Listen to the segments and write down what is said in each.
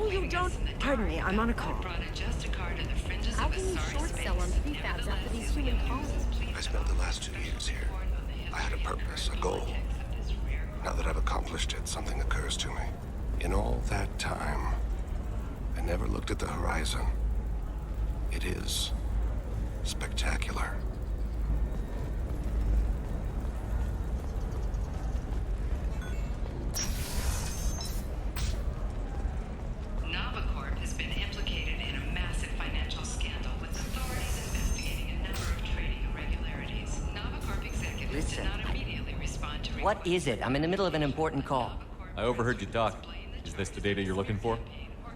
No, you don't. Pardon me, I'm on a call. How can you short sell on prefabs after these human colonies? I spent the last 2 years here. I had a purpose, a goal. Now that I've accomplished it, something occurs to me. In all that time, I never looked at the horizon. It is spectacular. Novacorp has been implicated in a massive financial scandal with authorities investigating a number of trading irregularities. Novacorp executives did not immediately respond to What is it? I'm in the middle of an important call. I overheard you talk. Is this the data you're looking for?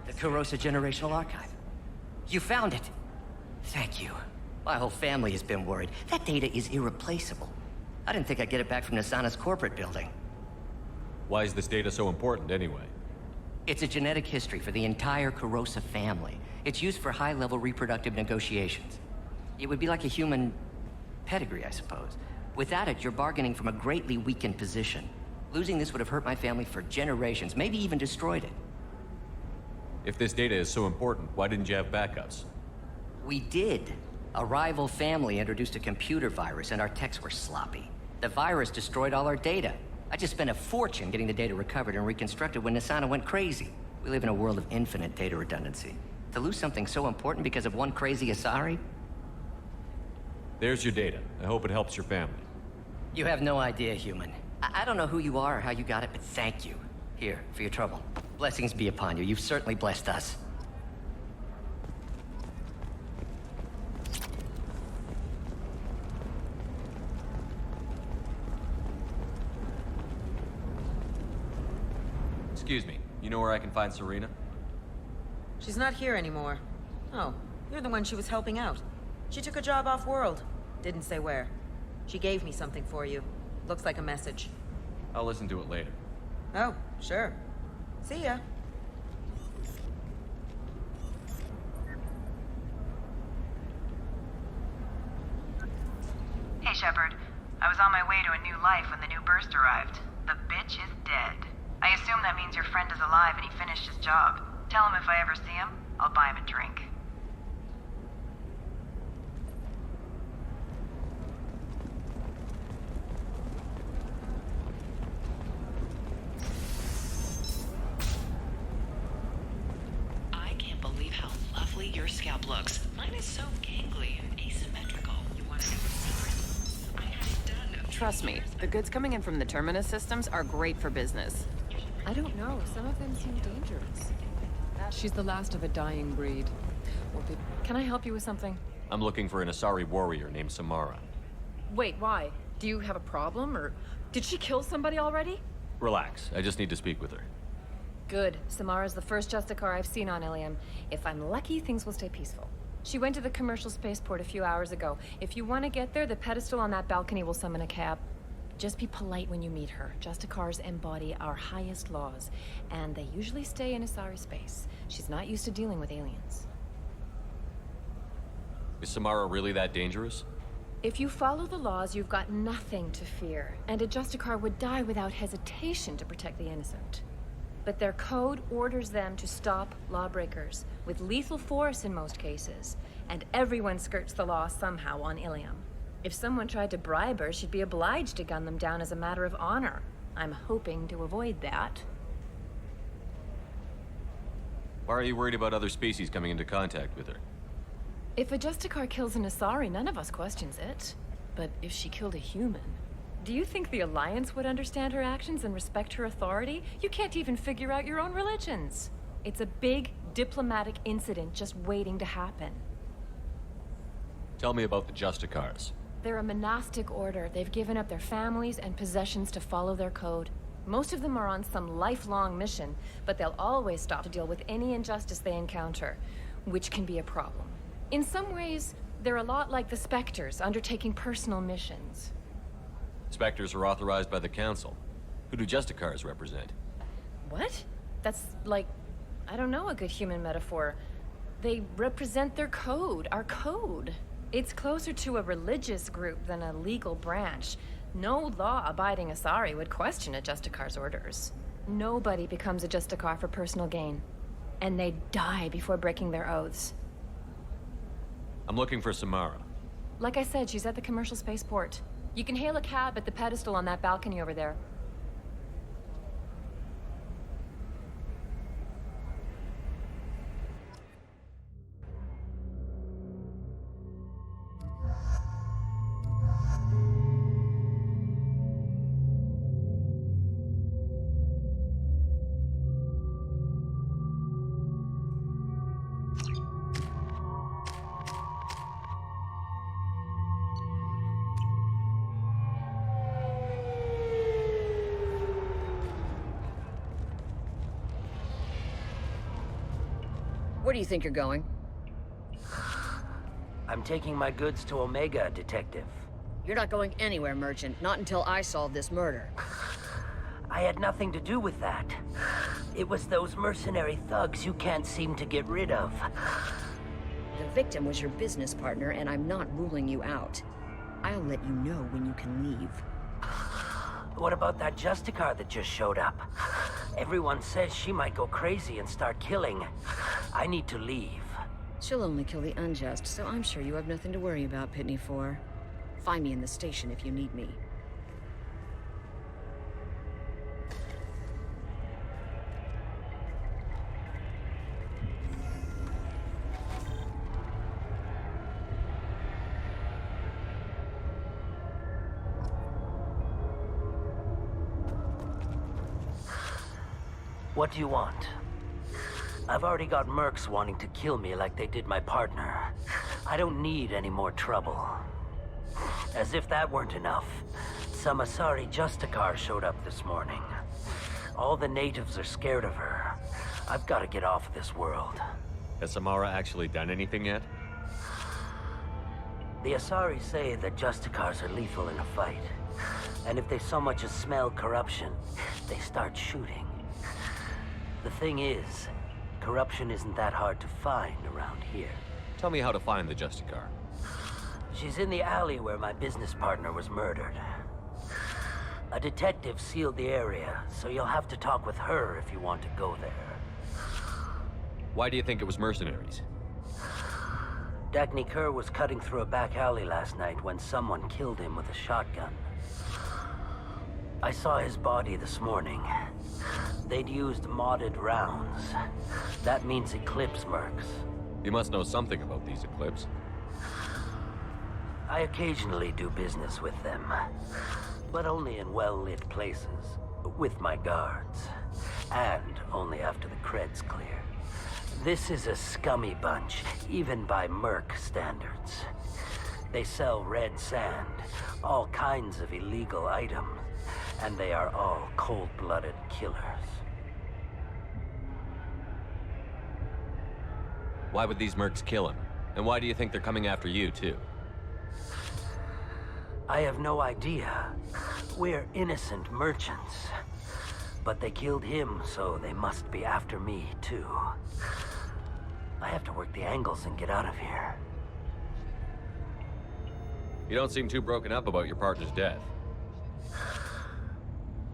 The Kurosa Generational Archive. You found it. Thank you. My whole family has been worried. That data is irreplaceable. I didn't think I'd get it back from Nasana's corporate building. Why is this data so important anyway? It's a genetic history for the entire Kurosa family. It's used for high-level reproductive negotiations. It would be like a human pedigree, I suppose. Without it, you're bargaining from a greatly weakened position. Losing this would have hurt my family for generations, maybe even destroyed it. If this data is so important, why didn't you have backups? We did. A rival family introduced a computer virus and our techs were sloppy. The virus destroyed all our data. I just spent a fortune getting the data recovered and reconstructed when Nasana went crazy. We live in a world of infinite data redundancy. To lose something so important because of one crazy Asari? There's your data. I hope it helps your family. You have no idea, human. I don't know who you are or how you got it, but thank you. Here, for your trouble. Blessings be upon you. You've certainly blessed us. Excuse me, you know where I can find Serena? She's not here anymore. Oh, you're the one she was helping out. She took a job off-world. Didn't say where. She gave me something for you. Looks like a message. I'll listen to it later. Oh, sure. See ya. Hey, Shepard. I was on my way to a new life when the new burst arrived. The bitch is dead. I assume that means your friend is alive and he finished his job. Tell him if I ever see him, I'll buy him a drink. I can't believe how lovely your scalp looks. Mine is so gangly and asymmetrical. You want to know what's secret? I had it done. Trust me, the goods coming in from the Terminus systems are great for business. I don't know. Some of them seem dangerous. She's the last of a dying breed. Can I help you with something? I'm looking for an Asari warrior named Samara. Wait, why? Do you have a problem, or did she kill somebody already? Relax, I just need to speak with her. Good. Samara's the first Justicar I've seen on Ilium. If I'm lucky, things will stay peaceful. She went to the commercial spaceport a few hours ago. If you want to get there, the pedestal on that balcony will summon a cab. Just be polite when you meet her. Justicars embody our highest laws, and they usually stay in Asari space. She's not used to dealing with aliens. Is Samara really that dangerous? If you follow the laws, you've got nothing to fear, and a Justicar would die without hesitation to protect the innocent. But their code orders them to stop lawbreakers, with lethal force in most cases, and everyone skirts the law somehow on Ilium. If someone tried to bribe her, she'd be obliged to gun them down as a matter of honor. I'm hoping to avoid that. Why are you worried about other species coming into contact with her? If a Justicar kills an Asari, none of us questions it. But if she killed a human... Do you think the Alliance would understand her actions and respect her authority? You can't even figure out your own religions. It's a big diplomatic incident just waiting to happen. Tell me about the Justicars. They're a monastic order. They've given up their families and possessions to follow their code. Most of them are on some lifelong mission, but they'll always stop to deal with any injustice they encounter, which can be a problem. In some ways, they're a lot like the Spectres, undertaking personal missions. Spectres are authorized by the Council. Who do Justicars represent? What? That's like, I don't know a good human metaphor. They represent their code, our code. It's closer to a religious group than a legal branch. No law-abiding Asari would question a Justicar's orders. Nobody becomes a Justicar for personal gain. and they'd die before breaking their oaths. I'm looking for Samara. Like I said, she's at the commercial spaceport. You can hail a cab at the pedestal on that balcony over there. Where do you think you're going? I'm taking my goods to Omega, Detective. You're not going anywhere, Merchant. Not until I solve this murder. I had nothing to do with that. It was those mercenary thugs you can't seem to get rid of. The victim was your business partner, and I'm not ruling you out. I'll let you know when you can leave. What about that Justicar that just showed up? Everyone says she might go crazy and start killing. I need to leave. She'll only kill the unjust, so I'm sure you have nothing to worry about, Pitney 4. Find me in the station if you need me. What do you want? I've already got mercs wanting to kill me like they did my partner. I don't need any more trouble. As if that weren't enough, some Asari Justicar showed up this morning. All the natives are scared of her. I've got to get off of this world. Has Samara actually done anything yet? The Asari say that Justicars are lethal in a fight. And if they so much as smell corruption, they start shooting. The thing is, corruption isn't that hard to find around here. Tell me how to find the Justicar. She's in the alley where my business partner was murdered. A detective sealed the area, so you'll have to talk with her if you want to go there. Why do you think it was mercenaries? Dagny Kerr was cutting through a back alley last night when someone killed him with a shotgun. I saw his body this morning. They'd used modded rounds. That means Eclipse mercs. You must know something about these Eclipse. I occasionally do business with them, but only in well-lit places, with my guards, and only after the cred's clear. This is a scummy bunch, even by merc standards. They sell red sand, all kinds of illegal items, and they are all cold-blooded killers. Why would these mercs kill him? And why do you think they're coming after you, too? I have no idea. We're innocent merchants. But they killed him, so they must be after me, too. I have to work the angles and get out of here. You don't seem too broken up about your partner's death.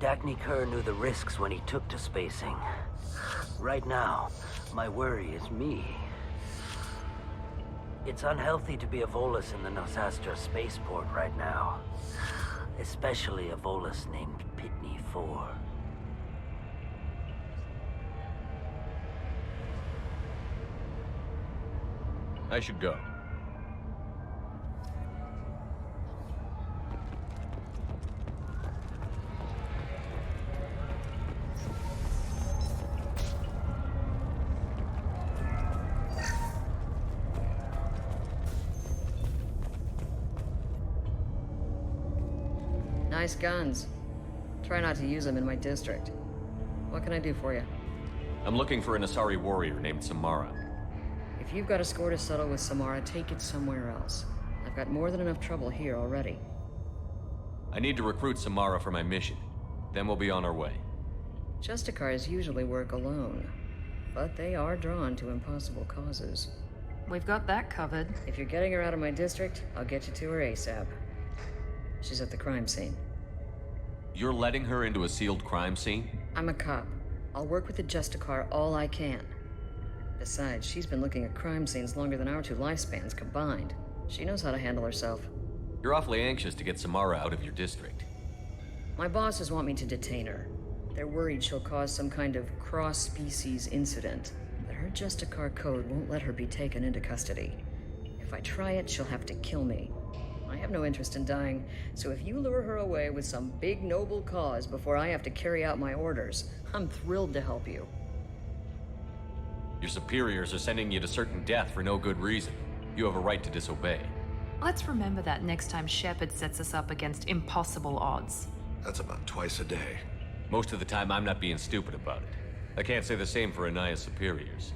Dagny Kerr knew the risks when he took to spacing. Right now, my worry is me. It's unhealthy to be a Volus in the Nosastra spaceport right now. Especially a Volus named Pitney 4. I should go. Nice guns. Try not to use them in my district. What can I do for you? I'm looking for an Asari warrior named Samara. If you've got a score to settle with Samara, take it somewhere else. I've got more than enough trouble here already. I need to recruit Samara for my mission. Then we'll be on our way. Justicars usually work alone, but they are drawn to impossible causes. We've got that covered. If you're getting her out of my district, I'll get you to her ASAP. She's at the crime scene. You're letting her into a sealed crime scene? I'm a cop. I'll work with the Justicar all I can. Besides, she's been looking at crime scenes longer than our 2 lifespans combined. She knows how to handle herself. You're awfully anxious to get Samara out of your district. My bosses want me to detain her. They're worried she'll cause some kind of cross-species incident, but her Justicar code won't let her be taken into custody. If I try it, she'll have to kill me. I have no interest in dying, so if you lure her away with some big noble cause before I have to carry out my orders, I'm thrilled to help you. Your superiors are sending you to certain death for no good reason. You have a right to disobey. Let's remember that next time Shepard sets us up against impossible odds. That's about twice a day. Most of the time, I'm not being stupid about it. I can't say the same for Anaya's superiors.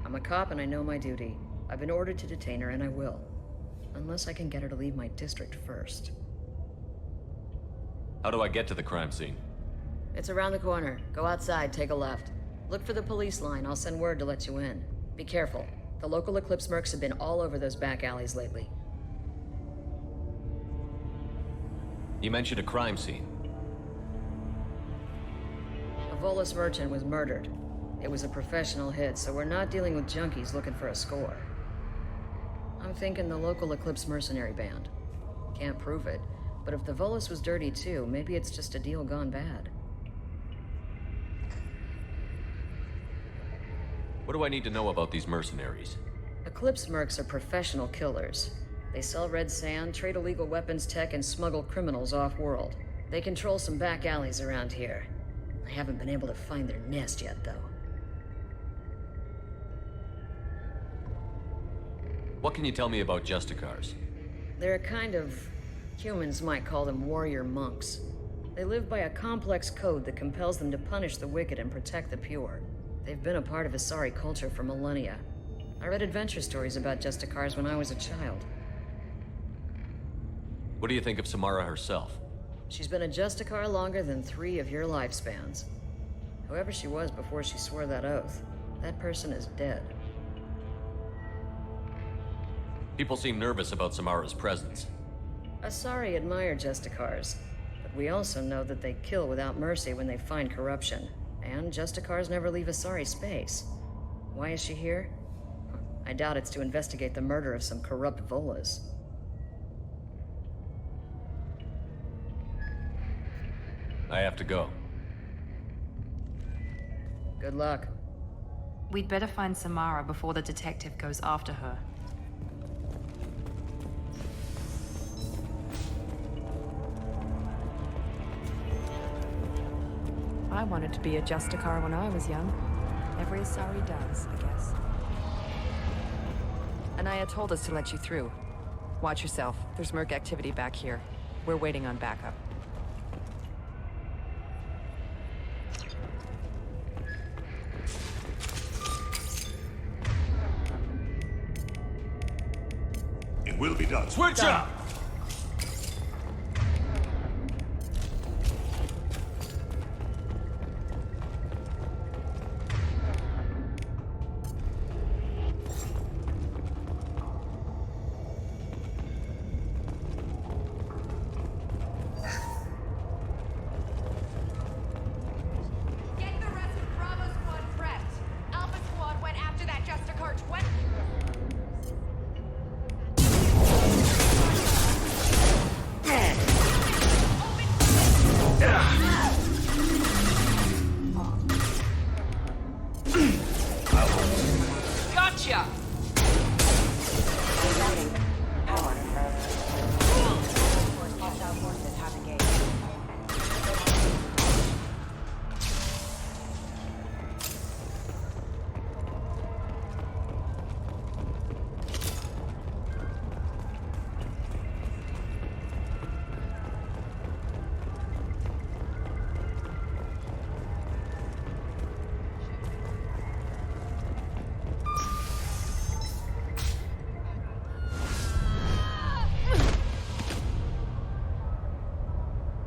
I'm a cop and I know my duty. I've been ordered to detain her and I will. Unless I can get her to leave my district first. How do I get to the crime scene? It's around the corner. Go outside, take a left. Look for the police line. I'll send word to let you in. Be careful. The local Eclipse mercs have been all over those back alleys lately. You mentioned a crime scene. A Volus merchant was murdered. It was a professional hit, so we're not dealing with junkies looking for a score. I'm thinking the local Eclipse mercenary band. Can't prove it, but if the Volus was dirty too, maybe it's just a deal gone bad. What do I need to know about these mercenaries? Eclipse mercs are professional killers. They sell red sand, trade illegal weapons tech, and smuggle criminals off-world. They control some back alleys around here. I haven't been able to find their nest yet, though. What can you tell me about Justicars? They're a kind of... humans might call them warrior monks. They live by a complex code that compels them to punish the wicked and protect the pure. They've been a part of Asari culture for millennia. I read adventure stories about Justicars when I was a child. What do you think of Samara herself? She's been a Justicar longer than 3 of your lifespans. Whoever she was before she swore that oath, that person is dead. People seem nervous about Samara's presence. Asari admire Justicars, but we also know that they kill without mercy when they find corruption. And Justicars never leave Asari space. Why is she here? I doubt it's to investigate the murder of some corrupt Volas. I have to go. Good luck. We'd better find Samara before the detective goes after her. I wanted to be a Justicar when I was young. Every Asari does, I guess. Anaya told us to let you through. Watch yourself. There's merc activity back here. We're waiting on backup. It will be done. Switch up!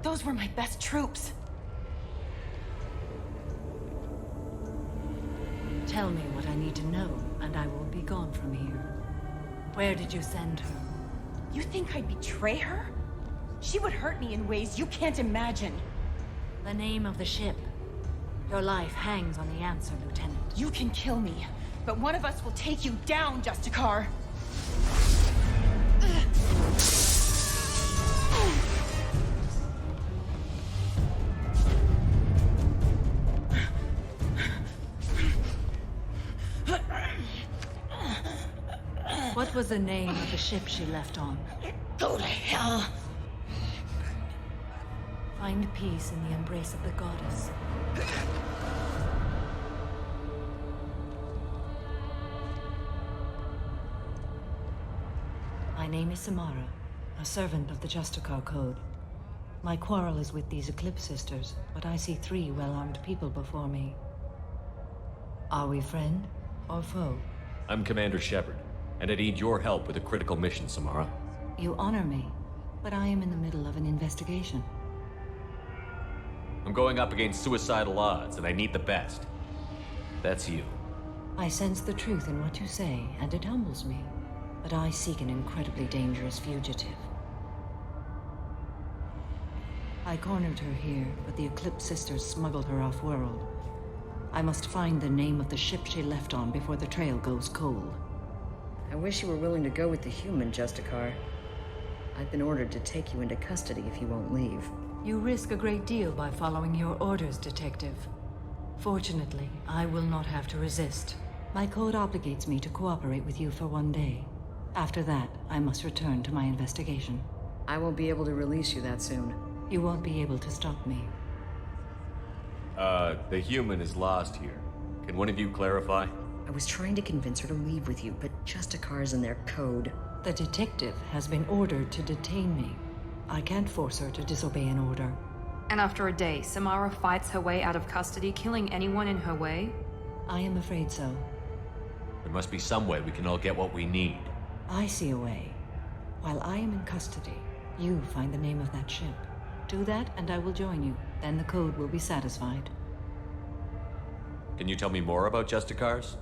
Those were my best troops. Tell me what I need to know, and I will be gone from here. Where did you send her? You think I'd betray her? She would hurt me in ways you can't imagine. The name of the ship. Your life hangs on the answer, Lieutenant. You can kill me, but one of us will take you down, Justicar. What was the name of the ship she left on? Go to hell. Find peace in the embrace of the goddess. My name is Samara, a servant of the Justicar Code. My quarrel is with these Eclipse Sisters, but I see 3 well-armed people before me. Are we friend or foe? I'm Commander Shepard, and I need your help with a critical mission, Samara. You honor me, but I am in the middle of an investigation. I'm going up against suicidal odds, and I need the best. That's you. I sense the truth in what you say, and it humbles me. But I seek an incredibly dangerous fugitive. I cornered her here, but the Eclipse Sisters smuggled her off-world. I must find the name of the ship she left on before the trail goes cold. I wish you were willing to go with the human, Justicar. I've been ordered to take you into custody if you won't leave. You risk a great deal by following your orders, Detective. Fortunately, I will not have to resist. My code obligates me to cooperate with you for 1 day. After that, I must return to my investigation. I won't be able to release you that soon. You won't be able to stop me. The human is lost here. Can one of you clarify? I was trying to convince her to leave with you, but Justicar's in their code. The detective has been ordered to detain me. I can't force her to disobey an order. And after a day, Samara fights her way out of custody, killing anyone in her way? I am afraid so. There must be some way we can all get what we need. I see a way. While I am in custody, you find the name of that ship. Do that, and I will join you. Then the code will be satisfied. Can you tell me more about Justicars?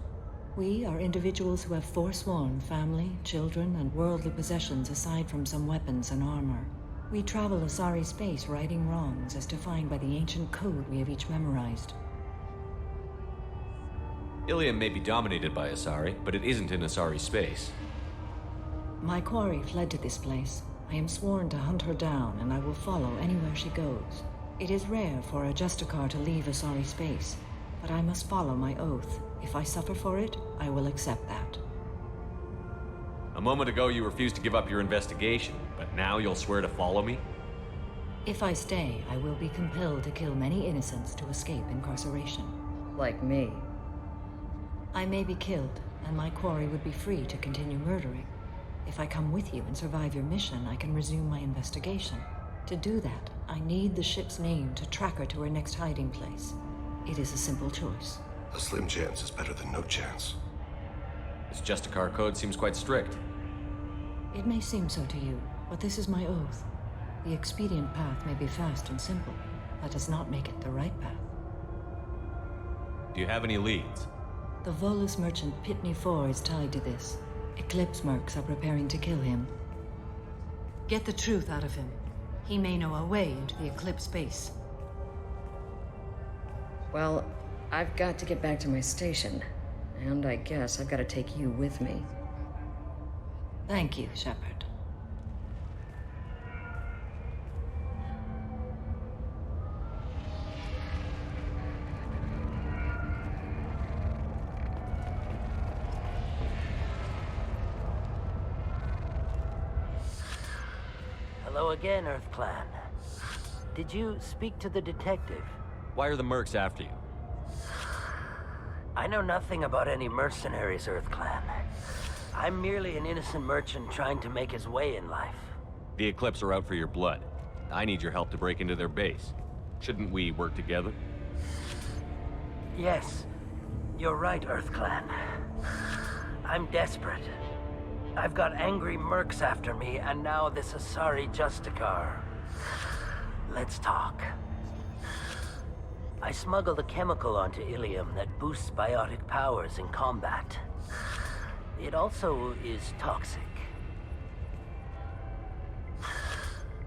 We are individuals who have forsworn family, children, and worldly possessions aside from some weapons and armor. We travel Asari space righting wrongs as defined by the ancient code we have each memorized. Ilium may be dominated by Asari, but it isn't in Asari space. My quarry fled to this place. I am sworn to hunt her down, and I will follow anywhere she goes. It is rare for a Justicar to leave Asari space, but I must follow my oath. If I suffer for it, I will accept that. A moment ago you refused to give up your investigation, but now you'll swear to follow me? If I stay, I will be compelled to kill many innocents to escape incarceration. Like me. I may be killed, and my quarry would be free to continue murdering. If I come with you and survive your mission, I can resume my investigation. To do that, I need the ship's name to track her to her next hiding place. It is a simple choice. A slim chance is better than no chance. This Justicar code seems quite strict. It may seem so to you, but this is my oath. The expedient path may be fast and simple. That does not make it the right path. Do you have any leads? The Volus merchant Pitney 4 is tied to this. Eclipse mercs are preparing to kill him. Get the truth out of him. He may know a way into the Eclipse base. Well, I've got to get back to my station. And I guess I've got to take you with me. Thank you, Shepard. Hello again, Earth Clan. Did you speak to the detective? Why are the mercs after you? I know nothing about any mercenaries, Earth Clan. I'm merely an innocent merchant trying to make his way in life. The Eclipse are out for your blood. I need your help to break into their base. Shouldn't we work together? Yes, you're right, Earth Clan. I'm desperate. I've got angry mercs after me, and now this Asari Justicar. Let's talk. I smuggled a chemical onto Ilium that boosts biotic powers in combat. It also is toxic.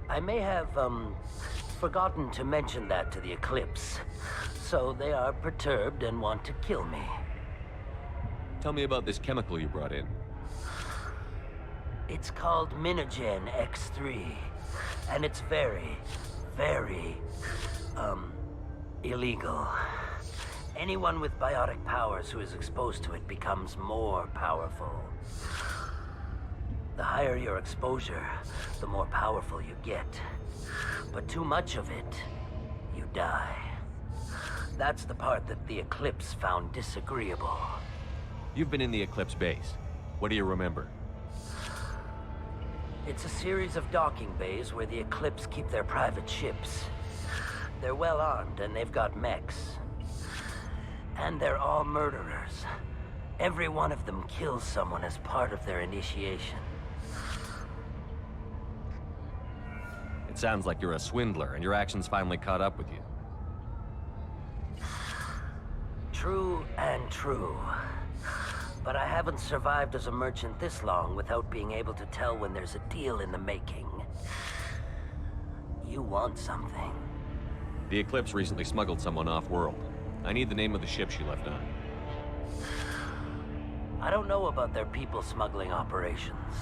I may have, forgotten to mention that to the Eclipse, so they are perturbed and want to kill me. Tell me about this chemical you brought in. It's called Minogen X3, and it's very, very, illegal. Anyone with biotic powers who is exposed to it becomes more powerful. The higher your exposure, the more powerful you get. But too much of it, you die. That's the part that the Eclipse found disagreeable. You've been in the Eclipse base. What do you remember? It's a series of docking bays where the Eclipse keep their private ships. They're well armed and they've got mechs. And they're all murderers. Every one of them kills someone as part of their initiation. It sounds like you're a swindler and your actions finally caught up with you. True and true. But I haven't survived as a merchant this long without being able to tell when there's a deal in the making. You want something. The Eclipse recently smuggled someone off-world. I need the name of the ship she left on. I don't know about their people smuggling operations.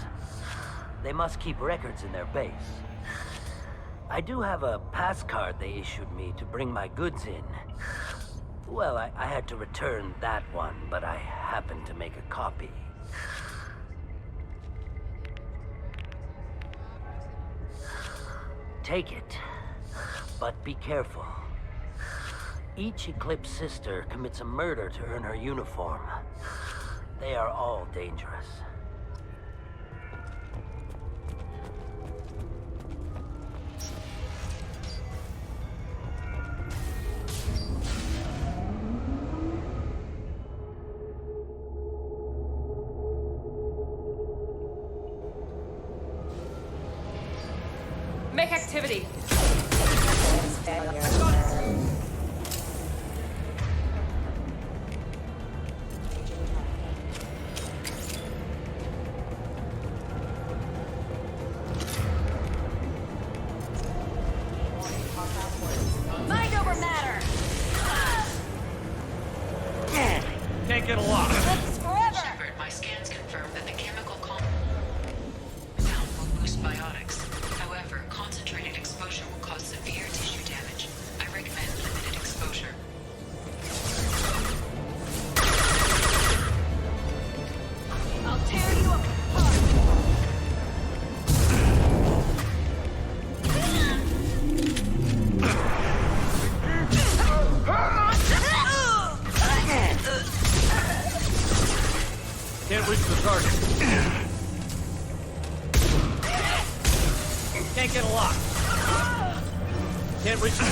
They must keep records in their base. I do have a pass card they issued me to bring my goods in. Well, I had to return that one, but I happened to make a copy. Take it, but be careful. Each Eclipse sister commits a murder to earn her uniform. They are all dangerous. Make activity. Mind over matter. Can't get a lock. It's forever. Shepard, my scans confirm that the chemical compound will boost biotics. However, concentrated exposure will cause severe tissue damage. I recommend limited exposure. I'll tear you apart. Can't reach the target. Can't get a lock. Can't reach the...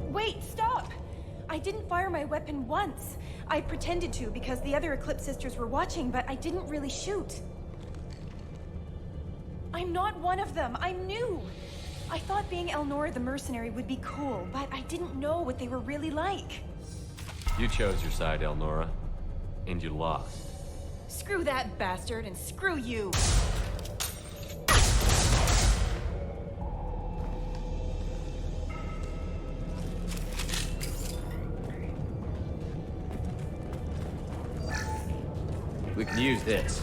Wait, stop! I didn't fire my weapon once. I pretended to because the other Eclipse sisters were watching, but I didn't really shoot. I'm not one of them. I'm new. I thought being Elnora the mercenary would be cool, but I didn't know what they were really like. You chose your side, Elnora. And you lost. Screw that bastard, and screw you! We can use this.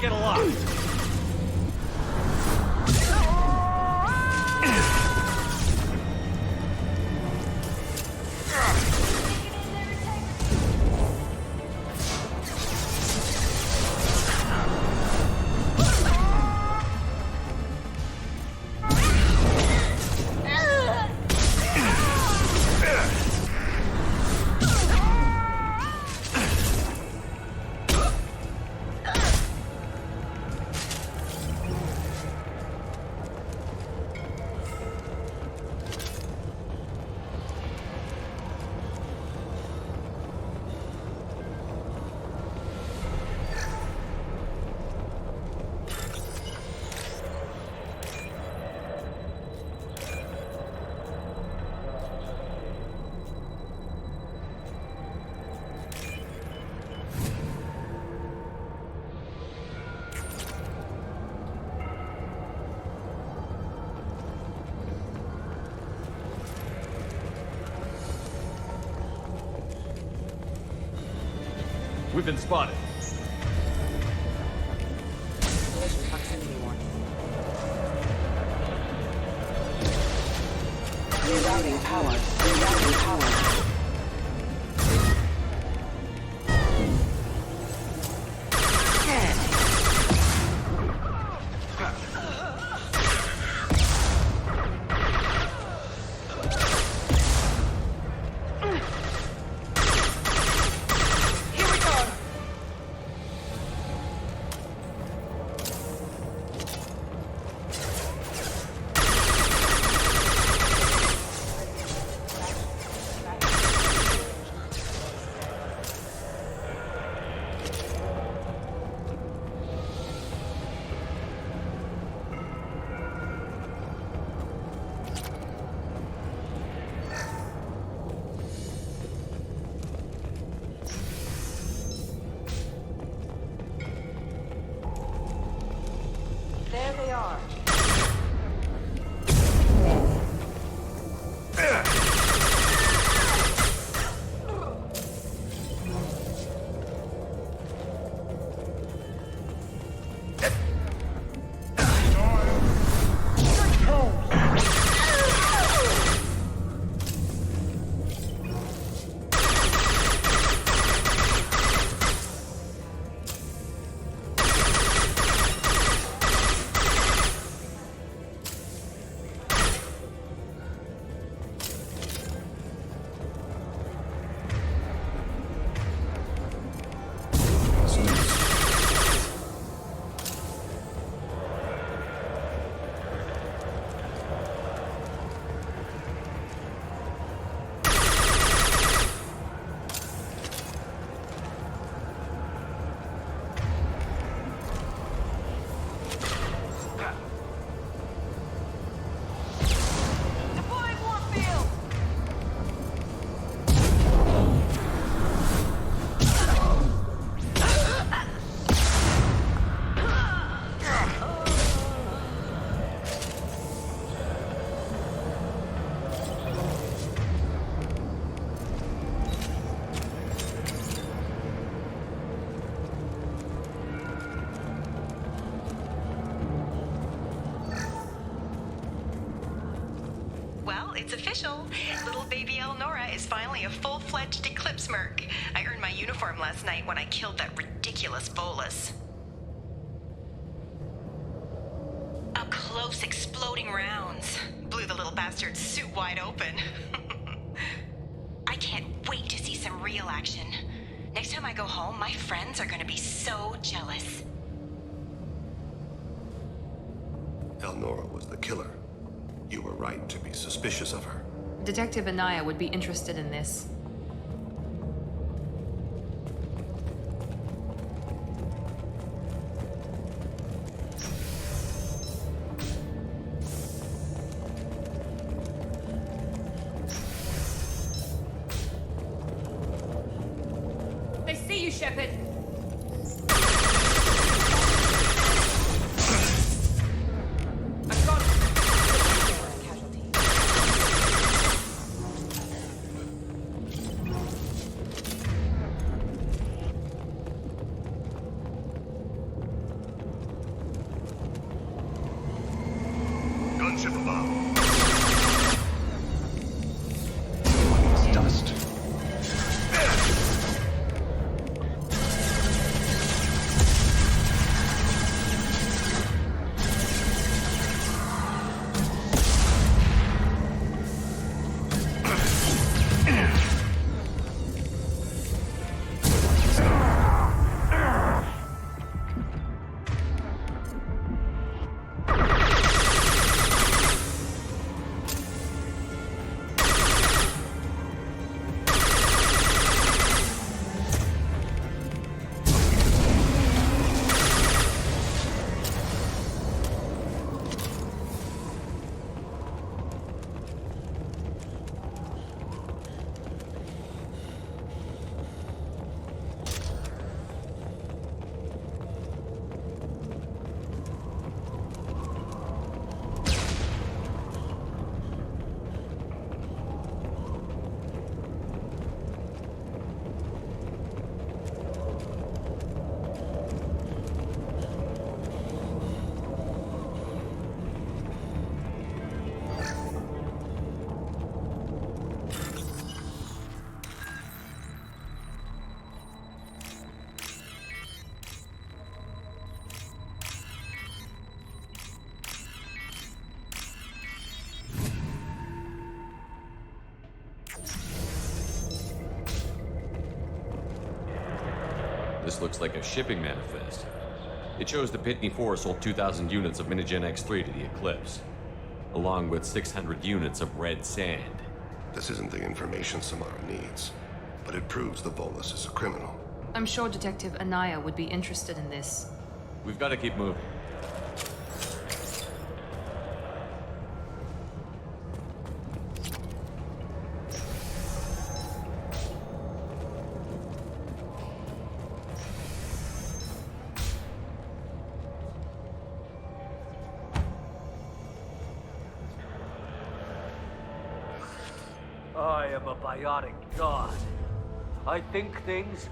get aloft. We've been spotted. Proximity warning. Rerouting power. Rerouting power. There they are. It's official. Little baby Elnora is finally a full-fledged Eclipse merc. I earned my uniform last night when I killed that ridiculous bolus. Up close, exploding rounds. Blew the little bastard's suit wide open. I can't wait to see some real action. Next time I go home, my friends are gonna be so jealous. Elnora was the killer. You were right to be suspicious of her. Detective Anaya would be interested in this. They see you, Shepard. ship above. It's dust. This looks like a shipping manifest. It shows the Pitney 4 sold 2,000 units of Minigen X3 to the Eclipse, along with 600 units of red sand. This isn't the information Samara needs, but it proves the Volus is a criminal. I'm sure Detective Anaya would be interested in this. We've got to keep moving. I am a biotic god. I think things,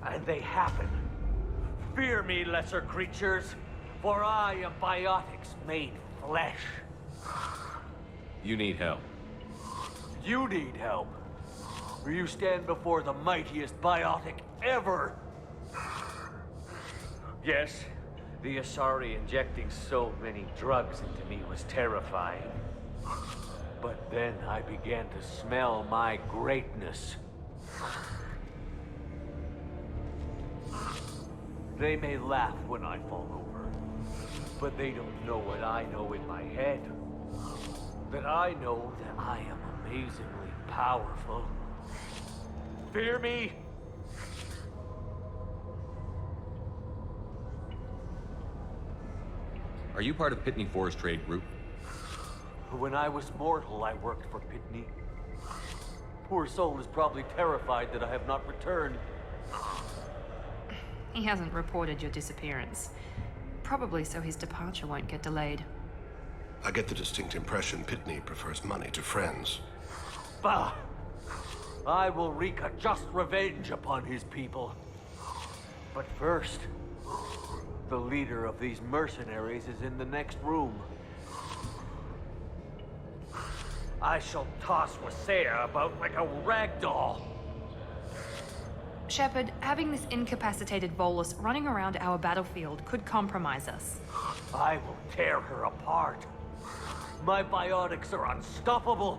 and they happen. Fear me, lesser creatures, for I am biotics made flesh. You need help. You need help. Or you stand before the mightiest biotic ever. Yes, the Asari injecting so many drugs into me was terrifying. But then I began to smell my greatness. They may laugh when I fall over, but they don't know what I know in my head. That I know that I am amazingly powerful. Fear me? Are you part of Pitney 4's trade group? When I was mortal, I worked for Pitney. Poor soul is probably terrified that I have not returned. He hasn't reported your disappearance. Probably so his departure won't get delayed. I get the distinct impression Pitney prefers money to friends. Bah! I will wreak a just revenge upon his people. But first, the leader of these mercenaries is in the next room. I shall toss Wasea about like a rag doll. Shepard, having this incapacitated Volus running around our battlefield could compromise us. I will tear her apart. My biotics are unstoppable.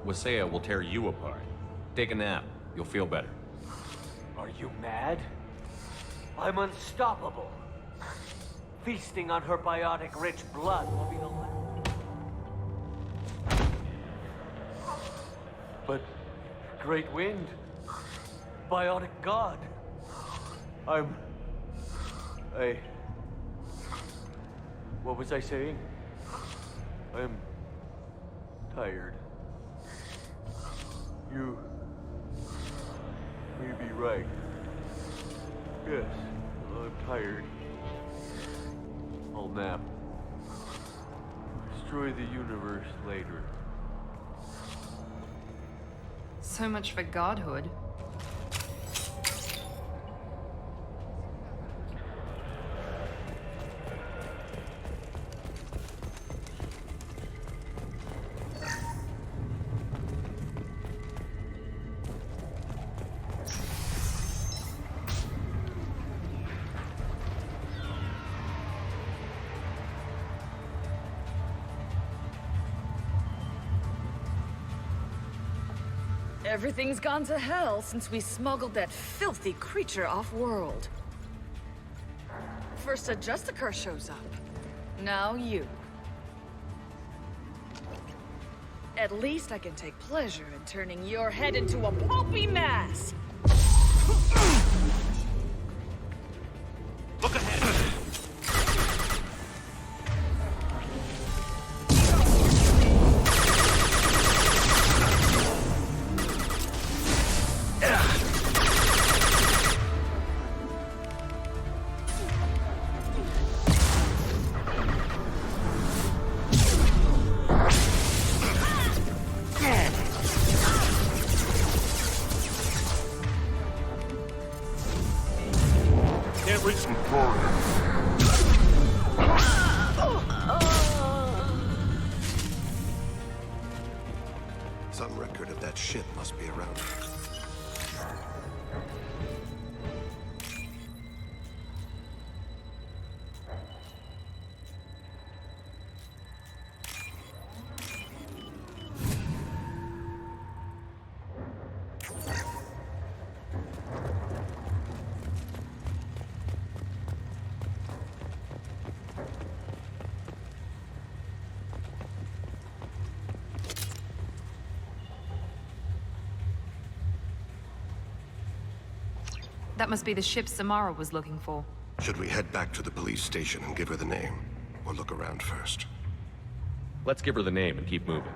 Wasea will tear you apart. Take a nap. You'll feel better. Are you mad? I'm unstoppable. Feasting on her biotic-rich blood will be the last. But Great Wind, biotic god. What was I saying? I'm tired. You may be right. Yes, I'm tired. I'll nap. Destroy the universe later. So much for godhood. Everything's gone to hell since we smuggled that filthy creature off-world. First a Justicar shows up. Now you. At least I can take pleasure in turning your head into a pulpy mass! Look ahead! Some record of that ship must be around. That must be the ship Samara was looking for. Should we head back to the police station and give her the name? Or look around first? Let's give her the name and keep moving.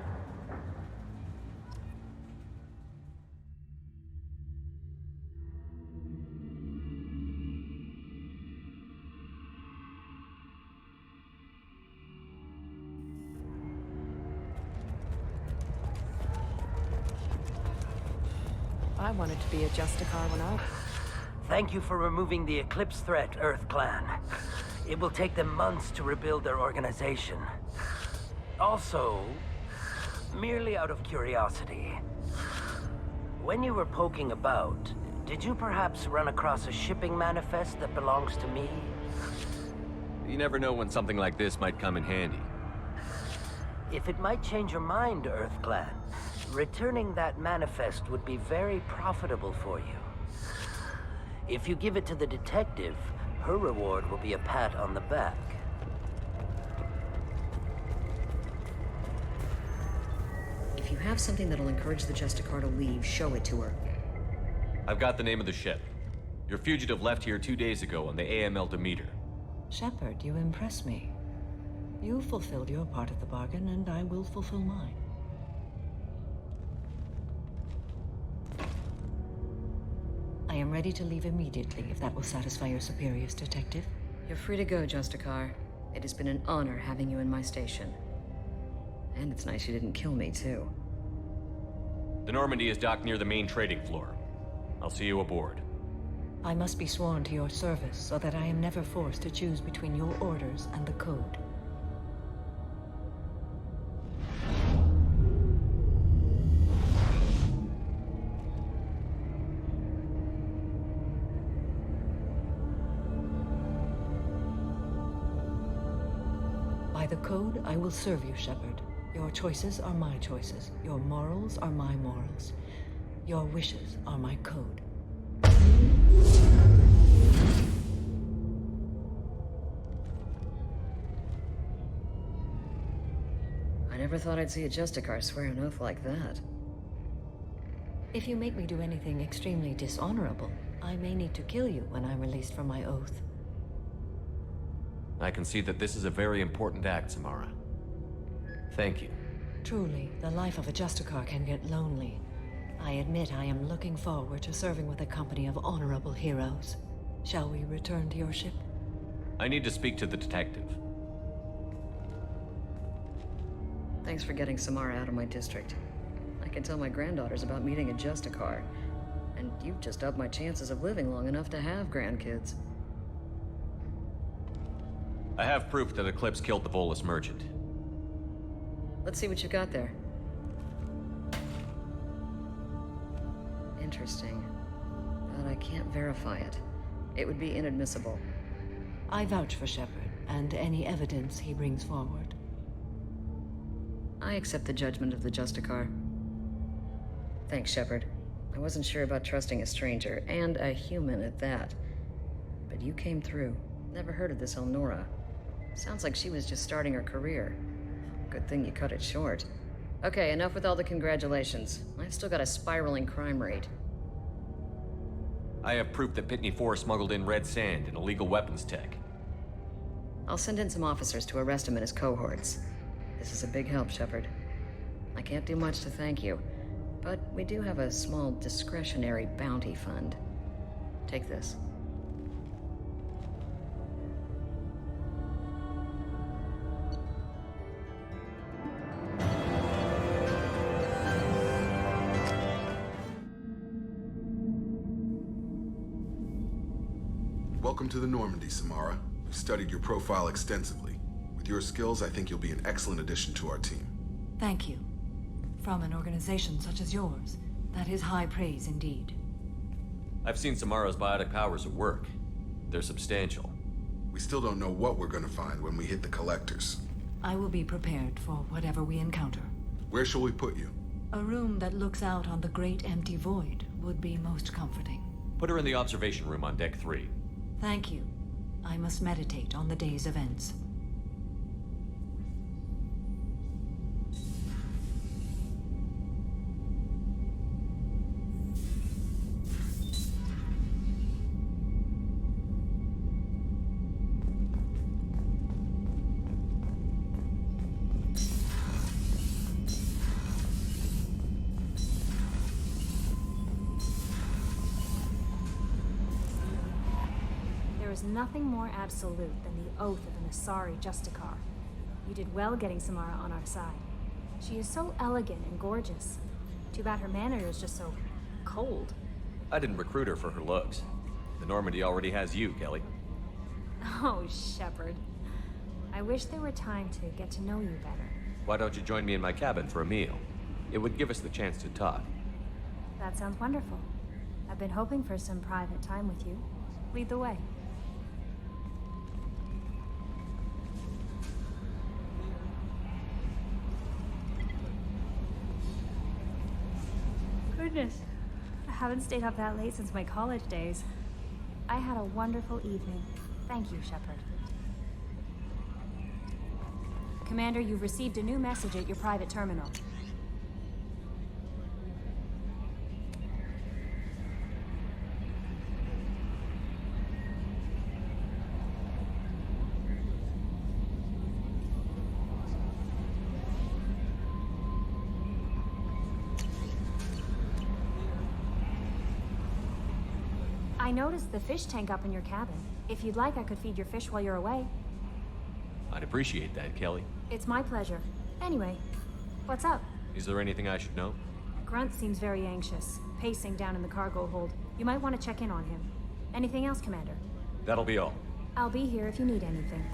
I wanted to be a Justicar when I... Thank you for removing the Eclipse threat, Earth Clan. It will take them months to rebuild their organization. Also, merely out of curiosity, when you were poking about, did you perhaps run across a shipping manifest that belongs to me? You never know when something like this might come in handy. If it might change your mind, Earth Clan, returning that manifest would be very profitable for you. If you give it to the detective, her reward will be a pat on the back. If you have something that'll encourage the Justicar to leave, show it to her. I've got the name of the ship. Your fugitive left here 2 days ago on the AML Demeter. Shepard, you impress me. You fulfilled your part of the bargain, and I will fulfill mine. I am ready to leave immediately, if that will satisfy your superiors, Detective. You're free to go, Justicar. It has been an honor having you in my station. And it's nice you didn't kill me, too. The Normandy is docked near the main trading floor. I'll see you aboard. I must be sworn to your service, so that I am never forced to choose between your orders and the Code. By the Code, I will serve you, Shepard. Your choices are my choices. Your morals are my morals. Your wishes are my code. I never thought I'd see a Justicar swear an oath like that. If you make me do anything extremely dishonorable, I may need to kill you when I'm released from my oath. I can see that this is a very important act, Samara. Thank you. Truly, the life of a Justicar can get lonely. I admit I am looking forward to serving with a company of honorable heroes. Shall we return to your ship? I need to speak to the detective. Thanks for getting Samara out of my district. I can tell my granddaughters about meeting a Justicar. And you've just upped my chances of living long enough to have grandkids. I have proof that Eclipse killed the Volus merchant. Let's see what you've got there. Interesting. But I can't verify it. It would be inadmissible. I vouch for Shepard, and any evidence he brings forward. I accept the judgment of the Justicar. Thanks, Shepard. I wasn't sure about trusting a stranger, and a human at that. But you came through. Never heard of this Elnora. Sounds like she was just starting her career. Good thing you cut it short. Okay, enough with all the congratulations. I've still got a spiraling crime rate. I have proof that Pitney 4 smuggled in red sand and illegal weapons tech. I'll send in some officers to arrest him and his cohorts. This is a big help, Shepard. I can't do much to thank you, but we do have a small discretionary bounty fund. Take this. Welcome to the Normandy, Samara. We've studied your profile extensively. With your skills, I think you'll be an excellent addition to our team. Thank you. From an organization such as yours, that is high praise indeed. I've seen Samara's biotic powers at work. They're substantial. We still don't know what we're gonna find when we hit the collectors. I will be prepared for whatever we encounter. Where shall we put you? A room that looks out on the great empty void would be most comforting. Put her in the observation room on Deck 3. Thank you. I must meditate on the day's events. There is nothing more absolute than the oath of an Asari Justicar. You did well getting Samara on our side. She is so elegant and gorgeous. Too bad her manner is just so cold. I didn't recruit her for her looks. The Normandy already has you, Kelly. Oh, Shepard. I wish there were time to get to know you better. Why don't you join me in my cabin for a meal? It would give us the chance to talk. That sounds wonderful. I've been hoping for some private time with you. Lead the way. Goodness, I haven't stayed up that late since my college days. I had a wonderful evening. Thank you, Shepard. Commander, you've received a new message at your private terminal. I noticed the fish tank up in your cabin. If you'd like, I could feed your fish while you're away. I'd appreciate that, Kelly. It's my pleasure. Anyway, what's up? Is there anything I should know? Grunt seems very anxious, pacing down in the cargo hold. You might want to check in on him. Anything else, Commander? That'll be all. I'll be here if you need anything.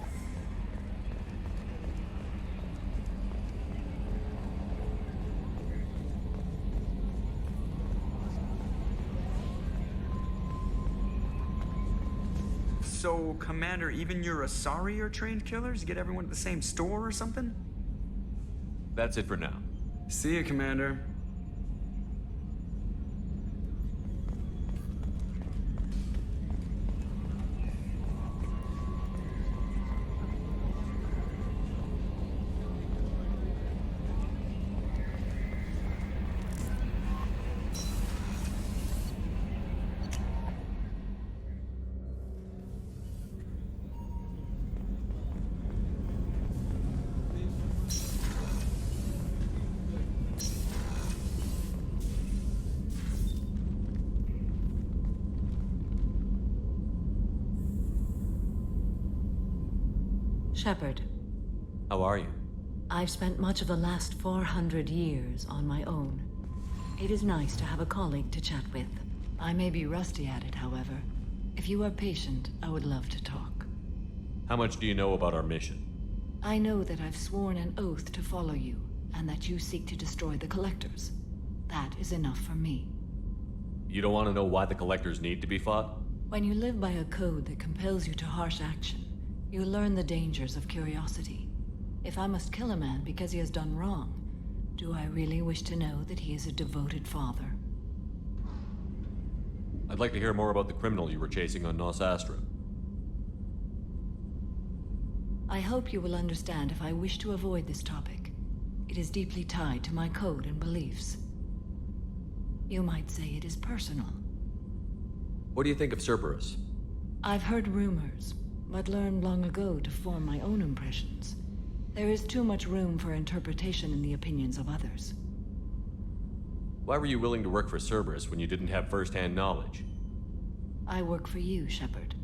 So, Commander, even your Asari are trained killers? You get everyone at the same store or something? That's it for now. See ya, Commander. Shepard. How are you? I've spent much of the last 400 years on my own. It is nice to have a colleague to chat with. I may be rusty at it, however. If you are patient, I would love to talk. How much do you know about our mission? I know that I've sworn an oath to follow you, and that you seek to destroy the Collectors. That is enough for me. You don't want to know why the Collectors need to be fought? When you live by a code that compels you to harsh action, you learn the dangers of curiosity. If I must kill a man because he has done wrong, Do I really wish to know that he is a devoted father? I'd like to hear more about the criminal you were chasing on Nos Astra. I hope you will understand if I wish to avoid this topic. It is deeply tied to my code and beliefs. You might say it is personal. What do you think of Cerberus? I've heard rumors, but learned long ago to form my own impressions. There is too much room for interpretation in the opinions of others. Why were you willing to work for Cerberus when you didn't have first-hand knowledge? I work for you, Shepard.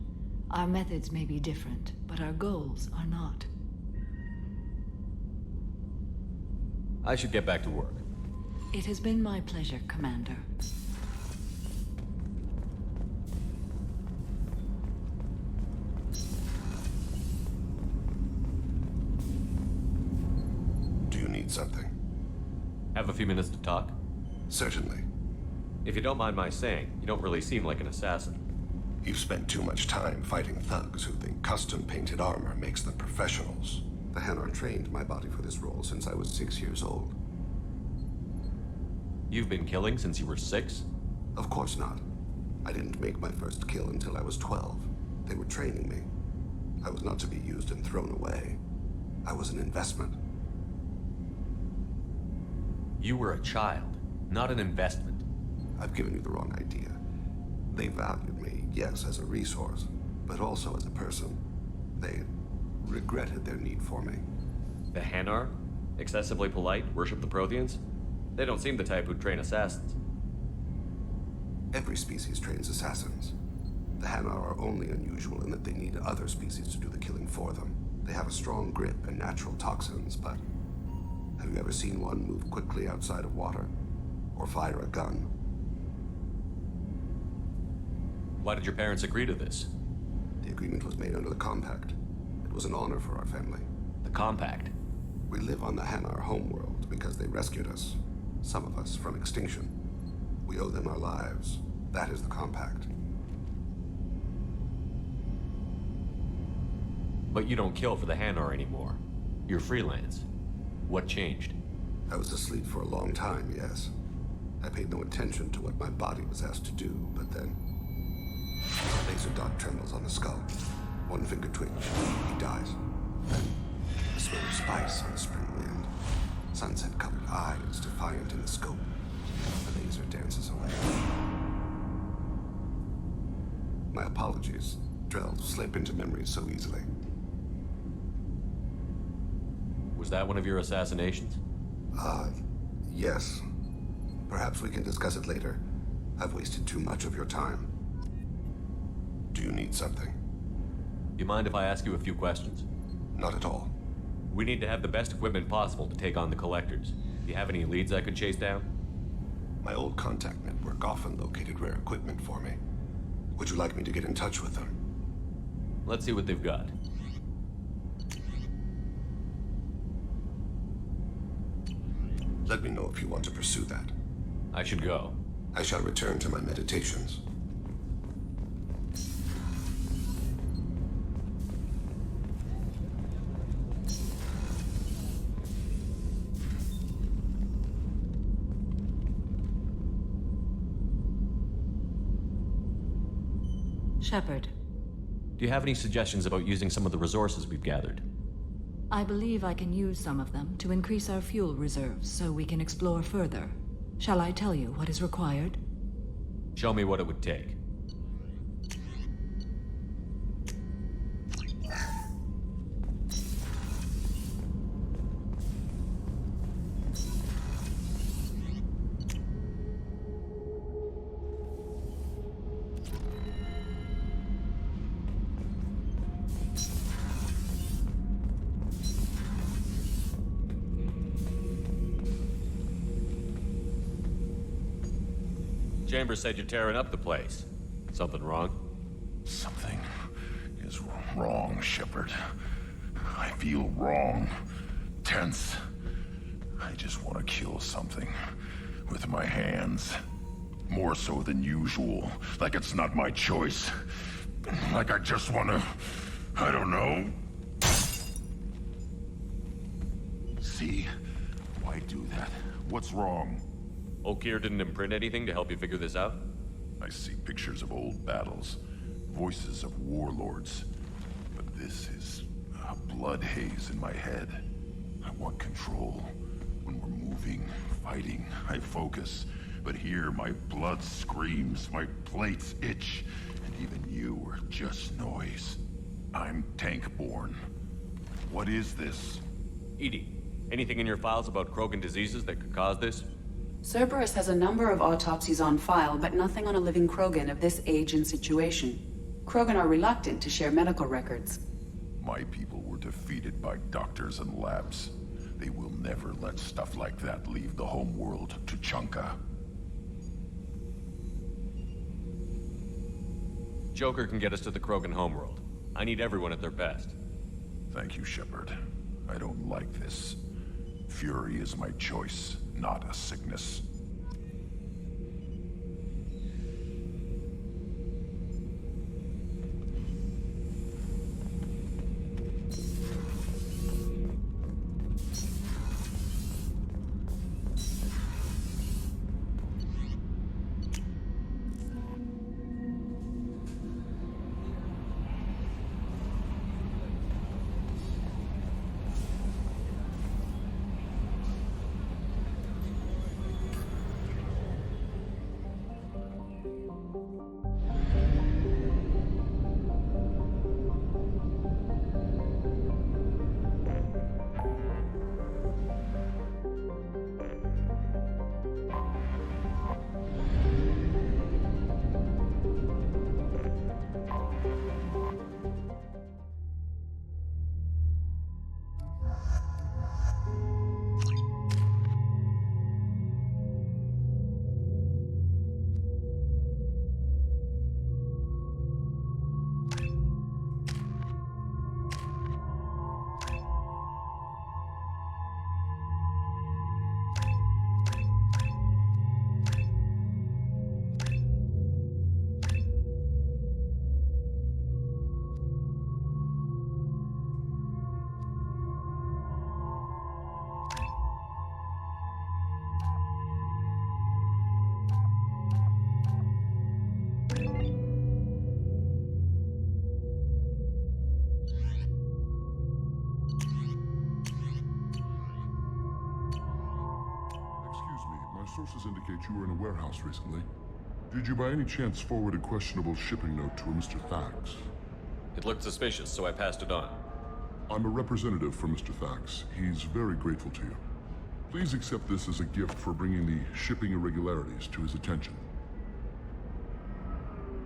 Our methods may be different, but our goals are not. I should get back to work. It has been my pleasure, Commander. Do you need something? Have a few minutes to talk? Certainly. If you don't mind my saying, you don't really seem like an assassin. You've spent too much time fighting thugs who think custom-painted armor makes them professionals. The Hanar trained my body for this role since I was 6 years old. You've been killing since you were 6? Of course not. I didn't make my first kill until I was 12. They were training me. I was not to be used and thrown away. I was an investment. You were a child, not an investment. I've given you the wrong idea. They valued me, yes, as a resource, but also as a person. They regretted their need for me. The Hanar? Excessively polite, worship the Protheans? They don't seem the type who'd train assassins. Every species trains assassins. The Hanar are only unusual in that they need other species to do the killing for them. They have a strong grip and natural toxins, but have you ever seen one move quickly outside of water? Or fire a gun? Why did your parents agree to this? The agreement was made under the Compact. It was an honor for our family. The Compact? We live on the Hanar homeworld because they rescued us. Some of us from extinction. We owe them our lives. That is the Compact. But you don't kill for the Hanar anymore. You're freelance. What changed? I was asleep for a long time, yes. I paid no attention to what my body was asked to do, but then a laser dot trembles on the skull. One finger twitch. He dies. Then the smell of spice on the spring wind. Sunset-colored eyes defiant in the scope. The laser dances away. My apologies. Drells slip into memory so easily. Was that one of your assassinations? Yes. Perhaps we can discuss it later. I've wasted too much of your time. Do you need something? You mind if I ask you a few questions? Not at all. We need to have the best equipment possible to take on the Collectors. Do you have any leads I could chase down? My old contact network often located rare equipment for me. Would you like me to get in touch with them? Let's see what they've got. Let me know if you want to pursue that. I should go. I shall return to my meditations. Shepard. Do you have any suggestions about using some of the resources we've gathered? I believe I can use some of them to increase our fuel reserves so we can explore further. Shall I tell you what is required? Show me what it would take. Chambers said you're tearing up the place. Something wrong? Something is wrong, Shepard. I feel wrong. Tense. I just want to kill something. With my hands. More so than usual. Like it's not my choice. Like I just want to... I don't know. See? White do that. What's wrong? Okier didn't imprint anything to help you figure this out? I see pictures of old battles, voices of warlords. But this is a blood haze in my head. I want control. When we're moving, fighting, I focus. But here, my blood screams, my plates itch, and even you are just noise. I'm tank-born. What is this? EDI, anything in your files about Krogan diseases that could cause this? Cerberus has a number of autopsies on file, but nothing on a living Krogan of this age and situation. Krogan are reluctant to share medical records. My people were defeated by doctors and labs. They will never let stuff like that leave the home world to Chunka. Joker can get us to the Krogan homeworld. I need everyone at their best. Thank you, Shepard. I don't like this. Fury is my choice, not a sickness. Sources indicate you were in a warehouse recently. Did you by any chance forward a questionable shipping note to a Mr. Thax? It looked suspicious, so I passed it on. I'm a representative for Mr. Thax. He's very grateful to you. Please accept this as a gift for bringing the shipping irregularities to his attention.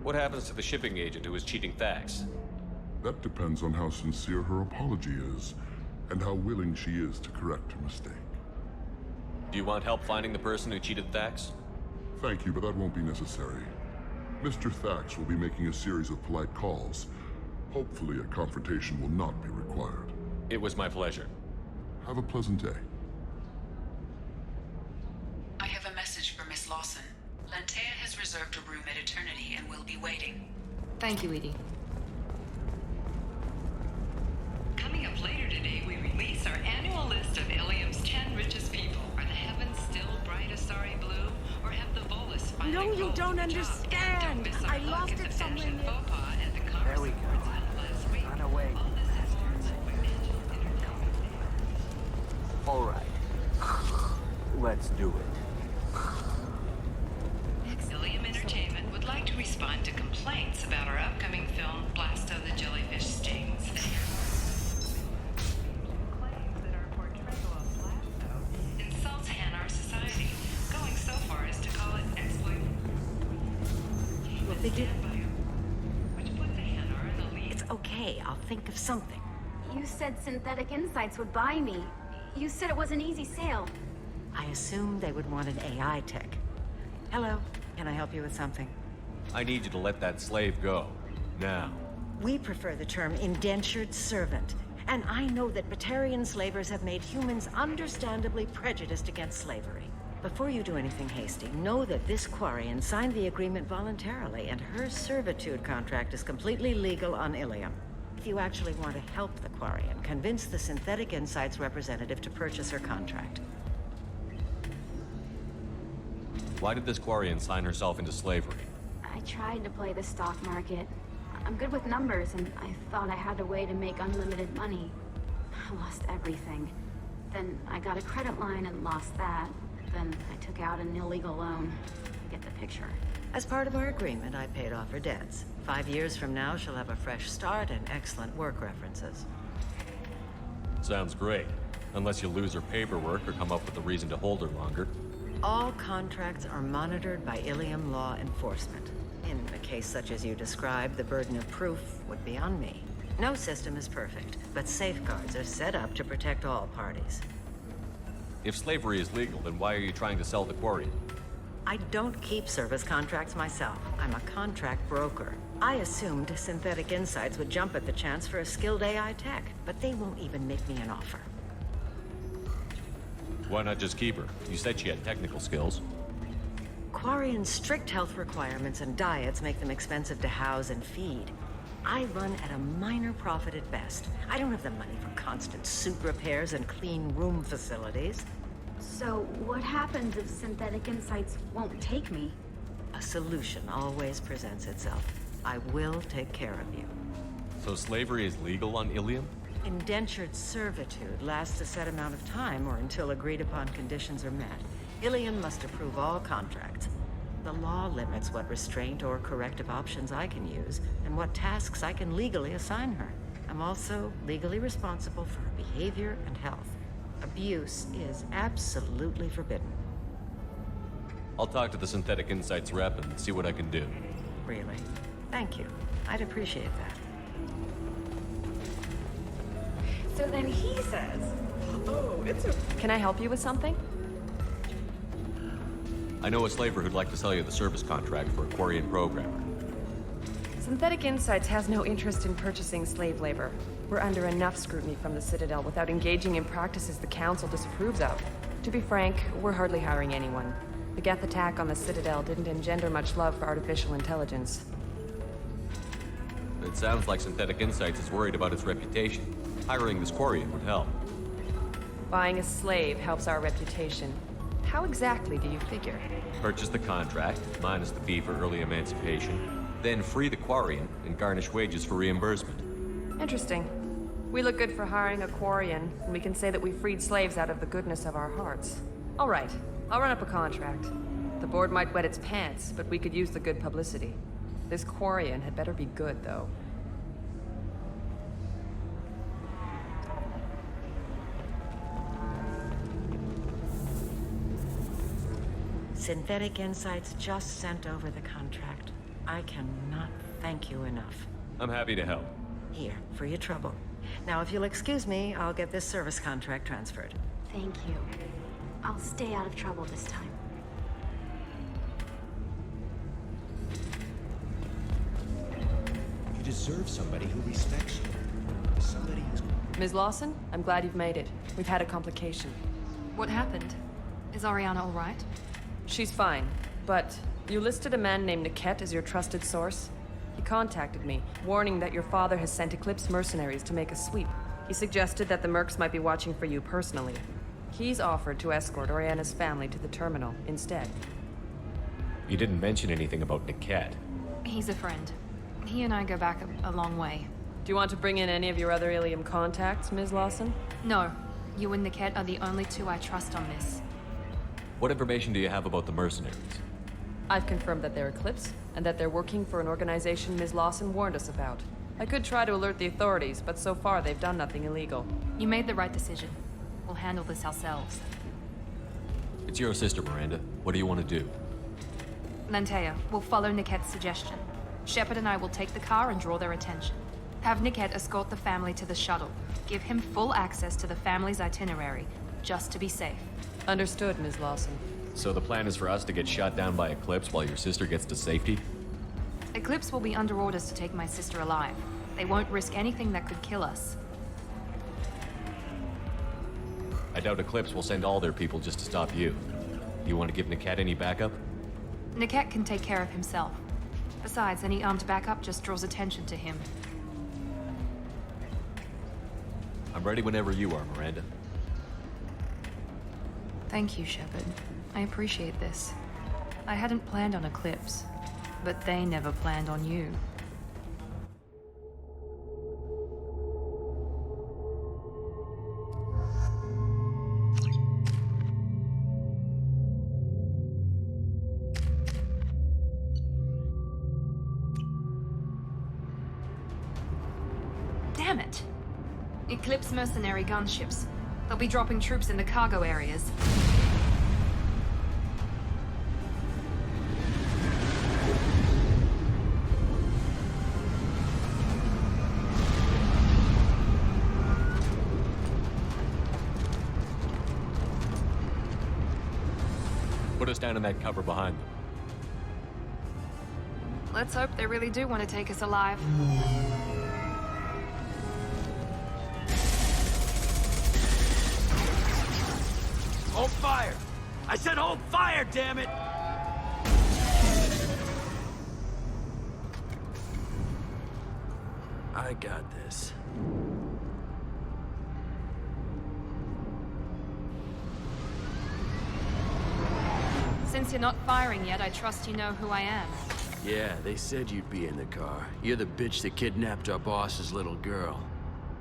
What happens to the shipping agent who was cheating Thax? That depends on how sincere her apology is, and how willing she is to correct her mistake. Do you want help finding the person who cheated Thax? Thank you, but that won't be necessary. Mr. Thax will be making a series of polite calls. Hopefully a confrontation will not be required. It was my pleasure. Have a pleasant day. I have a message for Miss Lawson. Lantea has reserved a room at Eternity and will be waiting. Thank you, EDI. Coming up later today, we release our annual list of Ilium's 10 richest people. Are the heavens still bright Asari blue, or have the Volus finally No, you don't understand. I lost it somewhere near. There we go. Run away. All right. Let's do it. Ilium Entertainment would like to respond to complaints about our upcoming film, Blast of the Jellyfish Stings. Insults Hanar society, going so far as to call it exploitation. Which puts Hanar in the lead. It's okay, I'll think of something. You said Synthetic Insights would buy me. You said it was an easy sale. I assumed they would want an AI tech. Hello, can I help you with something? I need you to let that slave go. Now. We prefer the term indentured servant. And I know that Batarian slavers have made humans understandably prejudiced against slavery. Before you do anything hasty, know that this Quarian signed the agreement voluntarily, and her servitude contract is completely legal on Ilium. If you actually want to help the Quarian, convince the Synthetic Insights representative to purchase her contract. Why did this Quarian sign herself into slavery? I tried to play the stock market. I'm good with numbers, and I thought I had a way to make unlimited money. I lost everything. Then I got a credit line and lost that. Then I took out an illegal loan. You get the picture. As part of our agreement, I paid off her debts. 5 years from now, she'll have a fresh start and excellent work references. Sounds great. Unless you lose her paperwork or come up with a reason to hold her longer. All contracts are monitored by Ilium law enforcement. In a case such as you described, the burden of proof would be on me. No system is perfect, but safeguards are set up to protect all parties. If slavery is legal, then why are you trying to sell the Quarian? I don't keep service contracts myself. I'm a contract broker. I assumed Synthetic Insights would jump at the chance for a skilled AI tech, but they won't even make me an offer. Why not just keep her? You said she had technical skills. Quarian's strict health requirements and diets make them expensive to house and feed. I run at a minor profit at best. I don't have the money for constant suit repairs and clean room facilities. So, what happens if Synthetic Insights won't take me? A solution always presents itself. I will take care of you. So slavery is legal on Ilium? Indentured servitude lasts a set amount of time or until agreed upon conditions are met. Ilium must approve all contracts. The law limits what restraint or corrective options I can use and what tasks I can legally assign her. I'm also legally responsible for her behavior and health. Abuse is absolutely forbidden. I'll talk to the Synthetic Insights rep and see what I can do. Really? Thank you. I'd appreciate that. So then he says, "Oh, it's a..." Can I help you with something? I know a slaver who'd like to sell you the service contract for a Quarian programmer. Synthetic Insights has no interest in purchasing slave labor. We're under enough scrutiny from the Citadel without engaging in practices the Council disapproves of. To be frank, we're hardly hiring anyone. The Geth attack on the Citadel didn't engender much love for artificial intelligence. It sounds like Synthetic Insights is worried about its reputation. Hiring this Quarian would help. Buying a slave helps our reputation. How exactly do you figure? Purchase the contract, minus the fee for early emancipation, then free the Quarian and garnish wages for reimbursement. Interesting. We look good for hiring a Quarian, and we can say that we freed slaves out of the goodness of our hearts. All right, I'll run up a contract. The board might wet its pants, but we could use the good publicity. This Quarian had better be good, though. Synthetic Insights just sent over the contract. I cannot thank you enough. I'm happy to help. Here, for your trouble. Now, if you'll excuse me, I'll get this service contract transferred. Thank you. I'll stay out of trouble this time. You deserve somebody who respects you. Somebody who's... Ms. Lawson, I'm glad you've made it. We've had a complication. What happened? Is Ariana all right? She's fine, but you listed a man named Niket as your trusted source. He contacted me, warning that your father has sent Eclipse mercenaries to make a sweep. He suggested that the Mercs might be watching for you personally. He's offered to escort Oriana's family to the terminal instead. You didn't mention anything about Niket. He's a friend. He and I go back a long way. Do you want to bring in any of your other Ilium contacts, Ms. Lawson? No. You and Niket are the only two I trust on this. What information do you have about the mercenaries? I've confirmed that they're Eclipse, and that they're working for an organization Ms. Lawson warned us about. I could try to alert the authorities, but so far they've done nothing illegal. You made the right decision. We'll handle this ourselves. It's your sister, Miranda. What do you want to do? Lantea, we'll follow Niket's suggestion. Shepard and I will take the car and draw their attention. Have Niket escort the family to the shuttle. Give him full access to the family's itinerary, just to be safe. Understood, Ms. Lawson. So the plan is for us to get shot down by Eclipse while your sister gets to safety? Eclipse will be under orders to take my sister alive. They won't risk anything that could kill us. I doubt Eclipse will send all their people just to stop you. You want to give Niket any backup? Niket can take care of himself. Besides, any armed backup just draws attention to him. I'm ready whenever you are, Miranda. Thank you, Shepard. I appreciate this. I hadn't planned on Eclipse, but they never planned on you. Damn it! Eclipse mercenary gunships. They'll be dropping troops in the cargo areas. Put us down in that cover behind them. Let's hope they really do want to take us alive. Hold fire! I said hold fire, damn it! I got this. Since you're not firing yet, I trust you know who I am. Yeah, they said you'd be in the car. You're the bitch that kidnapped our boss's little girl.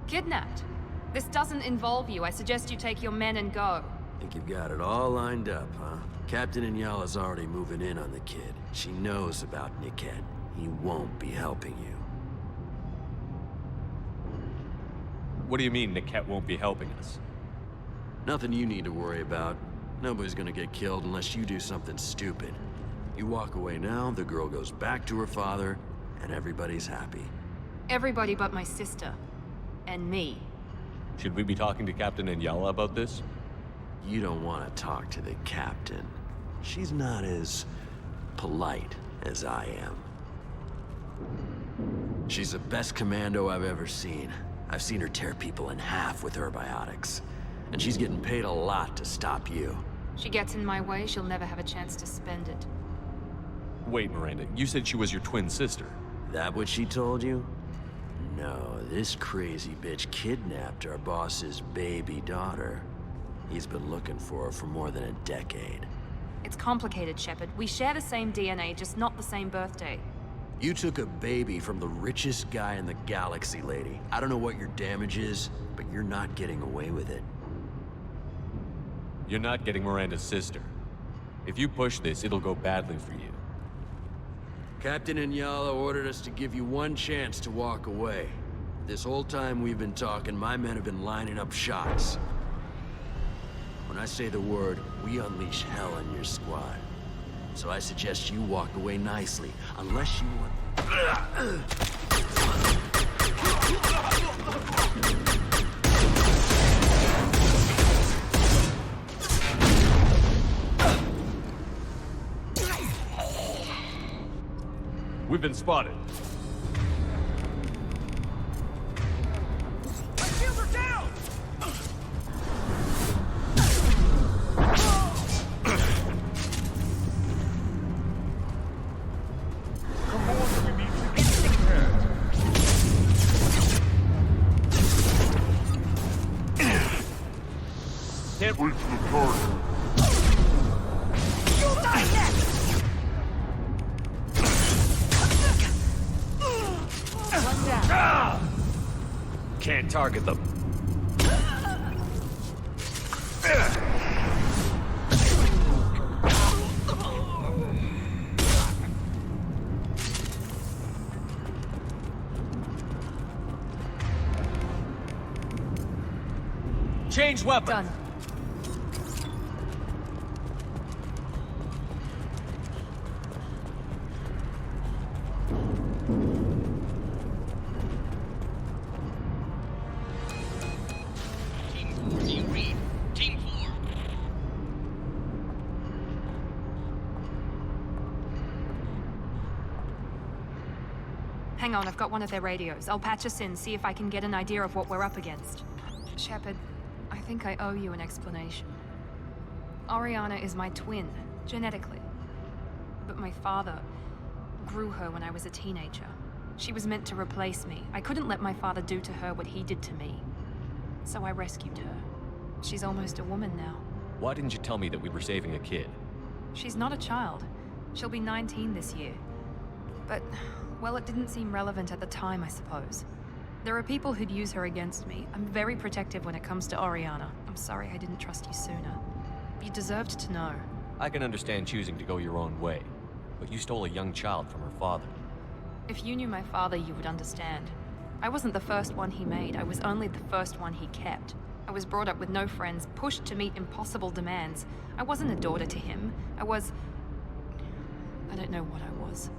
Kidnapped? This doesn't involve you. I suggest you take your men and go. Think you've got it all lined up, huh? Captain Inyala's already moving in on the kid. She knows about Niket. He won't be helping you. What do you mean Niket won't be helping us? Nothing you need to worry about. Nobody's gonna get killed unless you do something stupid. You walk away now, the girl goes back to her father, and everybody's happy. Everybody but my sister. And me. Should we be talking to Captain Inyala about this? You don't want to talk to the captain. She's not as polite as I am. She's the best commando I've ever seen. I've seen her tear people in half with her biotics. And she's getting paid a lot to stop you. She gets in my way, she'll never have a chance to spend it. Wait, Miranda, you said she was your twin sister. That what she told you? No, this crazy bitch kidnapped our boss's baby daughter. He's been looking for her for more than a decade. It's complicated, Shepard. We share the same DNA, just not the same birthday. You took a baby from the richest guy in the galaxy, lady. I don't know what your damage is, but you're not getting away with it. You're not getting Miranda's sister. If you push this, it'll go badly for you. Captain Inyala ordered us to give you one chance to walk away. This whole time we've been talking, my men have been lining up shots. When I say the word, we unleash hell on your squad. So I suggest you walk away nicely, unless you want... We've been spotted. My shields are down! Come on, we need to get prepared. Can't reach the target. You'll die next! One down. Can't target them. Change weapon. Done. Hang on, I've got one of their radios. I'll patch us in, see if I can get an idea of what we're up against. Shepard, I think I owe you an explanation. Oriana is my twin, genetically. But my father grew her when I was a teenager. She was meant to replace me. I couldn't let my father do to her what he did to me. So I rescued her. She's almost a woman now. Why didn't you tell me that we were saving a kid? She's not a child. She'll be 19 this year. But, well, it didn't seem relevant at the time, I suppose. There are people who'd use her against me. I'm very protective when it comes to Oriana. I'm sorry I didn't trust you sooner. You deserved to know. I can understand choosing to go your own way, but you stole a young child from her father. If you knew my father, you would understand. I wasn't the first one he made. I was only the first one he kept. I was brought up with no friends, pushed to meet impossible demands. I wasn't a daughter to him. I don't know what I was.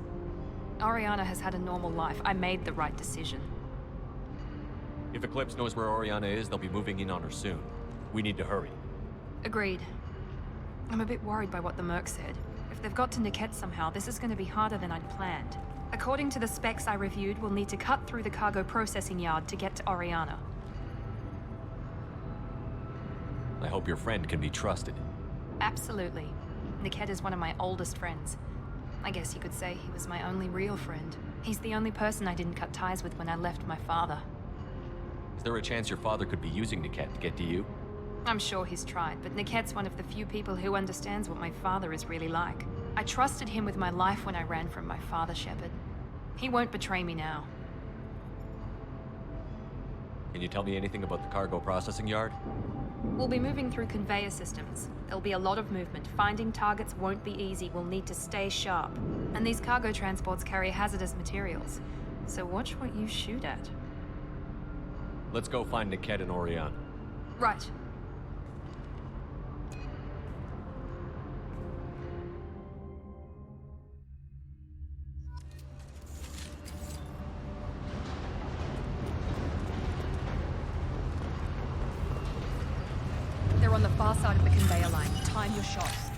Oriana has had a normal life. I made the right decision. If Eclipse knows where Oriana is, they'll be moving in on her soon. We need to hurry. Agreed. I'm a bit worried by what the Merc said. If they've got to Niket somehow, this is going to be harder than I'd planned. According to the specs I reviewed, we'll need to cut through the cargo processing yard to get to Oriana. I hope your friend can be trusted. Absolutely. Niket is one of my oldest friends. I guess you could say he was my only real friend. He's the only person I didn't cut ties with when I left my father. Is there a chance your father could be using Niket to get to you? I'm sure he's tried, but Niket's one of the few people who understands what my father is really like. I trusted him with my life when I ran from my father, Shepard. He won't betray me now. Can you tell me anything about the cargo processing yard? We'll be moving through conveyor systems. There'll be a lot of movement. Finding targets won't be easy. We'll need to stay sharp. And these cargo transports carry hazardous materials. So watch what you shoot at. Let's go find Niket and Oriana. Right. They're on the far side of the conveyor line. Time your shots.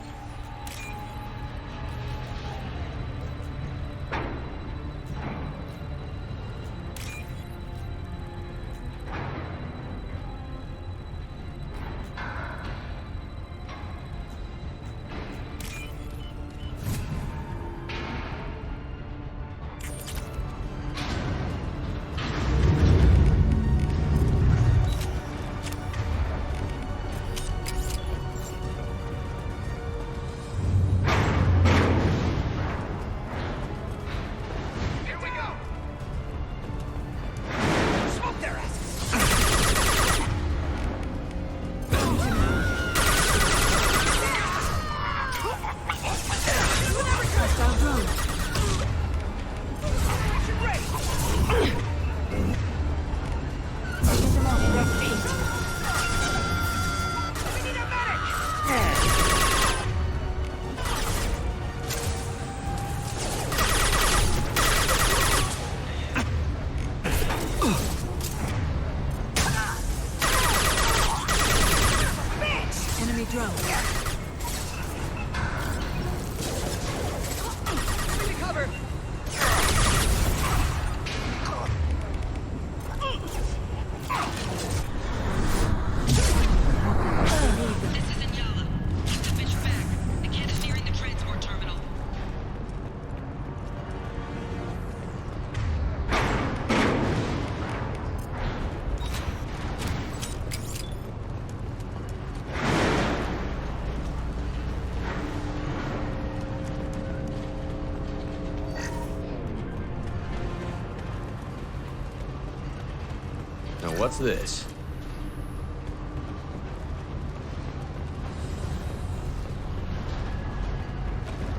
What's this?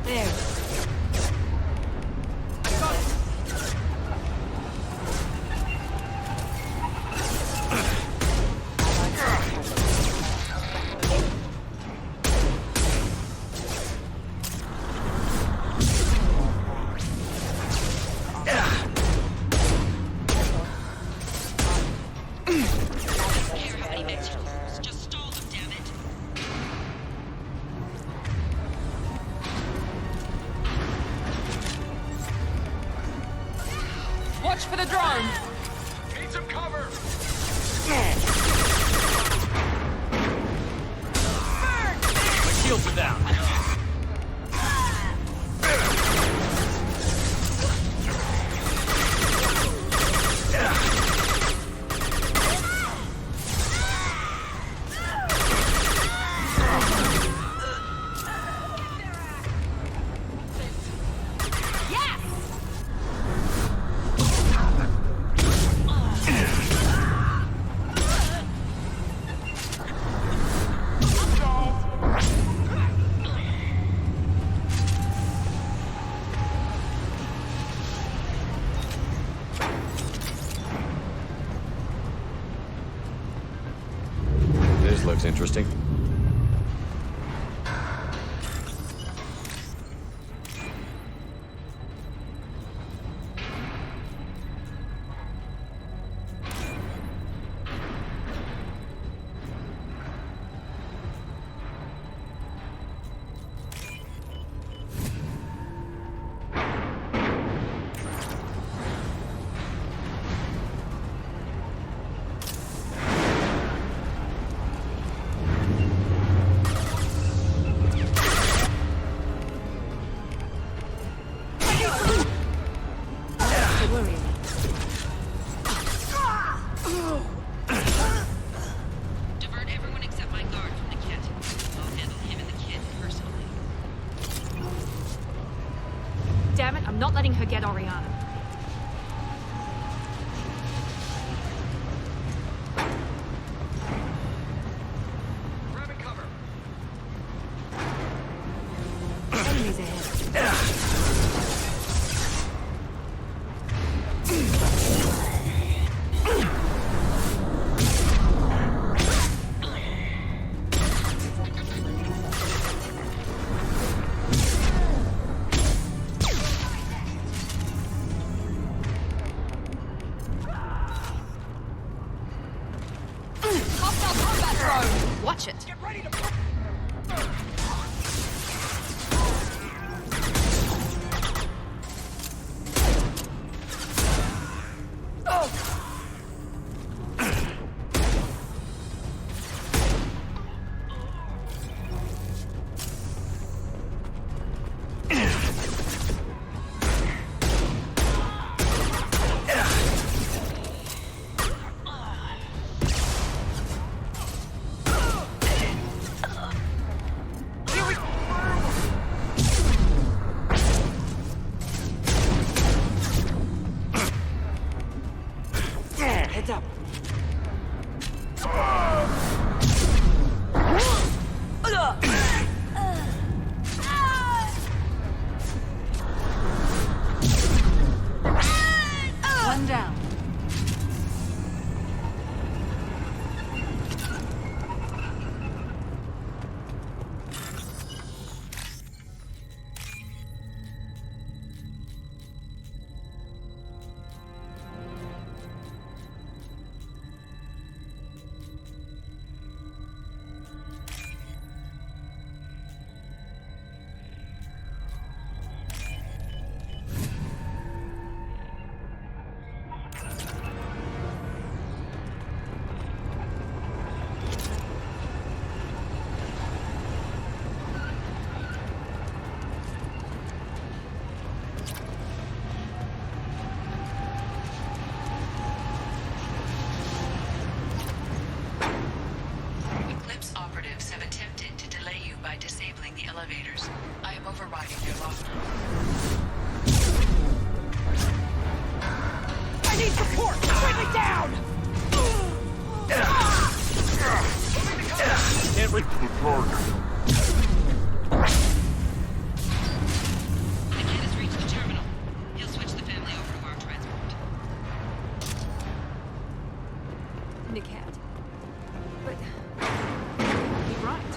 There. Watch for the drone! Need some cover! My shields are down. looks interesting. Divert everyone except my guard from the kit. I'll handle him and the kid personally. Damn it, I'm not letting her get Oriana. Grabbing cover. Enemies ahead. Hostile combat drone! Watch it! Get ready to... Heads up. One down. Eclipse operatives have attempted to delay you by disabling the elevators. I am overriding their lockdown. I need support! Bring me down! Can't reach the target. The kid has reached the terminal. He'll switch the family over to our transport. Niket. But... you're right.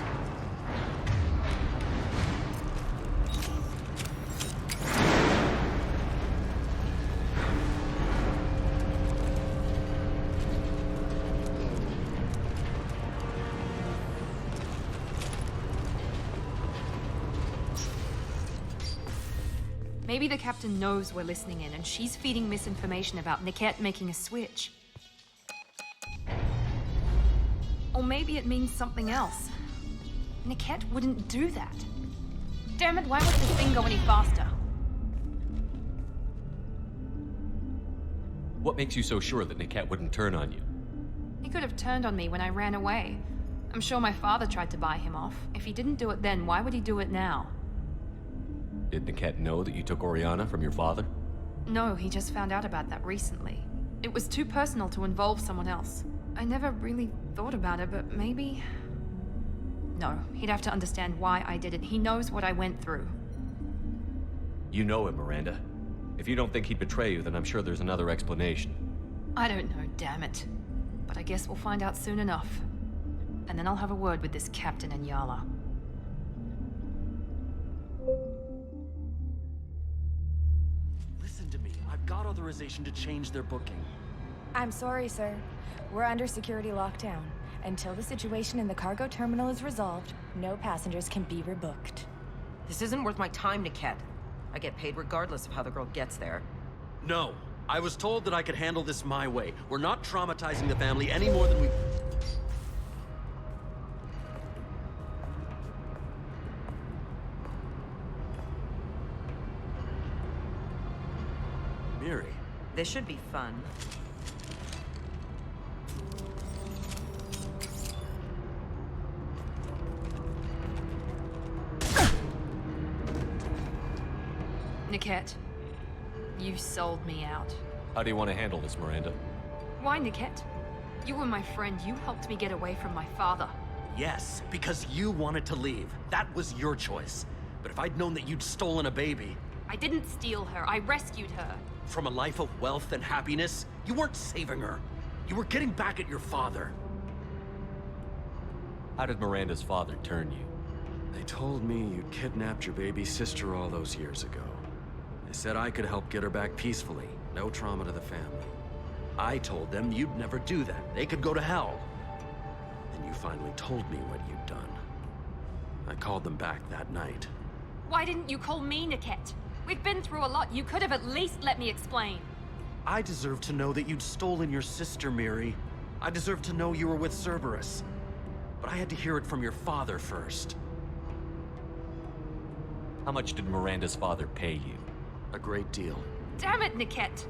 Maybe the captain knows we're listening in, and she's feeding misinformation about Niket making a switch. Or maybe it means something else. Niket wouldn't do that. Damn it, why would this thing go any faster? What makes you so sure that Niket wouldn't turn on you? He could have turned on me when I ran away. I'm sure my father tried to buy him off. If he didn't do it then, why would he do it now? Did Niket know that you took Oriana from your father? No, he just found out about that recently. It was too personal to involve someone else. I never really thought about it, but maybe... No, he'd have to understand why I did it. He knows what I went through. You know him, Miranda. If you don't think he'd betray you, then I'm sure there's another explanation. I don't know, damn it. But I guess we'll find out soon enough. and then I'll have a word with this Captain and Yala. Listen to me. I've got authorization to change their booking. I'm sorry, sir. We're under security lockdown. Until the situation in the cargo terminal is resolved, no passengers can be rebooked. This isn't worth my time, Niket. I get paid regardless of how the girl gets there. No. I was told that I could handle this my way. We're not traumatizing the family any more than we... Miri. This should be fun. Niket, you sold me out. How do you want to handle this, Miranda? Why, Niket? You were my friend. You helped me get away from my father. Yes, because you wanted to leave. That was your choice. But if I'd known that you'd stolen a baby... I didn't steal her. I rescued her. From a life of wealth and happiness, you weren't saving her. You were getting back at your father. How did Miranda's father turn you? They told me you kidnapped your baby sister all those years ago. They said I could help get her back peacefully. No trauma to the family. I told them you'd never do that. They could go to hell. Then you finally told me what you'd done. I called them back that night. Why didn't you call me, Niket? We've been through a lot. You could have at least let me explain. I deserve to know that you'd stolen your sister, Miri. I deserve to know you were with Cerberus. But I had to hear it from your father first. How much did Miranda's father pay you? A great deal. Damn it, Niket!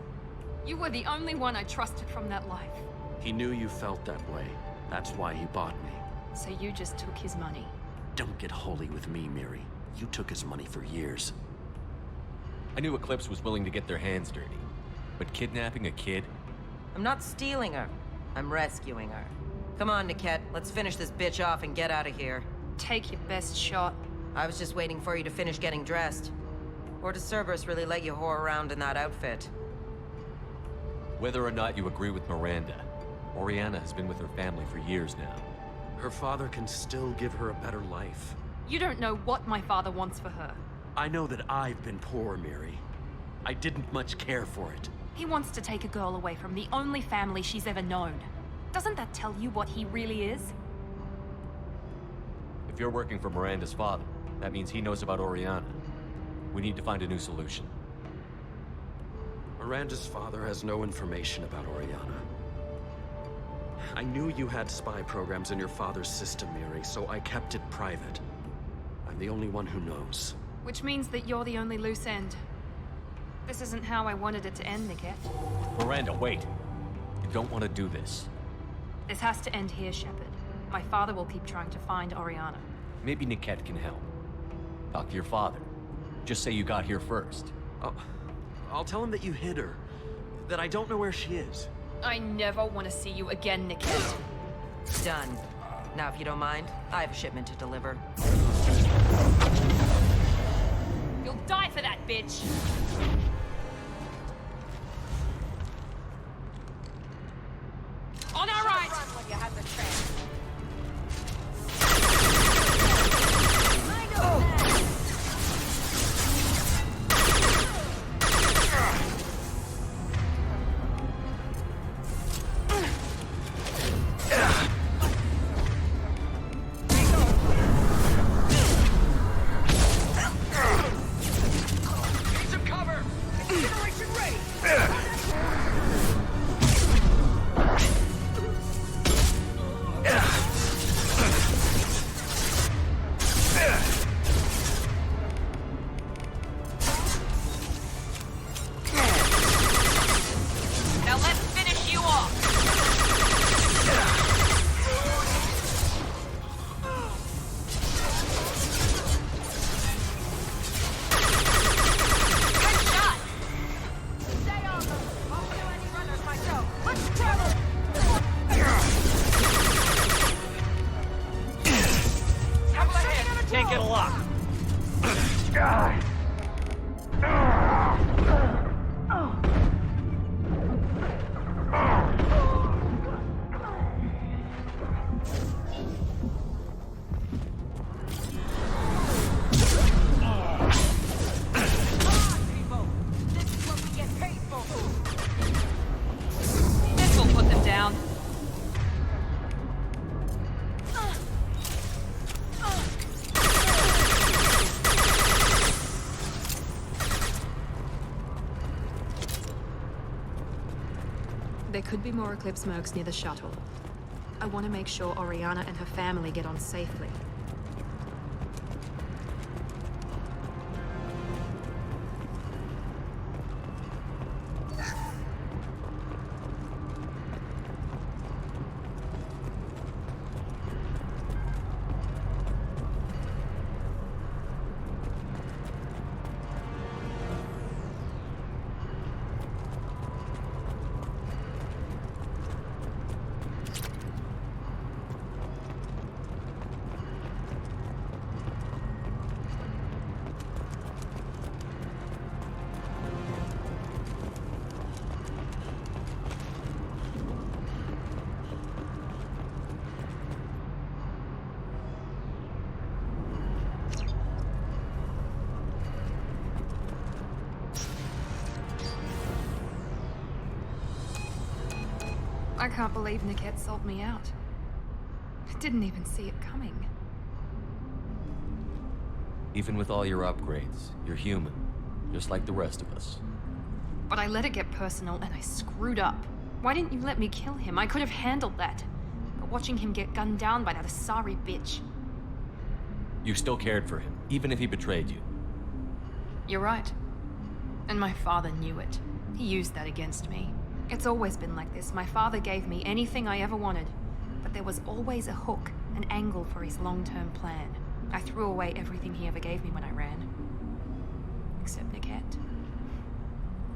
You were the only one I trusted from that life. He knew you felt that way. That's why he bought me. So you just took his money? Don't get holy with me, Miri. You took his money for years. I knew Eclipse was willing to get their hands dirty. But kidnapping a kid? I'm not stealing her. I'm rescuing her. Come on, Niket. Let's finish this bitch off and get out of here. Take your best shot. I was just waiting for you to finish getting dressed. Or does Cerberus really let you whore around in that outfit? Whether or not you agree with Miranda, Oriana has been with her family for years now. Her father can still give her a better life. You don't know what my father wants for her. I know that I've been poor, Miri. I didn't much care for it. He wants to take a girl away from the only family she's ever known. Doesn't that tell you what he really is? If you're working for Miranda's father, that means he knows about Oriana. We need to find a new solution. Miranda's father has no information about Oriana. I knew you had spy programs in your father's system, Miri, so I kept it private. I'm the only one who knows. Which means that you're the only loose end. This isn't how I wanted it to end, Niket. Miranda, wait. You don't want to do this. This has to end here, Shepard. My father will keep trying to find Oriana. Maybe Niket can help. Talk to your father. Just say you got here first. I'll tell him that you hid her. That I don't know where she is. I never want to see you again, Niket. Done. Now, if you don't mind, I have a shipment to deliver. You'll die for that, bitch! On our right! Run when you have the chance. There could be more Eclipse mercs near the shuttle. I want to make sure Oriana and her family get on safely. I can't believe Niket sold me out. Didn't even see it coming. Even with all your upgrades, you're human, just like the rest of us. But I let it get personal and I screwed up. Why didn't you let me kill him? I could have handled that. But watching him get gunned down by that Asari bitch. You still cared for him, even if he betrayed you. You're right. And my father knew it. He used that against me. It's always been like this. My father gave me anything I ever wanted. But there was always a hook, an angle for his long-term plan. I threw away everything he ever gave me when I ran. Except Niket.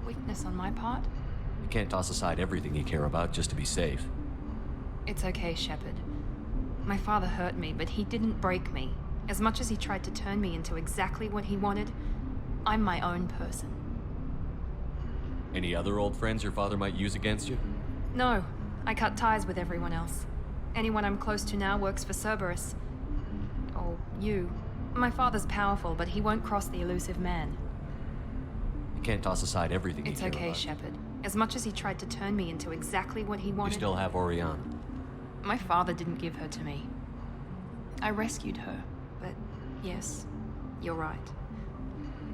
Weakness on my part? You can't toss aside everything you care about just to be safe. It's okay, Shepard. My father hurt me, but he didn't break me. As much as he tried to turn me into exactly what he wanted, I'm my own person. Any other old friends your father might use against you? No, I cut ties with everyone else. Anyone I'm close to now works for Cerberus. Or you. My father's powerful, but he won't cross the elusive man. You can't toss aside everything you care about. It's okay, Shepard. As much as he tried to turn me into exactly what he wanted... You still have Oriana. My father didn't give her to me. I rescued her, but yes, you're right.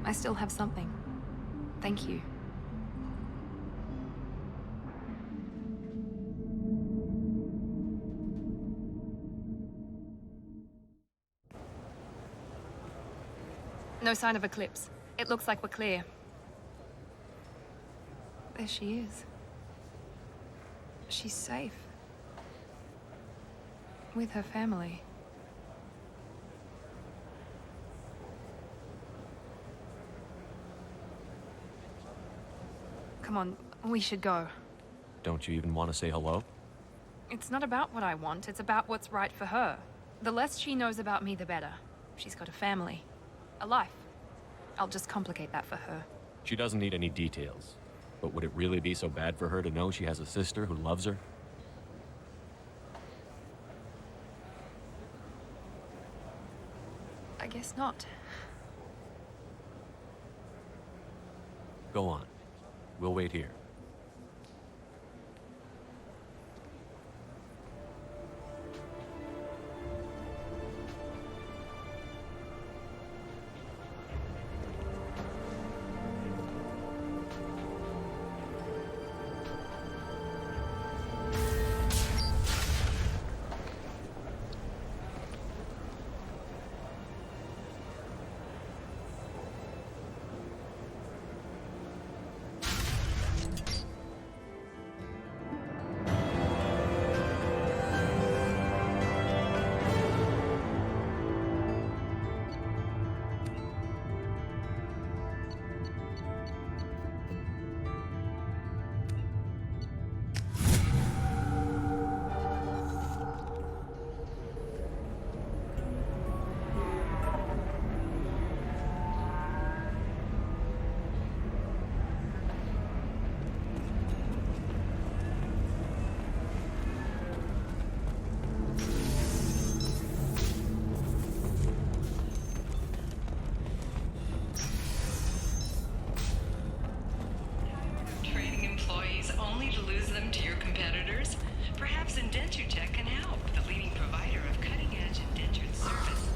I still have something. Thank you. No sign of Eclipse. It looks like we're clear. There she is. She's safe. With her family. Come on, we should go. Don't you even want to say hello? It's not about what I want, it's about what's right for her. The less she knows about me, the better. She's got a family. A life. I'll just complicate that for her. She doesn't need any details. But would it really be so bad for her to know she has a sister who loves her? I guess not. Go on. We'll wait here.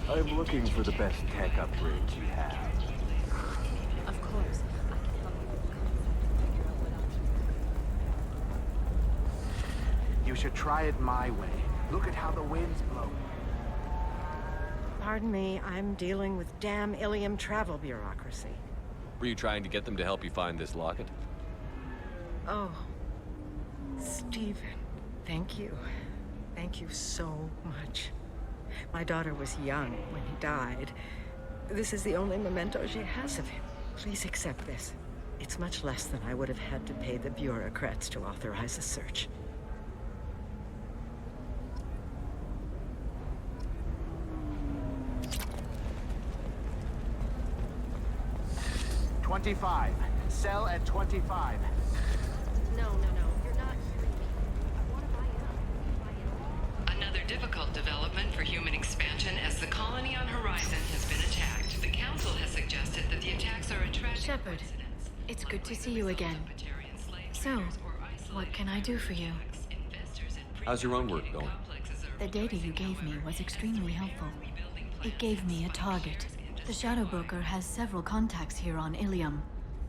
I'm looking for the best tech upgrades you have. Of course. should try it my way. Look at how the winds blow. Pardon me, I'm dealing with damn Ilium travel bureaucracy. Were you trying to get them to help you find this locket? Oh, Stephen, thank you. Thank you so much. My daughter was young when he died. This is the only memento she has of him. Please accept this. It's much less than I would have had to pay the bureaucrats to authorize a search. $25. Sell at $25. No, you're not hearing me. I want to buy it up. Another difficult development for human expansion as the colony on Horizon has been attacked. The Council has suggested that the attacks are a tragic Shepard, it's good to see you again. So, what can I do for you? How's your own work going? The data you gave me was extremely helpful. It gave me a target. The Shadow Broker has several contacts here on Ilium.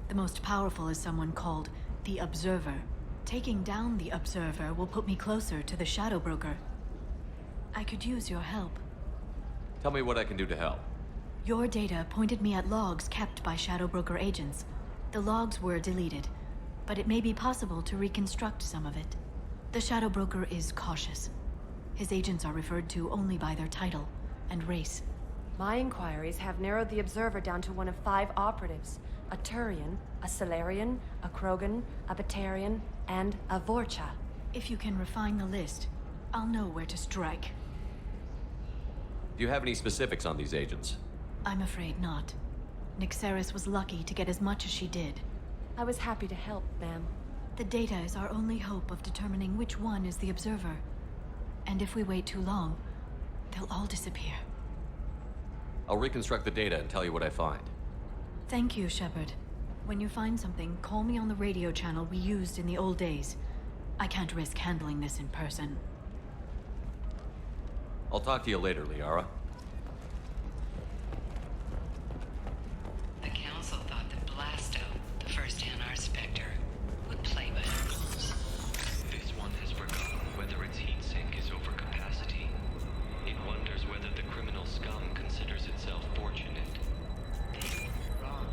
The most powerful is someone called the Observer. Taking down the Observer will put me closer to the Shadow Broker. I could use your help. Tell me what I can do to help. Your data pointed me at logs kept by Shadow Broker agents. The logs were deleted, but it may be possible to reconstruct some of it. The Shadow Broker is cautious. His agents are referred to only by their title and race. My inquiries have narrowed the Observer down to one of 5 operatives. A Turian, a Solarian, a Krogan, a Batarian, and a Vorcha. If you can refine the list, I'll know where to strike. Do you have any specifics on these agents? I'm afraid not. Nyxeris was lucky to get as much as she did. I was happy to help, ma'am. The data is our only hope of determining which one is the Observer. And if we wait too long, they'll all disappear. I'll reconstruct the data and tell you what I find. Thank you, Shepard. When you find something, call me on the radio channel we used in the old days. I can't risk handling this in person. I'll talk to you later, Liara. The Council thought that Blasto, the first Hanar Spectre, would play by the rules. This one has forgotten whether its heat sink is over capacity. It wonders whether the criminal scum considers itself fortunate. They were wrong.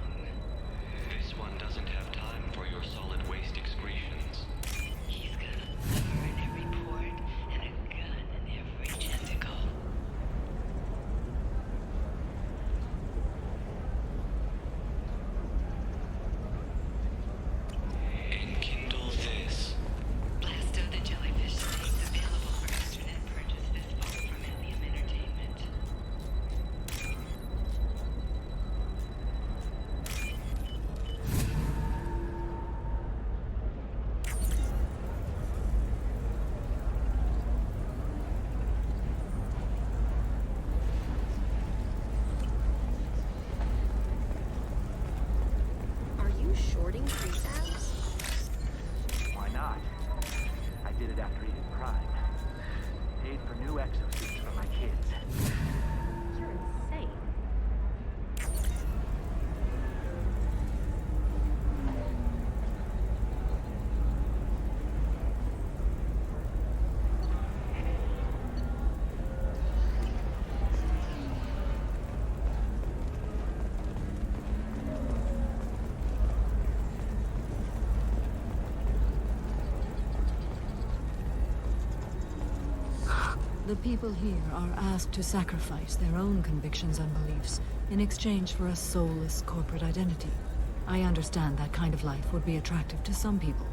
This one doesn't have time for your solid waste excretions. He's got a liver in every port and a gun in every tentacle. Enkindle this. Blasto the jellyfish stays available for extranet purchase this fall from Ilium Entertainment. Are you shorting pre-sabs? Why not? I did it after eating Prime. Paid for new exosuits for my kids. You're insane. The people here are asked to sacrifice their own convictions and beliefs in exchange for a soulless corporate identity. I understand that kind of life would be attractive to some people,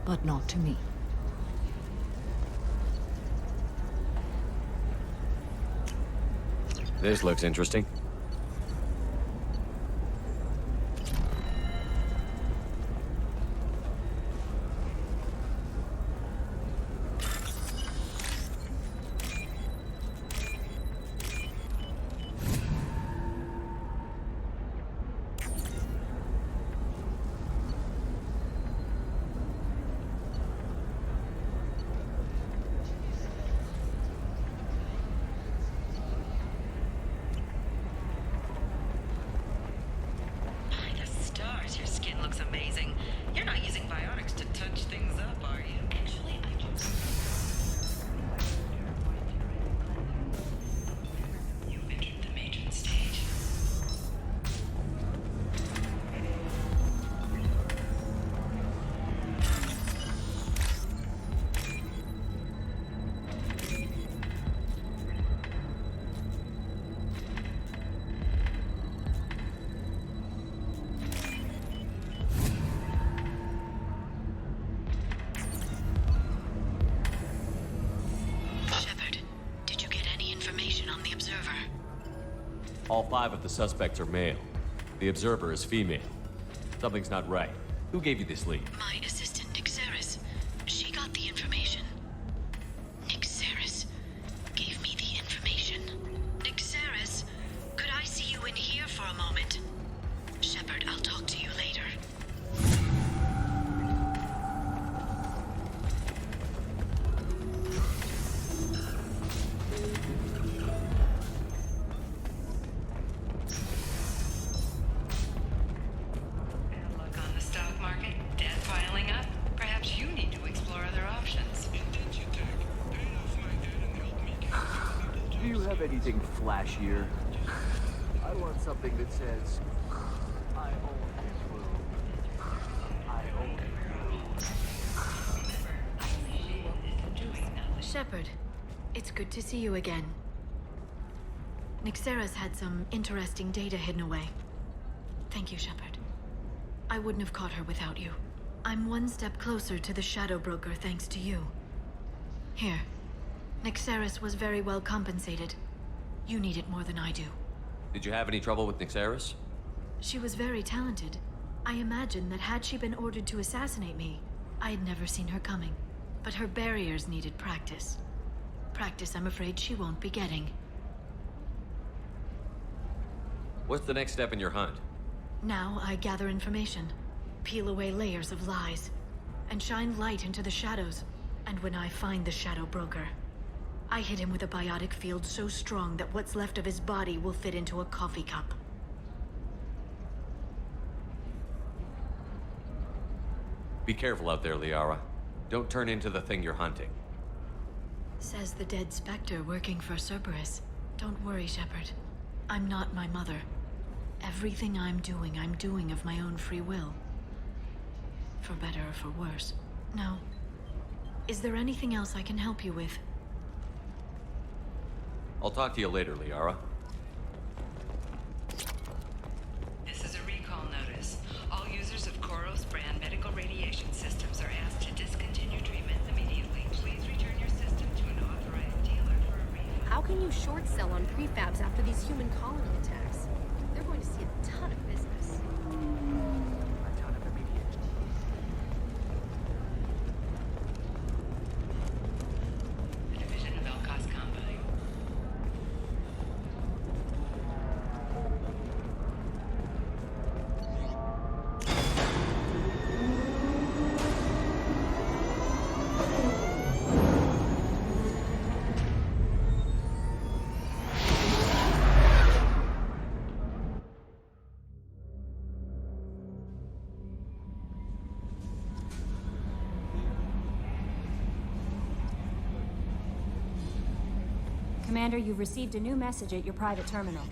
but not to me. This looks interesting. All 5 of the suspects are male. The observer is female. Something's not right. Who gave you this lead? My assistant, Nixeris. She got the information. Nixeris gave me the information. Nixeris, could I see you in here for a moment? Shepard, I'll talk to you later. Anything flashier? I want something that says, I own this room. I own you. Shepard, it's good to see you again. Nixeris had some interesting data hidden away. Thank you, Shepard. I wouldn't have caught her without you. I'm one step closer to the Shadow Broker thanks to you. Here. Nixeris was very well compensated. You need it more than I do. Did you have any trouble with Nixeris? She was very talented. I imagine that had she been ordered to assassinate me, I had never seen her coming. But her barriers needed practice. Practice I'm afraid she won't be getting. What's the next step in your hunt? Now I gather information, peel away layers of lies, and shine light into the shadows. And when I find the Shadow Broker, I hit him with a biotic field so strong that what's left of his body will fit into a coffee cup. Be careful out there, Liara. Don't turn into the thing you're hunting. Says the dead Spectre working for Cerberus. Don't worry, Shepard. I'm not my mother. Everything I'm doing of my own free will. For better or for worse. Now, is there anything else I can help you with? I'll talk to you later, Liara. This is a recall notice. All users of Koros brand medical radiation systems are asked to discontinue treatment immediately. Please return your system to an authorized dealer for a refund. How can you short sell on prefabs after these human colony attacks? They're going to see a ton of business. A ton of immediate. A division of Elcos Combine. Commander, you've received a new message at your private terminal.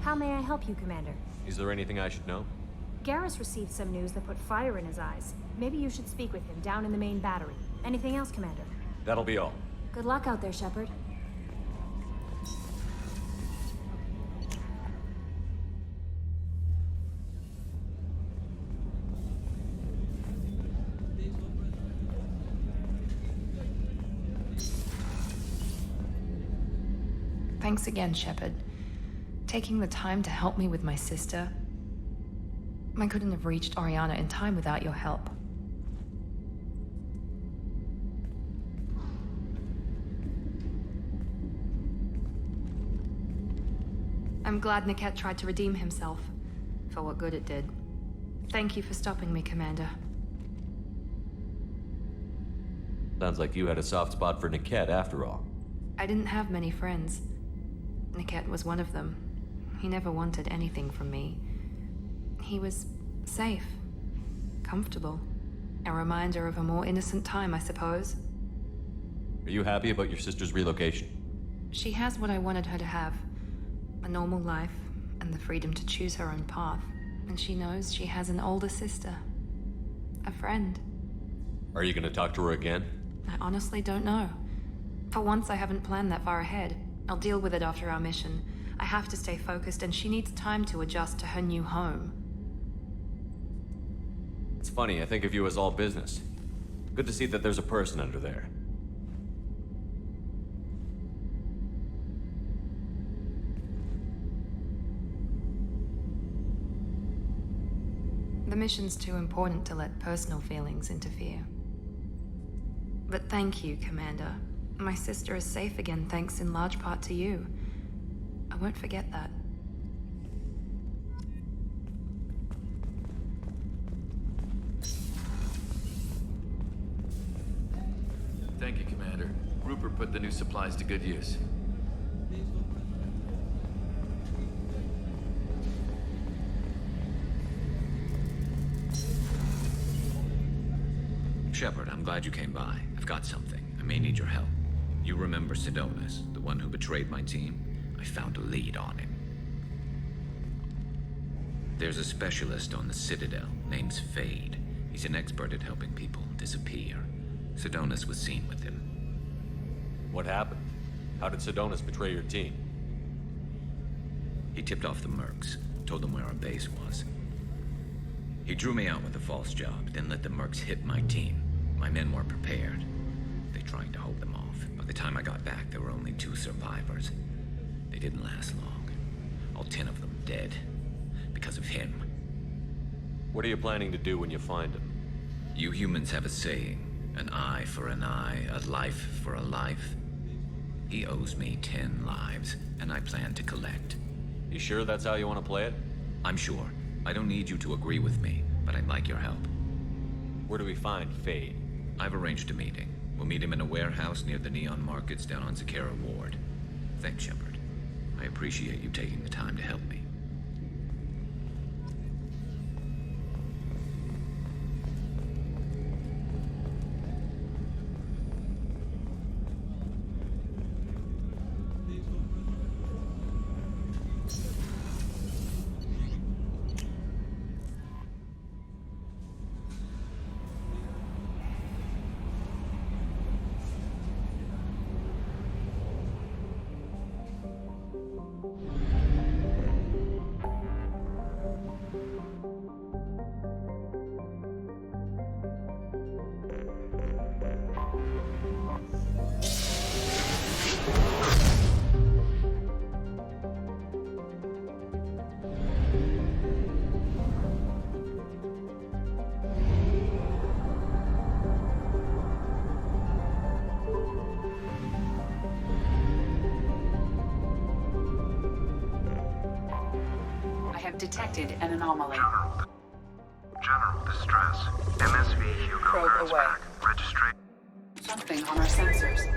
How may I help you, Commander? Is there anything I should know? Garrus received some news that put fire in his eyes. Maybe you should speak with him down in the main battery. Anything else, Commander? That'll be all. Good luck out there, Shepard. Thanks again, Shepard. Taking the time to help me with my sister. I couldn't have reached Oriana in time without your help. I'm glad Niket tried to redeem himself, for what good it did. Thank you for stopping me, Commander. Sounds like you had a soft spot for Niket after all. I didn't have many friends. Niket was one of them. He never wanted anything from me. He was safe, comfortable. A reminder of a more innocent time, I suppose. Are you happy about your sister's relocation? She has what I wanted her to have. A normal life, and the freedom to choose her own path. And she knows she has an older sister. A friend. Are you gonna talk to her again? I honestly don't know. For once, I haven't planned that far ahead. I'll deal with it after our mission. I have to stay focused, and she needs time to adjust to her new home. It's funny, I think of you as all business. Good to see that there's a person under there. The mission's too important to let personal feelings interfere. But thank you, Commander. My sister is safe again thanks in large part to you. I won't forget that. Thank you, Commander. Rupert put the new supplies to good use. Shepard, I'm glad you came by. I've got something. I may need your help. You remember Sidonus, the one who betrayed my team? I found a lead on him. There's a specialist on the Citadel, name's Fade. He's an expert at helping people disappear. Sidonus was seen with him. What happened? How did Sidonus betray your team? He tipped off the mercs, told them where our base was. He drew me out with a false job, then let the mercs hit my team. My men weren't prepared. They tried to hold them off. By the time I got back, there were only 2 survivors. They didn't last long. All 10 of them dead. Because of him. What are you planning to do when you find him? You humans have a saying. An eye for an eye, a life for a life. He owes me 10 lives, and I plan to collect. You sure that's how you want to play it? I'm sure. I don't need you to agree with me, but I'd like your help. Where do we find Fade? I've arranged a meeting. We'll meet him in a warehouse near the Neon Markets down on Zakera Ward. Thanks, Shepard. I appreciate you taking the time to help me. Detected an anomaly. General distress. MSV Hugo Probe away. Registration. Something on our sensors.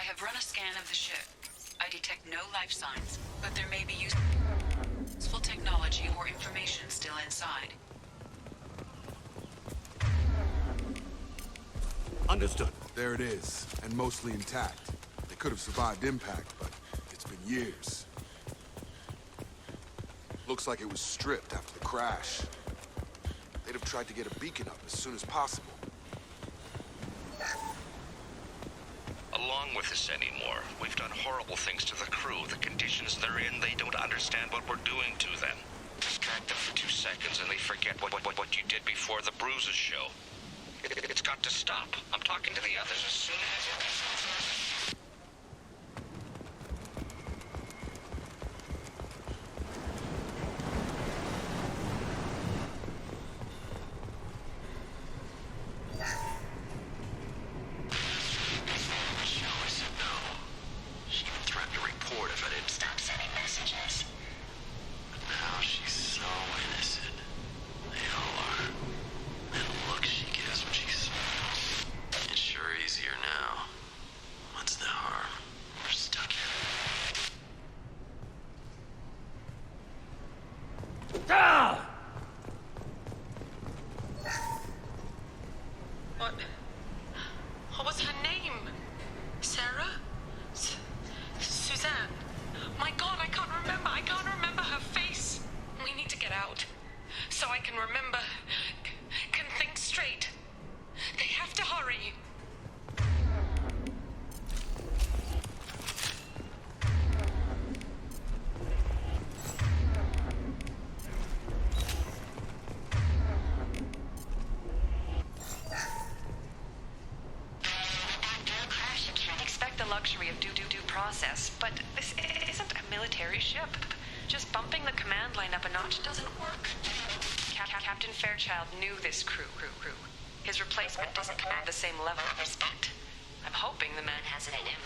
I have run a scan of the ship. I detect no life signs, but there may be useful technology or information still inside. Understood. There it is, and mostly intact. They could have survived impact, but it's been years. Looks like it was stripped after the crash. They'd have tried to get a beacon up as soon as possible. with this anymore. We've done horrible things to the crew. The conditions they're in, they don't understand what we're doing to them. Distract them for 2 seconds and they forget what you did before the bruises show. It's got to stop. I'm talking to the others as soon as... What was her name? Sarah? Suzanne? My God, I can't remember. I can't remember her face. We need to get out. So I can remember. Can think straight. They have to hurry. Luxury of due process, but this isn't a military ship. Just bumping the command line up a notch doesn't work. Captain Fairchild knew this crew. His replacement doesn't command the same level of respect. I'm hoping the man has it in him.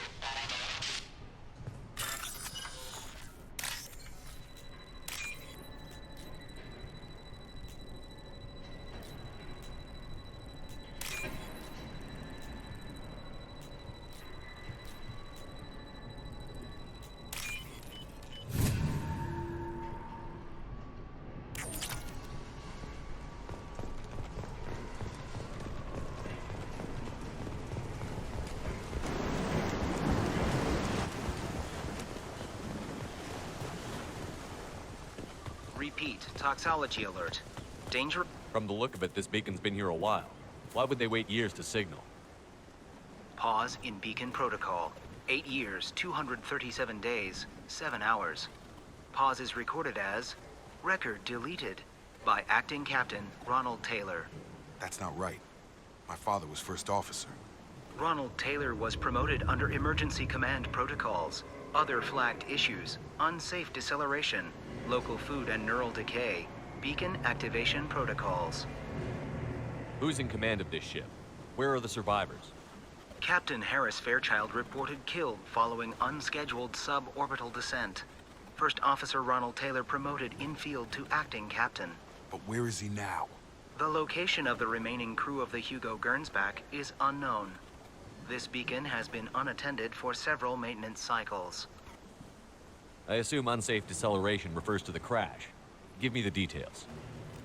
Repeat, toxology alert. Danger... From the look of it, this beacon's been here a while. Why would they wait years to signal? Pause in beacon protocol. 8 years, 237 days, 7 hours. Pause is recorded as... Record deleted by Acting Captain Ronald Taylor. That's not right. My father was first officer. Ronald Taylor was promoted under emergency command protocols. Other flagged issues: unsafe deceleration, local food and neural decay, beacon activation protocols. Who's in command of this ship? Where are the survivors? Captain Harris Fairchild reported killed following unscheduled suborbital descent. First Officer Ronald Taylor promoted in-field to acting captain. But where is he now? The location of the remaining crew of the Hugo Gernsback is unknown. This beacon has been unattended for several maintenance cycles. I assume unsafe deceleration refers to the crash. Give me the details.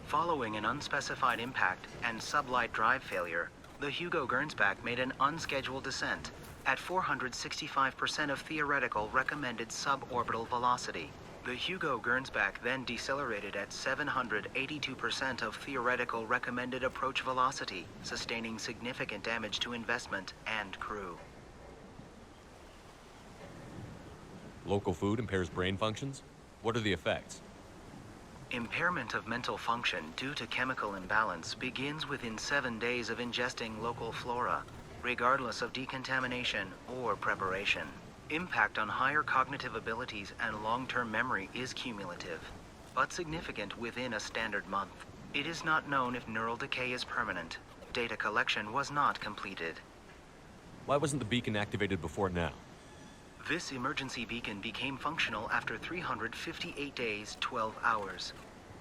Following an unspecified impact and sublight drive failure, the Hugo Gernsback made an unscheduled descent at 465% of theoretical recommended suborbital velocity. The Hugo Gernsback then decelerated at 782% of theoretical recommended approach velocity, sustaining significant damage to investment and crew. Local food impairs brain functions? What are the effects? Impairment of mental function due to chemical imbalance begins within 7 days of ingesting local flora, regardless of decontamination or preparation. Impact on higher cognitive abilities and long-term memory is cumulative, but significant within a standard month. It is not known if neural decay is permanent. Data collection was not completed. Why wasn't the beacon activated before now? This emergency beacon became functional after 358 days, 12 hours,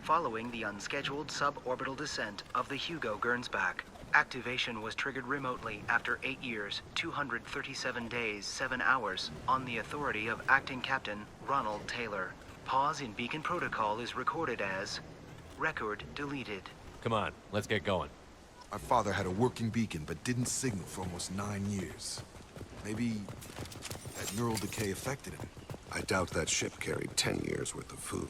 following the unscheduled suborbital descent of the Hugo Gernsback. Activation was triggered remotely after 8 years, 237 days, 7 hours, on the authority of Acting Captain Ronald Taylor. Pause in beacon protocol is recorded as record deleted. Come on, let's get going. My father had a working beacon, but didn't signal for almost 9 years. Maybe that neural decay affected him. I doubt that ship carried 10 years worth of food.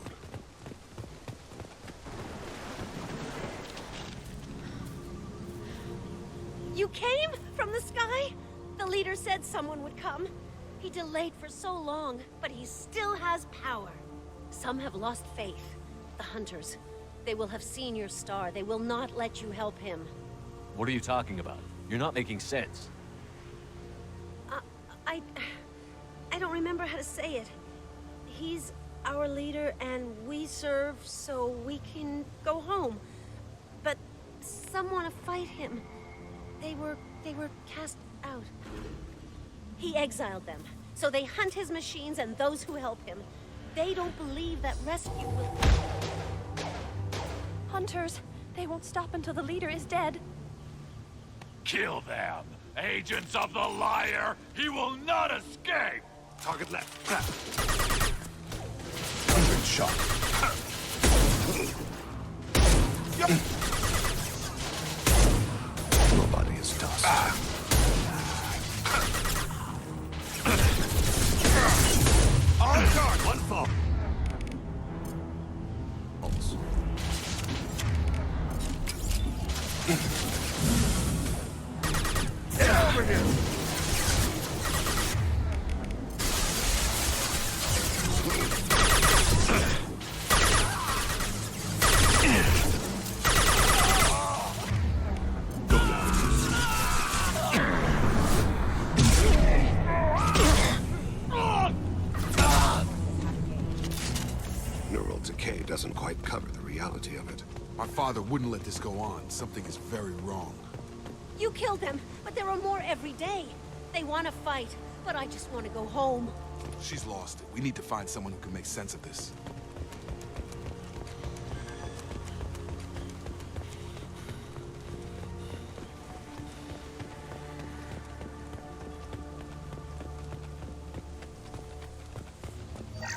You came from the sky? The leader said someone would come. He delayed for so long, but he still has power. Some have lost faith. The Hunters. They will have seen your star. They will not let you help him. What are you talking about? You're not making sense. I don't remember how to say it. He's our leader and we serve so we can go home. But some want to fight him. They were cast out. He exiled them, so they hunt his machines and those who help him. They don't believe that rescue will... Hunters, they won't stop until the leader is dead. Kill them! Agents of the liar! He will not escape! Target left. 100 shot. Nobody is dust. On guard! One fall! Get over here! Neural decay doesn't quite cover the reality of it. My father wouldn't let this go on. Something is very wrong. You killed them, but there are more every day. They want to fight, but I just want to go home. She's lost it. We need to find someone who can make sense of this.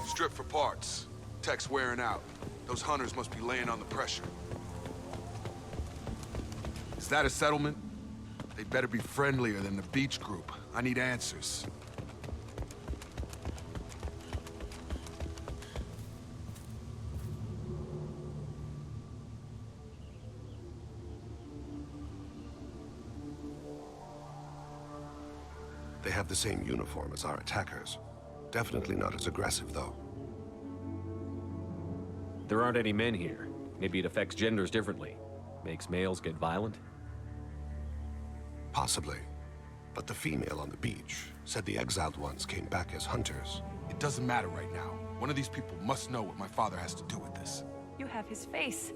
Strip for parts. Tech's wearing out. Those hunters must be laying on the pressure. Is that a settlement? They'd better be friendlier than the beach group. I need answers. They have the same uniform as our attackers. Definitely not as aggressive, though. There aren't any men here. Maybe it affects genders differently. Makes males get violent? Possibly. But the female on the beach said the exiled ones came back as hunters. It doesn't matter right now. One of these people must know what my father has to do with this. You have his face.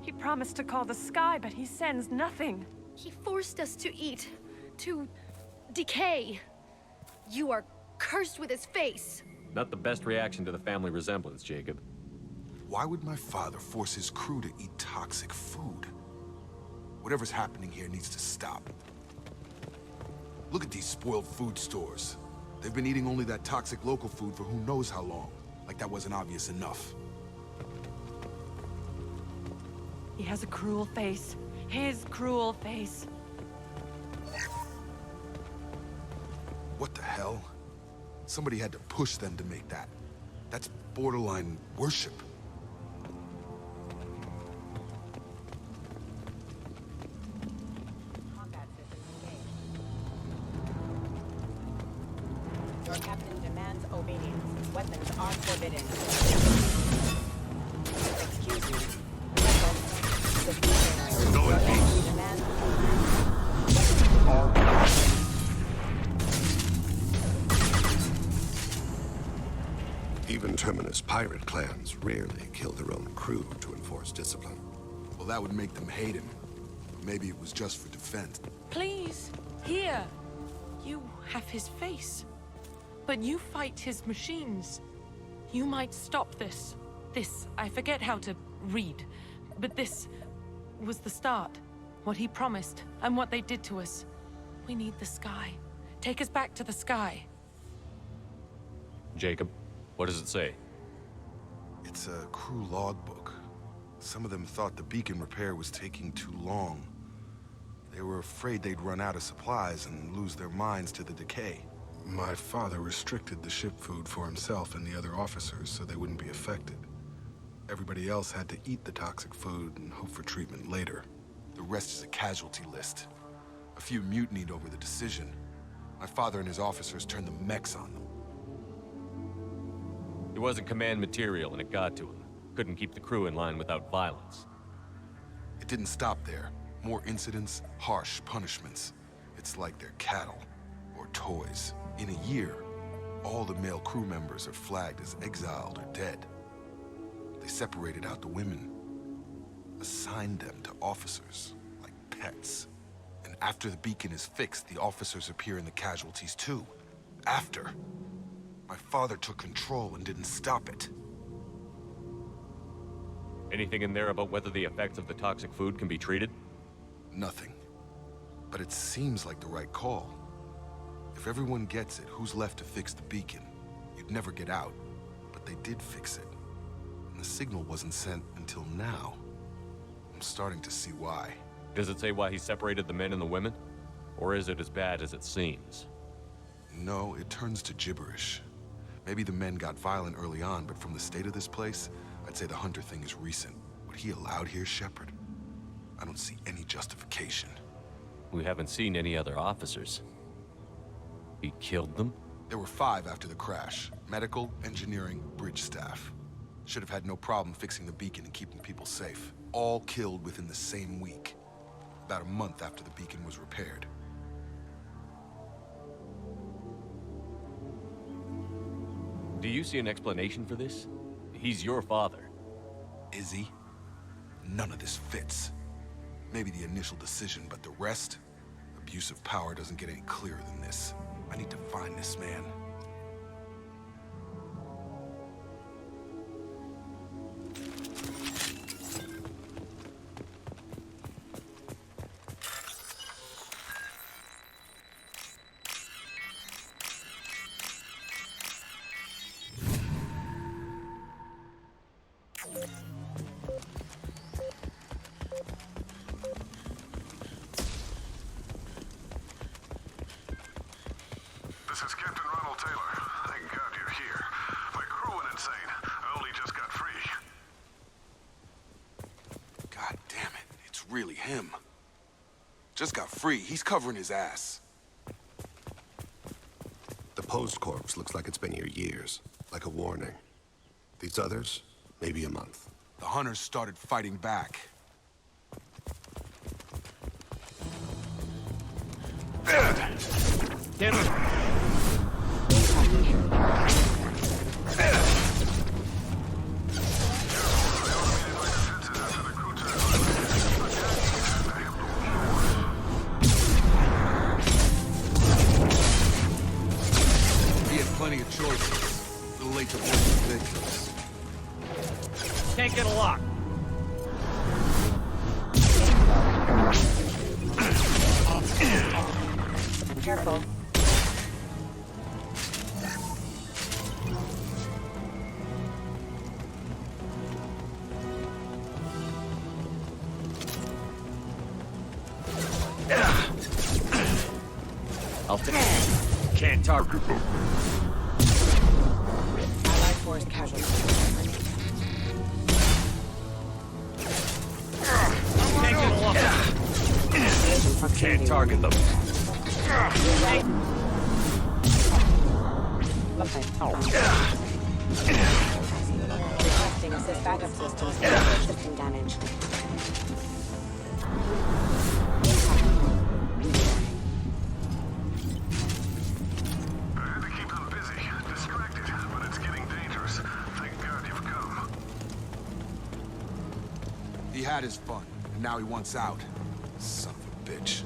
He promised to call the sky, but he sends nothing. He forced us to eat, to decay. You are cursed with his face. Not the best reaction to the family resemblance, Jacob. Why would my father force his crew to eat toxic food? Whatever's happening here needs to stop. Look at these spoiled food stores. They've been eating only that toxic local food for who knows how long. Like that wasn't obvious enough. He has a cruel face. His cruel face. What the hell? Somebody had to push them to make that. That's borderline worship. Your captain demands obedience. Weapons are forbidden. Excuse me. Go in peace. Even Terminus pirate clans rarely kill their own crew to enforce discipline. Well, that would make them hate him. Maybe it was just for defense. Please, here. You have his face. But you fight his machines. You might stop this. This, I forget how to read. But this was the start. What he promised, and what they did to us. We need the sky. Take us back to the sky. Jacob, what does it say? It's a crew logbook. Some of them thought the beacon repair was taking too long. They were afraid they'd run out of supplies and lose their minds to the decay. My father restricted the ship food for himself and the other officers so they wouldn't be affected. Everybody else had to eat the toxic food and hope for treatment later. The rest is a casualty list. A few mutinied over the decision. My father and his officers turned the mechs on them. It wasn't command material and it got to him. Couldn't keep the crew in line without violence. It didn't stop there. More incidents, harsh punishments. It's like they're cattle or toys. In a year, all the male crew members are flagged as exiled or dead. They separated out the women, assigned them to officers like pets. And after the beacon is fixed, the officers appear in the casualties too. After. My father took control and didn't stop it. Anything in there about whether the effects of the toxic food can be treated? Nothing. But it seems like the right call. If everyone gets it, who's left to fix the beacon? You'd never get out. But they did fix it. And the signal wasn't sent until now. I'm starting to see why. Does it say why he separated the men and the women? Or is it as bad as it seems? No, it turns to gibberish. Maybe the men got violent early on, but from the state of this place, I'd say the Hunter thing is recent. What he allowed here, Shepard? I don't see any justification. We haven't seen any other officers. He killed them? There were 5 after the crash. Medical, engineering, bridge staff. Should have had no problem fixing the beacon and keeping people safe. All killed within the same week. About a month after the beacon was repaired. Do you see an explanation for this? He's your father. Is he? None of this fits. Maybe the initial decision, but the rest? Abuse of power doesn't get any clearer than this. I need to find this man. This is Captain Ronald Taylor. Thank God you're here. My crew went insane. I only just got free. God damn it, it's really him. Just got free. He's covering his ass. The posed corpse looks like it's been here years, like a warning. These others, maybe a month. The hunters started fighting back. Damn it! He had plenty of choices. A little late to pull the victims. Can't get a lock. Careful. I'll take it. Can't talk. Allied force casualty. Can't get a lock. Can't target them. Requesting assist backup systems for shifting damage. I had to keep them busy, distracted, but it's getting dangerous. Thank God you've come. He had his fun, and now he wants out. Son of a bitch.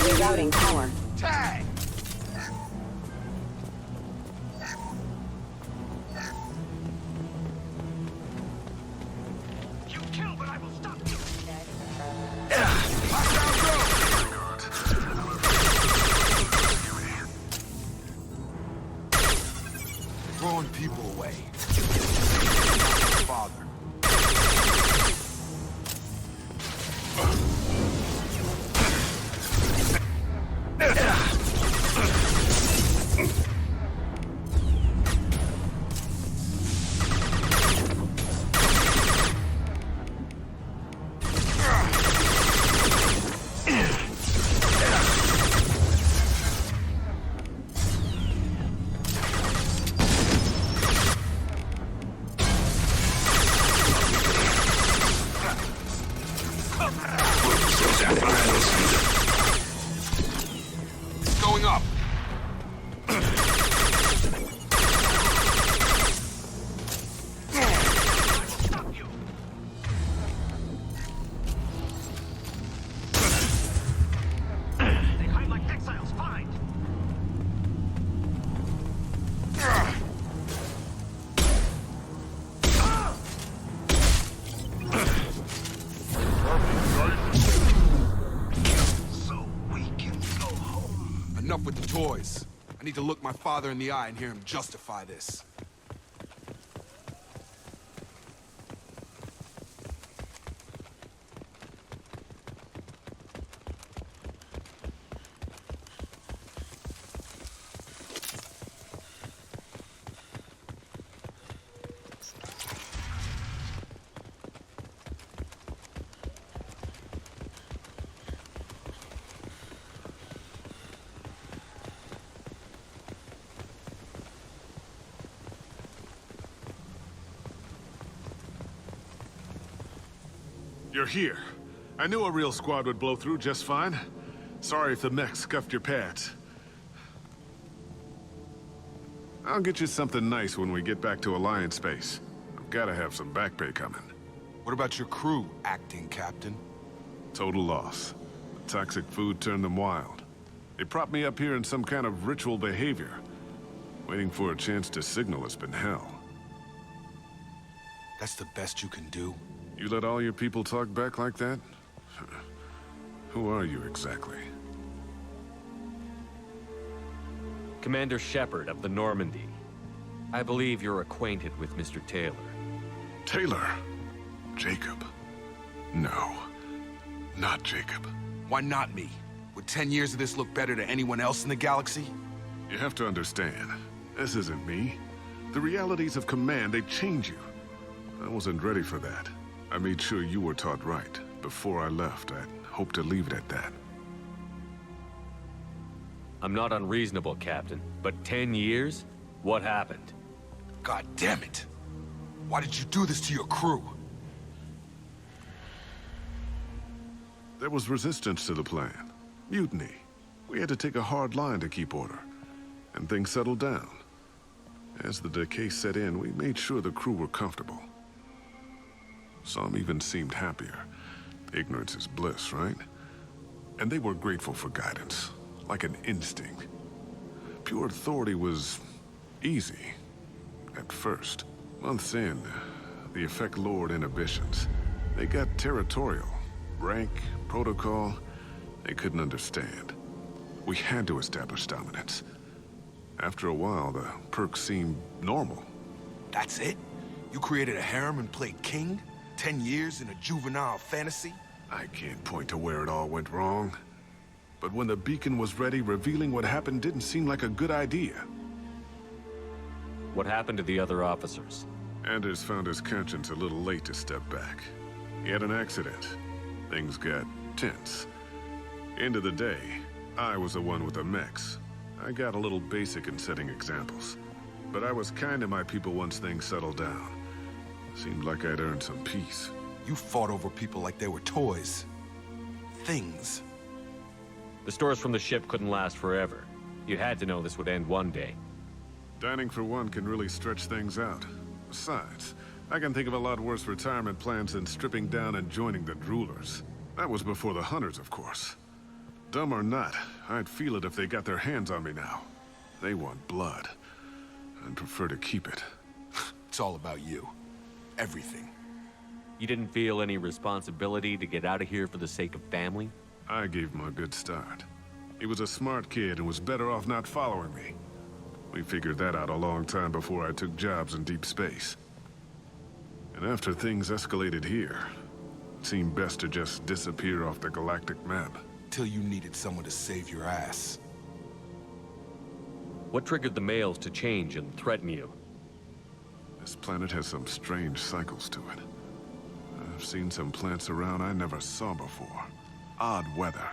Rerouting power. Tag! throwing people away. Father. Going up. They hide like exiles. Find. So we can go home. Enough with the toys. I need to look my father in the eye and hear him justify this. You're here. I knew a real squad would blow through just fine. Sorry if the mech scuffed your pads. I'll get you something nice when we get back to Alliance space. I've gotta have some back pay coming. What about your crew, acting captain? Total loss. The toxic food turned them wild. They propped me up here in some kind of ritual behavior. Waiting for a chance to signal has been hell. That's the best you can do? You let all your people talk back like that? Who are you exactly? Commander Shepard of the Normandy. I believe you're acquainted with Mr. Taylor. Taylor? Jacob? No. Not Jacob. Why not me? Would 10 years of this look better to anyone else in the galaxy? You have to understand, this isn't me. The realities of command, they change you. I wasn't ready for that. I made sure you were taught right. Before I left, I hoped to leave it at that. I'm not unreasonable, Captain, but 10 years? What happened? God damn it! Why did you do this to your crew? There was resistance to the plan. Mutiny. We had to take a hard line to keep order. And things settled down. As the decay set in, we made sure the crew were comfortable. Some even seemed happier. Ignorance is bliss, right? And they were grateful for guidance, like an instinct. Pure authority was easy, at first. Months in, the effect lowered inhibitions. They got territorial. Rank, protocol, they couldn't understand. We had to establish dominance. After a while, the perks seemed normal. That's it? You created a harem and played king? 10 years in a juvenile fantasy? I can't point to where it all went wrong. But when the beacon was ready, revealing what happened didn't seem like a good idea. What happened to the other officers? Anders found his conscience a little late to step back. He had an accident. Things got tense. End of the day, I was the one with the mechs. I got a little basic in setting examples. But I was kind to my people once things settled down. Seemed like I'd earned some peace. You fought over people like they were toys. Things. The stores from the ship couldn't last forever. You had to know this would end one day. Dining for one can really stretch things out. Besides, I can think of a lot worse retirement plans than stripping down and joining the Droolers. That was before the Hunters, of course. Dumb or not, I'd feel it if they got their hands on me now. They want blood. I'd prefer to keep it. It's all about you. Everything. You didn't feel any responsibility to get out of here for the sake of family? I gave him a good start. He was a smart kid and was better off not following me. We figured that out a long time before I took jobs in deep space. And after things escalated here, it seemed best to just disappear off the galactic map. Till you needed someone to save your ass. What triggered the males to change and threaten you? This planet has some strange cycles to it. I've seen some plants around I never saw before. Odd weather.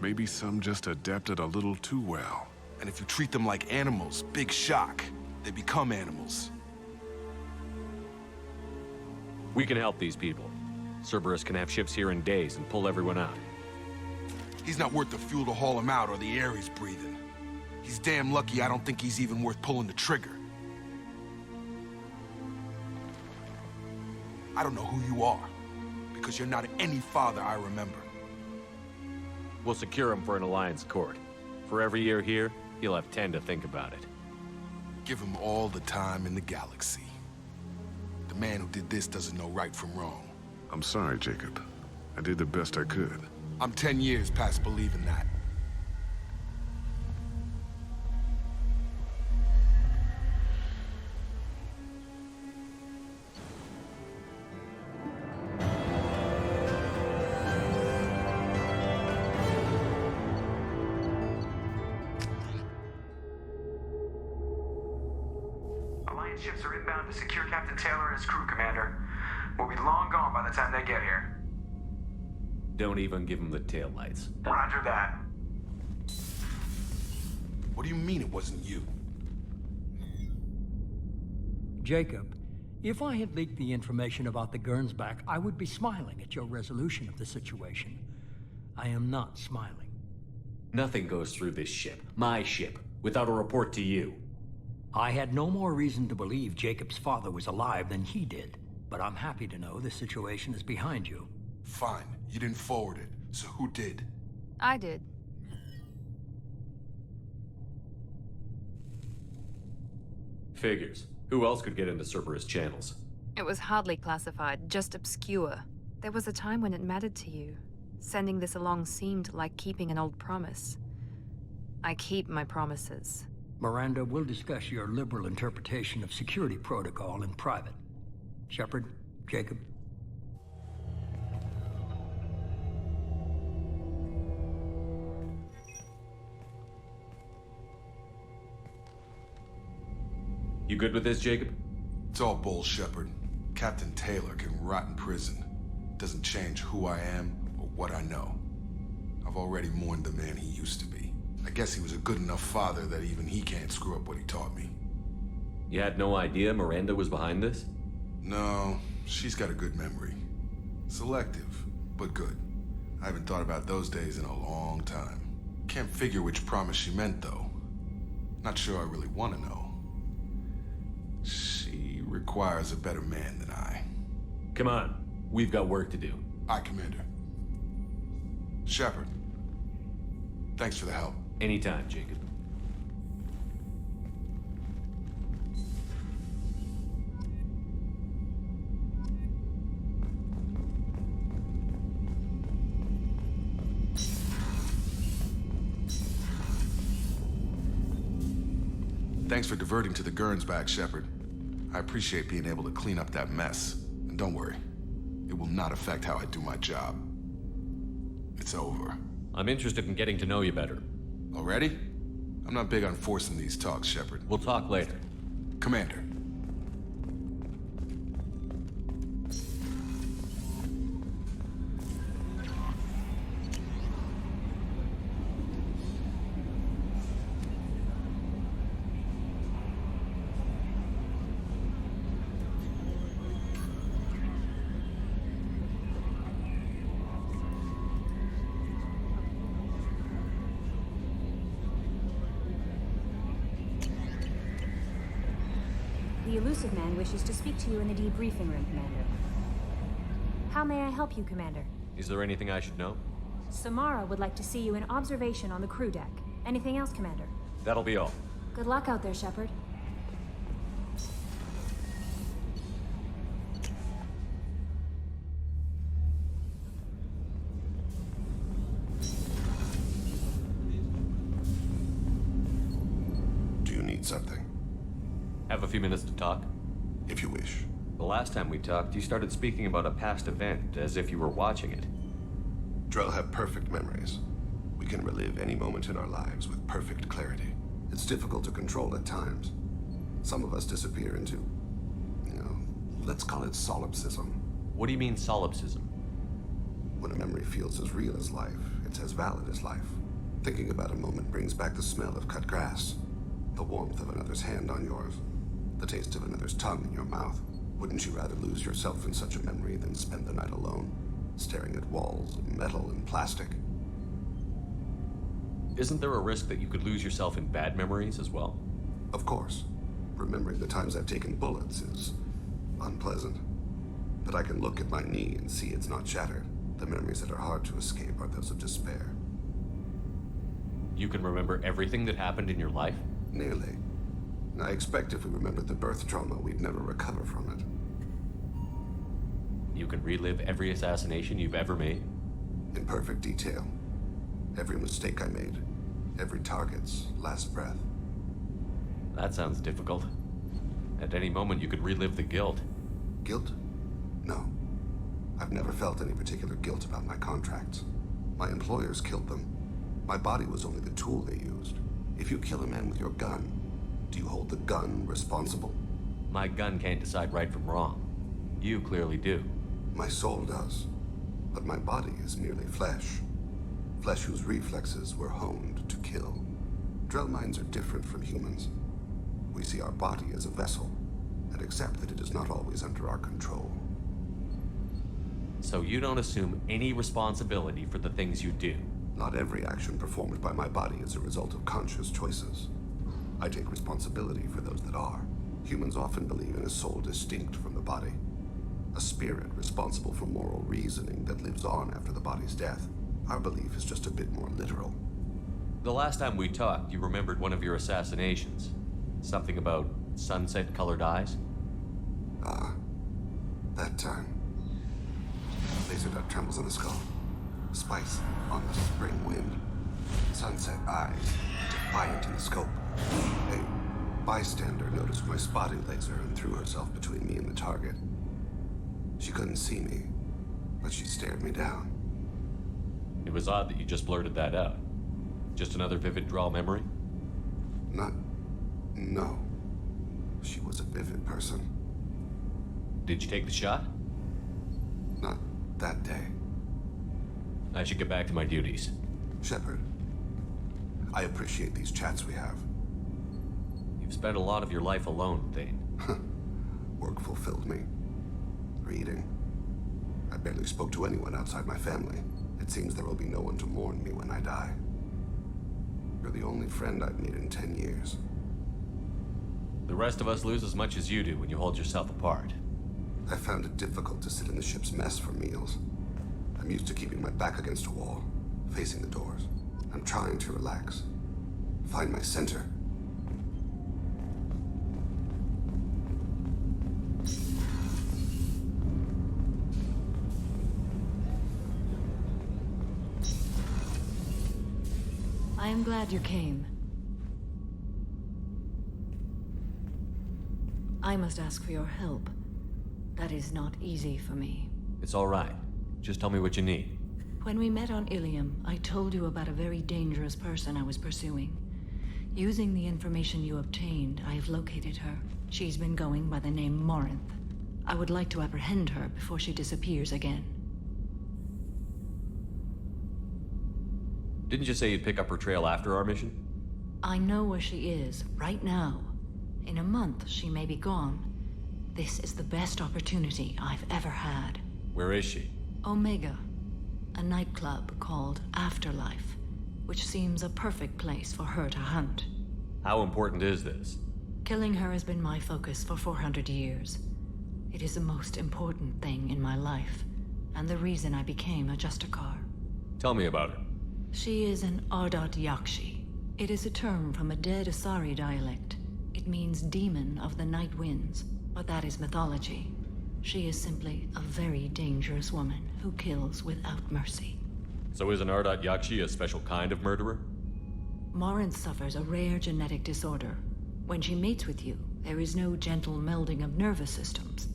Maybe some just adapted a little too well. And if you treat them like animals, big shock. They become animals. We can help these people. Cerberus can have ships here in days and pull everyone out. He's not worth the fuel to haul him out or the air he's breathing. He's damn lucky I don't think he's even worth pulling the trigger. I don't know who you are, because you're not any father I remember. We'll secure him for an Alliance court. For every year here, he'll have 10 to think about it. Give him all the time in the galaxy. The man who did this doesn't know right from wrong. I'm sorry, Jacob. I did the best I could. I'm 10 years past believing that. Alliance ships are inbound to secure Captain Taylor and his crew, Commander. We'll be long gone by the time they get here. Don't even give him the taillights. Roger that. What do you mean it wasn't you? Jacob, if I had leaked the information about the Gernsback, I would be smiling at your resolution of the situation. I am not smiling. Nothing goes through this ship, my ship, without a report to you. I had no more reason to believe Jacob's father was alive than he did, but I'm happy to know the situation is behind you. Fine. You didn't forward it, so who did? I did. Figures. Who else could get into Cerberus channels? It was hardly classified, just obscure. There was a time when it mattered to you. Sending this along seemed like keeping an old promise. I keep my promises. Miranda, we'll discuss your liberal interpretation of security protocol in private. Shepard, Jacob. You good with this, Jacob? It's all bull, Shepard. Captain Taylor can rot in prison. Doesn't change who I am or what I know. I've already mourned the man he used to be. I guess he was a good enough father that even he can't screw up what he taught me. You had no idea Miranda was behind this? No, she's got a good memory. Selective, but good. I haven't thought about those days in a long time. Can't figure which promise she meant, though. Not sure I really want to know. She requires a better man than I. Come on, we've got work to do. Aye, Commander. Shepard, thanks for the help. Anytime, Jacob. Thanks for diverting to the Gernsback, Shepard. I appreciate being able to clean up that mess. And don't worry, it will not affect how I do my job. It's over. I'm interested in getting to know you better. Already? I'm not big on forcing these talks, Shepard. We'll talk later. Commander. The elusive man wishes to speak to you in the debriefing room, Commander. How may I help you, Commander? Is there anything I should know? Samara would like to see you in observation on the crew deck. Anything else, Commander? That'll be all. Good luck out there, Shepard. need something. Have a few minutes to talk? If you wish. The last time we talked, you started speaking about a past event, as if you were watching it. Drell have perfect memories. We can relive any moment in our lives with perfect clarity. It's difficult to control at times. Some of us disappear into, let's call it solipsism. What do you mean, solipsism? When a memory feels as real as life, it's as valid as life. Thinking about a moment brings back the smell of cut grass, the warmth of another's hand on yours, the taste of another's tongue in your mouth. Wouldn't you rather lose yourself in such a memory than spend the night alone, staring at walls of metal and plastic? Isn't there a risk that you could lose yourself in bad memories as well? Of course. Remembering the times I've taken bullets is unpleasant. But I can look at my knee and see it's not shattered. The memories that are hard to escape are those of despair. You can remember everything that happened in your life? Nearly. I expect if we remembered the birth trauma, we'd never recover from it. You can relive every assassination you've ever made? In perfect detail. Every mistake I made. Every target's last breath. That sounds difficult. At any moment, you could relive the guilt. Guilt? No. I've never felt any particular guilt about my contracts. My employers killed them. My body was only the tool they used. If you kill a man with your gun, do you hold the gun responsible? My gun can't decide right from wrong. You clearly do. My soul does. But my body is merely flesh. Flesh whose reflexes were honed to kill. Drell minds are different from humans. We see our body as a vessel, and accept that it is not always under our control. So you don't assume any responsibility for the things you do? Not every action performed by my body is a result of conscious choices. I take responsibility for those that are. Humans often believe in a soul distinct from the body. A spirit responsible for moral reasoning that lives on after the body's death. Our belief is just a bit more literal. The last time we talked, you remembered one of your assassinations. Something about sunset-colored eyes? That time. Laser dot trembles in the skull. Spice on the spring wind. Sunset eyes, defiant in the scope. A bystander noticed my spotting laser and threw herself between me and the target. She couldn't see me, but she stared me down. It was odd that you just blurted that out. Just another vivid draw memory? No. She was a vivid person. Did you take the shot? Not that day. I should get back to my duties. Shepard, I appreciate these chats we have. You've spent a lot of your life alone, Thane. Work fulfilled me. Reading. I barely spoke to anyone outside my family. It seems there will be no one to mourn me when I die. You're the only friend I've made in 10 years. The rest of us lose as much as you do when you hold yourself apart. I found it difficult to sit in the ship's mess for meals. I'm used to keeping my back against a wall, facing the doors. I'm trying to relax. Find my center. I am glad you came. I must ask for your help. That is not easy for me. It's all right. Just tell me what you need. When we met on Ilium, I told you about a very dangerous person I was pursuing. Using the information you obtained, I have located her. She's been going by the name Morinth. I would like to apprehend her before she disappears again. Didn't you say you'd pick up her trail after our mission? I know where she is, right now. In a month, she may be gone. This is the best opportunity I've ever had. Where is she? Omega. A nightclub called Afterlife, which seems a perfect place for her to hunt. How important is this? Killing her has been my focus for 400 years. It is the most important thing in my life, and the reason I became a Justicar. Tell me about her. She is an Ardat Yakshi. It is a term from a dead Asari dialect. It means demon of the night winds, but that is mythology. She is simply a very dangerous woman who kills without mercy. So is an Ardat Yakshi a special kind of murderer? Morinth suffers a rare genetic disorder. When she mates with you, there is no gentle melding of nervous systems.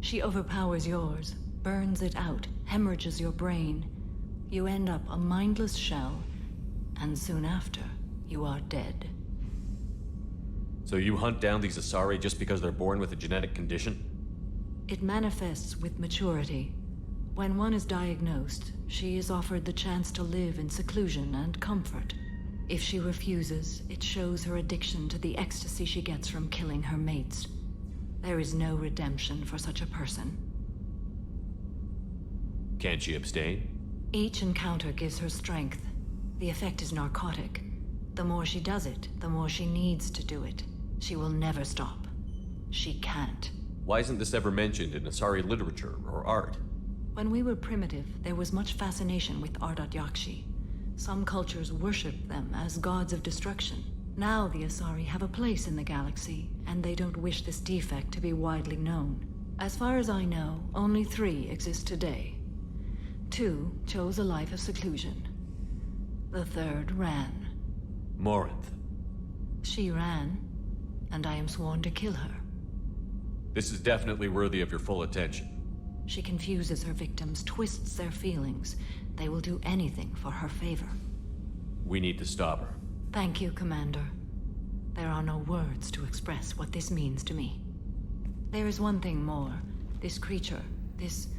She overpowers yours, burns it out, hemorrhages your brain. You end up a mindless shell, and soon after, you are dead. So you hunt down these Asari just because they're born with a genetic condition? It manifests with maturity. When one is diagnosed, she is offered the chance to live in seclusion and comfort. If she refuses, it shows her addiction to the ecstasy she gets from killing her mates. There is no redemption for such a person. Can't she abstain? Each encounter gives her strength. The effect is narcotic. The more she does it, the more she needs to do it. She will never stop. She can't. Why isn't this ever mentioned in Asari literature or art? When we were primitive, there was much fascination with Ardat Yakshi. Some cultures worshipped them as gods of destruction. Now the Asari have a place in the galaxy, and they don't wish this defect to be widely known. As far as I know, only 3 exist today. 2 chose a life of seclusion. The 3rd ran. Morinth. She ran, and I am sworn to kill her. This is definitely worthy of your full attention. She confuses her victims, twists their feelings. They will do anything for her favor. We need to stop her. Thank you, Commander. There are no words to express what this means to me. There is one thing more. This creature, this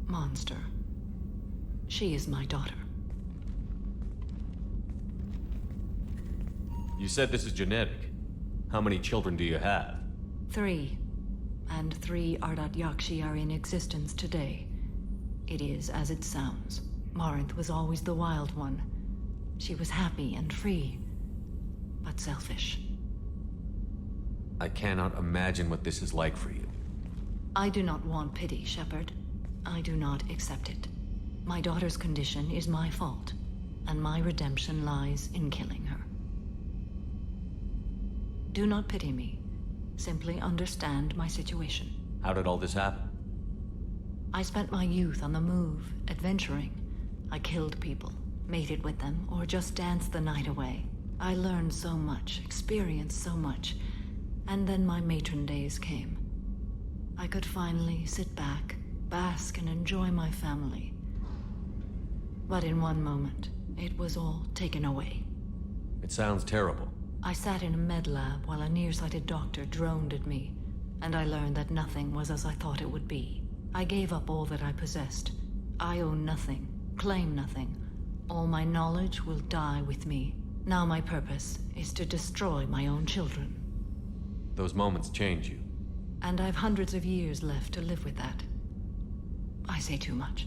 monster. She is my daughter. You said this is genetic. How many children do you have? 3. And 3 Ardat Yakshi are in existence today. It is as it sounds. Morinth was always the wild one. She was happy and free, but selfish. I cannot imagine what this is like for you. I do not want pity, Shepard. I do not accept it. My daughter's condition is my fault, and my redemption lies in killing her. Do not pity me. Simply understand my situation. How did all this happen? I spent my youth on the move, adventuring. I killed people, mated with them, or just danced the night away. I learned so much, experienced so much, and then my matron days came. I could finally sit back, bask, and enjoy my family. But in one moment, it was all taken away. It sounds terrible. I sat in a med lab while a nearsighted doctor droned at me, and I learned that nothing was as I thought it would be. I gave up all that I possessed. I own nothing, claim nothing. All my knowledge will die with me. Now my purpose is to destroy my own children. Those moments change you. And I've hundreds of years left to live with that. I say too much.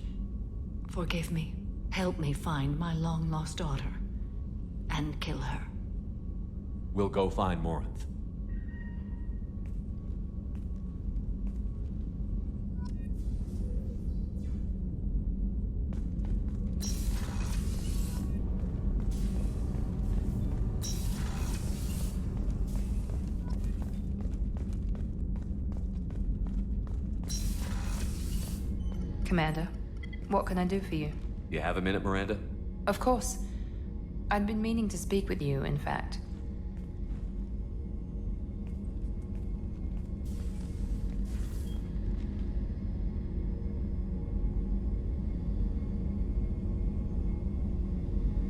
Forgive me. Help me find my long-lost daughter. And kill her. We'll go find Morinth. Commander, what can I do for you? You have a minute, Miranda? Of course. I'd been meaning to speak with you, in fact.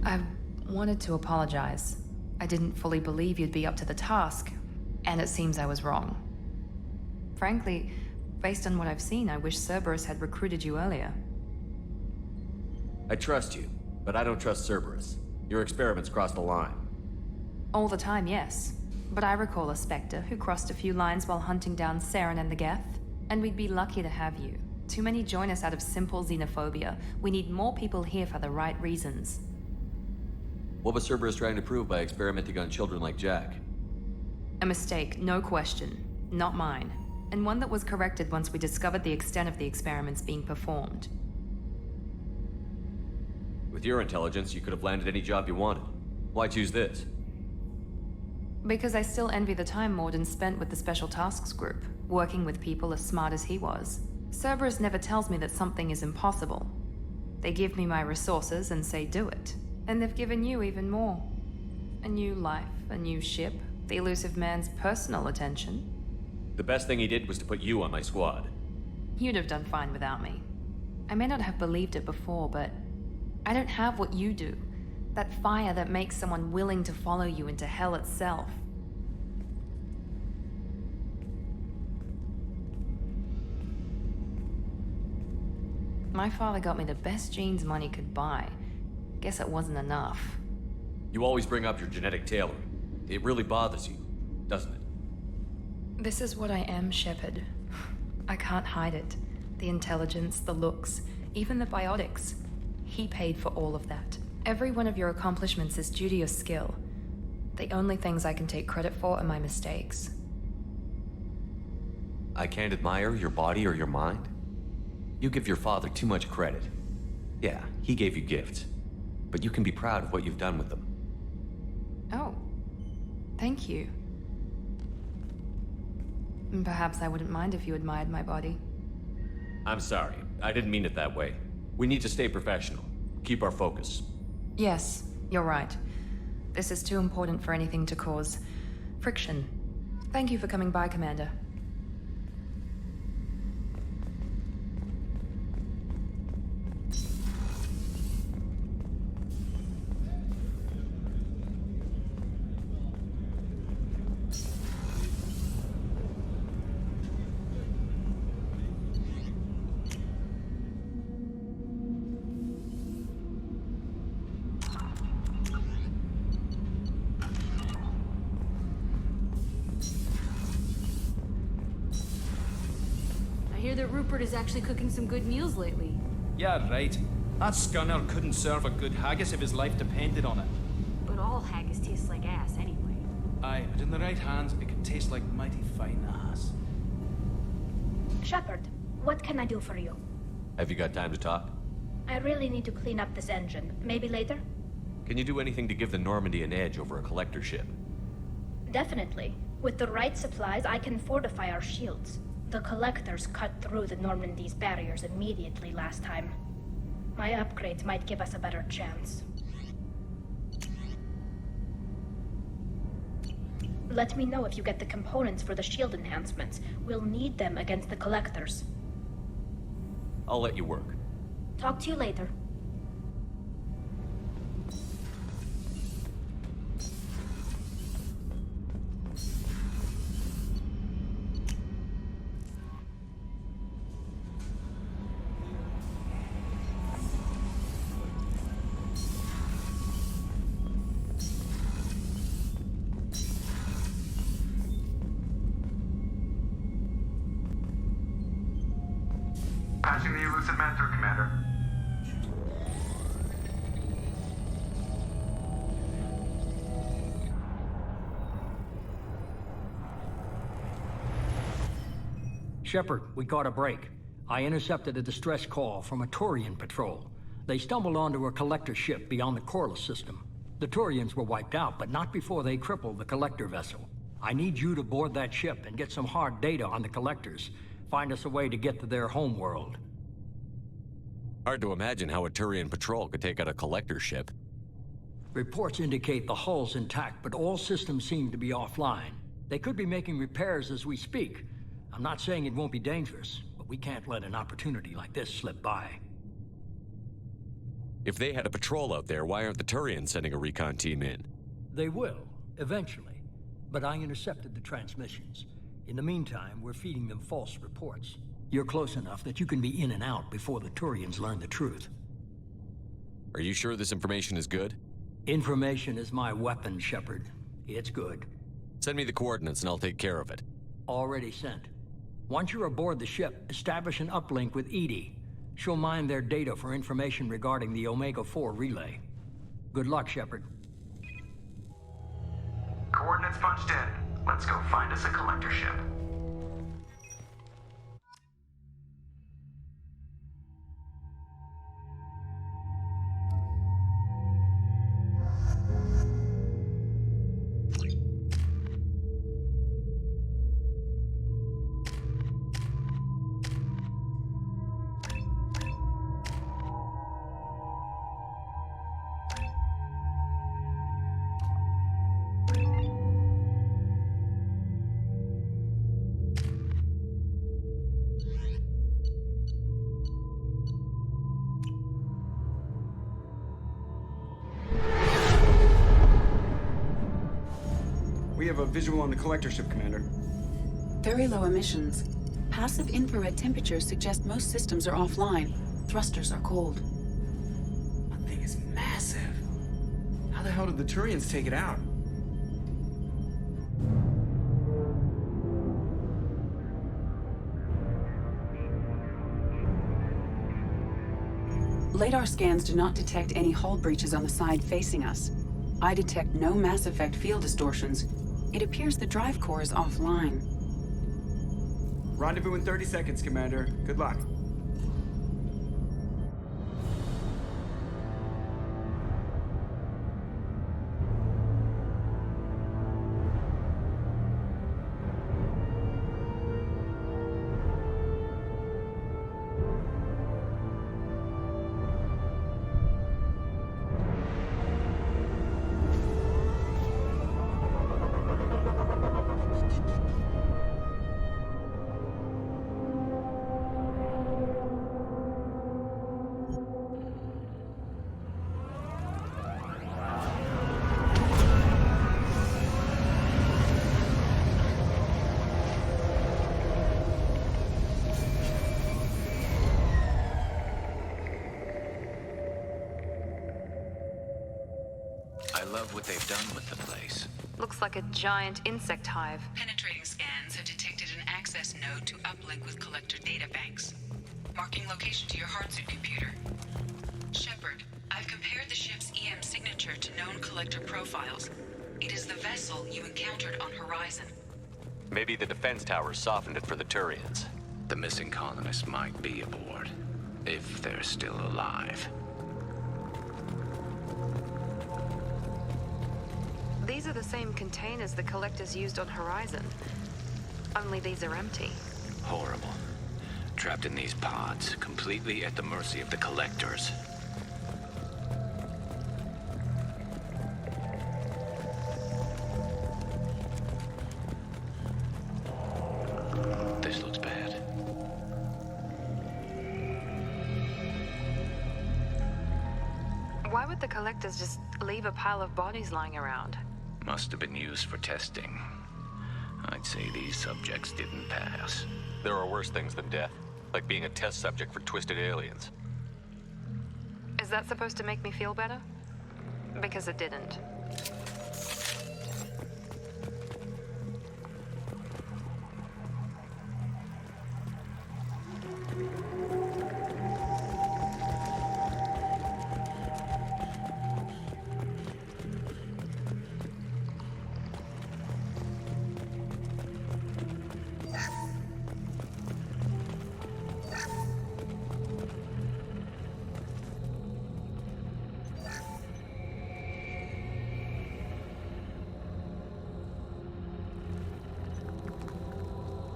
I wanted to apologize. I didn't fully believe you'd be up to the task, and it seems I was wrong. Frankly, based on what I've seen, I wish Cerberus had recruited you earlier. I trust you, but I don't trust Cerberus. Your experiments crossed the line. All the time, yes. But I recall a Spectre who crossed a few lines while hunting down Saren and the Geth. And we'd be lucky to have you. Too many join us out of simple xenophobia. We need more people here for the right reasons. What was Cerberus trying to prove by experimenting on children like Jack? A mistake, no question. Not mine. And one that was corrected once we discovered the extent of the experiments being performed. With your intelligence, you could have landed any job you wanted. Why choose this? Because I still envy the time Morden spent with the Special Tasks Group, working with people as smart as he was. Cerberus never tells me that something is impossible. They give me my resources and say do it. And they've given you even more. A new life, a new ship, The elusive man's personal attention. The best thing he did was to put you on my squad. You'd have done fine without me. I may not have believed it before, but I don't have what you do. That fire that makes someone willing to follow you into hell itself. My father got me the best genes money could buy. Guess it wasn't enough. You always bring up your genetic tailoring. It really bothers you, doesn't it? This is what I am, Shepard. I can't hide it. The intelligence, the looks, even the biotics. He paid for all of that. Every one of your accomplishments is due to your skill. The only things I can take credit for are my mistakes. I can't admire your body or your mind? You give your father too much credit. Yeah, he gave you gifts. But you can be proud of what you've done with them. Oh. Thank you. Perhaps I wouldn't mind if you admired my body. I'm sorry. I didn't mean it that way. We need to stay professional. Keep our focus. Yes, you're right. This is too important for anything to cause friction. Thank you for coming by, Commander. Rupert is actually cooking some good meals lately. Yeah, right. That scunner couldn't serve a good haggis if his life depended on it. But all haggis tastes like ass anyway. Aye, but in the right hands, it could taste like mighty fine ass. Shepard, what can I do for you? Have you got time to talk? I really need to clean up this engine. Maybe later? Can you do anything to give the Normandy an edge over a collector ship? Definitely. With the right supplies, I can fortify our shields. The collectors cut through the Normandy's barriers immediately last time. My upgrades might give us a better chance. Let me know if you get the components for the shield enhancements. We'll need them against the collectors. I'll let you work. Talk to you later. Patching the elusive man through, Commander. Shepard, we caught a break. I intercepted a distress call from a Turian patrol. They stumbled onto a collector ship beyond the Corliss system. The Turians were wiped out, but not before they crippled the collector vessel. I need you to board that ship and get some hard data on the collectors. Find us a way to get to their homeworld. Hard to imagine how a Turian patrol could take out a collector ship. Reports indicate the hull's intact, but all systems seem to be offline. They could be making repairs as we speak. I'm not saying it won't be dangerous, but we can't let an opportunity like this slip by. If they had a patrol out there, why aren't the Turians sending a recon team in? They will, eventually. But I intercepted the transmissions. In the meantime, we're feeding them false reports. You're close enough that you can be in and out before the Turians learn the truth. Are you sure this information is good? Information is my weapon, Shepard. It's good. Send me the coordinates and I'll take care of it. Already sent. Once you're aboard the ship, establish an uplink with Edie. She'll mine their data for information regarding the Omega-4 relay. Good luck, Shepard. Coordinates punched in. Let's go find us a collector ship. We have a visual on the collector ship, Commander. Very low emissions. Passive infrared temperatures suggest most systems are offline. Thrusters are cold. That thing is massive. How the hell did the Turians take it out? LADAR scans do not detect any hull breaches on the side facing us. I detect no Mass Effect field distortions. It appears the drive core is offline. Rendezvous in 30 seconds, Commander. Good luck. I love what they've done with the place. Looks like a giant insect hive. Penetrating scans have detected an access node to uplink with collector databanks. Marking location to your hardsuit computer. Shepard, I've compared the ship's EM signature to known collector profiles. It is the vessel you encountered on Horizon. Maybe the defense towers softened it for the Turians. The missing colonists might be aboard, if they're still alive. These are the same containers the collectors used on Horizon. Only these are empty. Horrible. Trapped in these pods, completely at the mercy of the collectors. This looks bad. Why would the collectors just leave a pile of bodies lying around? Must have been used for testing. I'd say these subjects didn't pass. There are worse things than death, like being a test subject for twisted aliens. Is that supposed to make me feel better? Because it didn't.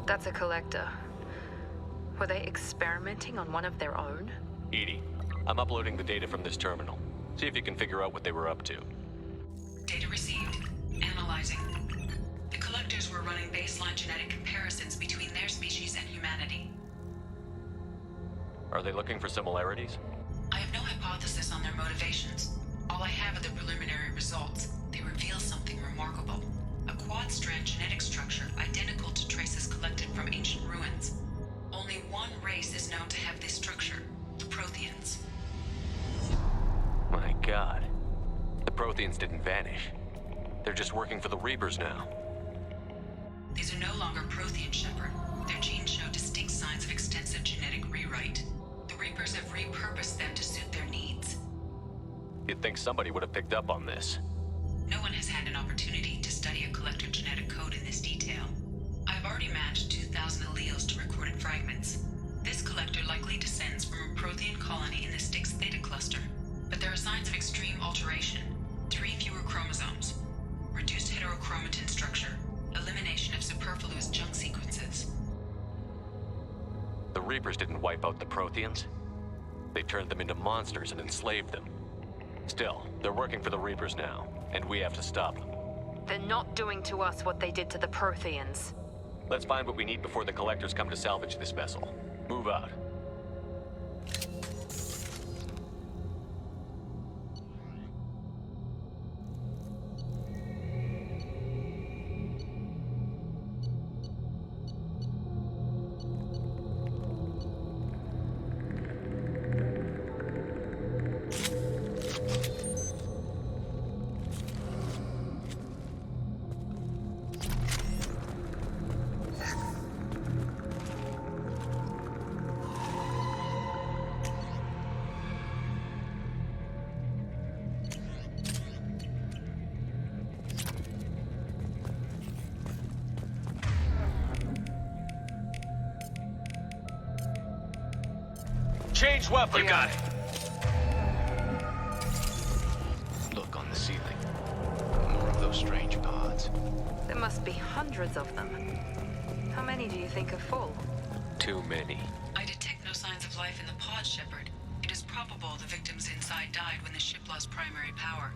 That's a collector. Were they experimenting on one of their own? EDI, I'm uploading the data from this terminal. See if you can figure out what they were up to. Data received. Analyzing. The collectors were running baseline genetic comparisons between their species and humanity. Are they looking for similarities? I have no hypothesis on their motivations. All I have are the preliminary results. They reveal something remarkable. A quad-strand genetic structure identical to traces collected from ancient ruins. Only one race is known to have this structure, the Protheans. My God. The Protheans didn't vanish. They're just working for the Reapers now. These are no longer Prothean, Shepard. Their genes show distinct signs of extensive genetic rewrite. The Reapers have repurposed them to suit their needs. You'd think somebody would have picked up on this. No one has had an opportunity to study a collector genetic code in this detail. I've already matched 2,000 alleles to recorded fragments. This collector likely descends from a Prothean colony in the Styx Theta cluster, but there are signs of extreme alteration. 3 fewer chromosomes, reduced heterochromatin structure, elimination of superfluous junk sequences. The Reapers didn't wipe out the Protheans. They turned them into monsters and enslaved them. Still, they're working for the Reapers now, and we have to stop them. They're not doing to us what they did to the Protheans. Let's find what we need before the collectors come to salvage this vessel. Move out. Change weapon. You got it. Look on the ceiling. More of those strange pods. There must be hundreds of them. How many do you think are full? Too many. I detect no signs of life in the pod, Shepard. It is probable the victims inside died when the ship lost primary power.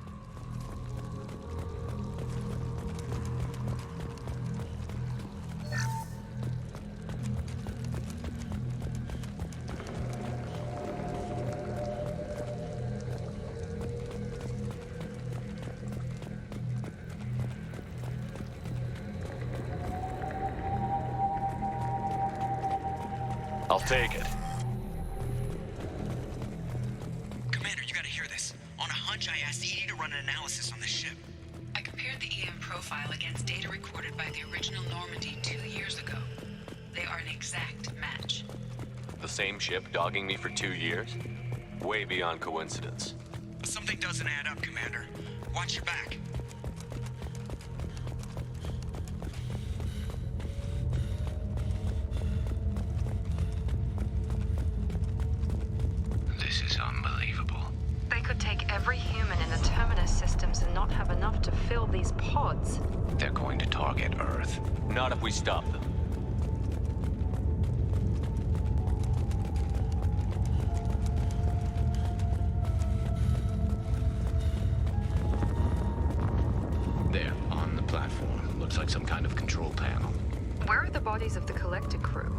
I'll take it. Commander, you gotta hear this. On a hunch, I asked Edie to run an analysis on this ship. I compared the EM profile against data recorded by the original Normandy 2 years ago. They are an exact match. The same ship dogging me for 2 years? Way beyond coincidence. Something doesn't add up, Commander. Watch your back. This is unbelievable. They could take every human in the Terminus systems and not have enough to fill these pods. They're going to target Earth. Not if we stop them. There, on the platform. Looks like some kind of control panel. Where are the bodies of the collector crew?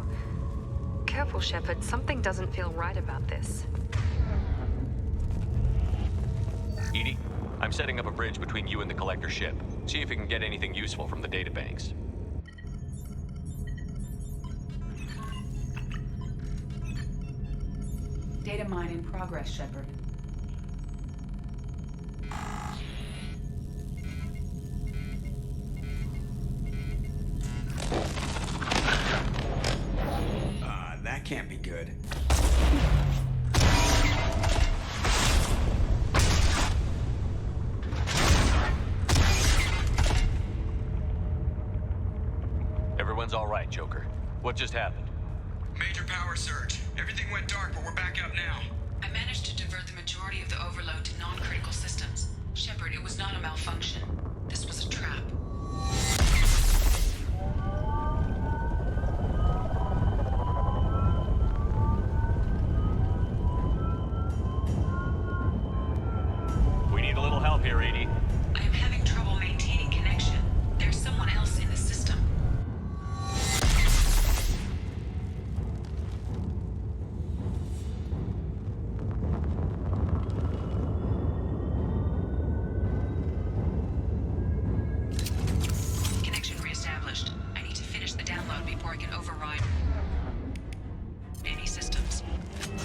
Careful, Shepard. Something doesn't feel right about this. Edie, I'm setting up a bridge between you and the collector ship. See if you can get anything useful from the databanks. Data mine in progress, Shepard. That can't be good. Everyone's all right, Joker. What just happened? Major power surge. Everything went dark, but we're back up now. I managed to divert the majority of the overload to non-critical systems. Shepard, it was not a malfunction. This was a trap. We need a little help here, Edie. I am having trouble maintaining connection. There's someone else in the system. Connection reestablished. I need to finish the download before I can override any systems.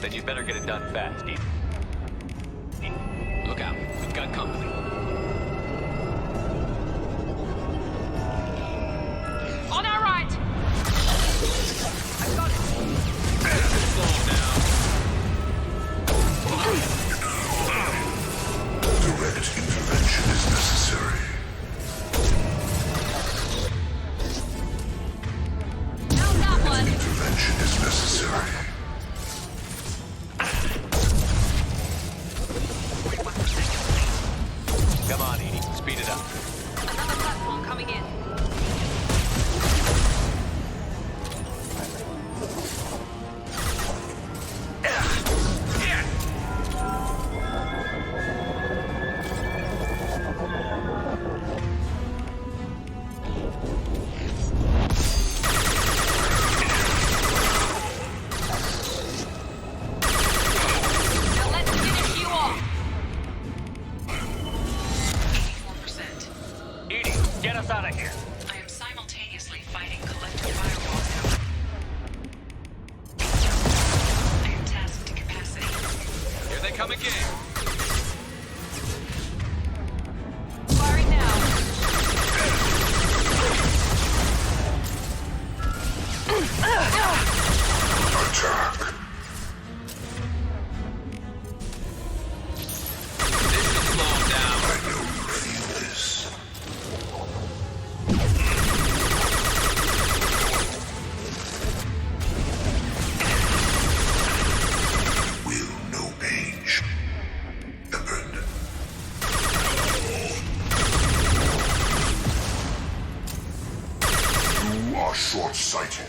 Then you'd better get it done fast, Edie. Look out. We've got company. On our right! I've got it. Direct intervention is necessary. Found that one. Intervention is necessary. Come on, Edie. Speed it up. Another platform coming in. Now let's finish you off. 84%. Edie, get us out of here. I am simultaneously fighting collective firewalls. I am tasked to capacity. Here they come again. Firing now. Attack. I know you feel this. short-sighted.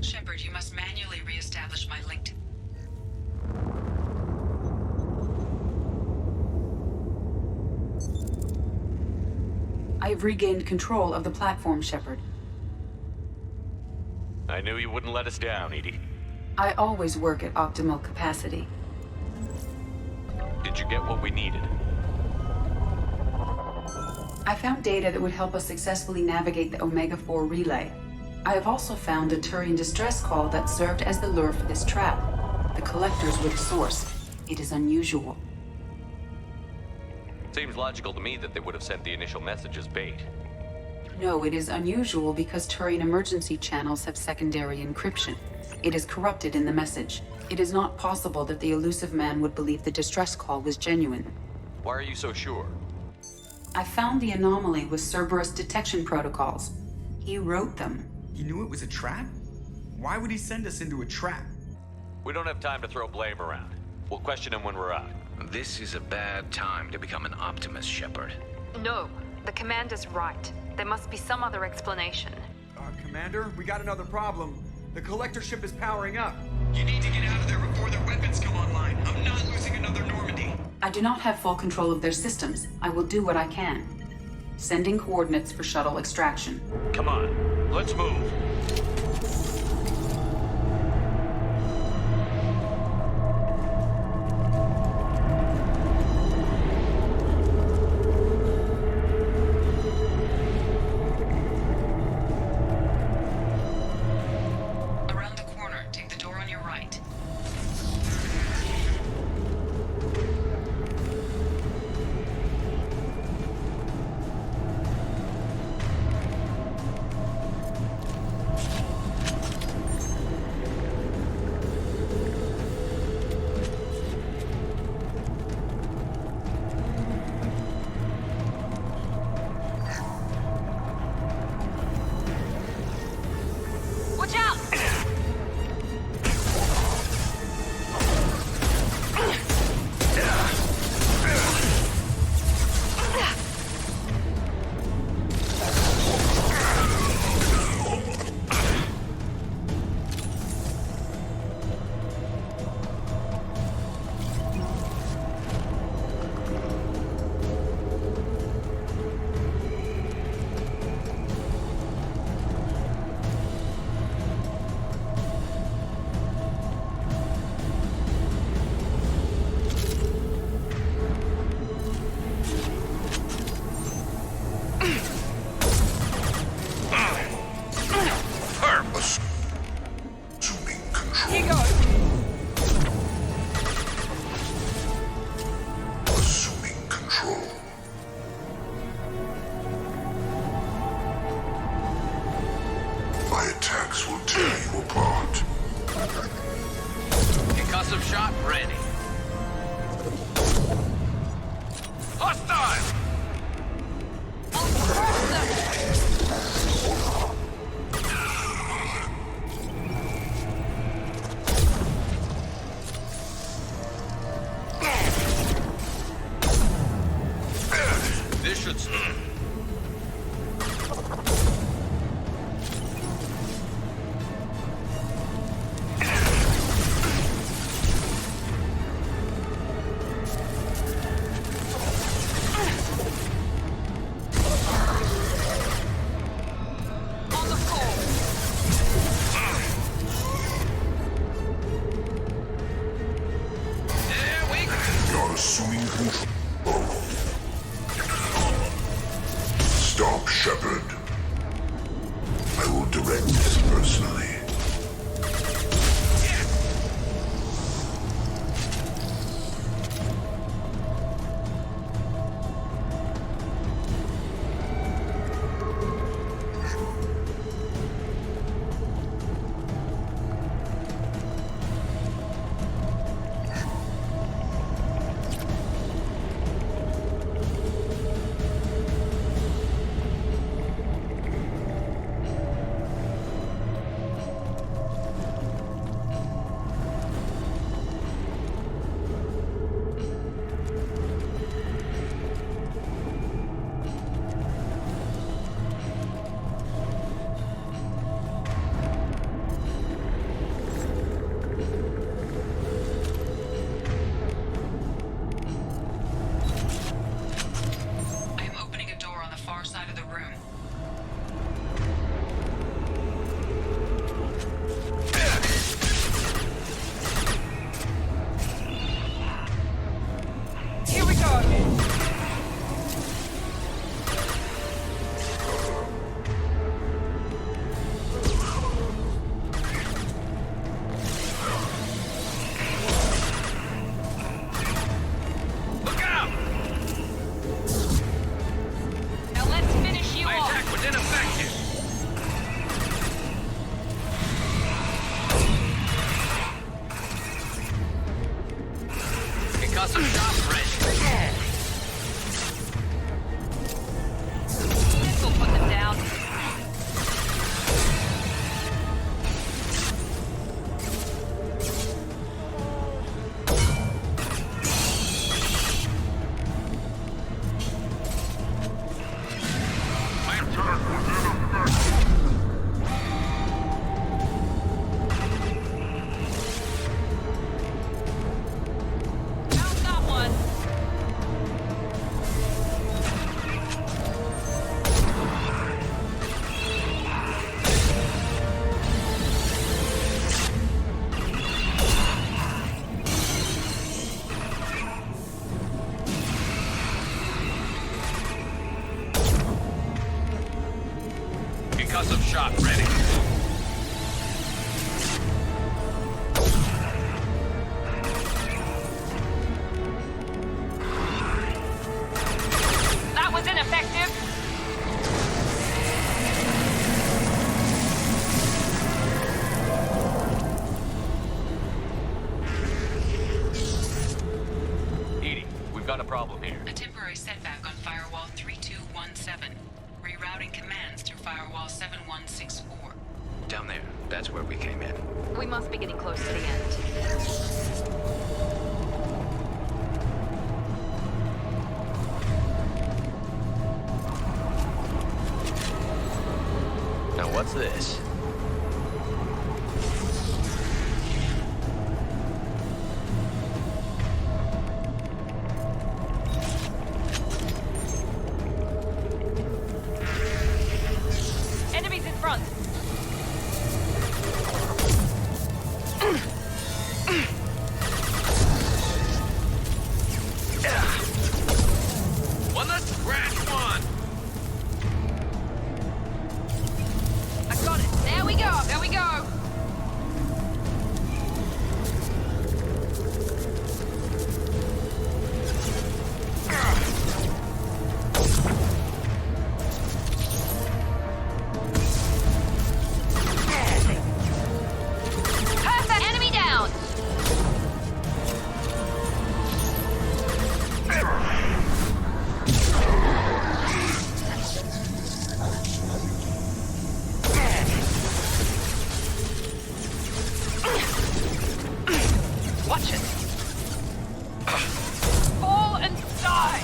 Shepard, you must manually re-establish my link to... I've regained control of the platform, Shepard. I knew you wouldn't let us down, Edie. I always work at optimal capacity. Did you get what we needed? I found data that would help us successfully navigate the Omega-4 relay. I have also found a Turian distress call that served as the lure for this trap. The collectors were the source. It is unusual. Seems logical to me that they would have sent the initial message as bait. No, it is unusual because Turian emergency channels have secondary encryption. It is corrupted in the message. It is not possible that the elusive man would believe the distress call was genuine. Why are you so sure? I found the anomaly with Cerberus detection protocols. He wrote them. He knew it was a trap? Why would he send us into a trap? We don't have time to throw blame around. We'll question him when we're out. This is a bad time to become an optimist, Shepard. No, the commander's right. There must be some other explanation. Commander, we got another problem. The collector ship is powering up. You need to get out of there before their weapons come online. I'm not losing another Normandy. I do not have full control of their systems. I will do what I can. Sending coordinates for shuttle extraction. Come on, let's move. Around the corner, take the door on your right. Watch out! Concussive shot ready. Hostile! This should stop. Assuming control. Stop, Shepard. I will direct this personally. Shot ready. This'll put them down. Found someone. Concussive shot ready. That was ineffective. Edie, we've got a problem here. A temporary setback on firewall 3217. Rerouting commands through firewall 7164. Down there. That's where we came in. We must be getting close to the end. Now what's this? Enemies in front. One less scratch one. I got it. There we go. There we go. Perfect. Enemy down. Watch it. Fall and die.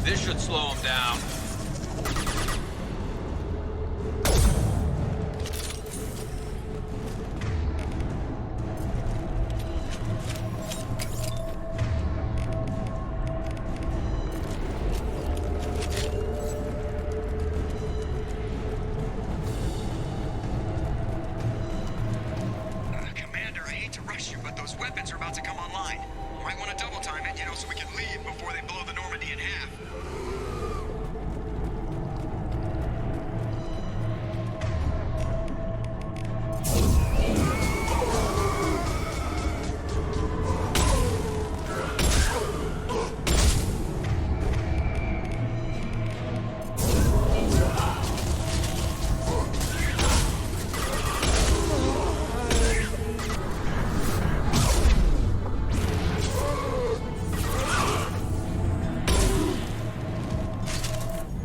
This should slow him down. Commander, I hate to rush you, but those weapons are about to come online. Might want to double time it, so we can leave before they blow the Normandy in half.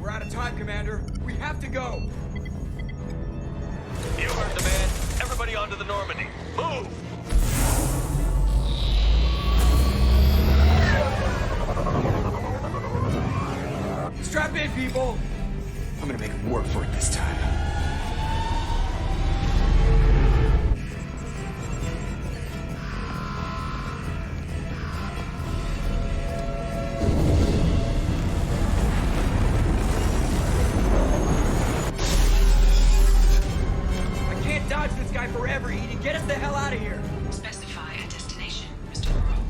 We're out of time, Commander. We have to go. You heard the man. Everybody onto the Normandy. Move! Strap in, people. I'm gonna make them work for it this time. I can't dodge this guy forever, Edie. Get us the hell out of here. Specify a destination, Mr. LaRoe.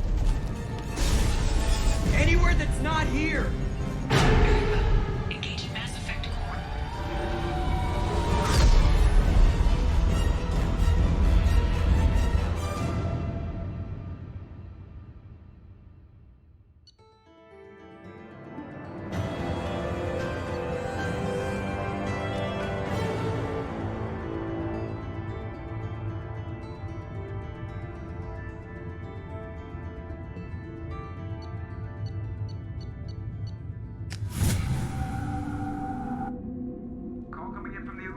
Anywhere that's not here. Engaging Mass Effect core.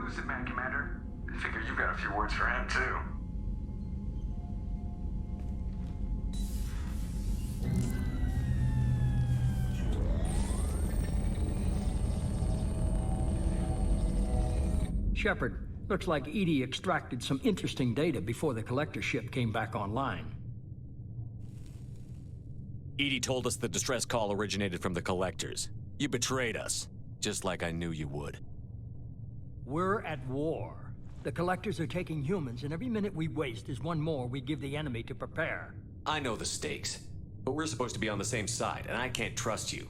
elusive man, Commander. I figure you've got a few words for him, too. Shepard, looks like Edie extracted some interesting data before the collector ship came back online. Edie told us the distress call originated from the collectors. You betrayed us, just like I knew you would. We're at war. The collectors are taking humans, and every minute we waste is one more we give the enemy to prepare. I know the stakes, but we're supposed to be on the same side, and I can't trust you.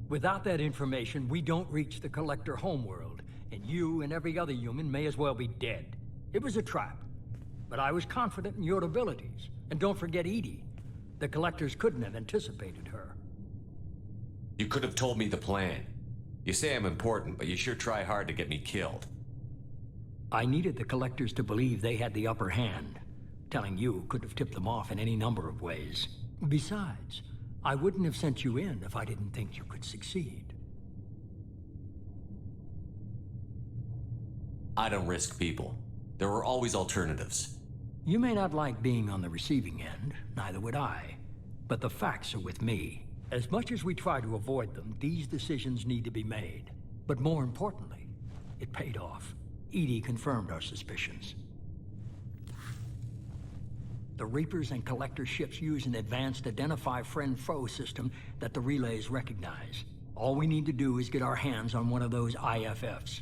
Without that information, we don't reach the collector homeworld, and you and every other human may as well be dead. It was a trap, but I was confident in your abilities. And don't forget Edie. The collectors couldn't have anticipated her. You could have told me the plan. You say I'm important, but you sure try hard to get me killed. I needed the collectors to believe they had the upper hand. Telling you could have tipped them off in any number of ways. Besides, I wouldn't have sent you in if I didn't think you could succeed. I don't risk people. There are always alternatives. You may not like being on the receiving end, neither would I. But the facts are with me. As much as we try to avoid them, these decisions need to be made. But more importantly, it paid off. Edie confirmed our suspicions. The Reapers and Collector ships use an advanced Identify Friend-Foe system that the relays recognize. All we need to do is get our hands on one of those IFFs.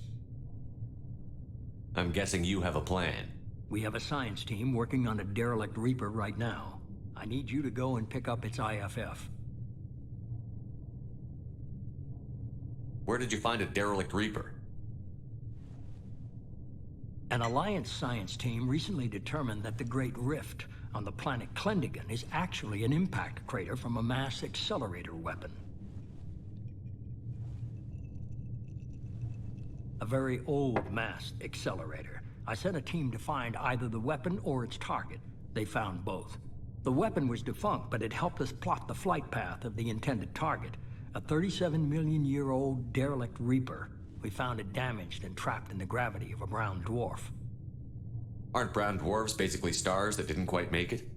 I'm guessing you have a plan. We have a science team working on a derelict Reaper right now. I need you to go and pick up its IFF. Where did you find a derelict Reaper? An Alliance science team recently determined that the Great Rift on the planet Klendigan is actually an impact crater from a mass accelerator weapon. A very old mass accelerator. I sent a team to find either the weapon or its target. They found both. The weapon was defunct, but it helped us plot the flight path of the intended target. A 37-million-year-old derelict Reaper. We found it damaged and trapped in the gravity of a brown dwarf. Aren't brown dwarfs basically stars that didn't quite make it?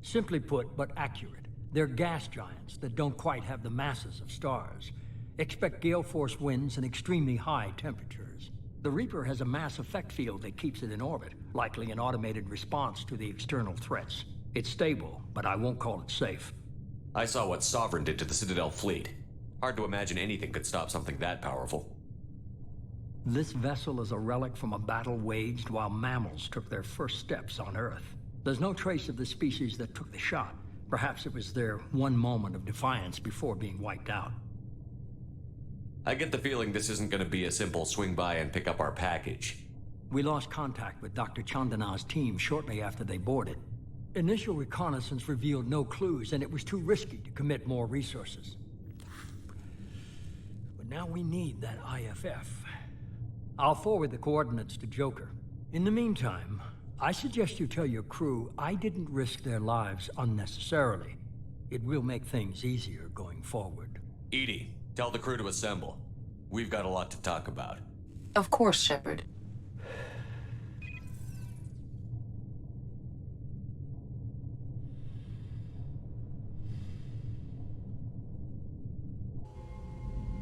Simply put, but accurate. They're gas giants that don't quite have the masses of stars. Expect gale force winds and extremely high temperatures. The Reaper has a mass effect field that keeps it in orbit, likely an automated response to the external threats. It's stable, but I won't call it safe. I saw what Sovereign did to the Citadel fleet. Hard to imagine anything could stop something that powerful. This vessel is a relic from a battle waged while mammals took their first steps on Earth. There's no trace of the species that took the shot. Perhaps it was their one moment of defiance before being wiped out. I get the feeling this isn't going to be a simple swing by and pick up our package. We lost contact with Dr. Chandana's team shortly after they boarded. Initial reconnaissance revealed no clues, and it was too risky to commit more resources. But now we need that IFF. I'll forward the coordinates to Joker. In the meantime, I suggest you tell your crew I didn't risk their lives unnecessarily. It will make things easier going forward. Edie, tell the crew to assemble. We've got a lot to talk about. Of course, Shepard.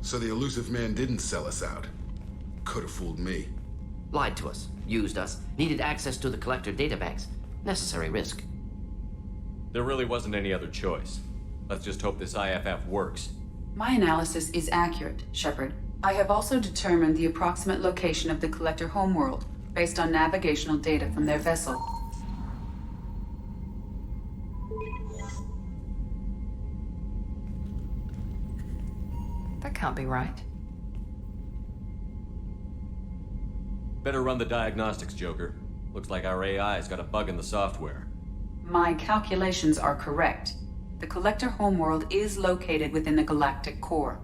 So the elusive man didn't sell us out. Could have fooled me. Lied to us, used us, needed access to the collector databanks. Necessary risk. There really wasn't any other choice. Let's just hope this IFF works. My analysis is accurate, Shepard. I have also determined the approximate location of the collector homeworld, based on navigational data from their vessel. That can't be right. Better run the diagnostics, Joker. Looks like our AI's got a bug in the software. My calculations are correct. The collector homeworld is located within the galactic core.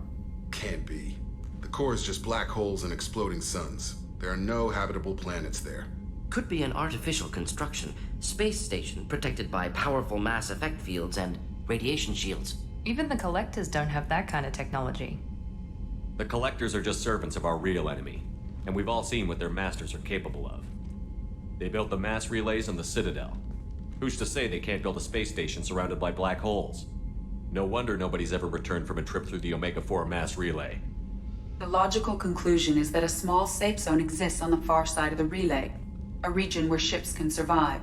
Can't be. The core is just black holes and exploding suns. There are no habitable planets there. Could be an artificial construction. Space station protected by powerful mass effect fields and radiation shields. Even the collectors don't have that kind of technology. The Collectors are just servants of our real enemy, and we've all seen what their masters are capable of. They built the mass relays on the Citadel. Who's to say they can't build a space station surrounded by black holes? No wonder nobody's ever returned from a trip through the Omega-4 mass relay. The logical conclusion is that a small safe zone exists on the far side of the relay, a region where ships can survive.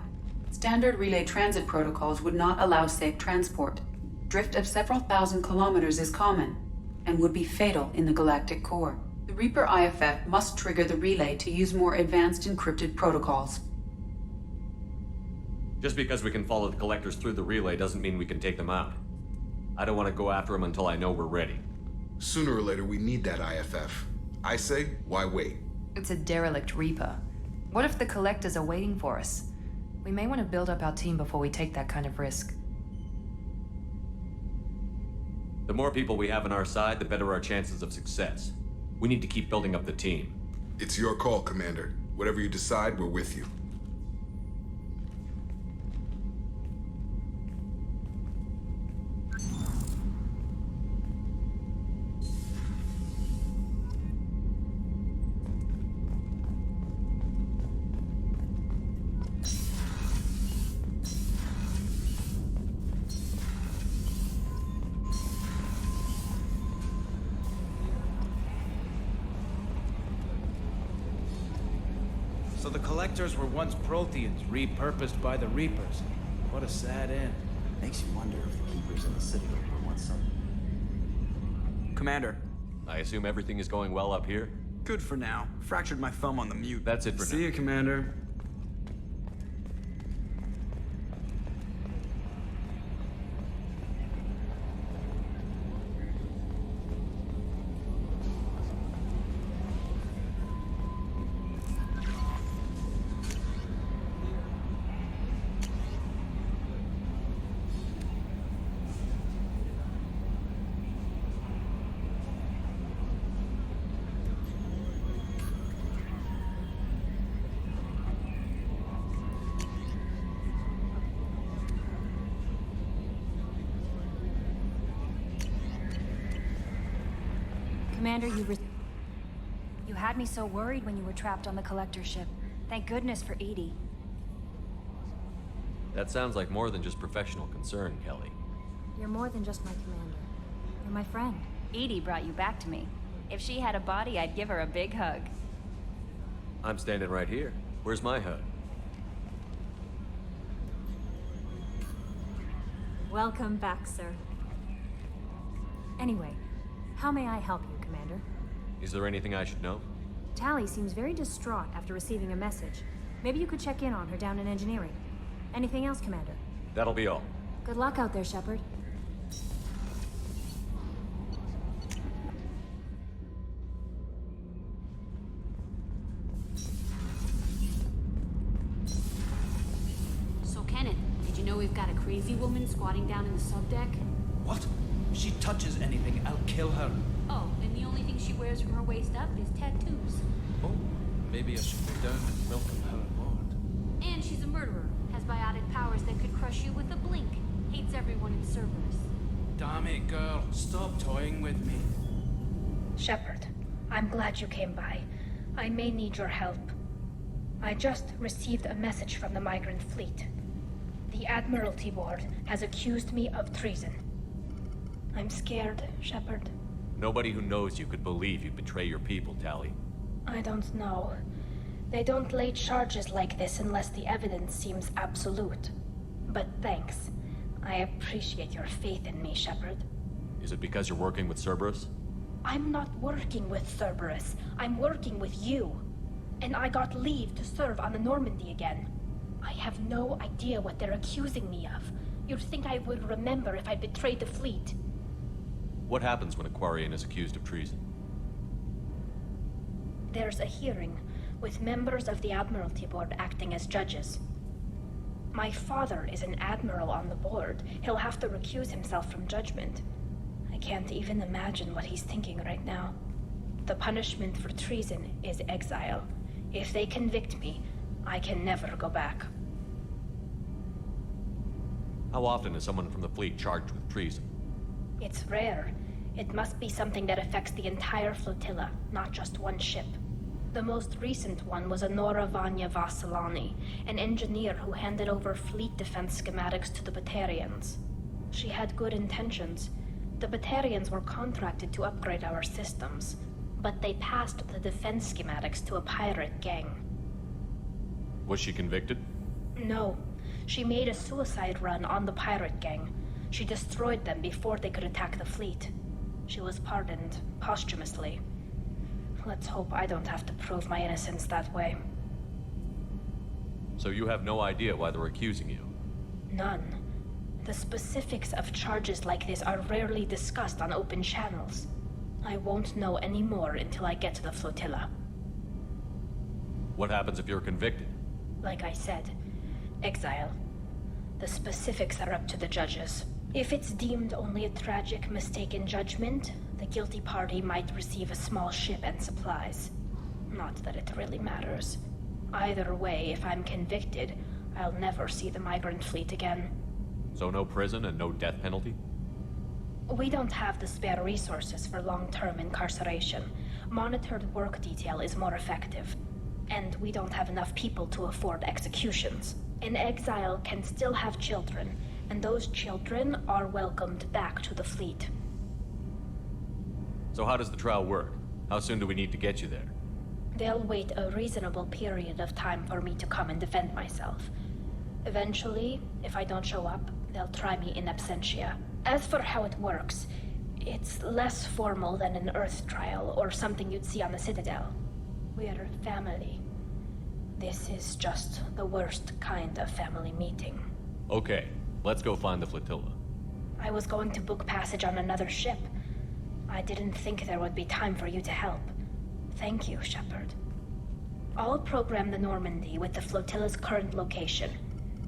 Standard relay transit protocols would not allow safe transport. Drift of several thousand kilometers is common, and would be fatal in the galactic core. The Reaper IFF must trigger the relay to use more advanced encrypted protocols. Just because we can follow the Collectors through the relay doesn't mean we can take them out. I don't want to go after them until I know we're ready. Sooner or later, we need that IFF. I say, why wait? It's a derelict Reaper. What if the Collectors are waiting for us? We may want to build up our team before we take that kind of risk. The more people we have on our side, the better our chances of success. We need to keep building up the team. It's your call, Commander. Whatever you decide, we're with you. So the Collectors were once Protheans, repurposed by the Reapers. What a sad end. Makes you wonder if the Keepers in the Citadel were once some... Commander. I assume everything is going well up here? Good for now. Fractured my thumb on the mute. That's it for now. See you, Commander. Commander, you had me so worried when you were trapped on the Collector ship. Thank goodness for Edie. That sounds like more than just professional concern, Kelly. You're more than just my commander. You're my friend. Edie brought you back to me. If she had a body, I'd give her a big hug. I'm standing right here. Where's my hug? Welcome back, sir. Anyway, how may I help you, Commander? Is there anything I should know? Tally seems very distraught after receiving a message. Maybe you could check in on her down in engineering. Anything else, Commander? That'll be all. Good luck out there, Shepard. So, Kenneth, did you know we've got a crazy woman squatting down in the subdeck? What? If she touches anything, I'll kill her. Oh, and the only thing she wears from her waist up is tattoos. Oh, maybe I should go down and welcome her aboard. And she's a murderer, has biotic powers that could crush you with a blink. Hates everyone in Cerberus. Damn it, girl. Stop toying with me. Shepard, I'm glad you came by. I may need your help. I just received a message from the migrant fleet. The Admiralty Board has accused me of treason. I'm scared, Shepard. Nobody who knows you could believe you'd betray your people, Tally. I don't know. They don't lay charges like this unless the evidence seems absolute. But thanks. I appreciate your faith in me, Shepard. Is it because you're working with Cerberus? I'm not working with Cerberus. I'm working with you. And I got leave to serve on the Normandy again. I have no idea what they're accusing me of. You'd think I would remember if I betrayed the fleet. What happens when a Quarian is accused of treason? There's a hearing, with members of the Admiralty Board acting as judges. My father is an admiral on the board. He'll have to recuse himself from judgment. I can't even imagine what he's thinking right now. The punishment for treason is exile. If they convict me, I can never go back. How often is someone from the fleet charged with treason? It's rare. It must be something that affects the entire flotilla, not just one ship. The most recent one was Honora Vanya Vassilani, an engineer who handed over fleet defense schematics to the Batarians. She had good intentions. The Batarians were contracted to upgrade our systems, but they passed the defense schematics to a pirate gang. Was she convicted? No. She made a suicide run on the pirate gang. She destroyed them before they could attack the fleet. She was pardoned posthumously. Let's hope I don't have to prove my innocence that way. So you have no idea why they're accusing you? None. The specifics of charges like this are rarely discussed on open channels. I won't know any more until I get to the flotilla. What happens if you're convicted? Like I said, exile. The specifics are up to the judges. If it's deemed only a tragic mistake in judgment, the guilty party might receive a small ship and supplies. Not that it really matters. Either way, if I'm convicted, I'll never see the migrant fleet again. So no prison and no death penalty? We don't have the spare resources for long-term incarceration. Monitored work detail is more effective. And we don't have enough people to afford executions. An exile can still have children, and those children are welcomed back to the fleet. So how does the trial work? How soon do we need to get you there? They'll wait a reasonable period of time for me to come and defend myself. Eventually, if I don't show up, they'll try me in absentia. As for how it works, it's less formal than an Earth trial or something you'd see on the Citadel. We're family. This is just the worst kind of family meeting. Okay, let's go find the flotilla. I was going to book passage on another ship. I didn't think there would be time for you to help. Thank you, Shepard. I'll program the Normandy with the flotilla's current location.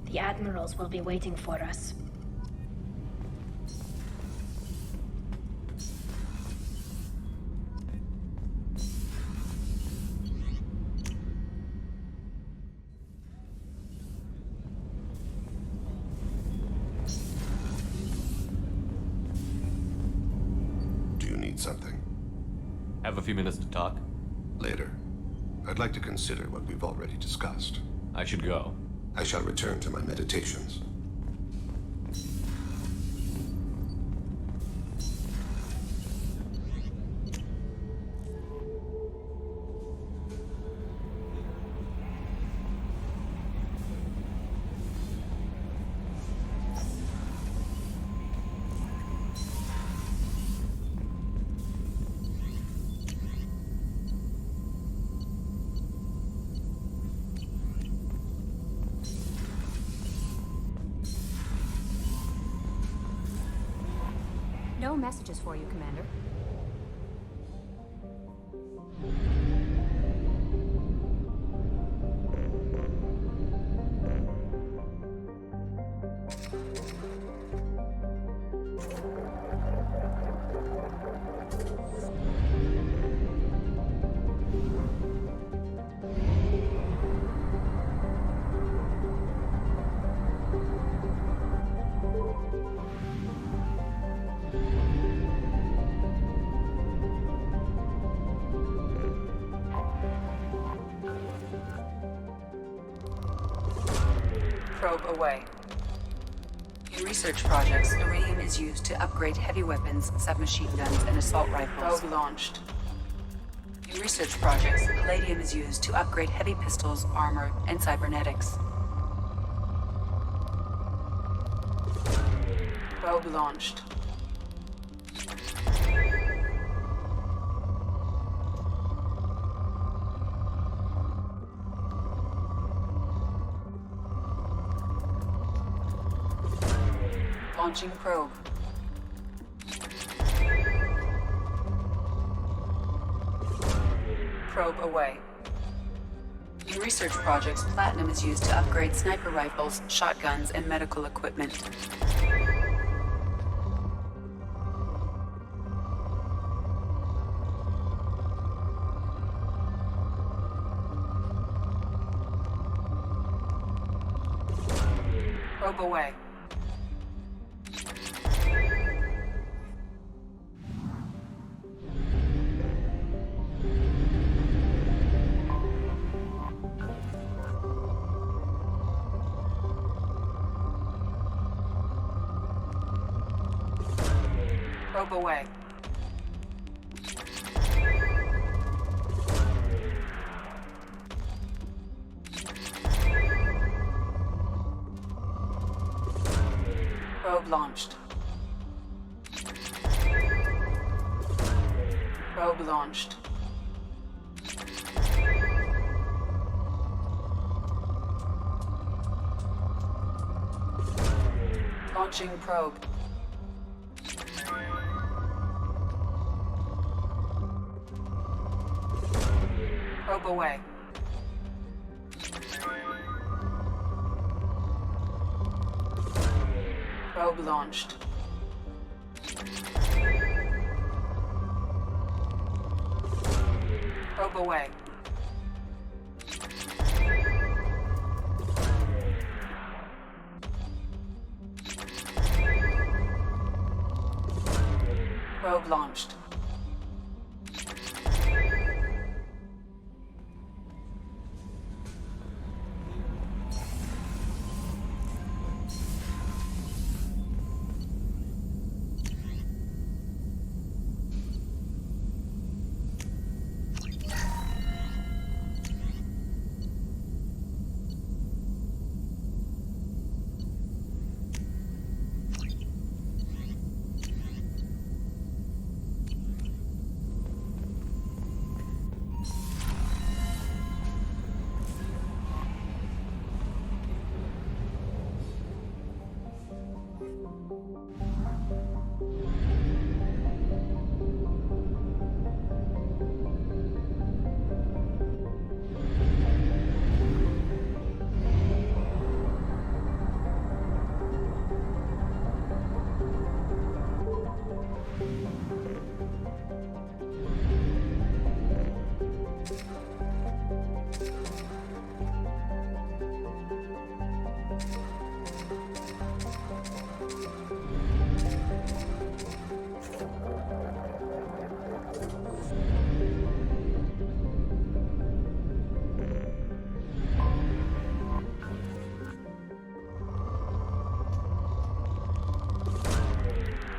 The admirals will be waiting for us. Something. Have a few minutes to talk? Later. I'd like to consider what we've already discussed. I should go. I shall return to my meditations. No messages for you, Commander. Probe away. In research projects, iridium is used to upgrade heavy weapons, submachine guns, and assault rifles. Probe launched. In research projects, palladium is used to upgrade heavy pistols, armor, and cybernetics. Probe launched. Launching probe. Probe away. In research projects, platinum is used to upgrade sniper rifles, shotguns, and medical equipment. Probe away. Probe away. Probe launched. Probe launched. Launching probe. Probe away. Probe launched. Probe away. Probe launched.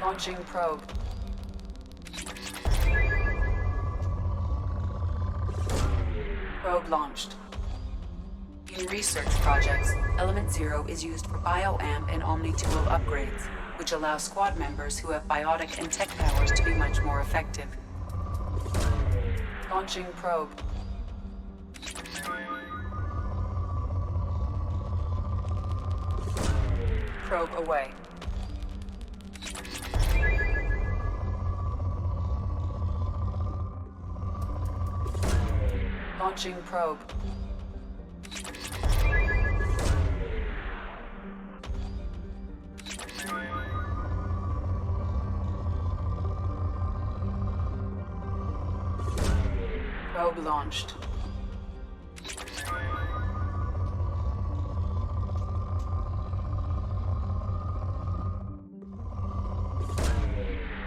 Launching probe. Probe launched. In research projects, Element Zero is used for bioamp and omni-tool upgrades, which allow squad members who have biotic and tech powers to be much more effective. Launching probe. Probe away. Launching probe. Probe launched.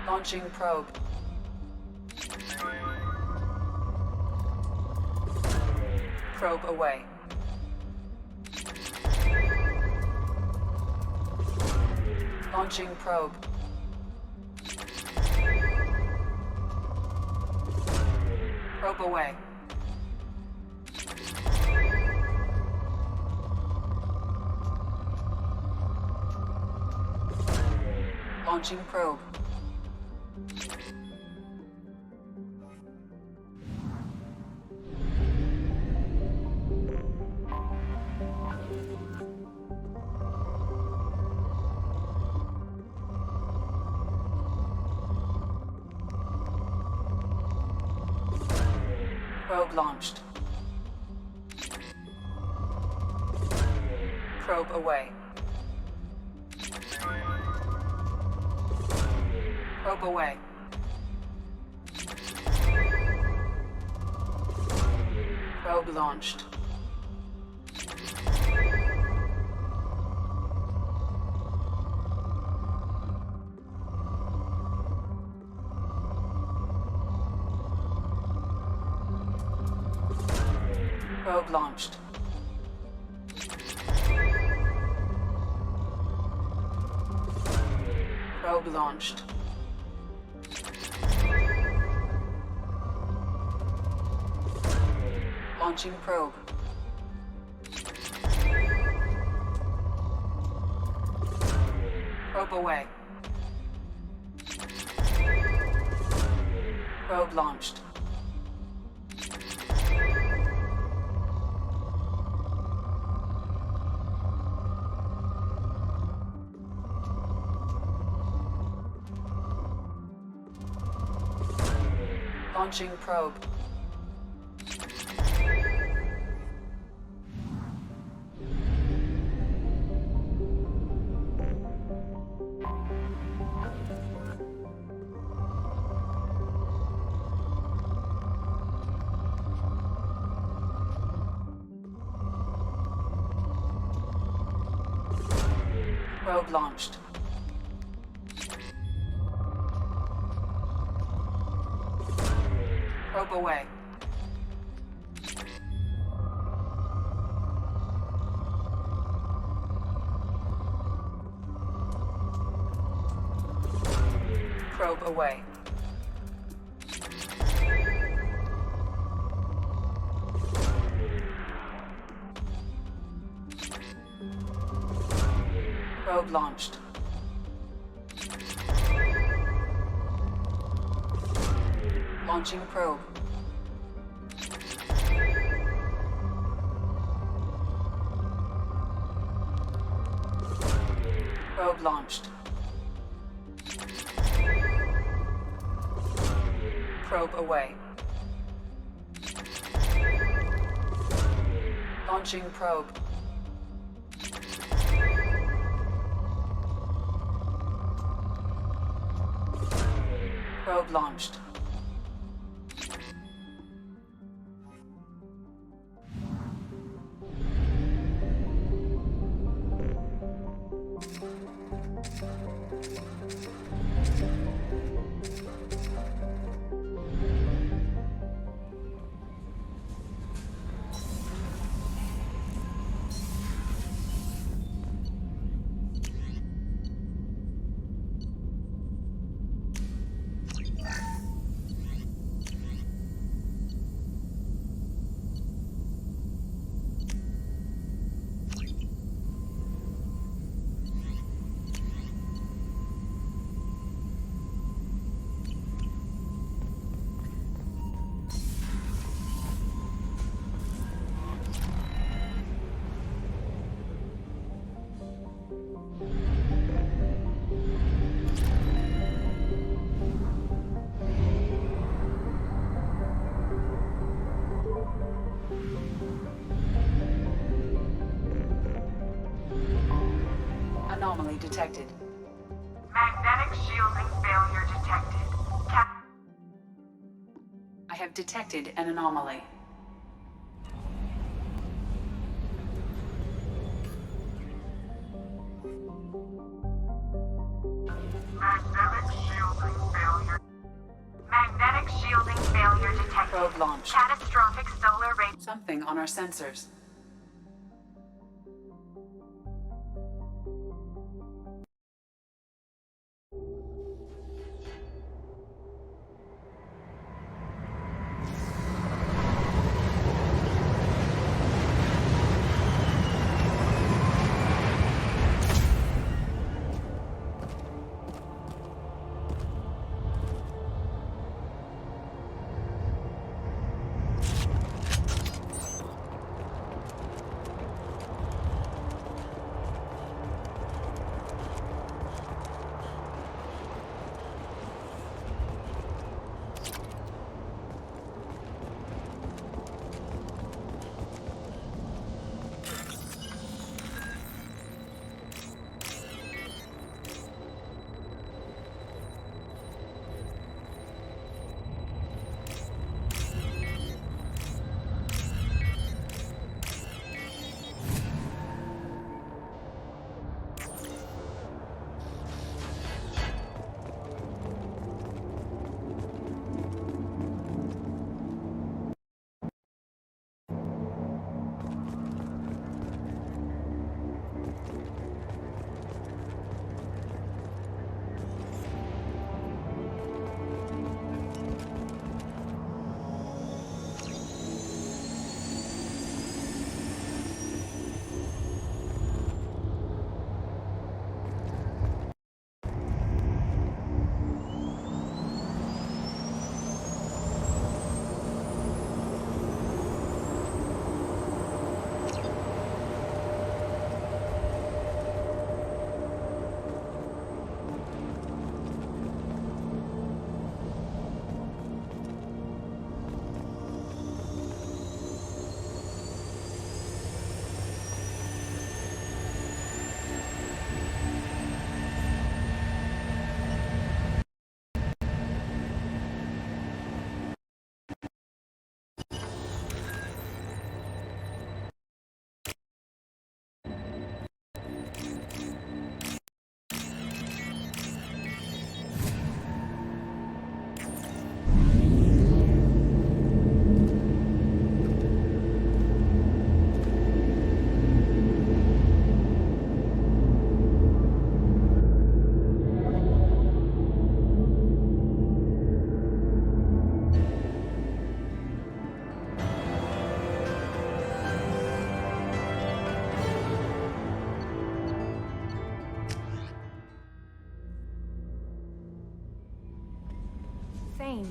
Launching probe. Probe away. Launching probe. Probe away. Launching probe. Probe launched. Probe away. Probe away. Probe launched. Probe launched. Probe launched. Launching probe. Probe away. Probe launched. Launching probe. Probe launched. Probe away. Probe away. Probe launched. Launching probe. Probe launched. Probe away. Launching probe. Probe launched. Anomaly detected. Magnetic shielding failure detected. I have detected an anomaly. Magnetic shielding failure detected. Probe launched. Catastrophic solar radiation. Something on our sensors.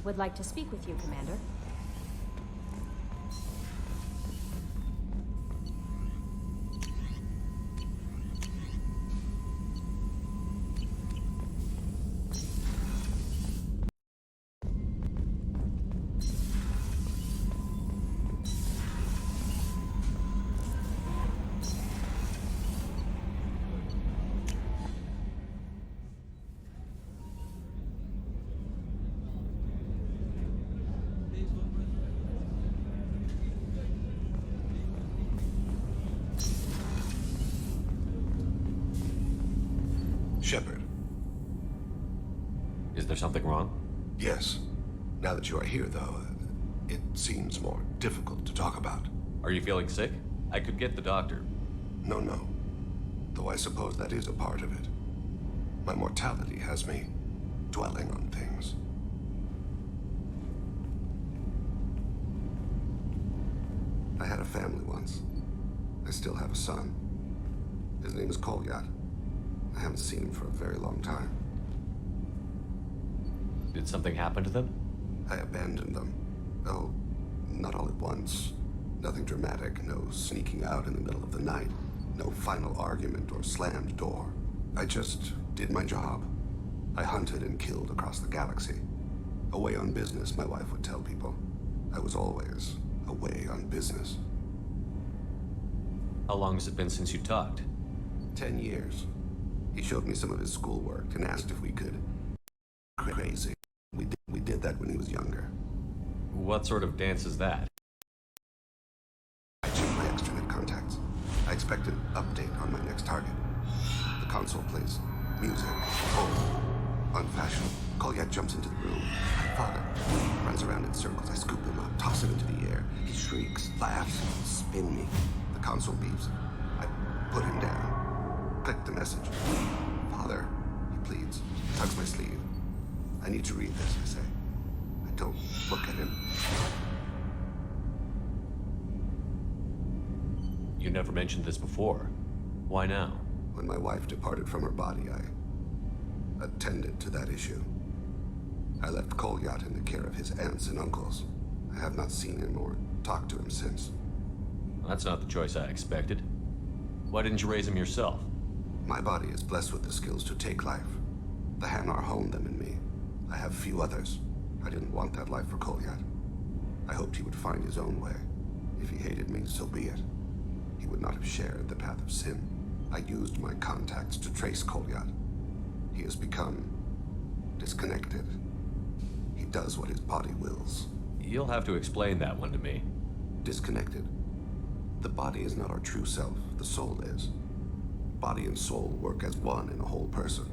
Would like to speak with you, Commander. Shepard. Is there something wrong? Yes. Now that you are here, though, it seems more difficult to talk about. Are you feeling sick? I could get the doctor. No, no. Though I suppose that is a part of it. My mortality has me dwelling on things. I had a family once. I still have a son. His name is Kolyat. I haven't seen him for a very long time. Did something happen to them? I abandoned them. Oh, not all at once. Nothing dramatic, no sneaking out in the middle of the night, no final argument or slammed door. I just did my job. I hunted and killed across the galaxy. Away on business, my wife would tell people. I was always away on business. How long has it been since you talked? 10 years. He showed me some of his schoolwork and asked if we could... Crazy. We did that when he was younger. What sort of dance is that? I checked my extranet contacts. I expect an update on my next target. The console plays music. Oh, unfashionable. Kolyat jumps into the room. My father runs around in circles. I scoop him up, toss him into the air. He shrieks, laughs, spin me. The console beeps. I put him down. Click the message. Father, he pleads, tugs my sleeve. I need to read this, I say. I don't look at him. You never mentioned this before. Why now? When my wife departed from her body, I attended to that issue. I left Kolyat in the care of his aunts and uncles. I have not seen him or talked to him since. That's not the choice I expected. Why didn't you raise him yourself? My body is blessed with the skills to take life. The Hanar honed them in me. I have few others. I didn't want that life for Kolyat. I hoped he would find his own way. If he hated me, so be it. He would not have shared the path of sin. I used my contacts to trace Kolyat. He has become disconnected. He does what his body wills. You'll have to explain that one to me. Disconnected. The body is not our true self. The soul is. Body and soul work as one in a whole person.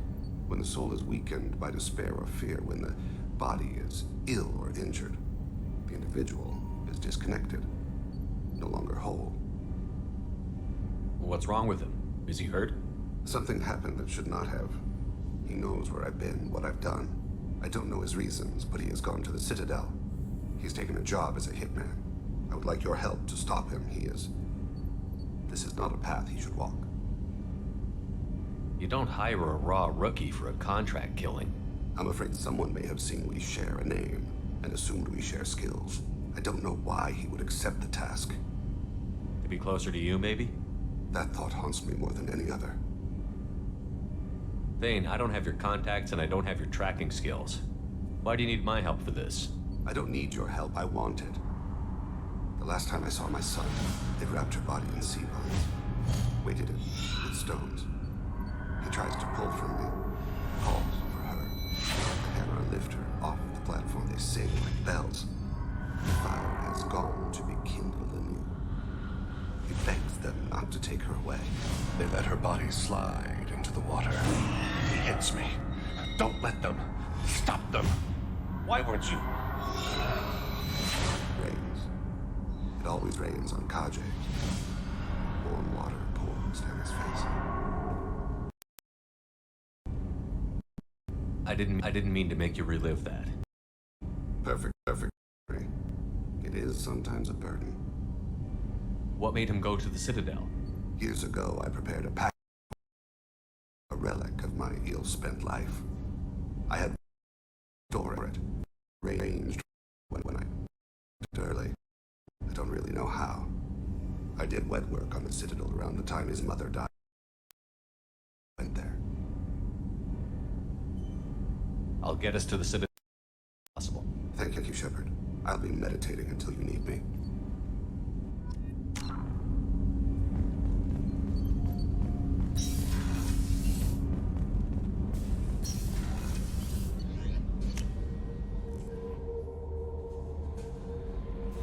When the soul is weakened by despair or fear, when the body is ill or injured, the individual is disconnected, no longer whole. What's wrong with him? Is he hurt? Something happened that should not have. He knows where I've been, what I've done. I don't know his reasons, but he has gone to the Citadel. He's taken a job as a hitman. I would like your help to stop him. This is not a path he should walk. You don't hire a raw rookie for a contract killing. I'm afraid someone may have seen we share a name and assumed we share skills. I don't know why he would accept the task. To be closer to you, maybe? That thought haunts me more than any other. Thane, I don't have your contacts and I don't have your tracking skills. Why do you need my help for this? I don't need your help. I want it. The last time I saw my son, they wrapped her body in sea vines, weighted it with stones. He tries to pull from me, calls for her. The Hanar lift her off the platform. They sing like bells. The fire has gone to be kindled anew. He begs them not to take her away. They let her body slide into the water. He hits me. Don't let them. Stop them. Why weren't you? Rains. It always rains on Kajay. Warm water pours down his face. I didn't mean to make you relive that. Perfect. It is sometimes a burden. What made him go to the Citadel? Years ago, I prepared a relic of my ill-spent life. I had stored it, arranged when I left early. I don't really know how. I did wet work on the Citadel around the time his mother died. Went there. I'll get us to the Citadel as possible. Thank you, Shepard. I'll be meditating until you need me.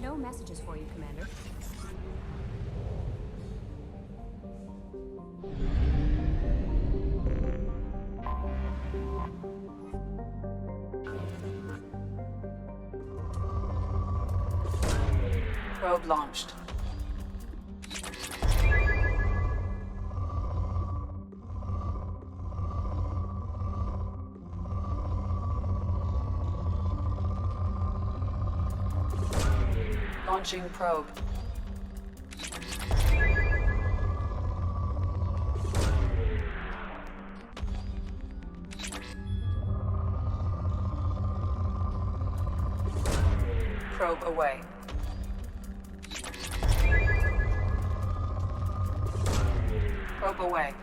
No messages for you, Commander. Probe launched. Launching probe. Probe away. Probe away.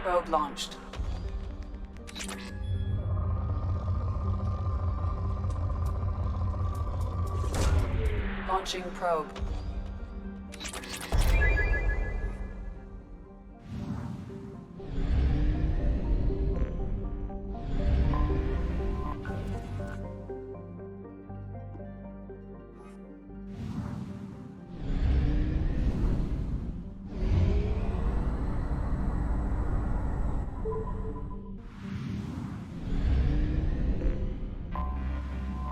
Probe launched. Launching probe.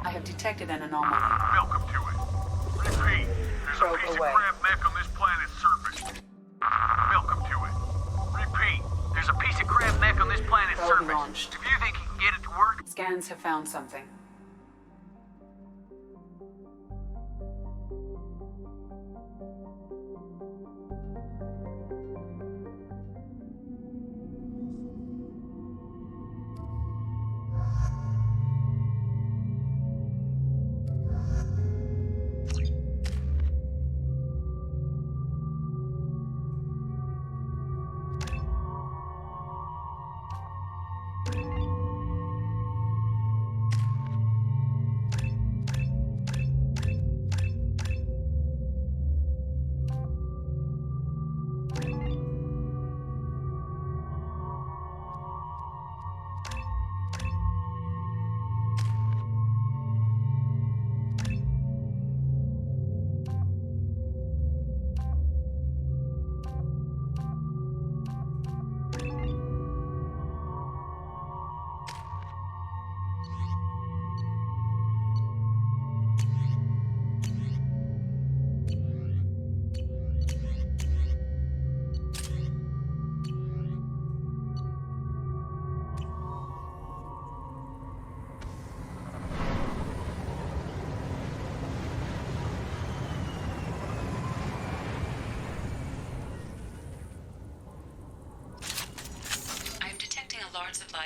I have detected an anomaly. Welcome to it. Repeat, there's Probe a piece away. of crab mech on this planet's surface. Welcome to it. Repeat, there's a piece of crab mech on this planet's Probe surface. launched. If you think you can get it to work, Scans have found something.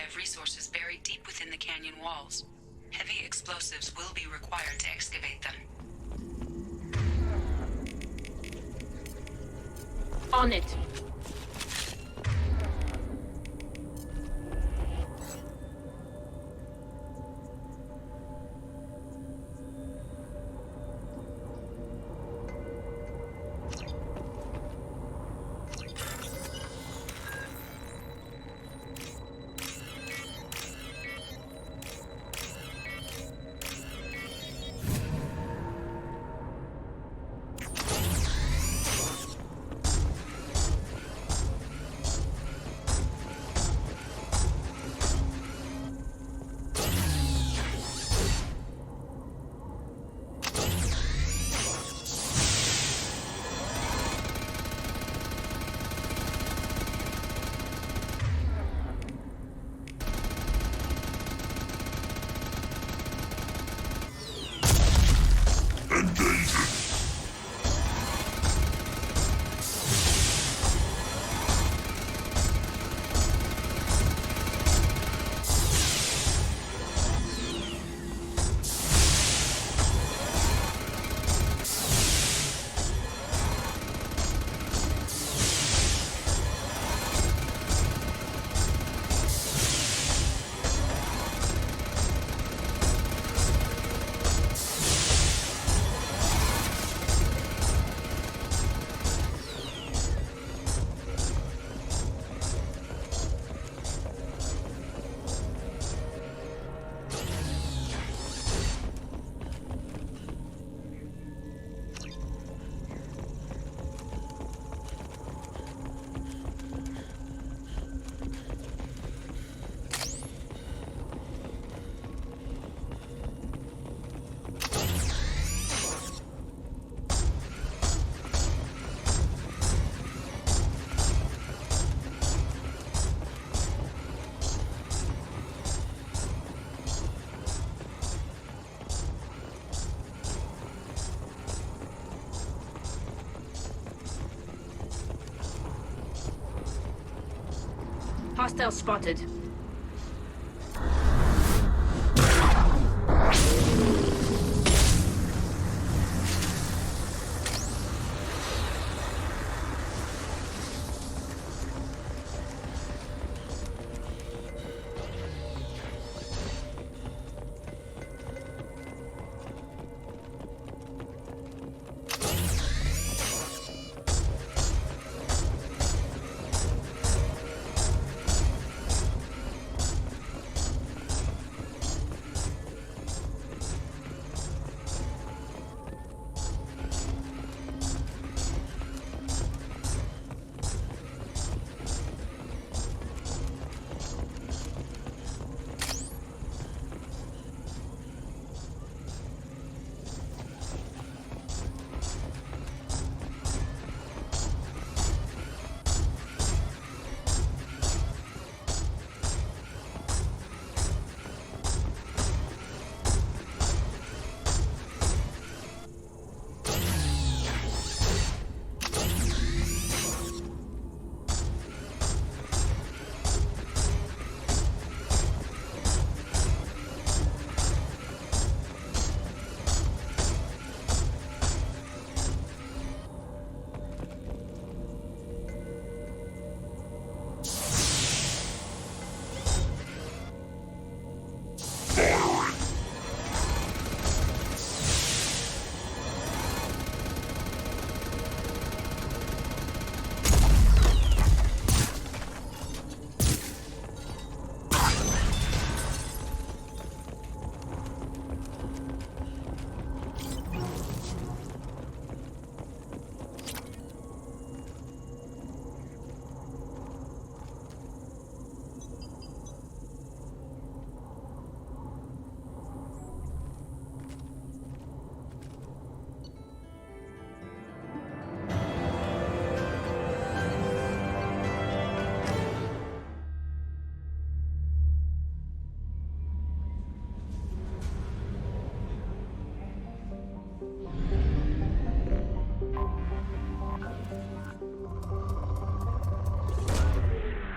Of resources buried deep within the canyon walls. Heavy explosives will be required to excavate them. On it. Hostile spotted.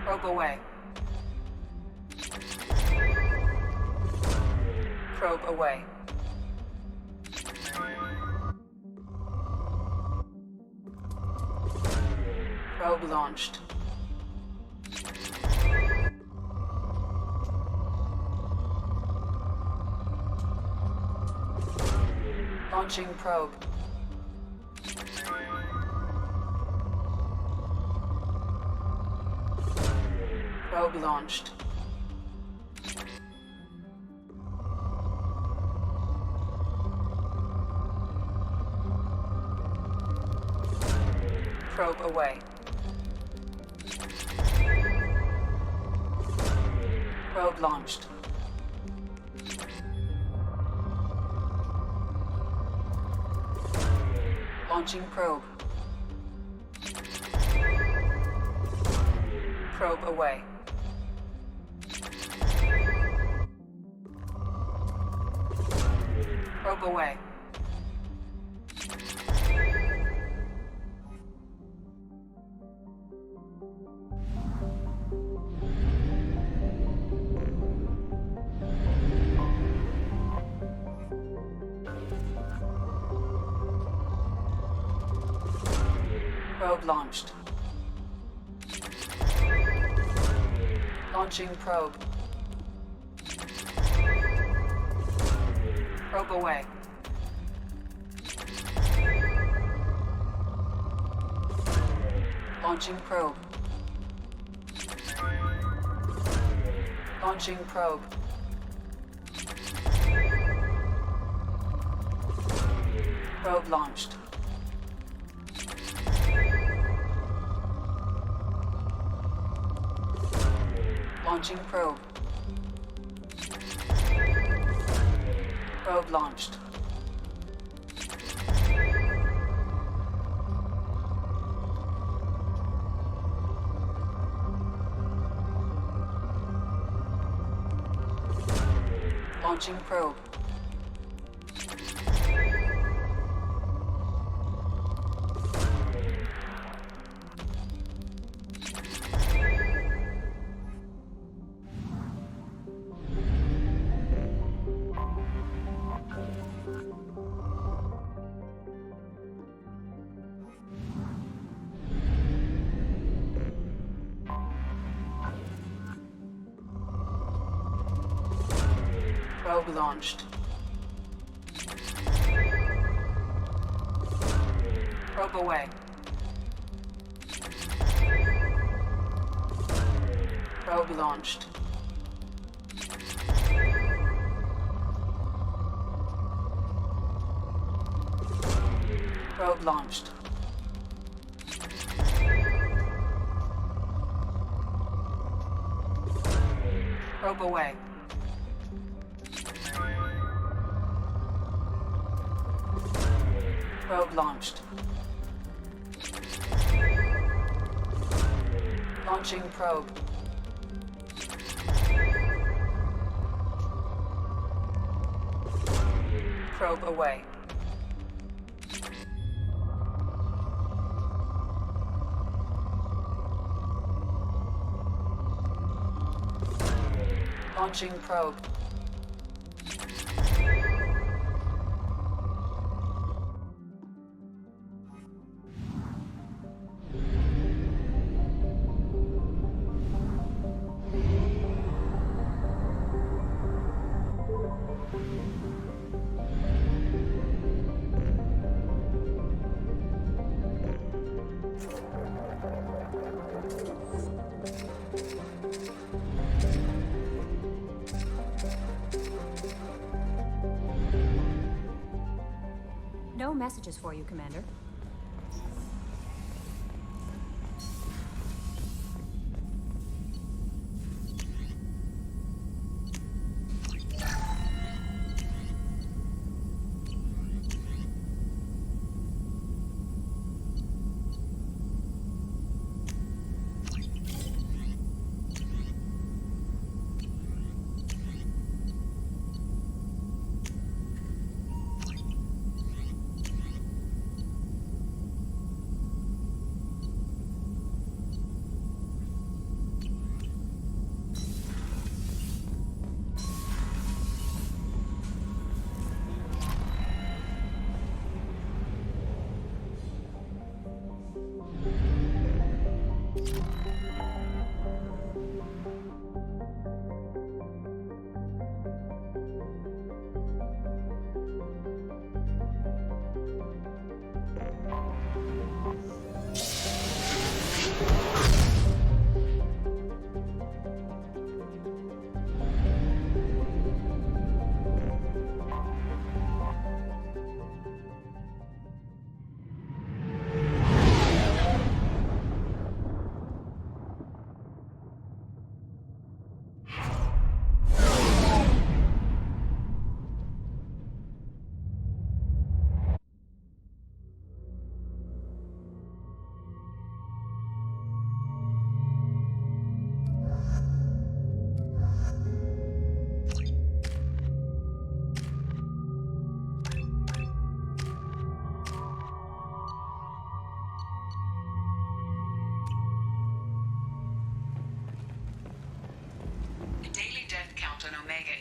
Probe away. Probe away. Probe launched. Launching probe. Probe launched. Probe away. Probe launched. Launching probe. Probe away. Probe away. Probe launched. Launching probe. Probe away. Launching probe. Launching probe. Probe launched. Launching probe. Probe launched. Launching probe. Probe launched. Probe away. Probe launched. Probe launched. Probe away. Probe launched. Launching probe. Probe away. Launching probe. No messages for you, Commander.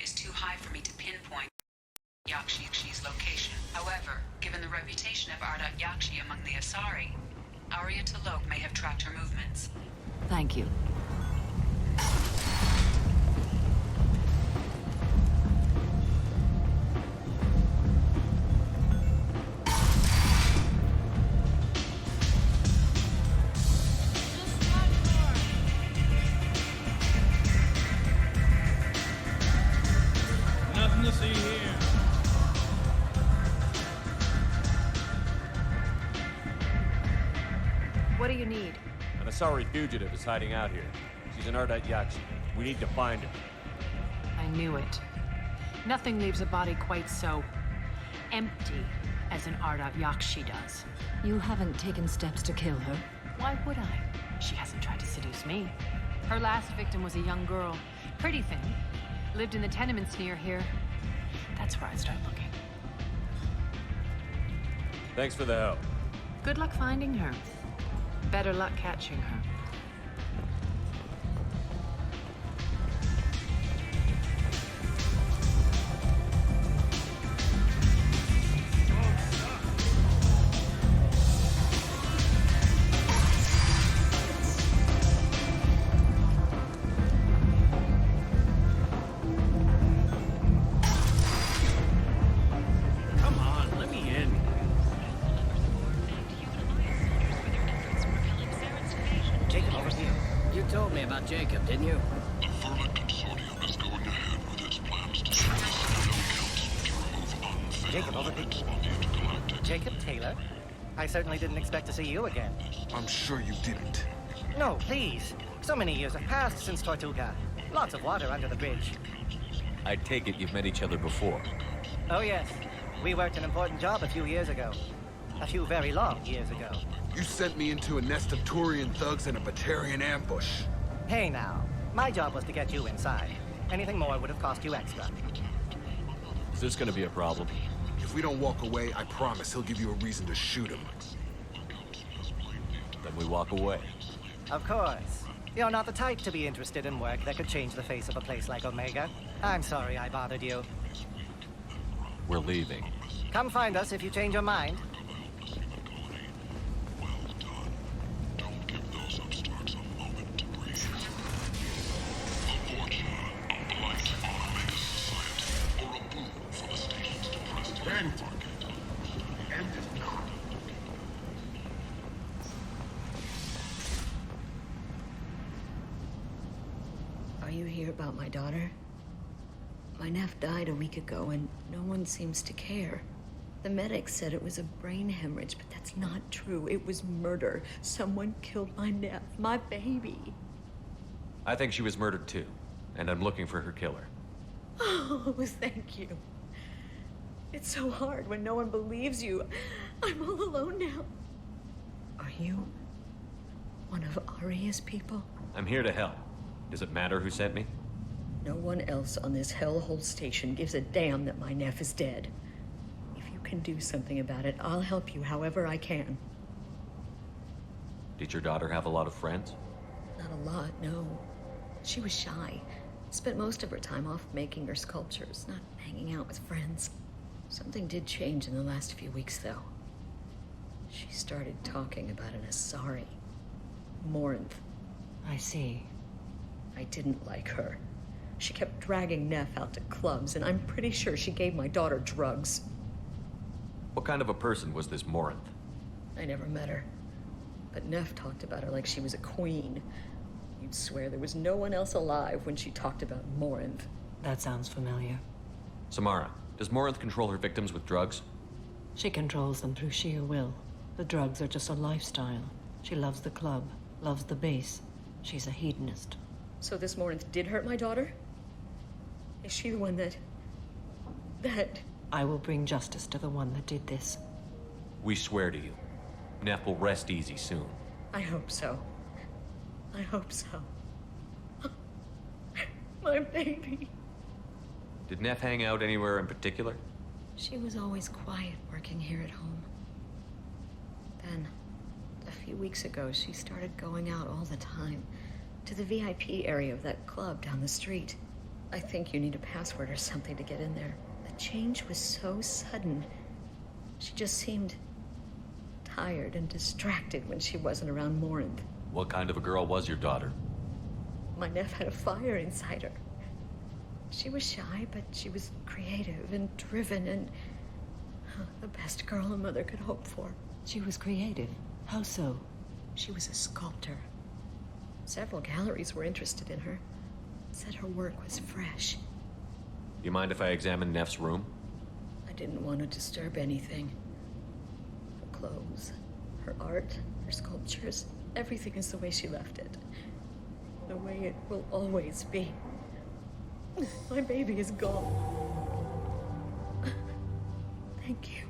Is too high for me to pinpoint Yakshi's location. However, given the reputation of Ardat Yakshi among the Asari, Arya T'Loak may have tracked her movements. Thank you. What do you need? An Asari fugitive is hiding out here. She's an Ardat Yakshi. We need to find her. I knew it. Nothing leaves a body quite so empty as an Ardat Yakshi does. You haven't taken steps to kill her? Why would I? She hasn't tried to seduce me. Her last victim was a young girl. Pretty thin. Lived in the tenements near here. That's where I'd start looking. Thanks for the help. Good luck finding her. Better luck catching her. didn't you? The Furman Consortium is going ahead with its plans to send the Citadel Council to remove unfit Jacob, elements on the intergalactic. Jacob Taylor? I certainly didn't expect to see you again. I'm sure you didn't. No, please. So many years have passed since Tortuga. Lots of water under the bridge. I take it you've met each other before. Oh, yes. We worked an important job a few years ago. A few very long years ago. You sent me into a nest of Turian thugs and a Batarian ambush. Hey now, my job was to get you inside. Anything more would have cost you extra. Is this gonna be a problem? If we don't walk away, I promise he'll give you a reason to shoot him. Then we walk away. Of course. You're not the type to be interested in work that could change the face of a place like Omega. I'm sorry I bothered you. We're leaving. Come find us if you change your mind. Are you here about my daughter? My nephew died a week ago and no one seems to care. The medics said it was a brain hemorrhage, but that's not true. It was murder. Someone killed my nephew, my baby. I think she was murdered too, and I'm looking for her killer. Oh, thank you. It's so hard when no one believes you. I'm all alone now. Are you one of Aria's people? I'm here to help. Does it matter who sent me? No one else on this hellhole station gives a damn that my nephew is dead. If you can do something about it, I'll help you however I can. Did your daughter have a lot of friends? Not a lot, no. She was shy. Spent most of her time off making her sculptures, not hanging out with friends. Something did change in the last few weeks, though. She started talking about an Asari. Morinth. I see. I didn't like her. She kept dragging Neff out to clubs, and I'm pretty sure she gave my daughter drugs. What kind of a person was this Morinth? I never met her. But Neff talked about her like she was a queen. You'd swear there was no one else alive when she talked about Morinth. That sounds familiar. Samara, does Morinth control her victims with drugs? She controls them through sheer will. The drugs are just a lifestyle. She loves the club, loves the base. She's a hedonist. So this Morinth did hurt my daughter? Is she the one that... I will bring justice to the one that did this. We swear to you. Neff will rest easy soon. I hope so. I hope so. My baby. Did Neff hang out anywhere in particular? She was always quiet working here at home. Then, a few weeks ago, she started going out all the time. To the VIP area of that club down the street. I think you need a password or something to get in there. The change was so sudden. She just seemed tired and distracted when she wasn't around Morinth. What kind of a girl was your daughter? My nephew had a fire inside her. She was shy, but she was creative and driven and the best girl a mother could hope for. She was creative. How so? She was a sculptor. Several galleries were interested in her. Said her work was fresh. You mind if I examine Neff's room? I didn't want to disturb anything. Her clothes, her art, her sculptures, everything is the way she left it. The way it will always be. My baby is gone. Thank you.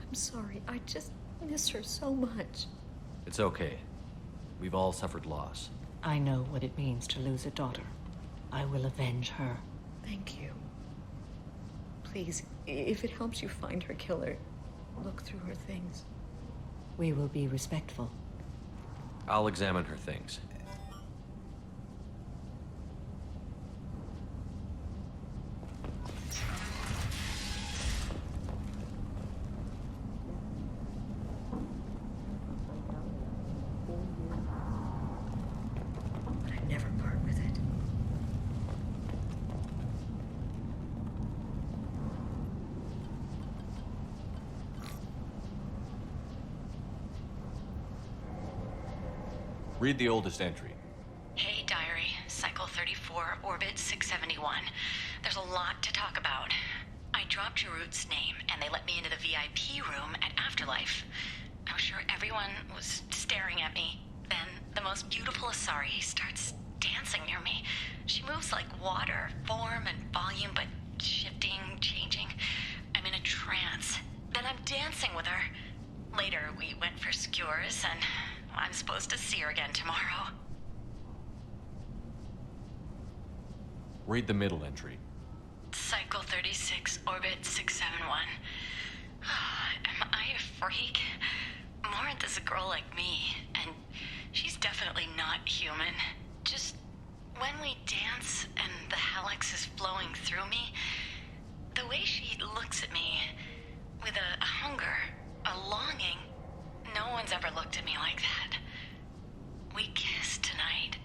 I'm sorry. I just miss her so much. It's okay. We've all suffered loss. I know what it means to lose a daughter. I will avenge her. Thank you. Please, if it helps you find her killer, look through her things. We will be respectful. I'll examine her things. Read the oldest entry. Hey, Orbit 671. There's a lot to talk about. I dropped Jarut's name, and they let me into the VIP room at Afterlife. I'm sure everyone was staring at me. Then the most beautiful Asari starts dancing near me. She moves like water, form and volume, but shifting, changing. I'm in a trance. Then I'm dancing with her. Later, we went for skewers, and I'm supposed to see her again tomorrow. Read the middle entry. Cycle 36, Orbit 671. Am I a freak? Morinth is a girl like me, and she's definitely not human. Just when we dance and the Helix is flowing through me, the way she looks at me with a hunger, a longing, no one's ever looked at me like that. We kissed tonight.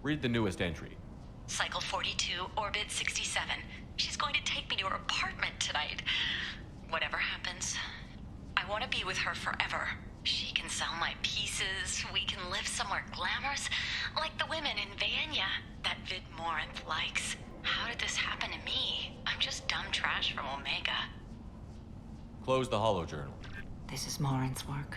Read the newest entry. Cycle 42, Orbit 67. She's going to take me to her apartment tonight. Whatever happens, I want to be with her forever. She can sell my pieces. We can live somewhere glamorous, like the women in Vanya that Vid Morinth likes. How did this happen to me? I'm just dumb trash from Omega. Close the holojournal. This is Morinth's work.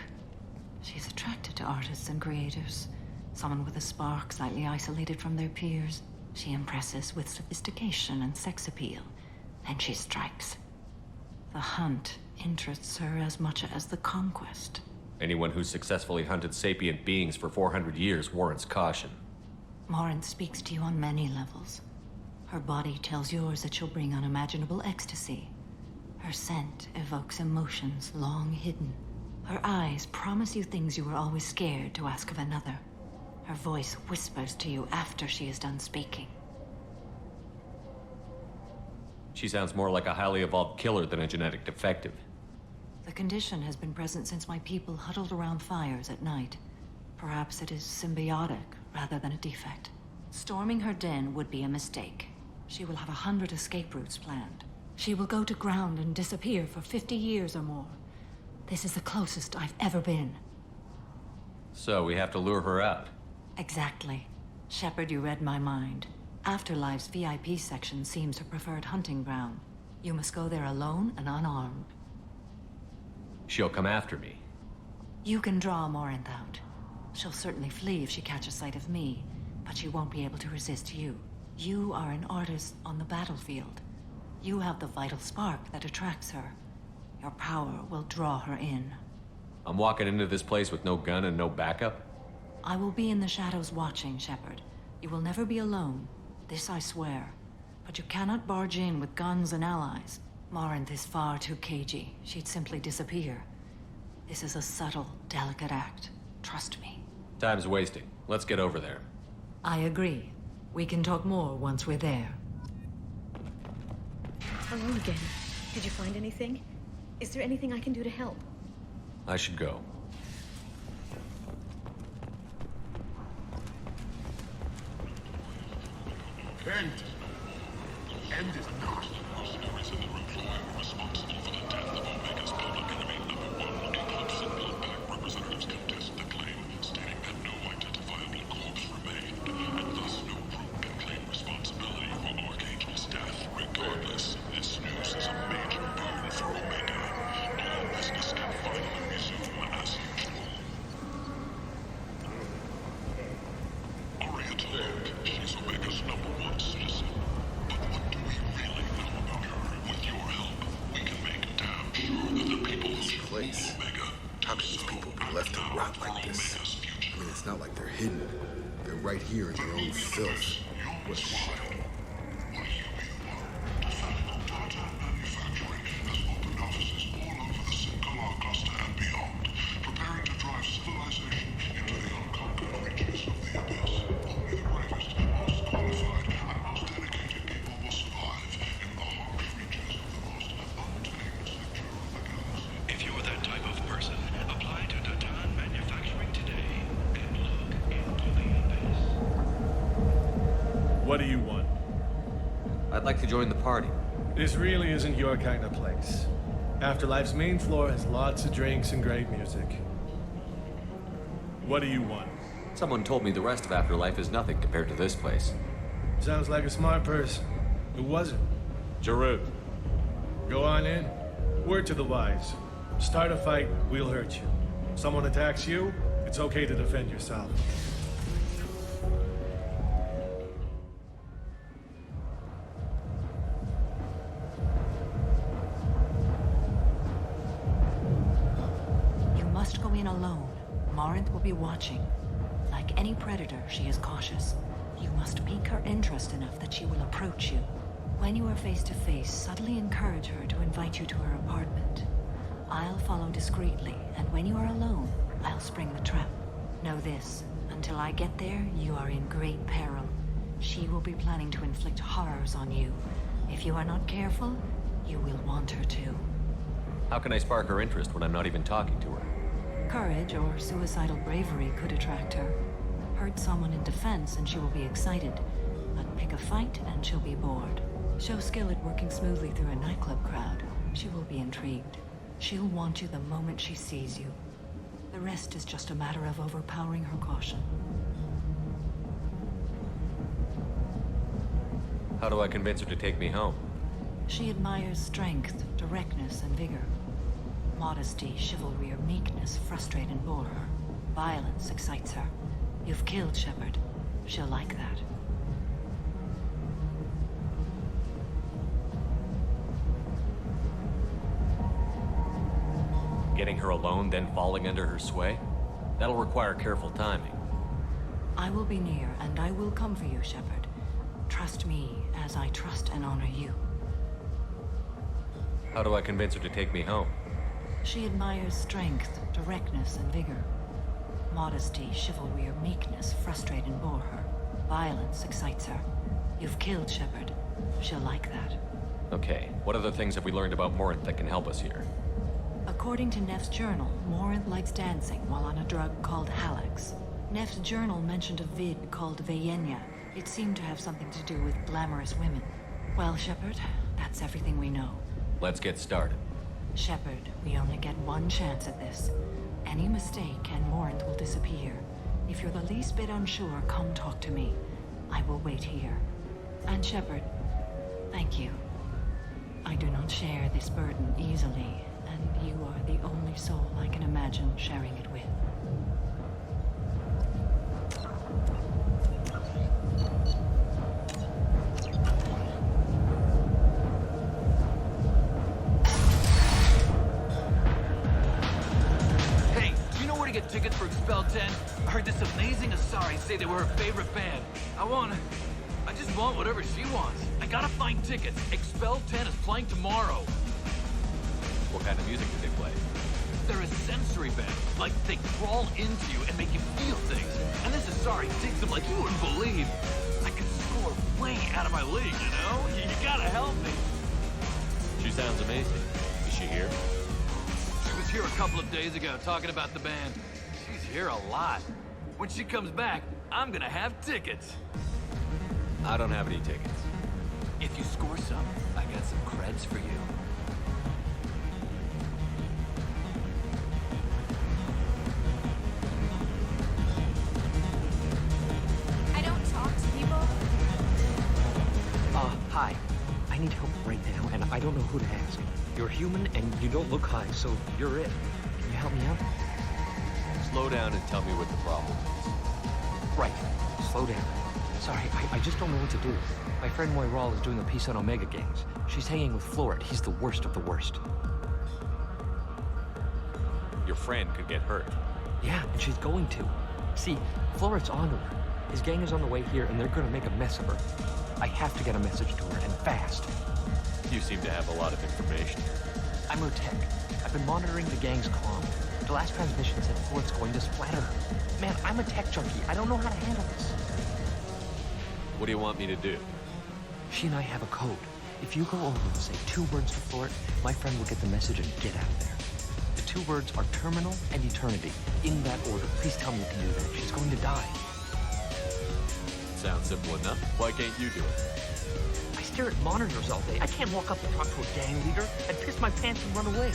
She's attracted to artists and creators. Someone with a spark, slightly isolated from their peers. She impresses with sophistication and sex appeal. Then she strikes. The hunt interests her as much as the conquest. Anyone who's successfully hunted sapient beings for 400 years warrants caution. Morinth speaks to you on many levels. Her body tells yours that she'll bring unimaginable ecstasy. Her scent evokes emotions long hidden. Her eyes promise you things you were always scared to ask of another. Her voice whispers to you after she is done speaking. She sounds more like a highly evolved killer than a genetic defective. The condition has been present since my people huddled around fires at night. Perhaps it is symbiotic rather than a defect. Storming her den would be a mistake. She will have 100 escape routes planned. She will go to ground and disappear for 50 years or more. This is the closest I've ever been. So we have to lure her out. Exactly. Shepard, you read my mind. Afterlife's VIP section seems her preferred hunting ground. You must go there alone and unarmed. She'll come after me. You can draw Morinth out. She'll certainly flee if she catches sight of me, but she won't be able to resist you. You are an artist on the battlefield. You have the vital spark that attracts her. Your power will draw her in. I'm walking into this place with no gun and no backup? I will be in the shadows watching, Shepard. You will never be alone. This I swear. But you cannot barge in with guns and allies. Morinth is far too cagey. She'd simply disappear. This is a subtle, delicate act. Trust me. Time's wasting. Let's get over there. I agree. We can talk more once we're there. Hello again. Did you find anything? Is there anything I can do to help? I should go. End. End is not. Mercenaries in the Longplay are responsible for the death of Omega's public enemy #1. Eclipse and Bloodpack representatives contest the claim, stating that no identifiable corpse remained, and thus no group can claim responsibility for Archangel's death. Regardless, this news is a major boon for Omega. All business can finally resume as usual. Aria Talk, she's Omega's #1 citizen. But what do we really know about her? With your help, we can make damn sure that the people who Place. Omega How could these people be left to rot like this? I mean, it's not like they're hidden. They're right here in their own filth. What a shit. Manufacturing has opened offices all over the Singalar cluster and beyond, preparing to drive civilization into the unconquered reaches of the abyss. Only the bravest, most qualified, and most dedicated people will survive in the harsh reaches of the most untamed sector of the galaxy. If you're that type of person, apply to Datan Manufacturing today and look into the abyss. What do you want? I'd like to join the party. This really isn't your kind of place. Afterlife's main floor has lots of drinks and great music. What do you want? Someone told me the rest of Afterlife is nothing compared to this place. Sounds like a smart person. Who was it? Jarut. Go on in. Word to the wise. Start a fight, we'll hurt you. Someone attacks you, it's okay to defend yourself. You must go in alone. Morinth will be watching. Like any predator, she is cautious. You must pique her interest enough that she will approach you. When you are face to face, subtly encourage her to invite you to her apartment. I'll follow discreetly, and when you are alone, I'll spring the trap. Know this, until I get there, you are in great peril. She will be planning to inflict horrors on you. If you are not careful, you will want her to. How can I spark her interest when I'm not even talking to her? Courage or suicidal bravery could attract her. Hurt someone in defense and she will be excited. But pick a fight and she'll be bored. Show skill at working smoothly through a nightclub crowd. She will be intrigued. She'll want you the moment she sees you. The rest is just a matter of overpowering her caution. How do I convince her to take me home? She admires strength, directness, and vigor. Modesty, chivalry, or meekness frustrate and bore her. Violence excites her. You've killed Shepard. She'll like that. Getting her alone, then falling under her sway? That'll require careful timing. I will be near, and I will come for you, Shepard. Trust me, as I trust and honor you. How do I convince her to take me home? She admires strength, directness, and vigor. Modesty, chivalry, or meekness frustrate and bore her. Violence excites her. You've killed Shepard. She'll like that. Okay, what other things have we learned about Morinth that can help us here? According to Neff's journal, Morinth likes dancing while on a drug called Halax. Neff's journal mentioned a vid called Vayenya. It seemed to have something to do with glamorous women. Well, Shepard, that's everything we know. Let's get started. Shepard, we only get one chance at this. Any mistake and Morinth will disappear. If you're the least bit unsure, come talk to me. I will wait here. And Shepard, thank you. I do not share this burden easily, and you are the only soul I can imagine sharing it with. Get tickets for Expel 10. I heard this amazing Asari say they were her favorite band. I just want whatever she wants. I gotta find tickets. Expel 10 is playing tomorrow. What kind of music do they play? They're a sensory band. Like, they crawl into you and make you feel things. And this Asari digs them like you wouldn't believe. I could score way out of my league, you know? You gotta help me. She sounds amazing. Is she here? She was here a couple of days ago talking about the band. She's here a lot. When she comes back, I'm gonna have tickets. I don't have any tickets. If you score some, I got some creds for you. I don't talk to people. Hi. I need help right now, and I don't know who to ask. You're human, and you don't look high, so you're it. Can you help me out? Slow down and tell me what the problem is. Right. Slow down. Sorry, I just don't know what to do. My friend Moiral is doing a piece on Omega gangs. She's hanging with Florid. He's the worst of the worst. Your friend could get hurt. Yeah, and she's going to. See, Florid's onto her. His gang is on the way here, and they're gonna make a mess of her. I have to get a message to her, and fast. You seem to have a lot of information. I'm her tech. I've been monitoring the gang's comm. The last transmission said Florid's going to splatter her. Man, I'm a tech junkie. I don't know how to handle this. What do you want me to do? She and I have a code. If you go over and say 2 words to Florid, my friend will get the message and get out of there. The 2 words are terminal and eternity. In that order. Please tell me you can do that. She's going to die. Sounds simple enough. Why can't you do it? I stare at monitors all day. I can't walk up and talk to a gang leader. I'd piss my pants and run away.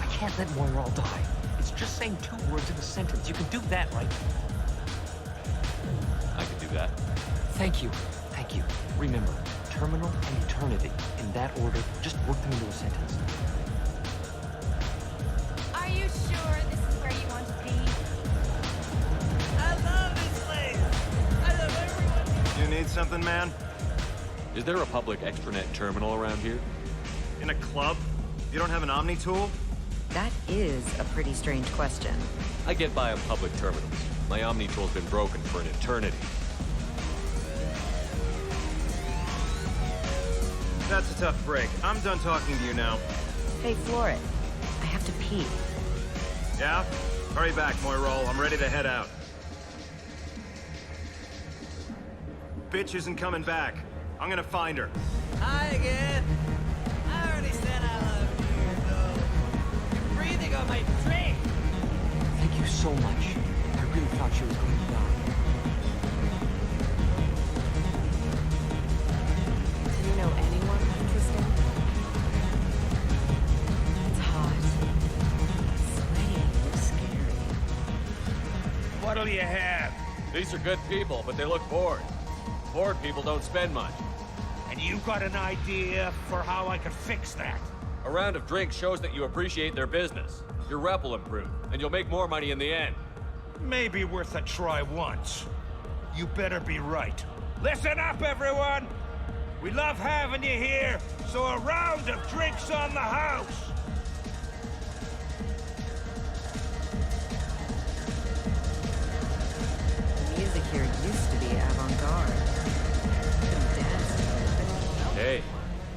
I can't let Moiral die. It's just saying 2 words in a sentence. You can do that, right? I can do that. Thank you. Thank Thank you. Remember, terminal and eternity. In that order, just work them into a sentence. Are you sure this is where you want to be? I love this place! I love everyone! You need something, man? Is there a public extranet terminal around here? In a club? You don't have an Omni tool? That is a pretty strange question. I get by on public terminals. My Omni tool's been broken for an eternity. That's a tough break. I'm done talking to you now. Hey, Floret. I have to pee. Yeah? Hurry back, Moirol. I'm ready to head out. Bitch isn't coming back. I'm gonna find her. Hi again. I already said I love you, though. You're breathing on my drink. Thank you so much. I really thought she was going to die. Do you know anyone interesting? It's hot. Sweaty. Looks scary. What'll you have? These are good people, but they look bored. Bored people don't spend much. And you got an idea for how I could fix that? A round of drinks shows that you appreciate their business. Your rep will improve, and you'll make more money in the end. Maybe worth a try once. You better be right. Listen up, everyone! We love having you here, so a round of drinks on the house! The music here used to be avant-garde. Couldn't dance to it. Hey,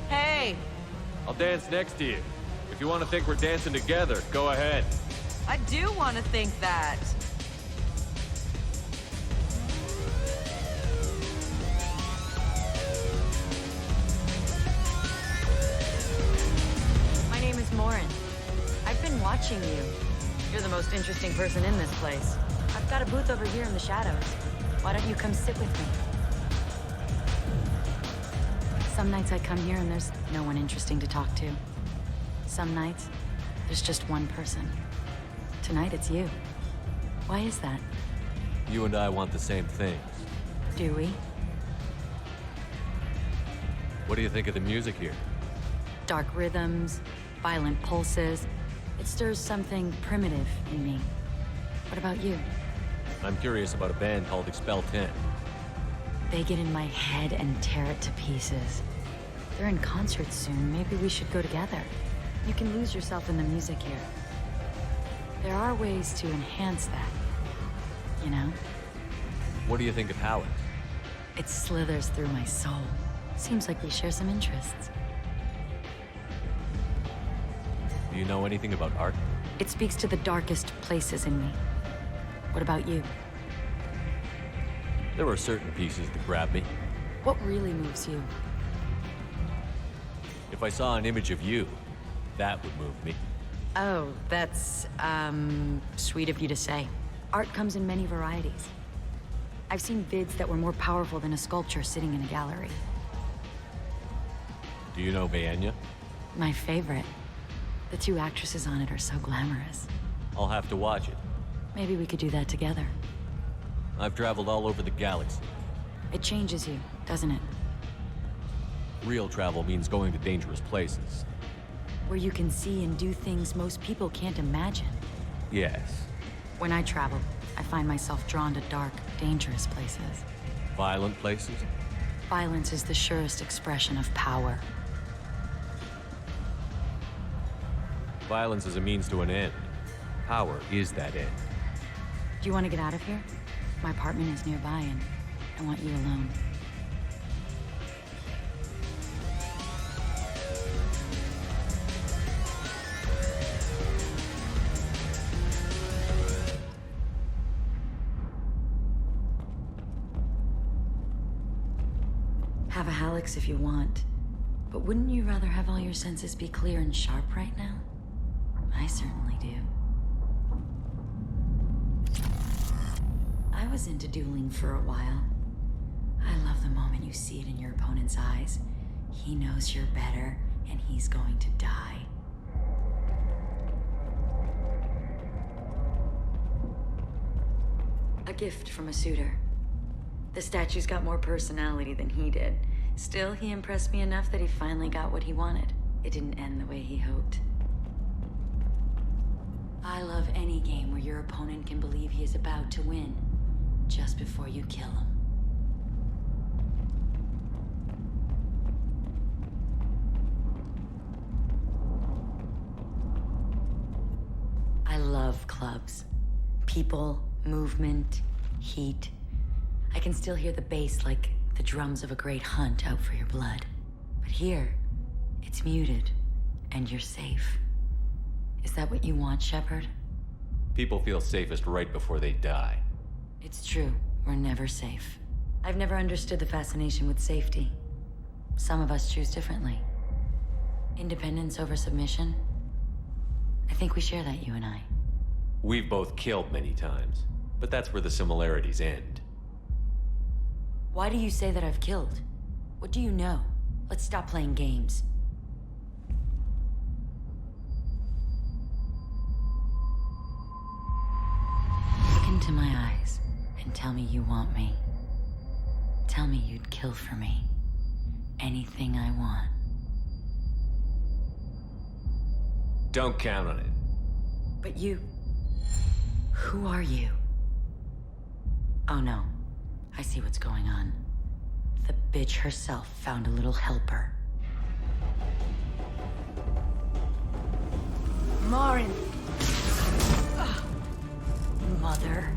Hey! I'll dance next to you. If you want to think we're dancing together, go ahead. I do want to think that. My name is Morin. I've been watching you. You're the most interesting person in this place. I've got a booth over here in the shadows. Why don't you come sit with me? Some nights I come here and there's no one interesting to talk to. Some nights, there's just one person. Tonight it's you. Why is that? You and I want the same things. Do we? What do you think of the music here? Dark rhythms, violent pulses. It stirs something primitive in me. What about you? I'm curious about a band called Expel 10. They get in my head and tear it to pieces. They're in concert soon. Maybe we should go together. You can lose yourself in the music here. There are ways to enhance that, you know? What do you think of Halleck? It slithers through my soul. Seems like we share some interests. Do you know anything about art? It speaks to the darkest places in me. What about you? There are certain pieces that grab me. What really moves you? If I saw an image of you, that would move me. Oh, that's, sweet of you to say. Art comes in many varieties. I've seen vids that were more powerful than a sculpture sitting in a gallery. Do you know Bioware? My favorite. The two actresses on it are so glamorous. I'll have to watch it. Maybe we could do that together. I've traveled all over the galaxy. It changes you, doesn't it? Real travel means going to dangerous places. Where you can see and do things most people can't imagine. Yes. When I travel, I find myself drawn to dark, dangerous places. Violent places? Violence is the surest expression of power. Violence is a means to an end. Power is that end. Do you want to get out of here? My apartment is nearby and I want you alone. Have a Hallex if you want, but wouldn't you rather have all your senses be clear and sharp right now? I certainly do. I was into dueling for a while. I love the moment you see it in your opponent's eyes. He knows you're better, and he's going to die. A gift from a suitor. The statue's got more personality than he did. Still, he impressed me enough that he finally got what he wanted. It didn't end the way he hoped. I love any game where your opponent can believe he is about to win, just before you kill him. I love clubs. People, movement, heat. I can still hear the bass like the drums of a great hunt out for your blood. But here, it's muted, and you're safe. Is that what you want, Shepard? People feel safest right before they die. It's true. We're never safe. I've never understood the fascination with safety. Some of us choose differently. Independence over submission? I think we share that, you and I. We've both killed many times, but that's where the similarities end. Why do you say that I've killed? What do you know? Let's stop playing games. Look into my eyes and tell me you want me. Tell me you'd kill for me. Anything I want. Don't count on it. But you... Who are you? Oh no. I see what's going on. The bitch herself found a little helper. Morin! Mother.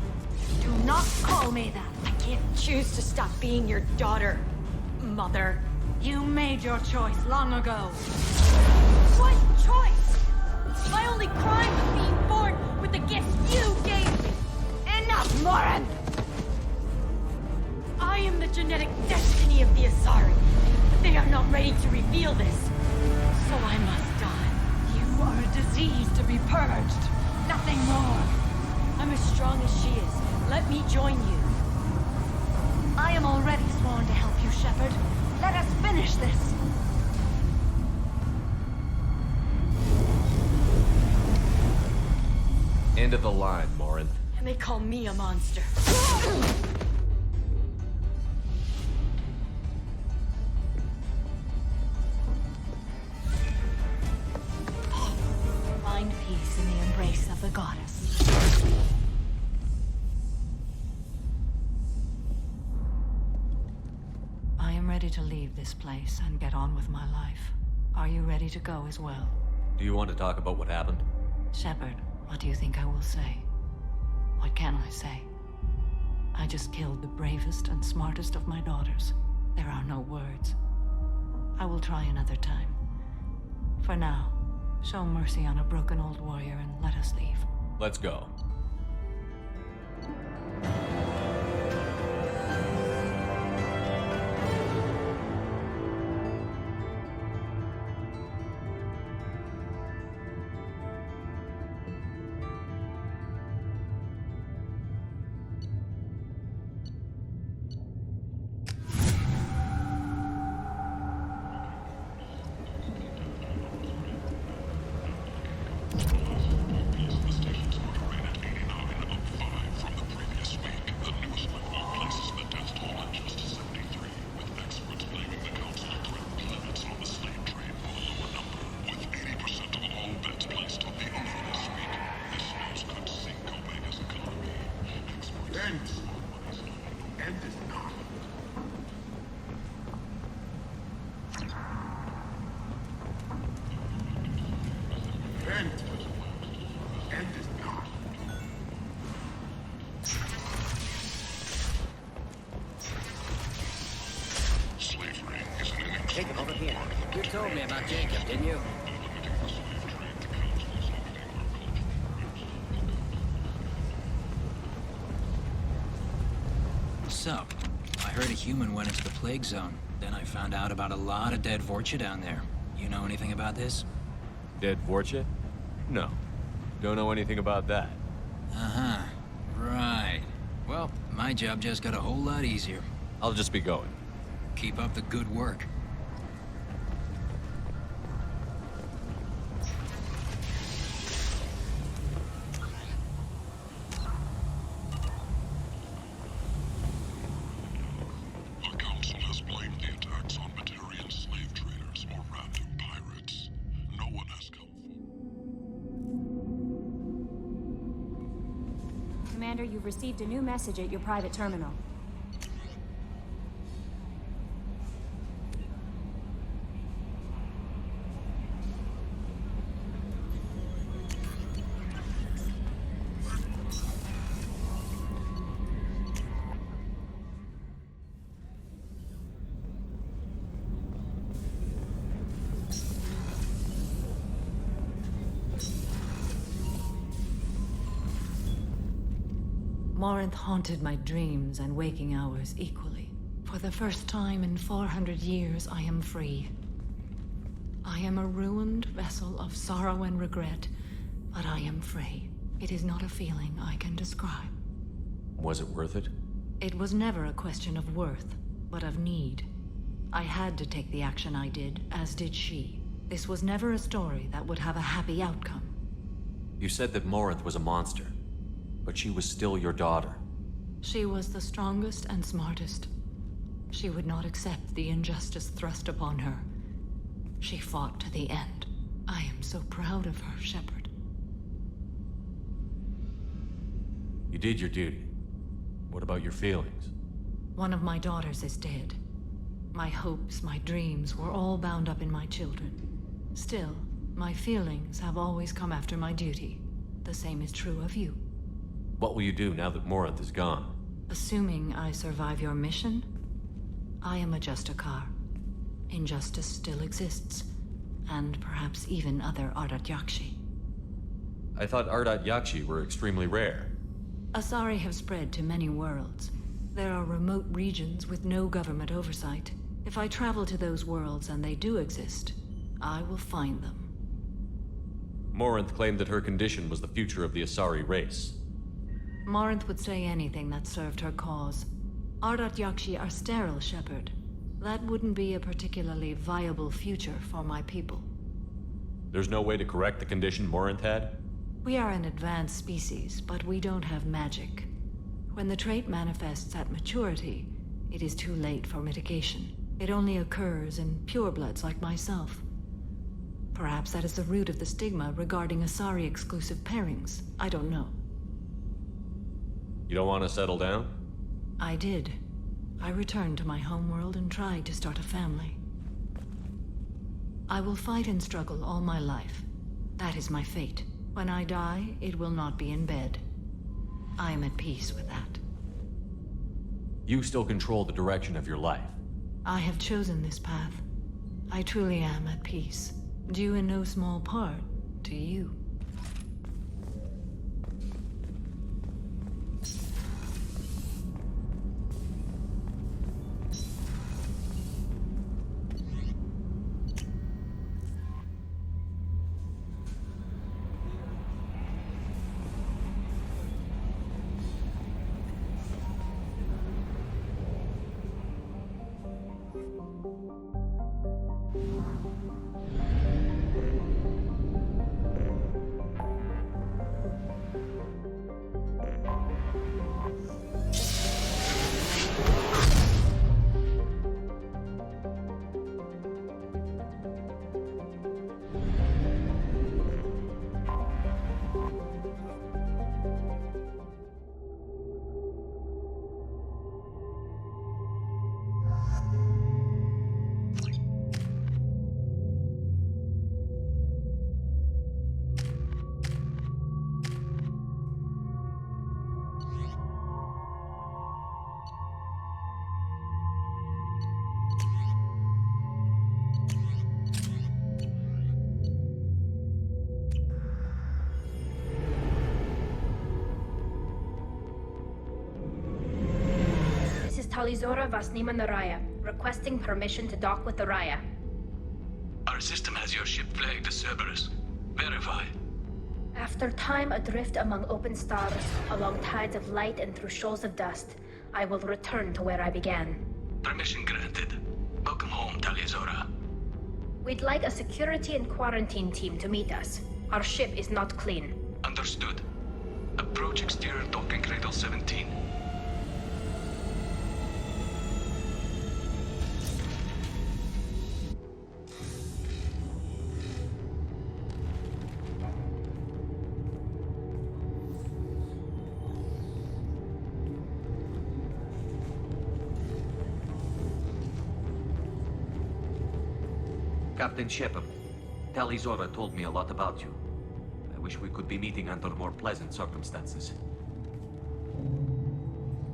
Do not call me that! I can't choose to stop being your daughter. Mother. You made your choice long ago. What choice? My only crime was being born with the gift you gave me. Enough, Morin! I am the genetic destiny of the Asari. But they are not ready to reveal this. So I must die. You are a disease to be purged. Nothing more. I'm as strong as she is. Let me join you. I am already sworn to help you, Shepard. Let us finish this. End of the line, Morin. And they call me a monster. Find peace in the embrace of the goddess. I am ready to leave this place and get on with my life. Are you ready to go as well? Do you want to talk about what happened? Shepard, what do you think I will say? What can I say? I just killed the bravest and smartest of my daughters. There are no words. I will try another time. For now, show mercy on a broken old warrior and let us leave. Let's go. Jacob, over here. You told me about Jacob, didn't you? So, I heard a human went into the plague zone. Then I found out about a lot of dead Vorcha down there. You know anything about this? Dead Vorcha? No. Don't know anything about that. Uh-huh. Right. Well, my job just got a whole lot easier. I'll just be going. Keep up the good work. Commander, you've received a new message at your private terminal. Morinth haunted my dreams and waking hours equally. For the first time in 400 years, I am free. I am a ruined vessel of sorrow and regret, but I am free. It is not a feeling I can describe. Was it worth it? It was never a question of worth, but of need. I had to take the action I did, as did she. This was never a story that would have a happy outcome. You said that Morinth was a monster, but she was still your daughter. She was the strongest and smartest. She would not accept the injustice thrust upon her. She fought to the end. I am so proud of her, Shepard. You did your duty. What about your feelings? One of my daughters is dead. My hopes, my dreams were all bound up in my children. Still, my feelings have always come after my duty. The same is true of you. What will you do now that Morinth is gone? Assuming I survive your mission, I am a Justicar. Injustice still exists, and perhaps even other Ardat Yakshi. I thought Ardat Yakshi were extremely rare. Asari have spread to many worlds. There are remote regions with no government oversight. If I travel to those worlds and they do exist, I will find them. Morinth claimed that her condition was the future of the Asari race. Morinth would say anything that served her cause. Ardat Yakshi are sterile, Shepard. That wouldn't be a particularly viable future for my people. There's no way to correct the condition Morinth had? We are an advanced species, but we don't have magic. When the trait manifests at maturity, it is too late for mitigation. It only occurs in purebloods like myself. Perhaps that is the root of the stigma regarding Asari-exclusive pairings. I don't know. You don't want to settle down? I did. I returned to my homeworld and tried to start a family. I will fight and struggle all my life. That is my fate. When I die, it will not be in bed. I am at peace with that. You still control the direction of your life. I have chosen this path. I truly am at peace, due in no small part to you. Talizora Vasnima Naraya, requesting permission to dock with the Raya. Our system has your ship flagged as Cerberus. Verify. After time adrift among open stars, along tides of light and through shoals of dust, I will return to where I began. Permission granted. Welcome home, Talizora. We'd like a security and quarantine team to meet us. Our ship is not clean. Understood. Approach exterior docking cradle 17. Captain Shepard, Tali Zora told me a lot about you. I wish we could be meeting under more pleasant circumstances.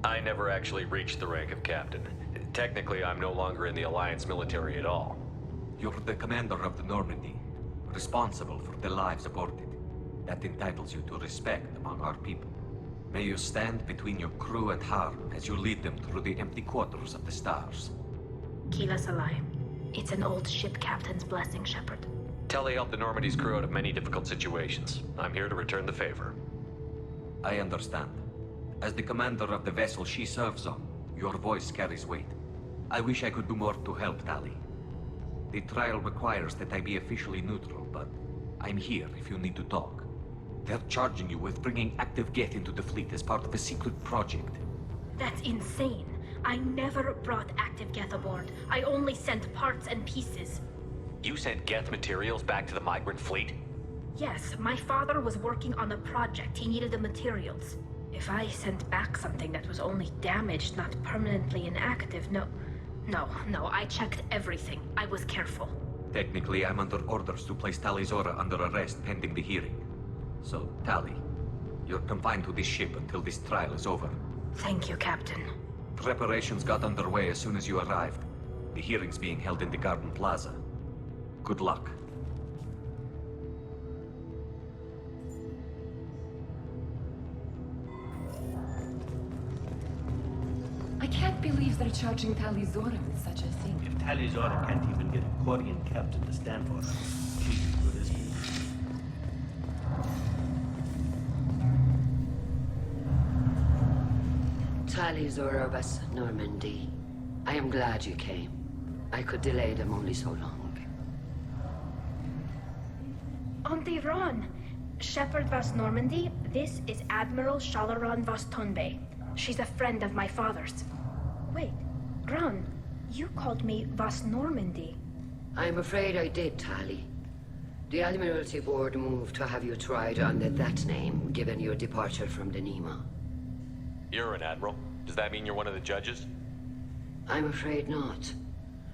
I never actually reached the rank of captain. Technically, I'm no longer in the Alliance military at all. You're the commander of the Normandy, responsible for the lives aborted. That entitles you to respect among our people. May you stand between your crew and harm as you lead them through the empty quarters of the stars. Kila Salai. It's an old ship captain's blessing, Shepard. Tali helped the Normandy's crew out of many difficult situations. I'm here to return the favor. I understand. As the commander of the vessel she serves on, your voice carries weight. I wish I could do more to help Tali. The trial requires that I be officially neutral, but I'm here if you need to talk. They're charging you with bringing active Geth into the fleet as part of a secret project. That's insane. I never brought active Geth aboard. I only sent parts and pieces. You sent Geth materials back to the migrant fleet? Yes, my father was working on a project. He needed the materials. If I sent back something that was only damaged, not permanently inactive, no, I checked everything. I was careful. Technically, I'm under orders to place Tali Zora under arrest pending the hearing. So, Tali, you're confined to this ship until this trial is over. Thank you, Captain. Preparations got underway as soon as you arrived. The hearing's being held in the Garden Plaza. Good luck. I can't believe they're charging Tali Zora with such a thing. If Tali Zora can't even get a Quarian captain to stand for her, she's as good as me. Tali Zora was Normandy. I am glad you came. I could delay them only so long. Auntie Ron! Shepard Vas Normandy, this is Admiral Shalaran Vas Tonbe. She's a friend of my father's. Wait, Ron, you called me Vas Normandy. I'm afraid I did, Tali. The Admiralty Board moved to have you tried under that name, given your departure from the Nima. You're an admiral. Does that mean you're one of the judges? I'm afraid not.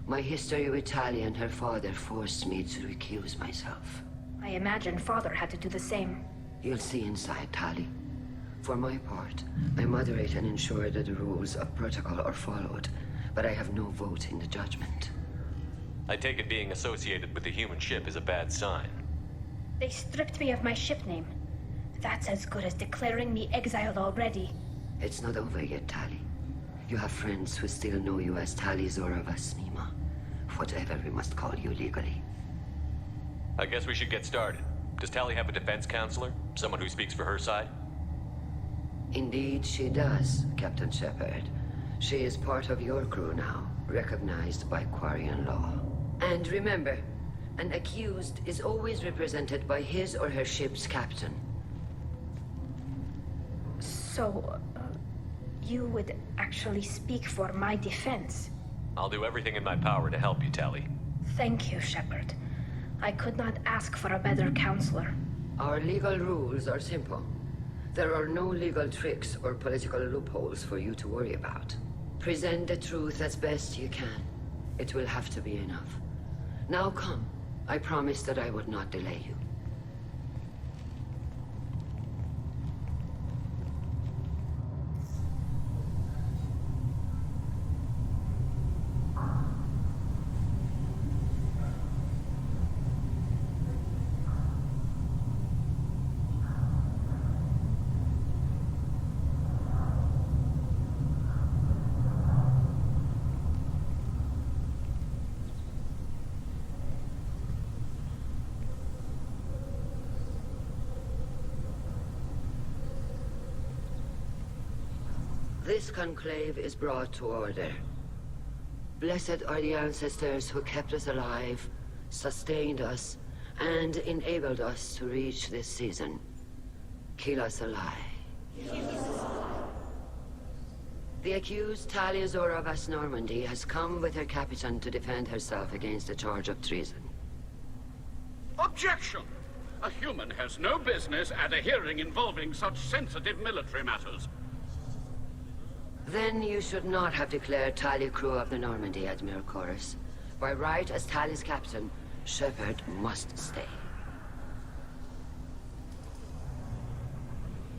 My history with Tali and her father forced me to recuse myself. I imagine father had to do the same. You'll see inside, Tali. For my part, I moderate and ensure that the rules of protocol are followed, but I have no vote in the judgment. I take it being associated with the human ship is a bad sign. They stripped me of my ship name. That's as good as declaring me exiled already. It's not over yet, Tali. You have friends who still know you as Tali Zora Vas Nima. Whatever we must call you legally. I guess we should get started. Does Tali have a defense counselor? Someone who speaks for her side? Indeed, she does, Captain Shepard. She is part of your crew now, recognized by Quarian law. And remember, an accused is always represented by his or her ship's captain. So, you would actually speak for my defense? I'll do everything in my power to help you, Tali. Thank you, Shepard. I could not ask for a better counselor. Our legal rules are simple. There are no legal tricks or political loopholes for you to worry about. Present the truth as best you can. It will have to be enough. Now come. I promised that I would not delay you. This conclave is brought to order. Blessed are the ancestors who kept us alive, sustained us, and enabled us to reach this season. Kila Salai. The accused Tali Zora Vas Normandy has come with her captain to defend herself against a charge of treason. Objection! A human has no business at a hearing involving such sensitive military matters. Then you should not have declared Tali crew of the Normandy, Admiral Chorus. By right as Tali's captain, Shepard must stay.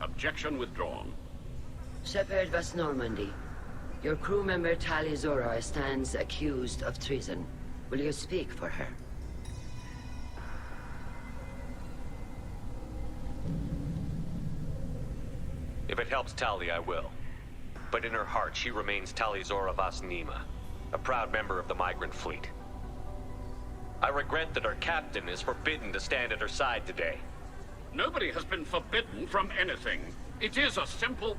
Objection withdrawn. Shepard was Normandy. Your crew member Tali Zora stands accused of treason. Will you speak for her? If it helps Tali, I will. But in her heart, she remains Tali Zora Vas Nima, a proud member of the migrant fleet. I regret that our captain is forbidden to stand at her side today. Nobody has been forbidden from anything. It is a simple...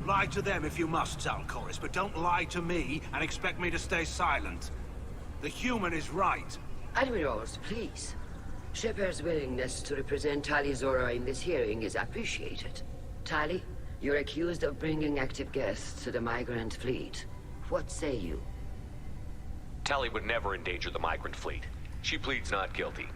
Lie to them if you must, Zalcoris, but don't lie to me and expect me to stay silent. The human is right. Admirals, please. Shepard's willingness to represent Tali Zora in this hearing is appreciated. Tali, you're accused of bringing active guests to the migrant fleet. What say you? Tali would never endanger the migrant fleet. She pleads not guilty.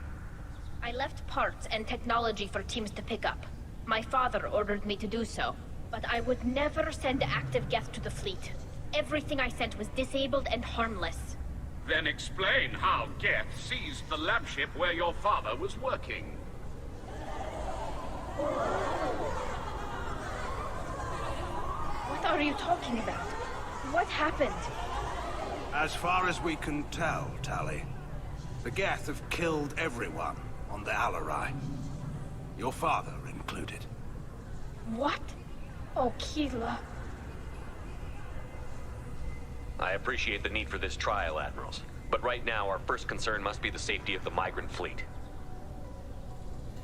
I left parts and technology for teams to pick up. My father ordered me to do so, but I would never send active guests to the fleet. Everything I sent was disabled and harmless. Then explain how Geth seized the lab ship where your father was working. What are you talking about? What happened? As far as we can tell, Tali, the Geth have killed everyone on the Alarai. Your father included. What? Oh, Keela. I appreciate the need for this trial, Admirals. But right now, our first concern must be the safety of the migrant fleet.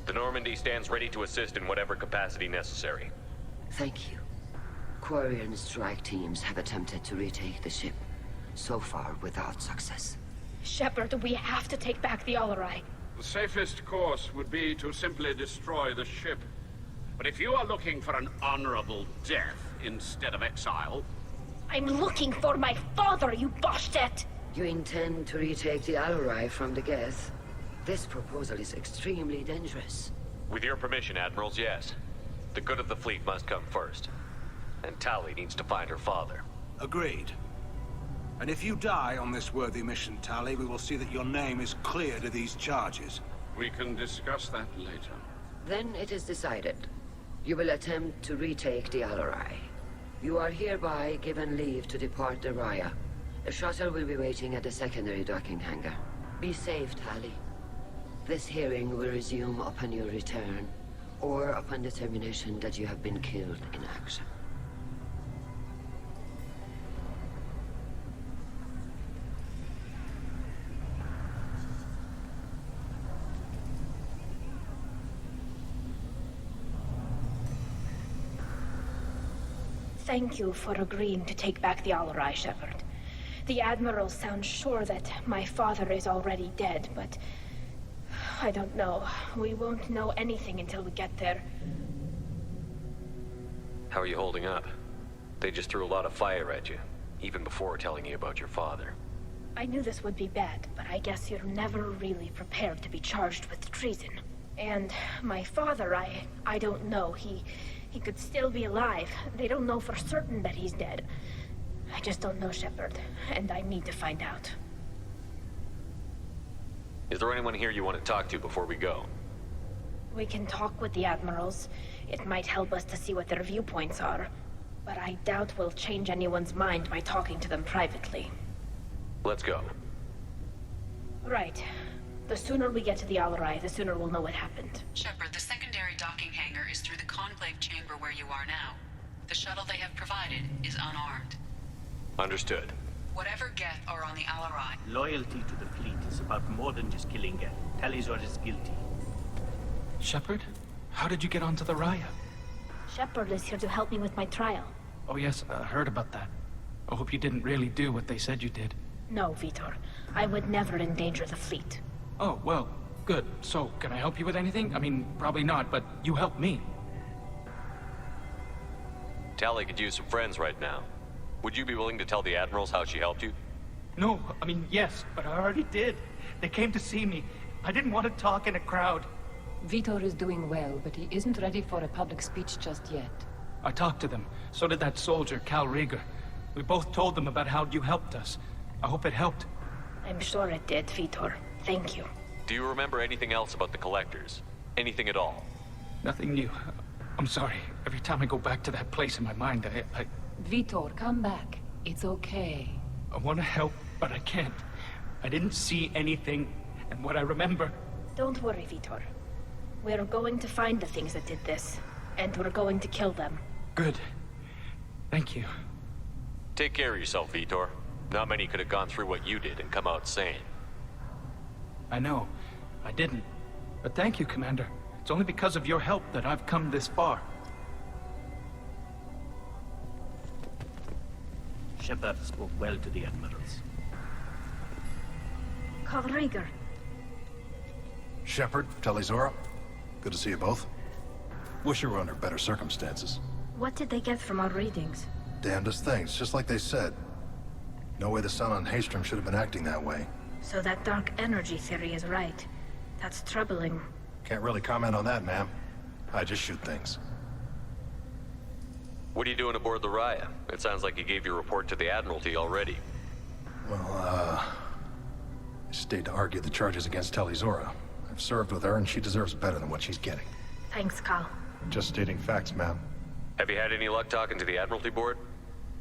The Normandy stands ready to assist in whatever capacity necessary. Thank you. Quarian strike teams have attempted to retake the ship, so far without success. Shepard, we have to take back the Alarai. The safest course would be to simply destroy the ship. But if you are looking for an honorable death instead of exile... I'm looking for my father, you Bastet! You intend to retake the Alarai from the Geth? This proposal is extremely dangerous. With your permission, Admirals, yes. The good of the fleet must come first. And Tali needs to find her father. Agreed. And if you die on this worthy mission, Tali, we will see that your name is cleared of these charges. We can discuss that later. Then it is decided. You will attempt to retake the Alarai. You are hereby given leave to depart the Raya. A shuttle will be waiting at the secondary docking hangar. Be safe, Tali. This hearing will resume upon your return, or upon determination that you have been killed in action. Thank you for agreeing to take back the Alarai, Shepard. The Admiral sounds sure that my father is already dead, but... I don't know. We won't know anything until we get there. How are you holding up? They just threw a lot of fire at you, even before telling you about your father. I knew this would be bad, but I guess you're never really prepared to be charged with treason. And my father, I don't know. He could still be alive. They don't know for certain that he's dead. I just don't know, Shepard, and I need to find out. Is there anyone here you want to talk to before we go? We can talk with the Admirals. It might help us to see what their viewpoints are. But I doubt we'll change anyone's mind by talking to them privately. Let's go. Right. The sooner we get to the Alarai, the sooner we'll know what happened. Shepard, the secondary docking hangar is through the conclave chamber where you are now. The shuttle they have provided is unarmed. Understood. Whatever Geth are on the Alarai... Loyalty to the fleet is about more than just killing Geth. Talizor is guilty. Shepard? How did you get onto the Raya? Shepard is here to help me with my trial. Oh yes, I heard about that. I hope you didn't really do what they said you did. No, Vitor. I would never endanger the fleet. Oh, well, good. So, can I help you with anything? I mean, probably not, but you helped me. Tali could use some friends right now. Would you be willing to tell the Admirals how she helped you? No, I mean, yes, but I already did. They came to see me. I didn't want to talk in a crowd. Vitor is doing well, but he isn't ready for a public speech just yet. I talked to them. So did that soldier, Cal Rieger. We both told them about how you helped us. I hope it helped. I'm sure it did, Vitor. Thank you. Do you remember anything else about the Collectors? Anything at all? Nothing new. I'm sorry. Every time I go back to that place in my mind, I Vitor, come back. It's okay. I want to help, but I can't. I didn't see anything, and what I remember... Don't worry, Vitor. We're going to find the things that did this, and we're going to kill them. Good. Thank you. Take care of yourself, Vitor. Not many could have gone through what you did and come out sane. I know. I didn't. But thank you, Commander. It's only because of your help that I've come this far. Shepard spoke well to the admirals. Carl Rieger. Shepard, Talizora. Good to see you both. Wish you were under better circumstances. What did they get from our readings? Damnedest things, just like they said. No way the sun on Haystrom should have been acting that way. So that dark energy theory is right. That's troubling. Can't really comment on that, ma'am. I just shoot things. What are you doing aboard the Raya? It sounds like you gave your report to the Admiralty already. Well, I stayed to argue the charges against Talizora. I've served with her, and she deserves better than what she's getting. Thanks, Carl. Just stating facts, ma'am. Have you had any luck talking to the Admiralty Board?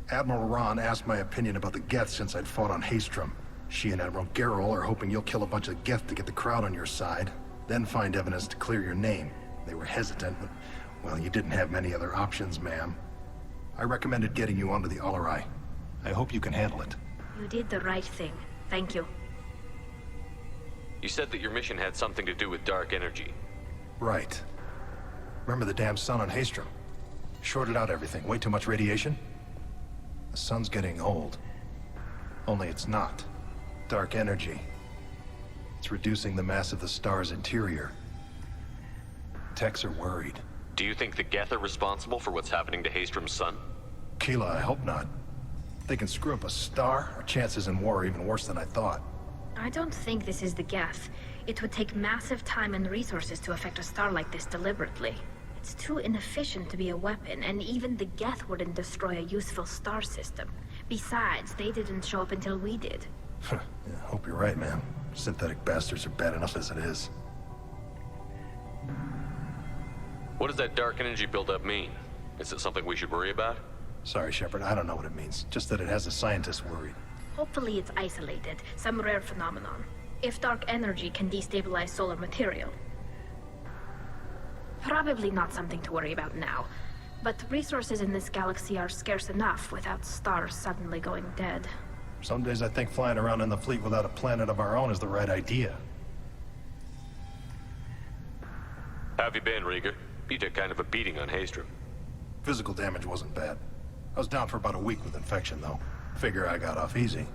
Admiral Ron asked my opinion about the Geth since I'd fought on Haystrom. She and Admiral Gerrel are hoping you'll kill a bunch of Geth to get the crowd on your side, then find evidence to clear your name. They were hesitant, but, well, you didn't have many other options, ma'am. I recommended getting you onto the Alarai. I hope you can handle it. You did the right thing. Thank you. You said that your mission had something to do with dark energy. Right. Remember the damn sun on Haystrom? Shorted out everything. Way too much radiation? The sun's getting old. Only it's not. Dark energy. It's reducing the mass of the star's interior. Techs are worried. Do you think the Geth are responsible for what's happening to Haystrom's sun? Keela, I hope not. If they can screw up a star, our chances in war are even worse than I thought. I don't think this is the Geth. It would take massive time and resources to affect a star like this deliberately. It's too inefficient to be a weapon, and even the Geth wouldn't destroy a useful star system. Besides, they didn't show up until we did. Yeah, hope you're right, man. Synthetic bastards are bad enough as it is. What does that dark energy buildup mean? Is it something we should worry about? Sorry, Shepard, I don't know what it means. Just that it has the scientists worried. Hopefully it's isolated, some rare phenomenon. If dark energy can destabilize solar material. Probably not something to worry about now. But resources in this galaxy are scarce enough without stars suddenly going dead. Some days I think flying around in the fleet without a planet of our own is the right idea. How have you been, Rieger? You took kind of a beating on Haystrom. Physical damage wasn't bad. I was down for about a week with infection, though. Figure I got off easy.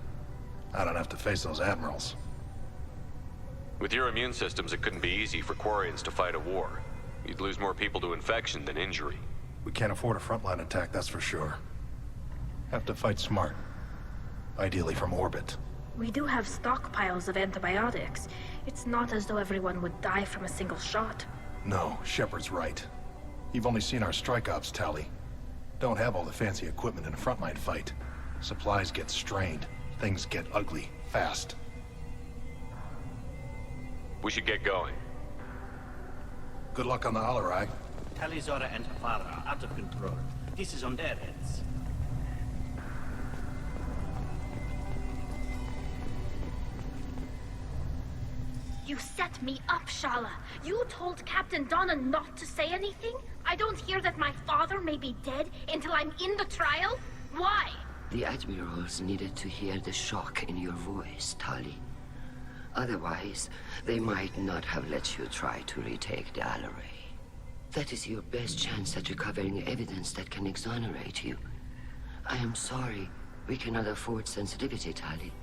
I don't have to face those admirals. With your immune systems, it couldn't be easy for Quarians to fight a war. You'd lose more people to infection than injury. We can't afford a frontline attack, that's for sure. Have to fight smart. Ideally from orbit. We do have stockpiles of antibiotics. It's not as though everyone would die from a single shot. No, Shepard's right. You've only seen our strike ops tally. Don't have all the fancy equipment in a frontline fight. Supplies get strained. Things get ugly, fast. We should get going. Good luck on the Alarai. Talizora and her father are out of control. This is on their heads. You set me up, Shala. You told Captain Donna not to say anything? I don't hear that my father may be dead until I'm in the trial? Why? The admirals needed to hear the shock in your voice, Tali. Otherwise, they might not have let you try to retake the Alarai. That is your best chance at recovering evidence that can exonerate you. I am sorry. We cannot afford sensitivity, Tali.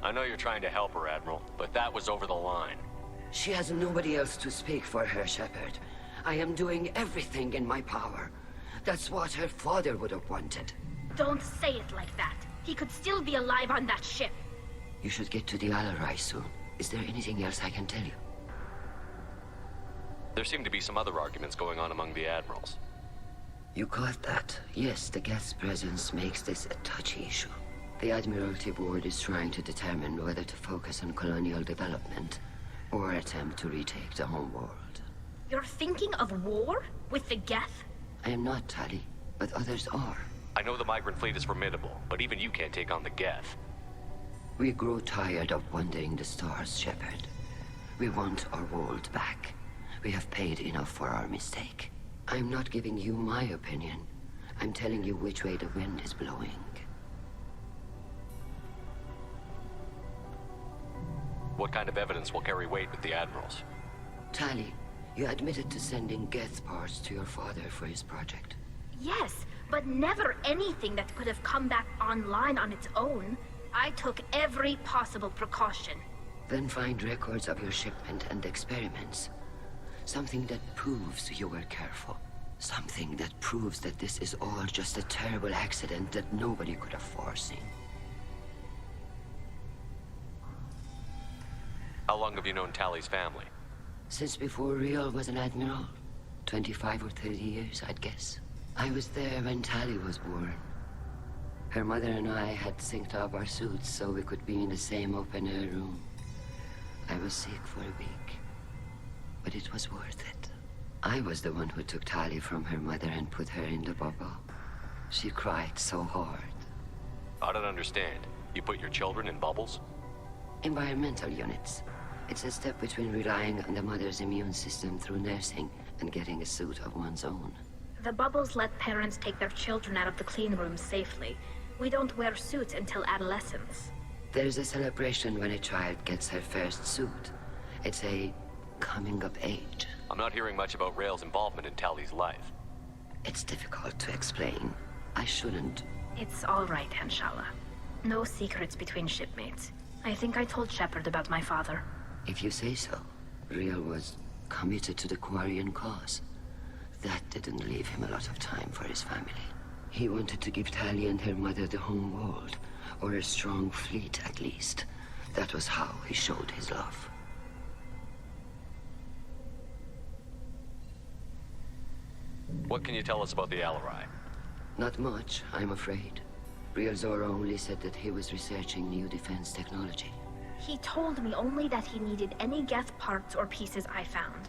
I know you're trying to help her, Admiral, but that was over the line. She has nobody else to speak for her, Shepard. I am doing everything in my power. That's what her father would have wanted. Don't say it like that. He could still be alive on that ship. You should get to the Alarai soon. Is there anything else I can tell you? There seem to be some other arguments going on among the admirals. You caught that? Yes, the Geth's presence makes this a touchy issue. The Admiralty Board is trying to determine whether to focus on colonial development or attempt to retake the homeworld. You're thinking of war? With the Geth? I am not, Tali, but others are. I know the migrant fleet is formidable, but even you can't take on the Geth. We grow tired of wandering the stars, Shepard. We want our world back. We have paid enough for our mistake. I'm not giving you my opinion. I'm telling you which way the wind is blowing. What kind of evidence will carry weight with the Admirals? Tali, you admitted to sending Geth parts to your father for his project. Yes, but never anything that could have come back online on its own. I took every possible precaution. Then find records of your shipment and experiments. Something that proves you were careful. Something that proves that this is all just a terrible accident that nobody could have foreseen. How long have you known Tali's family? Since before Riel was an admiral. 25 or 30 years, I'd guess. I was there when Tali was born. Her mother and I had synced up our suits so we could be in the same open-air room. I was sick for a week, but it was worth it. I was the one who took Tali from her mother and put her in the bubble. She cried so hard. I don't understand. You put your children in bubbles? Environmental units. It's a step between relying on the mother's immune system through nursing and getting a suit of one's own. The bubbles let parents take their children out of the clean rooms safely. We don't wear suits until adolescence. There's a celebration when a child gets her first suit. It's a coming of age. I'm not hearing much about Rael's involvement in Tali's life. It's difficult to explain. I shouldn't. It's all right, Anshala. No secrets between shipmates. I think I told Shepard about my father. If you say so. Riel was committed to the Quarian cause. That didn't leave him a lot of time for his family. He wanted to give Tali and her mother the home world, or a strong fleet at least. That was how he showed his love. What can you tell us about the Alarai? Not much, I'm afraid. Riel Zora only said that he was researching new defense technology. He told me only that he needed any Geth parts or pieces I found.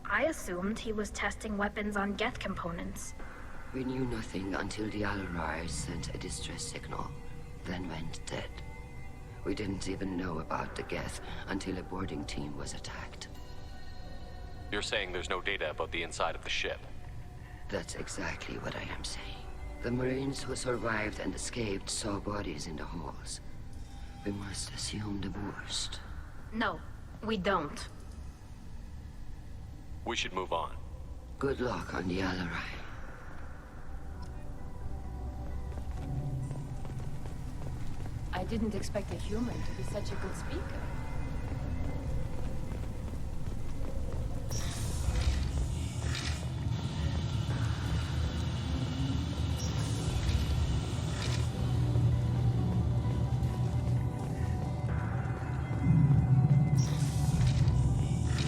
I assumed he was testing weapons on Geth components. We knew nothing until the Alarai sent a distress signal, then went dead. We didn't even know about the Geth until a boarding team was attacked. You're saying there's no data about the inside of the ship? That's exactly what I am saying. The Marines who survived and escaped saw bodies in the halls. We must assume the worst. No, we don't. We should move on. Good luck on the Alarai. I didn't expect a human to be such a good speaker.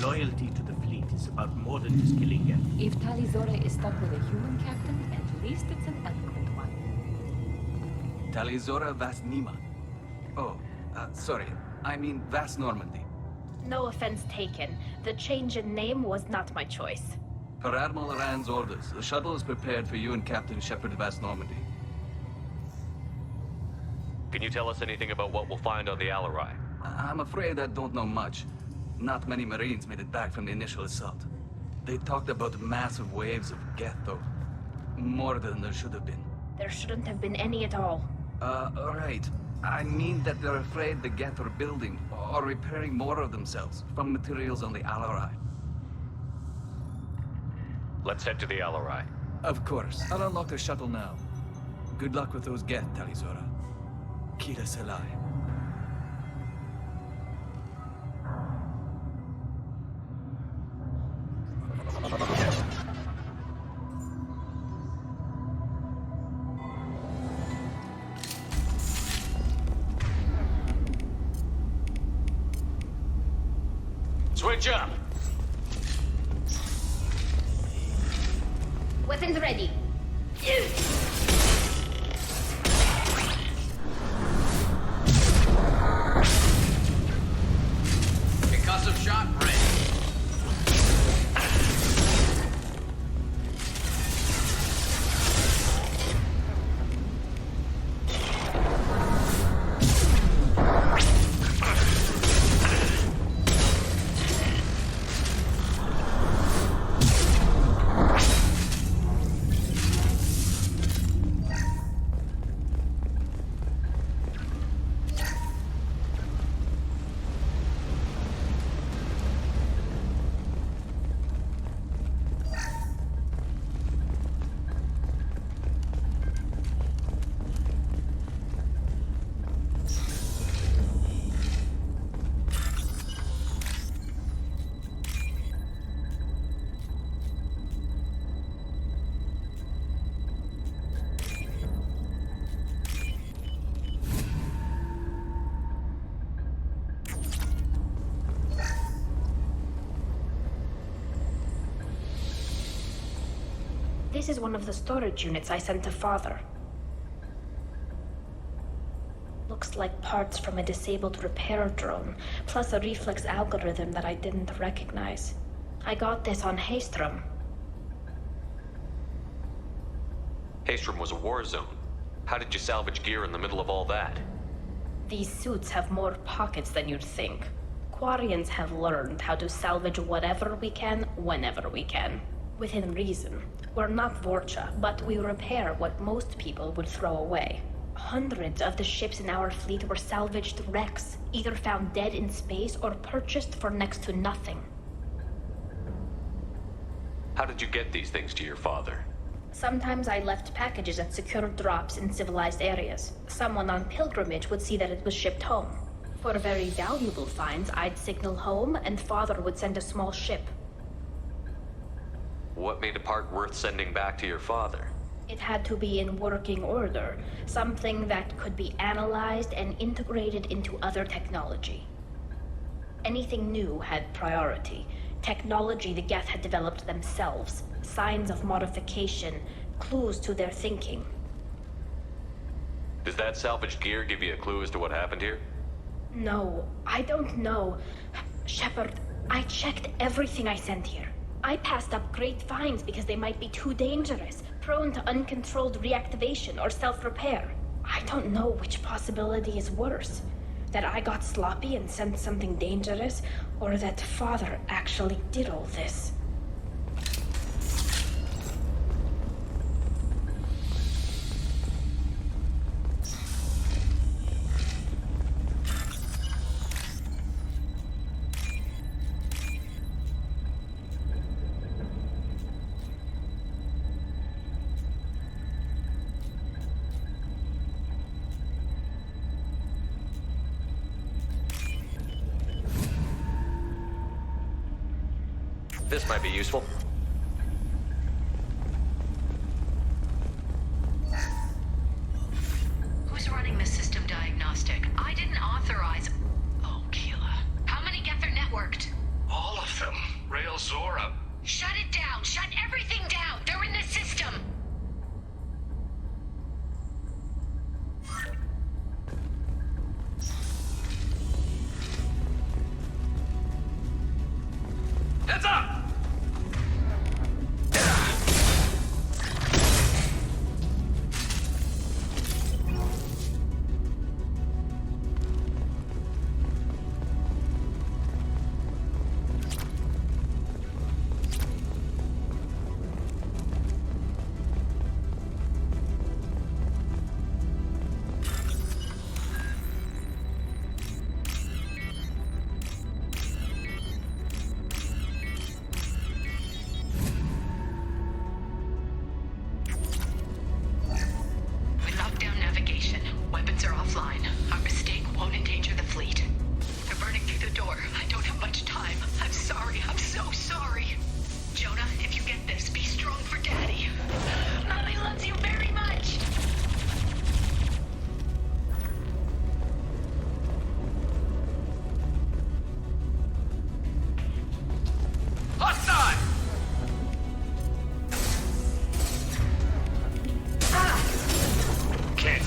Loyalty to the fleet is about more than just killing them. If Tali Zora is stuck with a human captain, at least it's an eloquent one. Tali Zora Vas Nima. Oh, sorry. I mean Vas Normandy. No offense taken. The change in name was not my choice. Per Admiral Rand's orders, the shuttle is prepared for you and Captain Shepard Vas Normandy. Can you tell us anything about what we'll find on the Alarai? I'm afraid I don't know much. Not many Marines made it back from the initial assault. They talked about massive waves of Geth, though. More than there should have been. There shouldn't have been any at all. Right. I mean that they're afraid the Geth are building or repairing more of themselves from materials on the Alarai. Let's head to the Alarai. Of course. I'll unlock the shuttle now. Good luck with those Geth, Tali Zora. Kila Selai. Switch up! Weapons ready. Concussive shot. This is one of the storage units I sent to Father. Looks like parts from a disabled repair drone, plus a reflex algorithm that I didn't recognize. I got this on Haystrom. Haystrom was a war zone. How did you salvage gear in the middle of all that? These suits have more pockets than you'd think. Quarians have learned how to salvage whatever we can, whenever we can. Within reason. We're not Vorcha, but we repair what most people would throw away. Hundreds of the ships in our fleet were salvaged wrecks, either found dead in space or purchased for next to nothing. How did you get these things to your father? Sometimes I left packages at secure drops in civilized areas. Someone on pilgrimage would see that it was shipped home. For very valuable finds, I'd signal home, and Father would send a small ship. What made a part worth sending back to your father? It had to be in working order, something that could be analyzed and integrated into other technology. Anything new had priority. Technology the Geth had developed themselves, signs of modification, clues to their thinking. Does that salvaged gear give you a clue as to what happened here? No, I don't know. Shepard, I checked everything I sent here. I passed up great finds because they might be too dangerous, prone to uncontrolled reactivation or self-repair. I don't know which possibility is worse. That I got sloppy and sent something dangerous, or that Father actually did all this. This might be useful. Who's running the system diagnostic? I didn't authorize... Oh, Keela. How many Geth are networked? All of them. Rail Zora. Shut it down! Shut everything down! They're in the system! Heads up!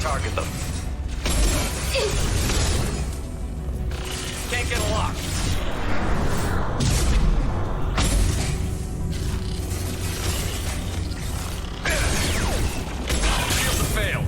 Target them. Can't get a lock. Shields have failed.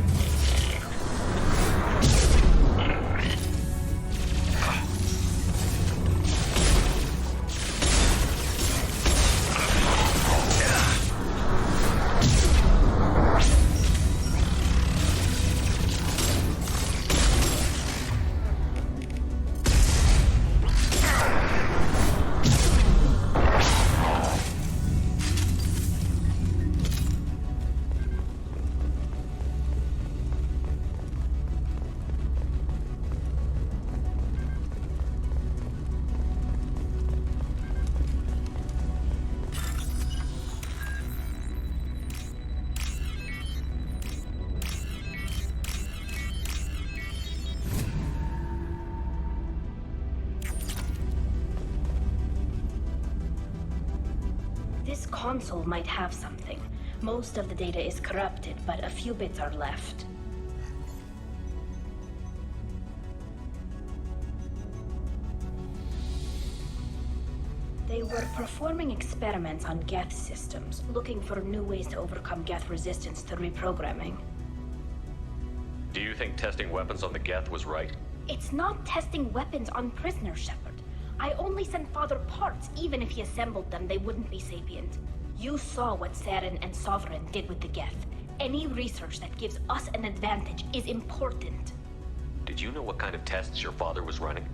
This console might have something. Most of the data is corrupted, but a few bits are left. They were performing experiments on Geth systems, looking for new ways to overcome Geth resistance to reprogramming. Do you think testing weapons on the Geth was right? It's not testing weapons on prisoners, Shepard. I only sent Father parts. Even if he assembled them, they wouldn't be sapient. You saw what Saren and Sovereign did with the Geth. Any research that gives us an advantage is important. Did you know what kind of tests your father was running?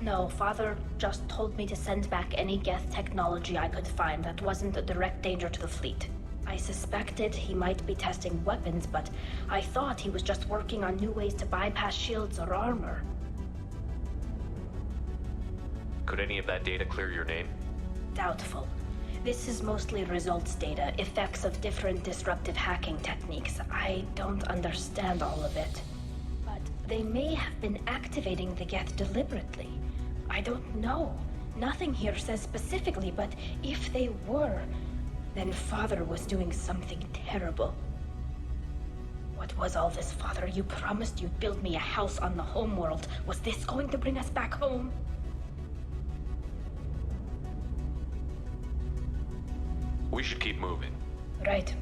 No, Father just told me to send back any Geth technology I could find that wasn't a direct danger to the fleet. I suspected he might be testing weapons, but I thought he was just working on new ways to bypass shields or armor. Could any of that data clear your name? Doubtful. This is mostly results data, effects of different disruptive hacking techniques. I don't understand all of it. But they may have been activating the Geth deliberately. I don't know. Nothing here says specifically, but if they were, then Father was doing something terrible. What was all this, Father? You promised you'd build me a house on the homeworld. Was this going to bring us back home? We should keep moving. Right.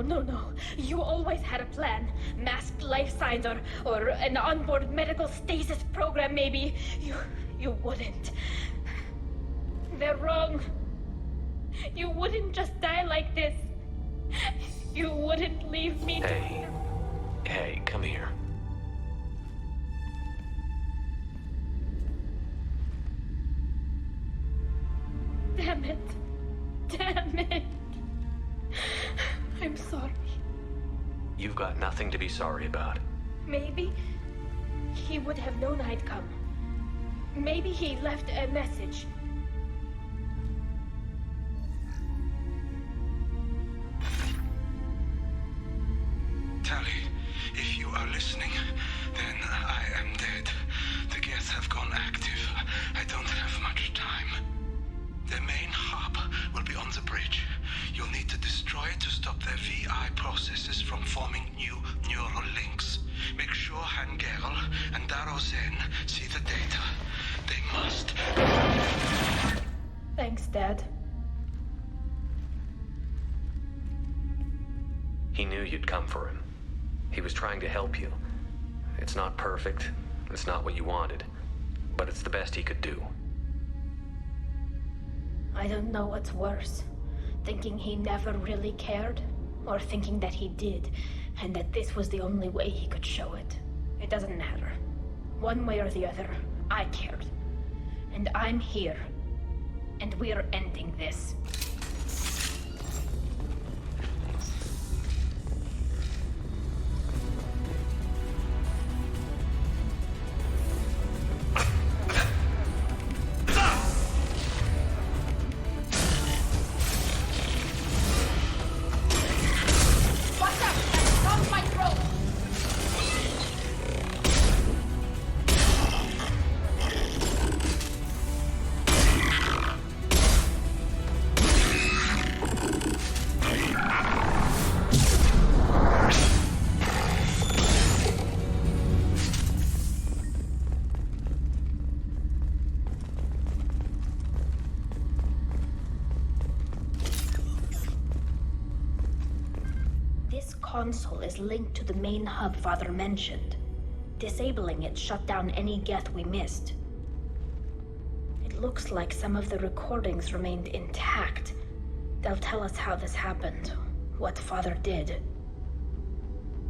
No. You always had a plan. Masked life signs or an onboard medical stasis program, maybe. You wouldn't. They're wrong. You wouldn't just die like this. You wouldn't leave me to... Hey, come here. Damn it. I'm sorry. You've got nothing to be sorry about. Maybe he would have known I'd come. Maybe he left a message. Tali, if you are listening, then I am dead. The Geth have gone active. I don't have much time. Dad. He knew you'd come for him. He was trying to help you. It's not perfect. It's not what you wanted. But it's the best he could do. I don't know what's worse. Thinking he never really cared, or thinking that he did, and that this was the only way he could show it. It doesn't matter. One way or the other, I cared. And I'm here. And we're ending this. Console is linked to the main hub Father mentioned. Disabling it shut down any Geth we missed. It looks like some of the recordings remained intact. They'll tell us how this happened, what Father did.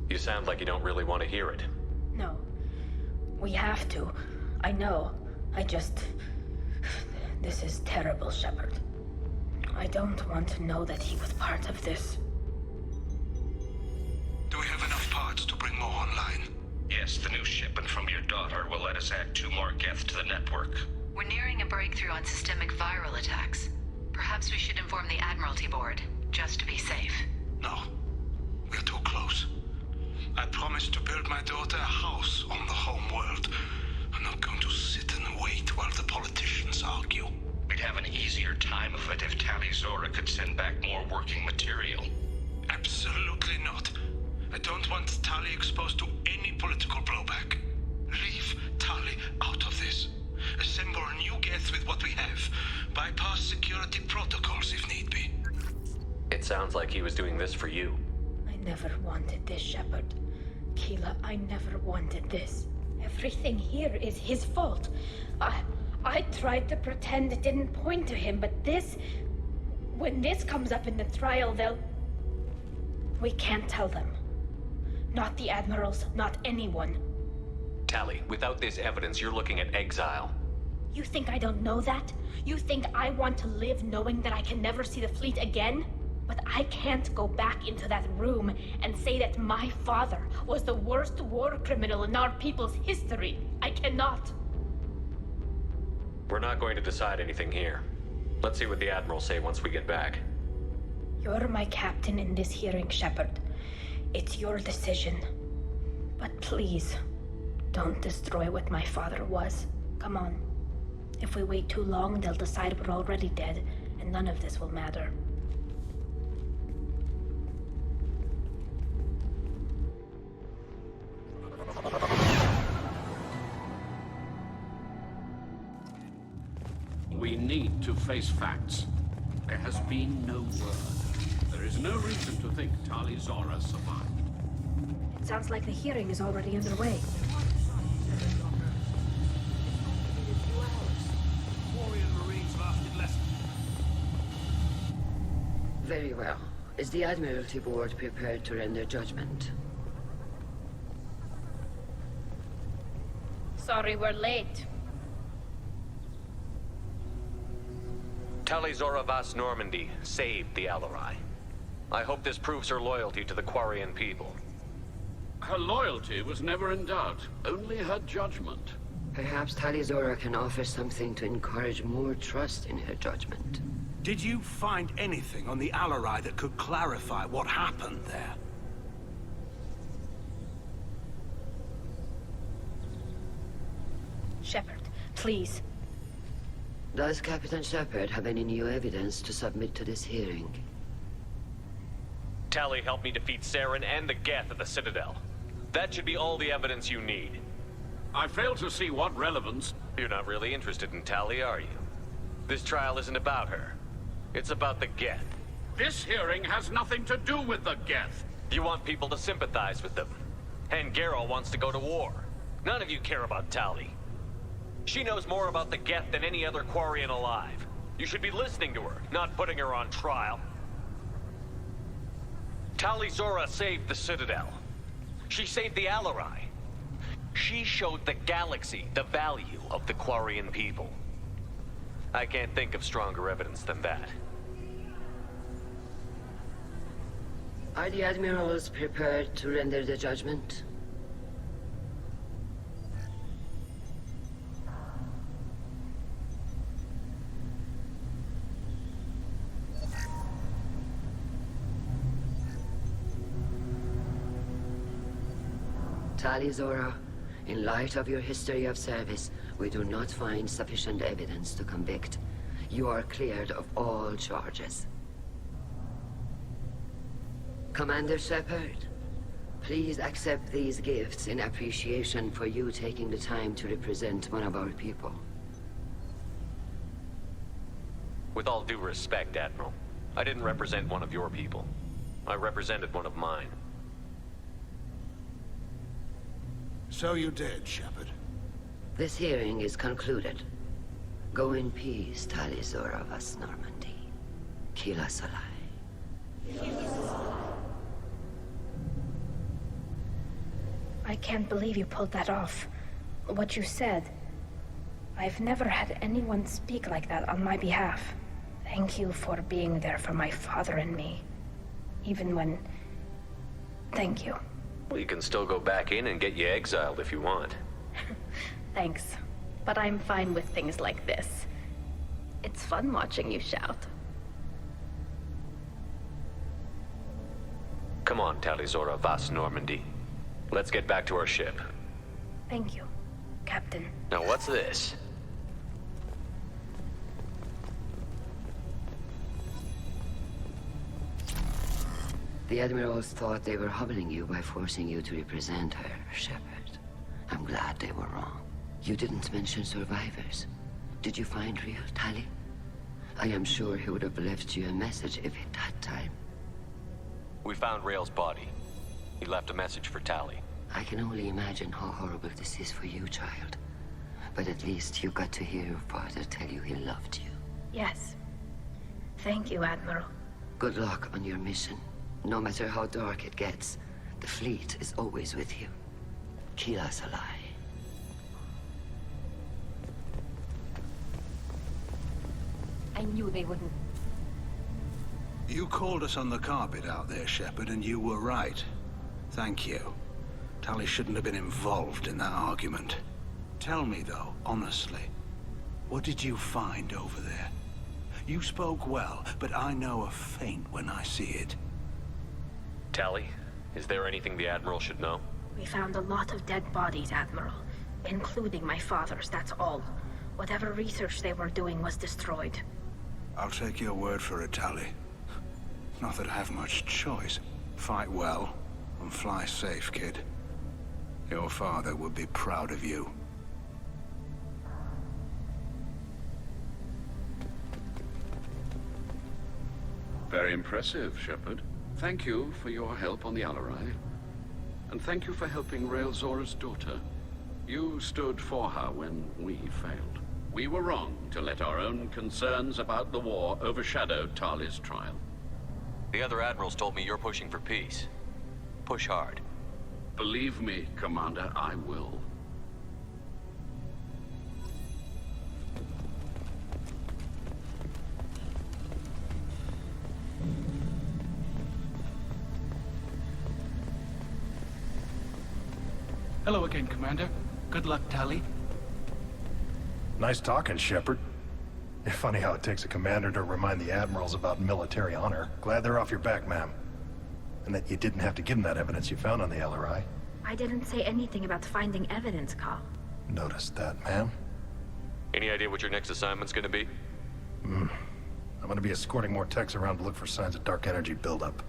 You sound like you don't really want to hear it. No. We have to. I know. This is terrible, Shepard. I don't want to know that he was part of this. Do we have enough parts to bring more online? Yes, the new shipment from your daughter will let us add 2 more Geth to the network. We're nearing a breakthrough on systemic viral attacks. Perhaps we should inform the Admiralty Board, just to be safe. No. We're too close. I promised to build my daughter a house on the home world. I'm not going to sit and wait while the politicians argue. We'd have an easier time of it if Tali Zora could send back more working material. Absolutely not. I don't want Tali exposed to any political blowback. Leave Tali out of this. Assemble a new Geth with what we have. Bypass security protocols if need be. It sounds like he was doing this for you. I never wanted this, Shepard. Keela, I never wanted this. Everything here is his fault. I tried to pretend it didn't point to him, but this... When this comes up in the trial, they'll... We can't tell them. Not the Admirals, not anyone. Tali, without this evidence, you're looking at exile. You think I don't know that? You think I want to live knowing that I can never see the fleet again? But I can't go back into that room and say that my father was the worst war criminal in our people's history. I cannot. We're not going to decide anything here. Let's see what the Admirals say once we get back. You're my captain in this hearing, Shepard. It's your decision. But please, don't destroy what my father was. Come on. If we wait too long, they'll decide we're already dead, and none of this will matter. We need to face facts. There has been no word. There is no reason to think Tali Zora survived. It sounds like the hearing is already underway. Very well. Is the Admiralty Board prepared to render judgment? Sorry we're late. Tali Zora Vas Normandy saved the Alarai. I hope this proves her loyalty to the Quarian people. Her loyalty was never in doubt, only her judgment. Perhaps Tali Zora can offer something to encourage more trust in her judgment. Did you find anything on the Alarai that could clarify what happened there? Shepard, please. Does Captain Shepard have any new evidence to submit to this hearing? Tali helped me defeat Saren and the Geth at the Citadel. That should be all the evidence you need. I fail to see what relevance... You're not really interested in Tali, are you? This trial isn't about her. It's about the Geth. This hearing has nothing to do with the Geth. You want people to sympathize with them. And Geralt wants to go to war. None of you care about Tali. She knows more about the Geth than any other Quarian alive. You should be listening to her, not putting her on trial. Tali Zora saved the Citadel. She saved the Alarai. She showed the galaxy the value of the Quarian people. I can't think of stronger evidence than that. Are the admirals prepared to render the judgment? Tali Zora, in light of your history of service, we do not find sufficient evidence to convict. You are cleared of all charges. Commander Shepard, please accept these gifts in appreciation for you taking the time to represent one of our people. With all due respect, Admiral, I didn't represent one of your people. I represented one of mine. So you did, Shepard. This hearing is concluded. Go in peace, Tali Zora vas Normandy. Kila Salai. I can't believe you pulled that off. What you said. I've never had anyone speak like that on my behalf. Thank you for being there for my father and me. Even when... Thank you. We can still go back in and get you exiled if you want. Thanks. But I'm fine with things like this. It's fun watching you shout. Come on, Tali Zora vas Normandy. Let's get back to our ship. Thank you, Captain. Now what's this? The admirals thought they were humbling you by forcing you to represent her, Shepard. I'm glad they were wrong. You didn't mention survivors. Did you find real Tali? I am sure he would have left you a message if he'd had time. We found Rail's body. He left a message for Tali. I can only imagine how horrible this is for you, child. But at least you got to hear your father tell you he loved you. Yes. Thank you, Admiral. Good luck on your mission. No matter how dark it gets, the fleet is always with you. Kila Salai. I knew they wouldn't. You called us on the carpet out there, Shepard, and you were right. Thank you. Tali shouldn't have been involved in that argument. Tell me, though, honestly, what did you find over there? You spoke well, but I know a feint when I see it. Tali, is there anything the Admiral should know? We found a lot of dead bodies, Admiral. Including my father's, that's all. Whatever research they were doing was destroyed. I'll take your word for it, Tali. Not that I have much choice. Fight well, and fly safe, kid. Your father would be proud of you. Very impressive, Shepard. Thank you for your help on the Alarai. And thank you for helping Rail Zora's daughter. You stood for her when we failed. We were wrong to let our own concerns about the war overshadow Tali's trial. The other Admirals told me you're pushing for peace. Push hard. Believe me, Commander, I will. Hello again, Commander. Good luck, Tali. Nice talking, Shepard. Funny how it takes a commander to remind the admirals about military honor. Glad they're off your back, ma'am. And that you didn't have to give them that evidence you found on the LRI. I didn't say anything about finding evidence, Carl. Noticed that, ma'am. Any idea what your next assignment's gonna be? I'm gonna be escorting more techs around to look for signs of dark energy buildup.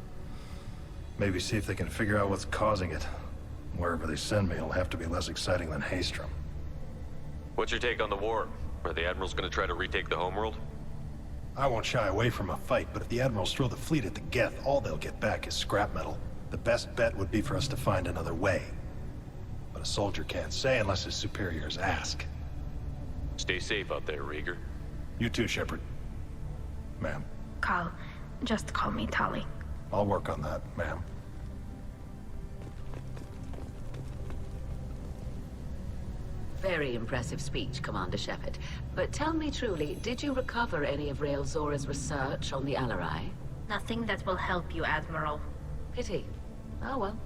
Maybe see if they can figure out what's causing it. Wherever they send me, it'll have to be less exciting than Haystrom. What's your take on the war? Are the Admirals gonna try to retake the homeworld? I won't shy away from a fight, but if the Admirals throw the fleet at the Geth, all they'll get back is scrap metal. The best bet would be for us to find another way. But a soldier can't say unless his superiors ask. Stay safe out there, Rieger. You too, Shepard. Ma'am. Carl, just call me Tali. I'll work on that, ma'am. Very impressive speech, Commander Shepard. But tell me truly, did you recover any of Rael Zora's research on the Alarai? Nothing that will help you, Admiral. Pity. Oh well.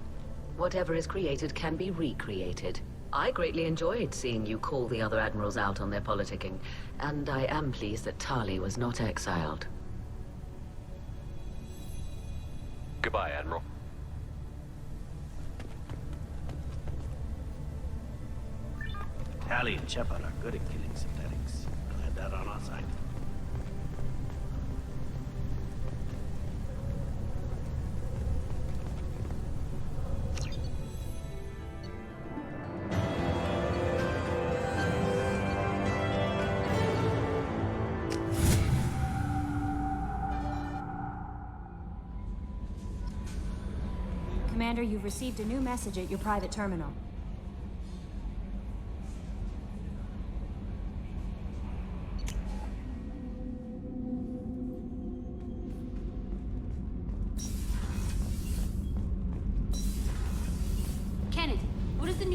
Whatever is created can be recreated. I greatly enjoyed seeing you call the other Admirals out on their politicking, and I am pleased that Tali was not exiled. Goodbye, Admiral. Tali and Shepard are good at killing synthetics. We'll have that on our side. Commander, you've received a new message at your private terminal.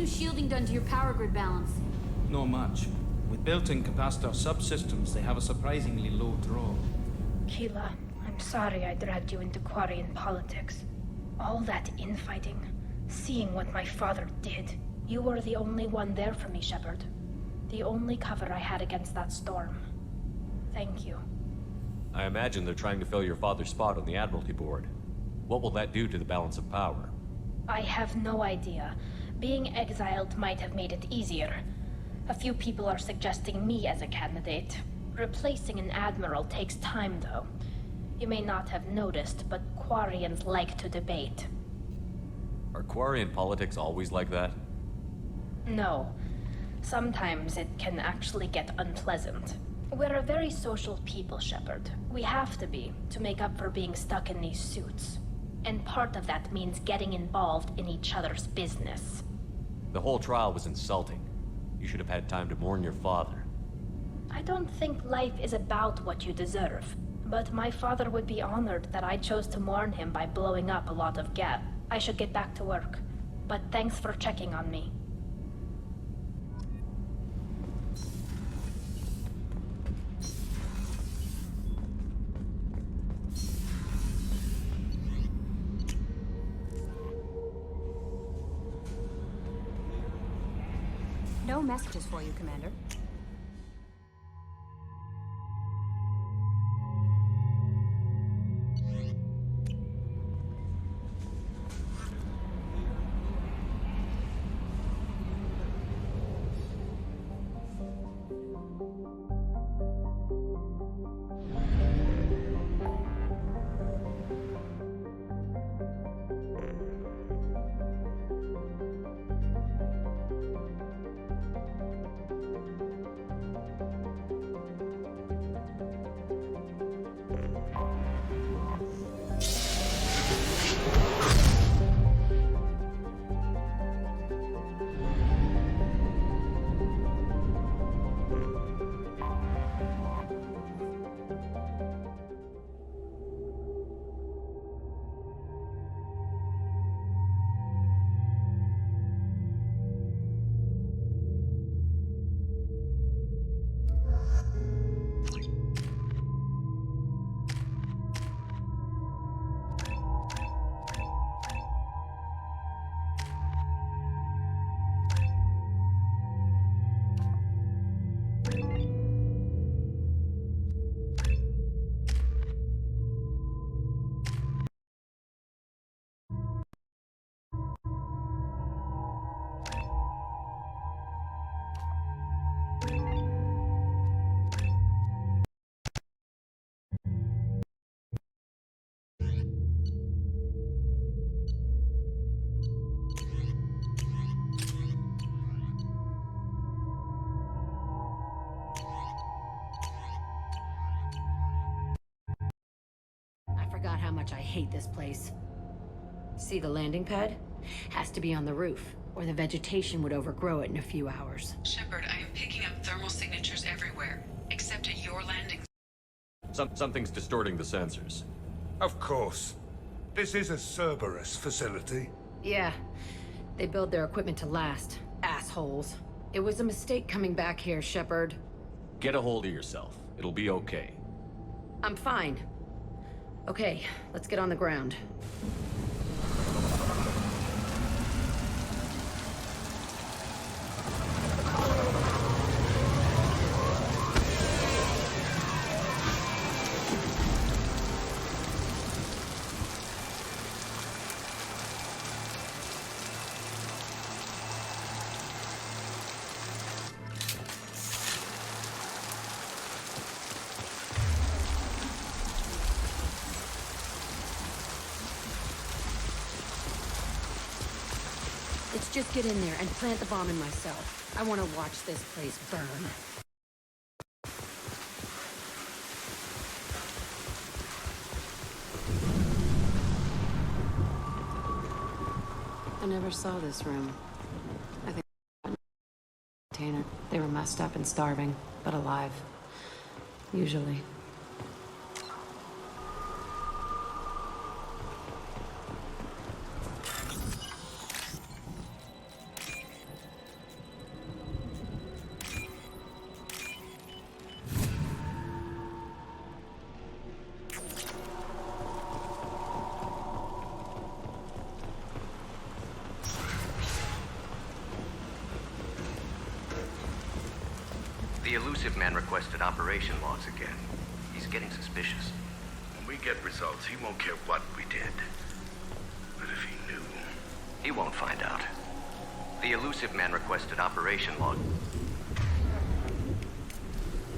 Shielding done to your power grid balance? No much. With built-in capacitor subsystems, they have a surprisingly low draw. Keela, I'm sorry I dragged you into Quarian politics. All that infighting, seeing what my father did. You were the only one there for me, Shepard. The only cover I had against that storm. Thank you. I imagine they're trying to fill your father's spot on the Admiralty Board. What will that do to the balance of power? I have no idea. Being exiled might have made it easier. A few people are suggesting me as a candidate. Replacing an admiral takes time, though. You may not have noticed, but Quarians like to debate. Are Quarian politics always like that? No. Sometimes it can actually get unpleasant. We're a very social people, Shepard. We have to be, to make up for being stuck in these suits. And part of that means getting involved in each other's business. The whole trial was insulting. You should have had time to mourn your father. I don't think life is about what you deserve. But my father would be honored that I chose to mourn him by blowing up a lot of Geth. I should get back to work. But thanks for checking on me. No messages for you, Commander. about how much I hate this place. See the landing pad? Has to be on the roof, or the vegetation would overgrow it in a few hours. Shepard, I am picking up thermal signatures everywhere, except at your landing. Something's distorting the sensors. Of course. This is a Cerberus facility. Yeah. They build their equipment to last. Assholes. It was a mistake coming back here, Shepard. Get a hold of yourself. It'll be okay. I'm fine. Okay, let's get on the ground. Let's just get in there and plant the bomb in myself. I want to watch this place burn. I never saw this room. I think container. They were messed up and starving, but alive. Usually. The elusive man requested operation logs again. He's getting suspicious. When we get results, he won't care what we did. But if he knew... He won't find out. The elusive man requested operation log.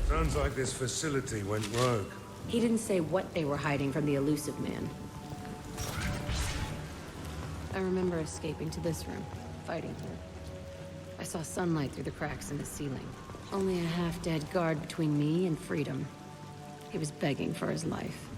Sounds like this facility went rogue. He didn't say what they were hiding from the elusive man. I remember escaping to this room, fighting here. I saw sunlight through the cracks in the ceiling. Only a half-dead guard between me and freedom. He was begging for his life.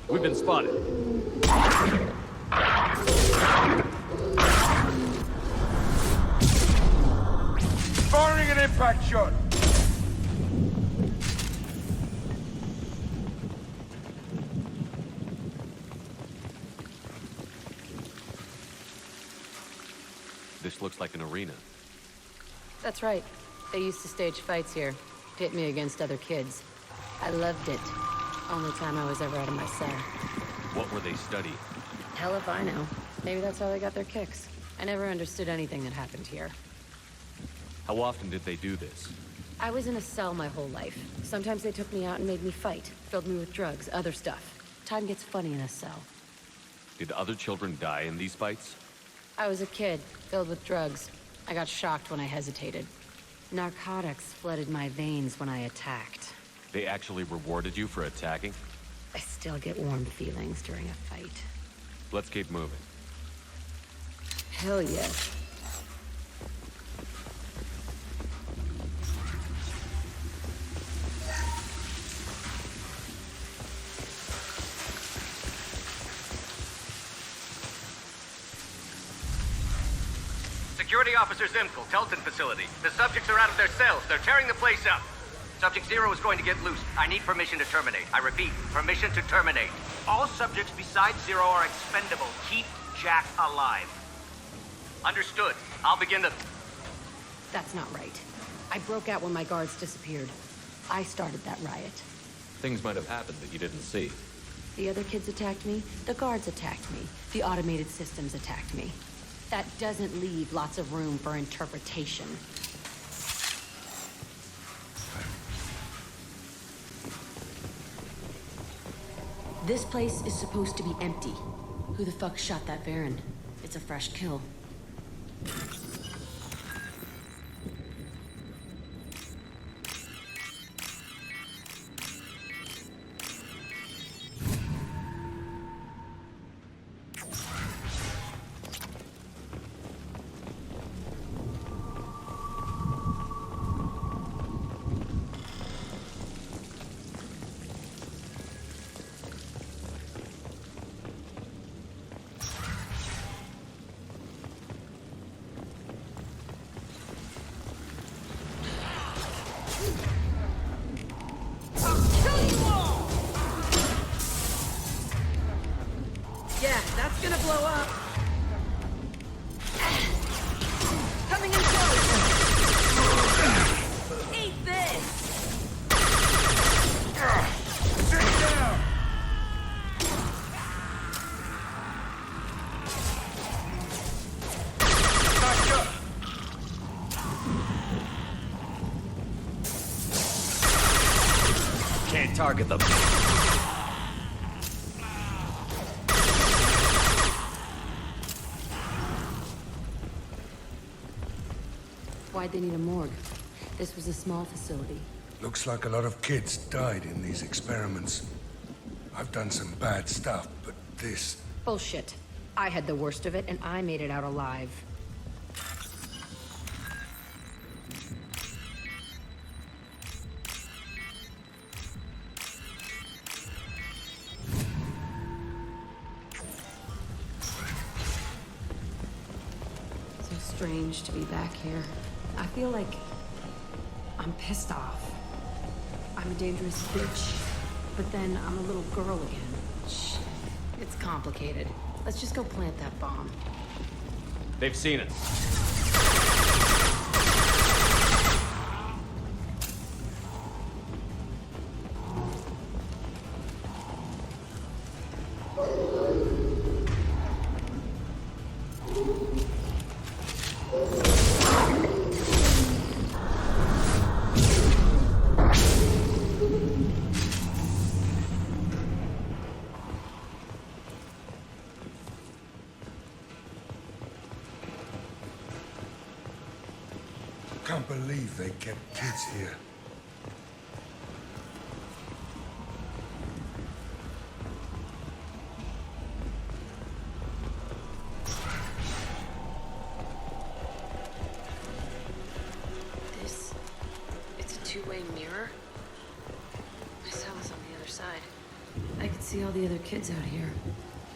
We've been spotted. Firing an impact shot! This looks like an arena. That's right. They used to stage fights here. Pit me against other kids. I loved it. Only time I was ever out of my cell. What were they studying? Hell if I know. Maybe that's how they got their kicks. I never understood anything that happened here. How often did they do this? I was in a cell my whole life. Sometimes they took me out and made me fight. Filled me with drugs, other stuff. Time gets funny in a cell. Did other children die in these fights? I was a kid, filled with drugs. I got shocked when I hesitated. Narcotics flooded my veins when I attacked. They actually rewarded you for attacking? I still get warm feelings during a fight. Let's keep moving. Hell yes. Security Officer Zimkel, Telton facility. The subjects are out of their cells. They're tearing the place up. Subject 0 is going to get loose. I need permission to terminate. I repeat, permission to terminate. All subjects besides 0 are expendable. Keep Jack alive. Understood. I'll begin the... That's not right. I broke out when my guards disappeared. I started that riot. Things might have happened that you didn't see. The other kids attacked me. The guards attacked me. The automated systems attacked me. That doesn't leave lots of room for interpretation. This place is supposed to be empty. Who the fuck shot that Baron? It's a fresh kill. Yeah, that's gonna blow up. Coming in close. Eat this. Sit down. Can't target them. Why'd they need a morgue? This was a small facility. Looks like a lot of kids died in these experiments. I've done some bad stuff, but this... Bullshit. I had the worst of it, and I made it out alive. So strange to be back here. I feel like I'm pissed off. I'm a dangerous bitch, but then I'm a little girl again. Shit. It's complicated. Let's just go plant that bomb. They've seen us. Can't believe they kept kids here. It's a two-way mirror? My cell is on the other side. I could see all the other kids out here.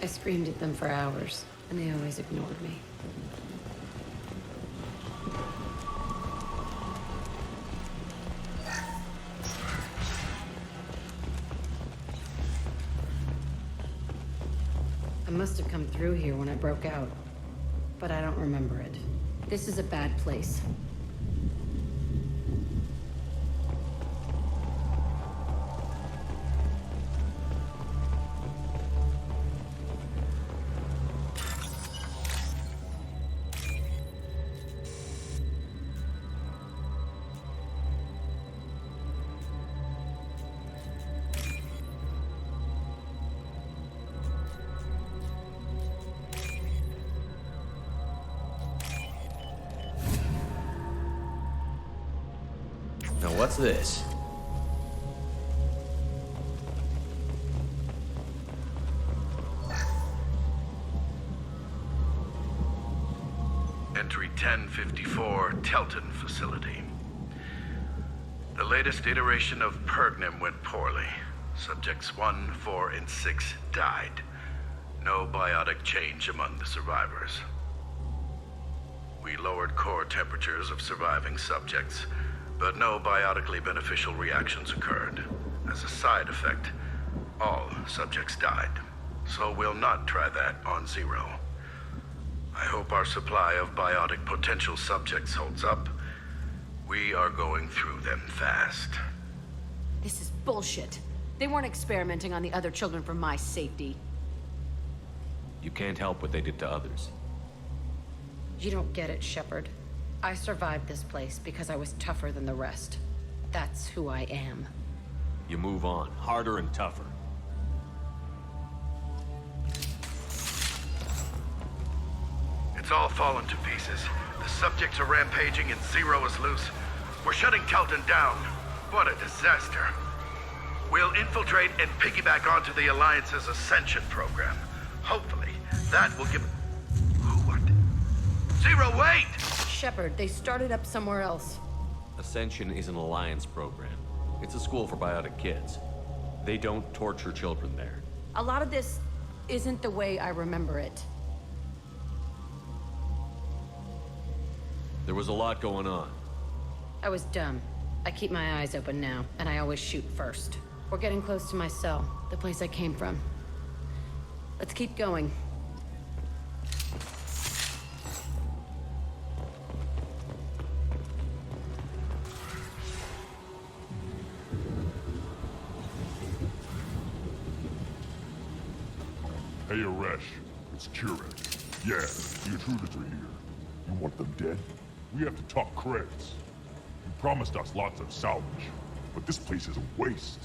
I screamed at them for hours, and they always ignored me. I must have come through here when I broke out, but I don't remember it. This is a bad place. Now what's this? Entry 1054, Telton facility. The latest iteration of Pergnim went poorly. Subjects 1, 4, and 6 died. No biotic change among the survivors. We lowered core temperatures of surviving subjects, but no biotically beneficial reactions occurred. As a side effect, all subjects died. So we'll not try that on Zero. I hope our supply of biotic potential subjects holds up. We are going through them fast. This is bullshit. They weren't experimenting on the other children for my safety. You can't help what they did to others. You don't get it, Shepard. I survived this place because I was tougher than the rest. That's who I am. You move on, harder and tougher. It's all fallen to pieces. The subjects are rampaging and Zero is loose. We're shutting Kelton down. What a disaster. We'll infiltrate and piggyback onto the Alliance's Ascension program. Hopefully, that will give... What? Zero, wait! Shepard, they started up somewhere else. Ascension is an Alliance program. It's a school for biotic kids. They don't torture children there. A lot of this isn't the way I remember it. There was a lot going on. I was dumb. I keep my eyes open now, and I always shoot first. We're getting close to my cell, the place I came from. Let's keep going. Hey, Aresh. It's Kurek. Yeah, the intruders are here. You want them dead? We have to talk credits. You promised us lots of salvage, but this place is a waste.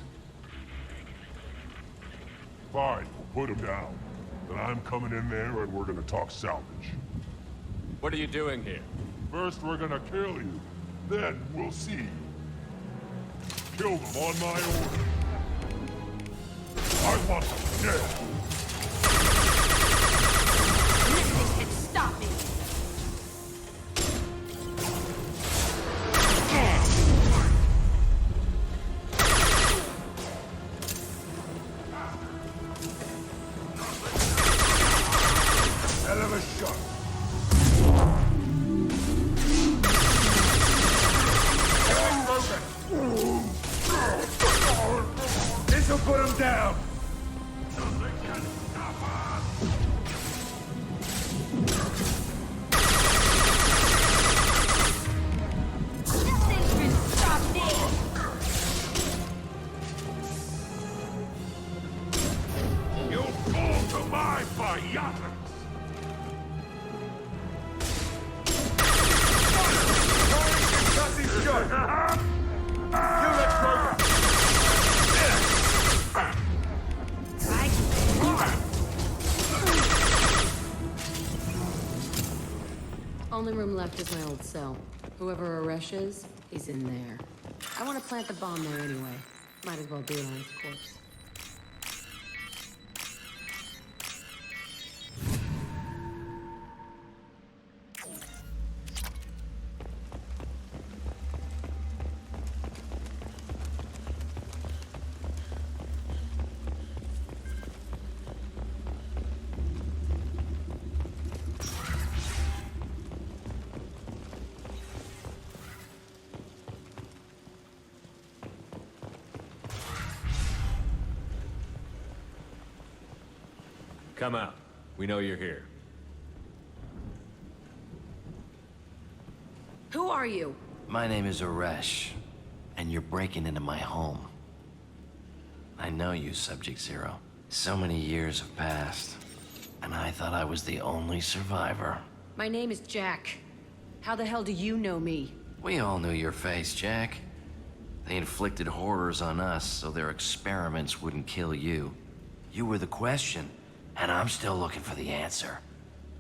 Fine, we'll put them down. Then I'm coming in there and we're gonna talk salvage. What are you doing here? First we're gonna kill you. Then we'll see. Kill them on my order. I want them dead. Nothing can stop me. Hell of a shot. This'll put him down. You'll fall to my biotics! Only room left is my old cell. Whoever Aresh is, he's in there. I want to plant the bomb there anyway. Might as well do it on his corpse. Come out. We know you're here. Who are you? My name is Aresh, and you're breaking into my home. I know you, Subject Zero. So many years have passed, and I thought I was the only survivor. My name is Jack. How the hell do you know me? We all knew your face, Jack. They inflicted horrors on us so their experiments wouldn't kill you. You were the question, and I'm still looking for the answer.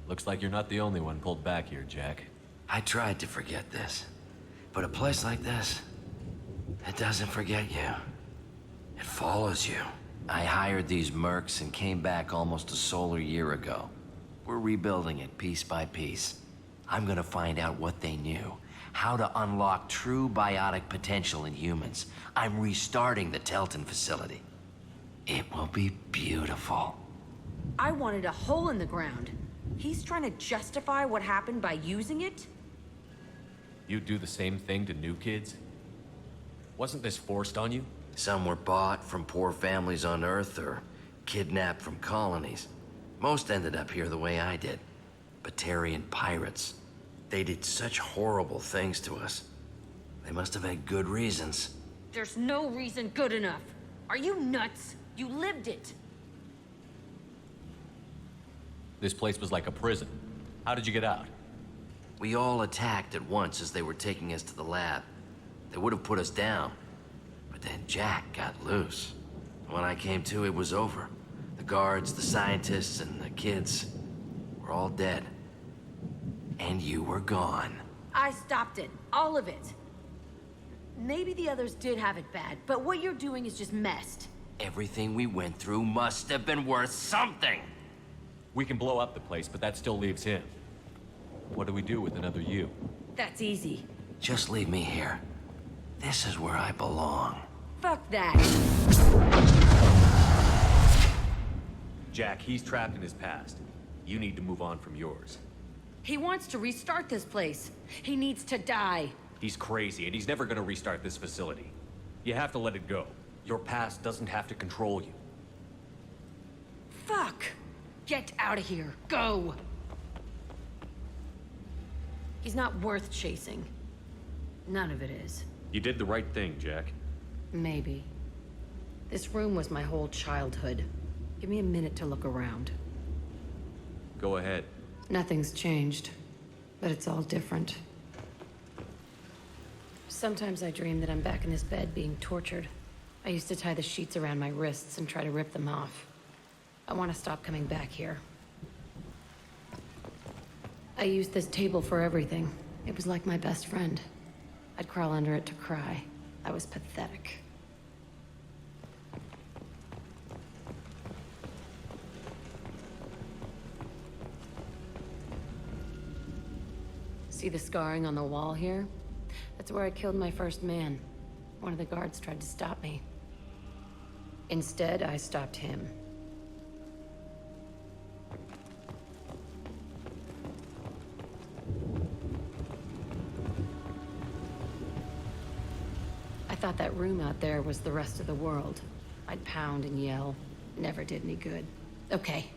Looks like you're not the only one pulled back here, Jack. I tried to forget this, but a place like this, it doesn't forget you. It follows you. I hired these mercs and came back almost a solar year ago. We're rebuilding it piece by piece. I'm gonna find out what they knew, how to unlock true biotic potential in humans. I'm restarting the Telton facility. It will be beautiful. I wanted a hole in the ground. He's trying to justify what happened by using it? You'd do the same thing to new kids? Wasn't this forced on you? Some were bought from poor families on Earth or kidnapped from colonies. Most ended up here the way I did. Batarian pirates. They did such horrible things to us. They must have had good reasons. There's no reason good enough. Are you nuts? You lived it. This place was like a prison. How did you get out? We all attacked at once as they were taking us to the lab. They would have put us down. But then Jack got loose. When I came to, it was over. The guards, the scientists, and the kids were all dead. and you were gone. I stopped it. All of it. Maybe the others did have it bad, but what you're doing is just messed. Everything we went through must have been worth something. We can blow up the place, but that still leaves him. What do we do with another you? That's easy. Just leave me here. This is where I belong. Fuck that. Jack, he's trapped in his past. You need to move on from yours. He wants to restart this place. He needs to die. He's crazy, and he's never gonna restart this facility. You have to let it go. Your past doesn't have to control you. Fuck! Get out of here. Go! He's not worth chasing. None of it is. You did the right thing, Jack. Maybe. This room was my whole childhood. Give me a minute to look around. Go ahead. Nothing's changed, but it's all different. Sometimes I dream that I'm back in this bed being tortured. I used to tie the sheets around my wrists and try to rip them off. I want to stop coming back here. I used this table for everything. It was like my best friend. I'd crawl under it to cry. I was pathetic. See the scarring on the wall here? That's where I killed my first man. One of the guards tried to stop me. Instead, I stopped him. I thought that room out there was the rest of the world. I'd pound and yell. Never did any good. Okay,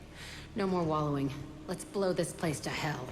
no more wallowing. Let's blow this place to hell.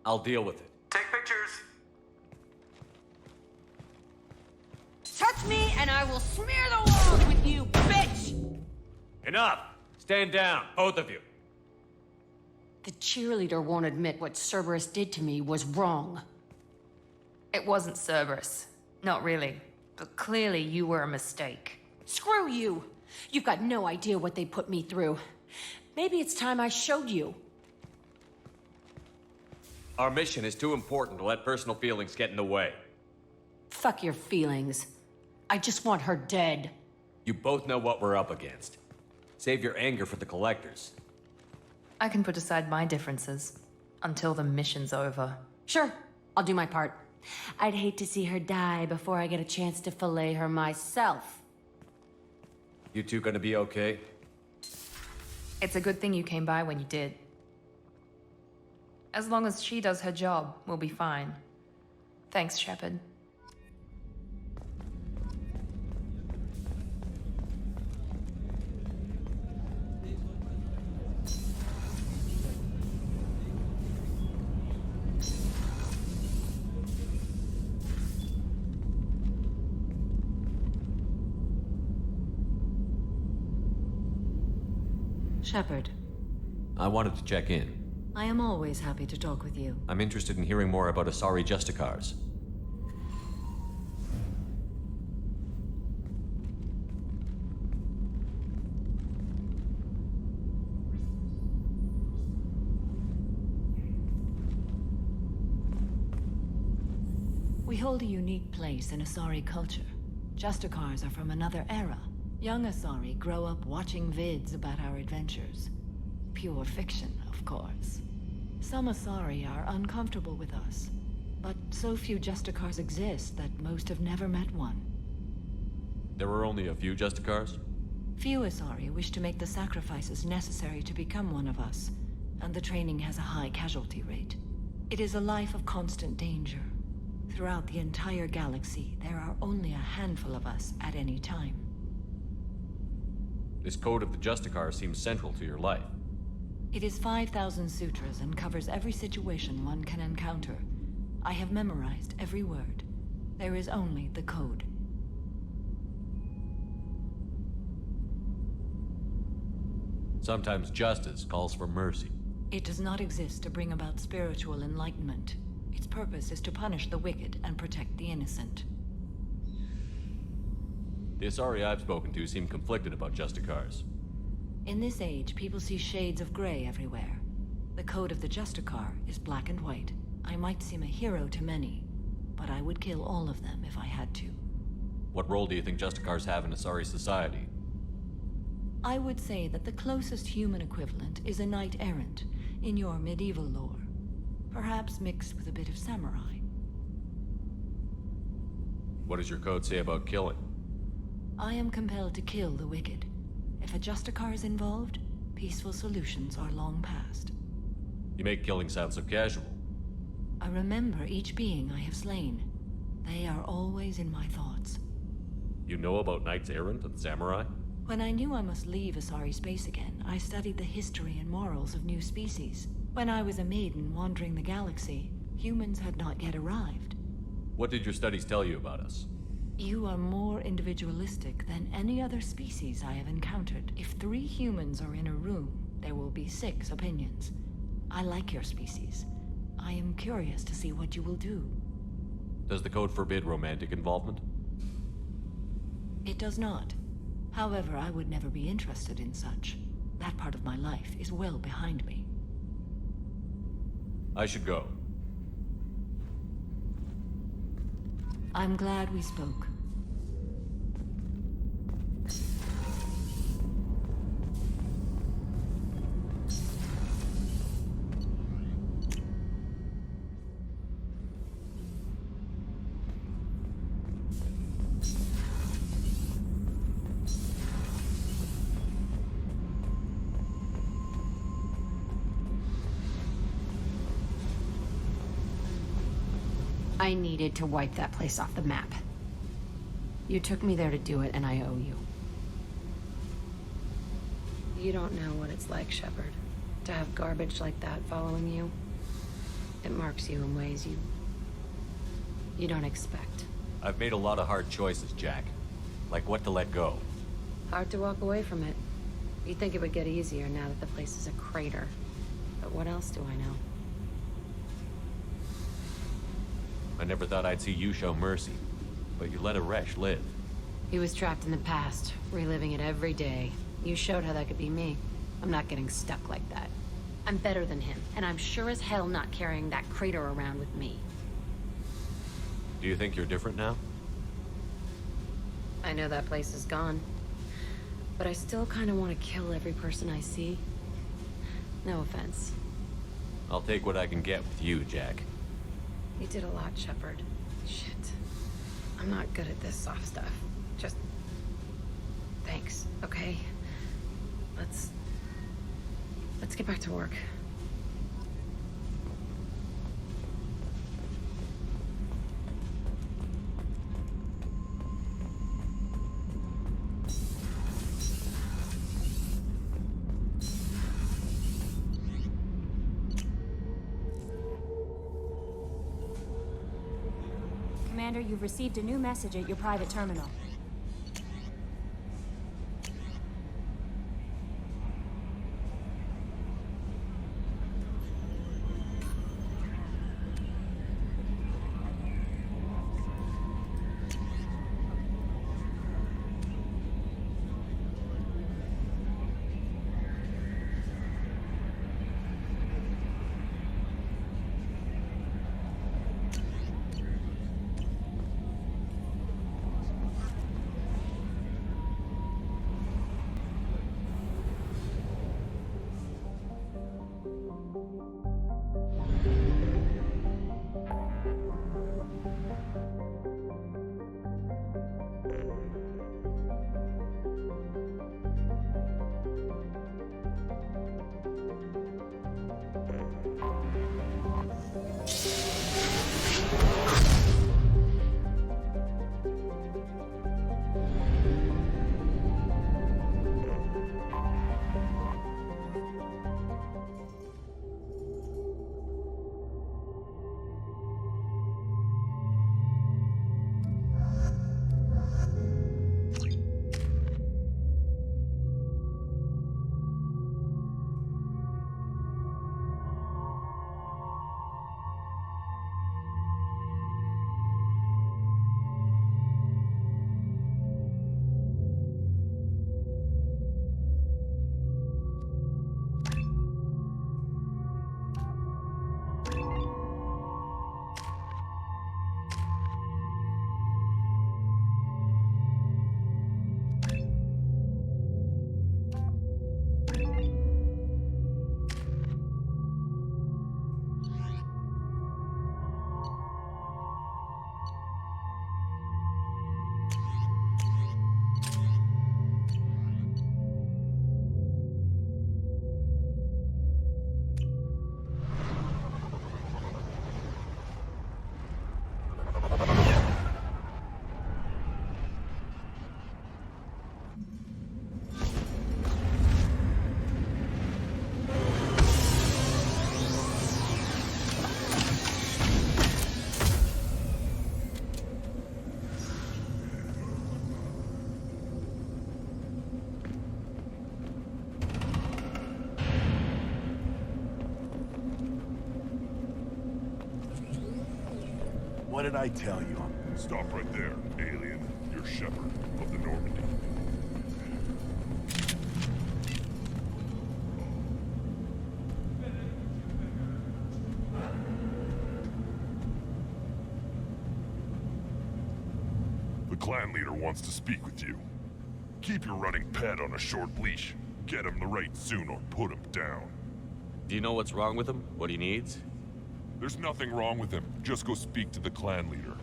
I'll deal with it. Take pictures. Touch me and I will smear the walls with you, bitch! Enough! Stand down, both of you. The cheerleader won't admit what Cerberus did to me was wrong. It wasn't Cerberus. Not really. But clearly you were a mistake. Screw you! You've got no idea what they put me through. Maybe it's time I showed you. Our mission is too important to let personal feelings get in the way. Fuck your feelings. I just want her dead. You both know what we're up against. Save your anger for the collectors. I can put aside my differences until the mission's over. Sure, I'll do my part. I'd hate to see her die before I get a chance to fillet her myself. You two gonna be okay? It's a good thing you came by when you did. As long as she does her job, we'll be fine. Thanks, Shepard. Shepard, I wanted to check in. I am always happy to talk with you. I'm interested in hearing more about Asari Justicars. We hold a unique place in Asari culture. Justicars are from another era. Young Asari grow up watching vids about our adventures. Pure fiction, of course. Some Asari are uncomfortable with us, but so few Justicars exist that most have never met one. There were only a few Justicars? Few Asari wish to make the sacrifices necessary to become one of us, and the training has a high casualty rate. It is a life of constant danger. Throughout the entire galaxy, there are only a handful of us at any time. This code of the Justicar seems central to your life. It is 5,000 sutras and covers every situation one can encounter. I have memorized every word. There is only the code. Sometimes justice calls for mercy. It does not exist to bring about spiritual enlightenment. Its purpose is to punish the wicked and protect the innocent. The Asari I've spoken to seem conflicted about Justicars. In this age, people see shades of gray everywhere. The code of the Justicar is black and white. I might seem a hero to many, but I would kill all of them if I had to. What role do you think Justicars have in Asari society? I would say that the closest human equivalent is a knight-errant in your medieval lore. Perhaps mixed with a bit of samurai. What does your code say about killing? I am compelled to kill the wicked. If a Justicar is involved, peaceful solutions are long past. You make killing sound so casual. I remember each being I have slain. They are always in my thoughts. You know about knights errant and samurai? When I knew I must leave Asari space again, I studied the history and morals of new species. When I was a maiden wandering the galaxy, humans had not yet arrived. What did your studies tell you about us? You are more individualistic than any other species I have encountered. If 3 humans are in a room, there will be 6 opinions. I like your species. I am curious to see what you will do. Does the code forbid romantic involvement? It does not. However, I would never be interested in such. That part of my life is well behind me. I should go. I'm glad we spoke. I needed to wipe that place off the map. You took me there to do it, and I owe you. You don't know what it's like, Shepard. To have garbage like that following you. It marks you in ways you don't expect. I've made a lot of hard choices, Jack. Like what to let go. Hard to walk away from it. You'd think it would get easier now that the place is a crater. But what else do I know? I never thought I'd see you show mercy, but you let a Resh live. He was trapped in the past, reliving it every day. You showed how that could be me. I'm not getting stuck like that. I'm better than him, and I'm sure as hell not carrying that crater around with me. Do you think you're different now? I know that place is gone, but I still kind of want to kill every person I see. No offense. I'll take what I can get with you, Jack. You did a lot, Shepard. Shit. I'm not good at this soft stuff. Just... thanks, okay? Let's get back to work. Commander, you've received a new message at your private terminal. What did I tell you? Stop right there, alien. You're Shepard of the Normandy. The clan leader wants to speak with you. Keep your running pet on a short leash. Get him the right soon or put him down. Do you know what's wrong with him? What he needs? There's nothing wrong with him. Just go speak to the clan leader.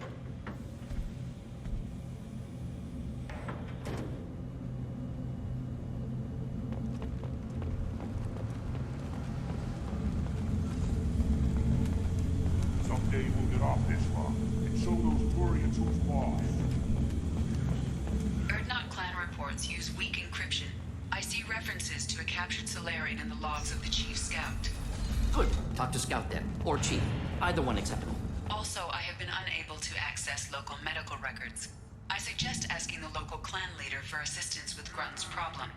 Someday we'll get off this rock and show those Turians who's boss. Erdnot clan reports use weak encryption. I see references to a captured Solarian in the logs of the Chief Scout. Good. Talk to Scout then. Or Chief. Either one acceptable. Also, I have been unable to access local medical records. I suggest asking the local clan leader for assistance with Grunt's problem.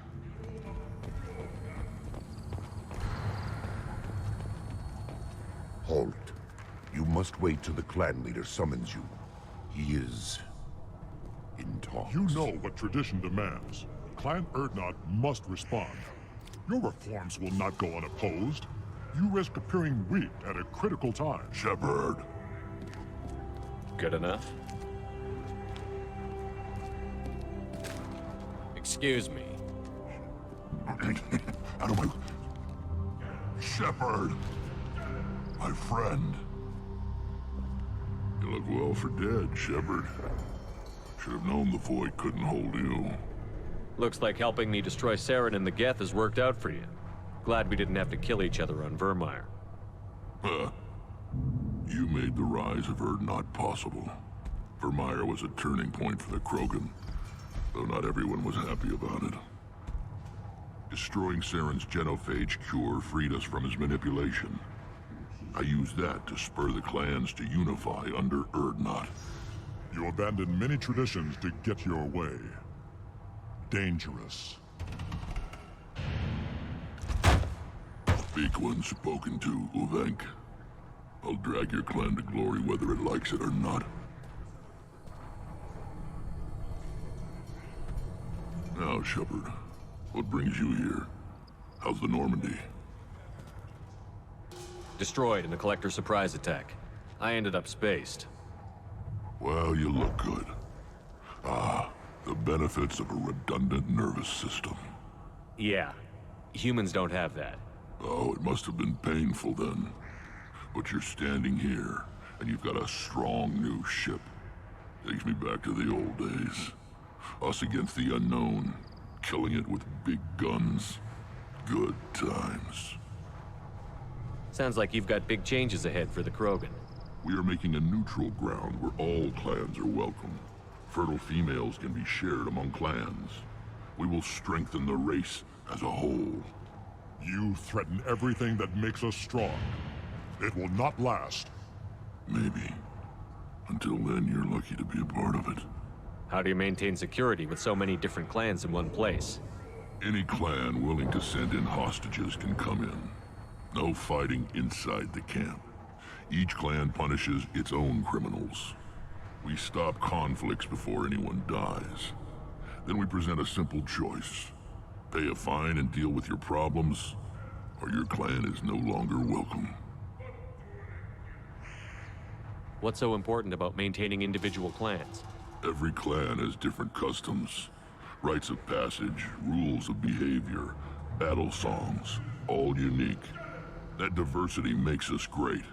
Halt. You must wait till the clan leader summons you. He is in talks. You know what tradition demands. Clan Erdnot must respond. Your reforms will not go unopposed. You risk appearing weak at a critical time. Shepard. Good enough? Excuse me. Out of my... Shepard. My friend. You look well for dead, Shepard. Should have known the Void couldn't hold you. Looks like helping me destroy Saren and the Geth has worked out for you. Glad we didn't have to kill each other on Vermeer. Huh. You made the rise of Erdnot possible. Vermeer was a turning point for the Krogan, though not everyone was happy about it. Destroying Saren's genophage cure freed us from his manipulation. I used that to spur the clans to unify under Erdnot. You abandoned many traditions to get your way. Dangerous. Speak when spoken to, Uvenk. I'll drag your clan to glory whether it likes it or not. Now, Shepard, what brings you here? How's the Normandy? Destroyed in the Collector surprise attack. I ended up spaced. Well, you look good. Ah, the benefits of a redundant nervous system. Yeah. Humans don't have that. Oh, it must have been painful then. But you're standing here, and you've got a strong new ship. Takes me back to the old days. Us against the unknown, killing it with big guns. Good times. Sounds like you've got big changes ahead for the Krogan. We are making a neutral ground where all clans are welcome. Fertile females can be shared among clans. We will strengthen the race as a whole. You threaten everything that makes us strong. It will not last. Maybe. Until then, you're lucky to be a part of it. How do you maintain security with so many different clans in one place? Any clan willing to send in hostages can come in. No fighting inside the camp. Each clan punishes its own criminals. We stop conflicts before anyone dies. Then we present a simple choice. Pay a fine and deal with your problems, or your clan is no longer welcome. What's so important about maintaining individual clans? Every clan has different customs, rites of passage, rules of behavior, battle songs, all unique. That diversity makes us great.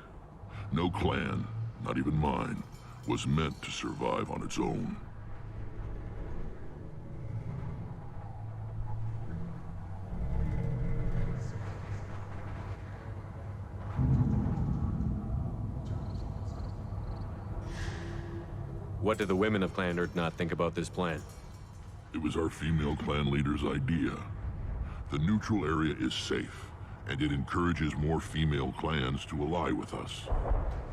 No clan, not even mine, was meant to survive on its own. What do the women of Clan Erdnot think about this plan? It was our female clan leader's idea. The neutral area is safe, and it encourages more female clans to ally with us.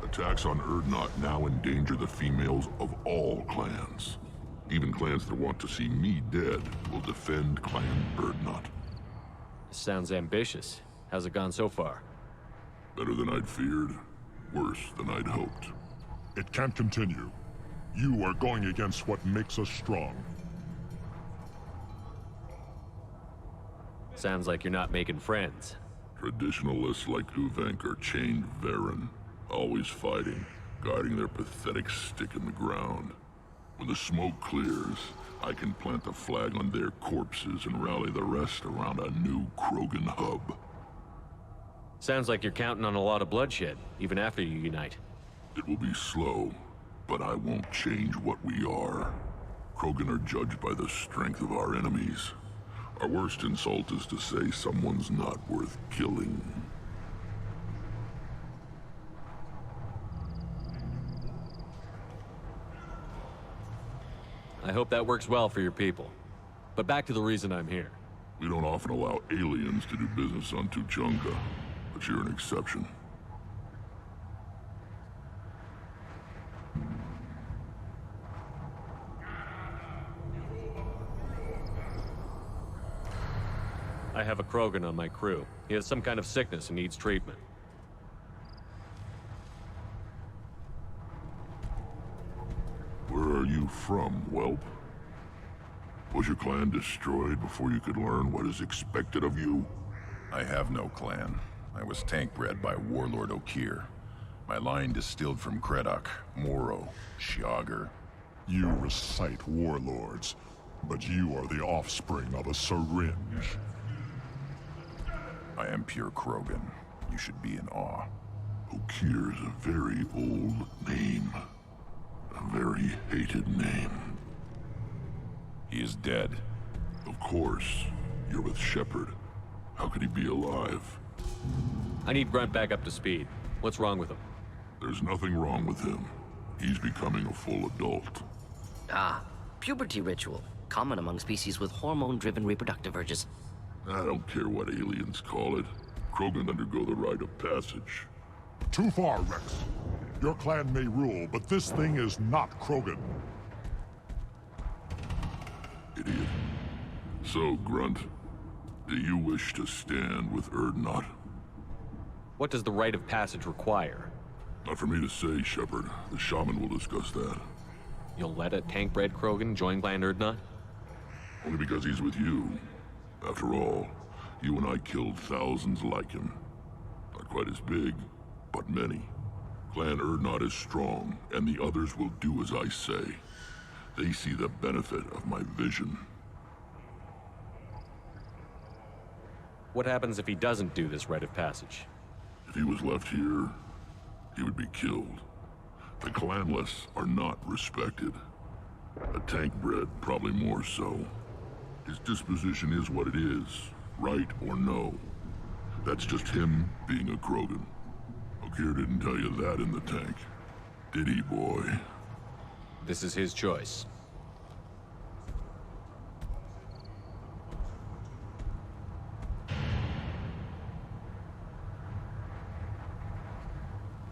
Attacks on Erdnot now endanger the females of all clans. Even clans that want to see me dead will defend Clan Erdnot. Sounds ambitious. How's it gone so far? Better than I'd feared, worse than I'd hoped. It can't continue. You are going against what makes us strong. Sounds like you're not making friends. Traditionalists like Uvenk are chained Varen, always fighting, guarding their pathetic stick in the ground. When the smoke clears, I can plant a flag on their corpses and rally the rest around a new Krogan hub. Sounds like you're counting on a lot of bloodshed, even after you unite. It will be slow, but I won't change what we are. Krogan are judged by the strength of our enemies. Our worst insult is to say someone's not worth killing. I hope that works well for your people. But back to the reason I'm here. We don't often allow aliens to do business on Tuchanka, but you're an exception. I have a Krogan on my crew. He has some kind of sickness and needs treatment. Where are you from, whelp? Was your clan destroyed before you could learn what is expected of you? I have no clan. I was tank bred by Warlord Okir. My line distilled from Kredok, Moro, Shiagar. You recite warlords, but you are the offspring of a syringe. I am pure Krogan. You should be in awe. Okir is a very old name. A very hated name. He is dead. Of course. You're with Shepard. How could he be alive? I need Grunt back up to speed. What's wrong with him? There's nothing wrong with him. He's becoming a full adult. Ah, puberty ritual. Common among species with hormone-driven reproductive urges. I don't care what aliens call it. Krogan undergo the rite of passage. Too far, Rex. Your clan may rule, but this thing is not Krogan. Idiot. So, Grunt, do you wish to stand with Urdnot? What does the rite of passage require? Not for me to say, Shepard. The shaman will discuss that. You'll let a tank-bred Krogan join Clan Urdnot? Only because he's with you. After all, you and I killed thousands like him. Not quite as big, but many. Clan Urdnot is strong, and the others will do as I say. They see the benefit of my vision. What happens if he doesn't do this rite of passage? If he was left here, he would be killed. The clanless are not respected. A tank bred, probably more so. His disposition is what it is, right or no. That's just him being a Krogan. Okir didn't tell you that in the tank. Did he, boy? This is his choice.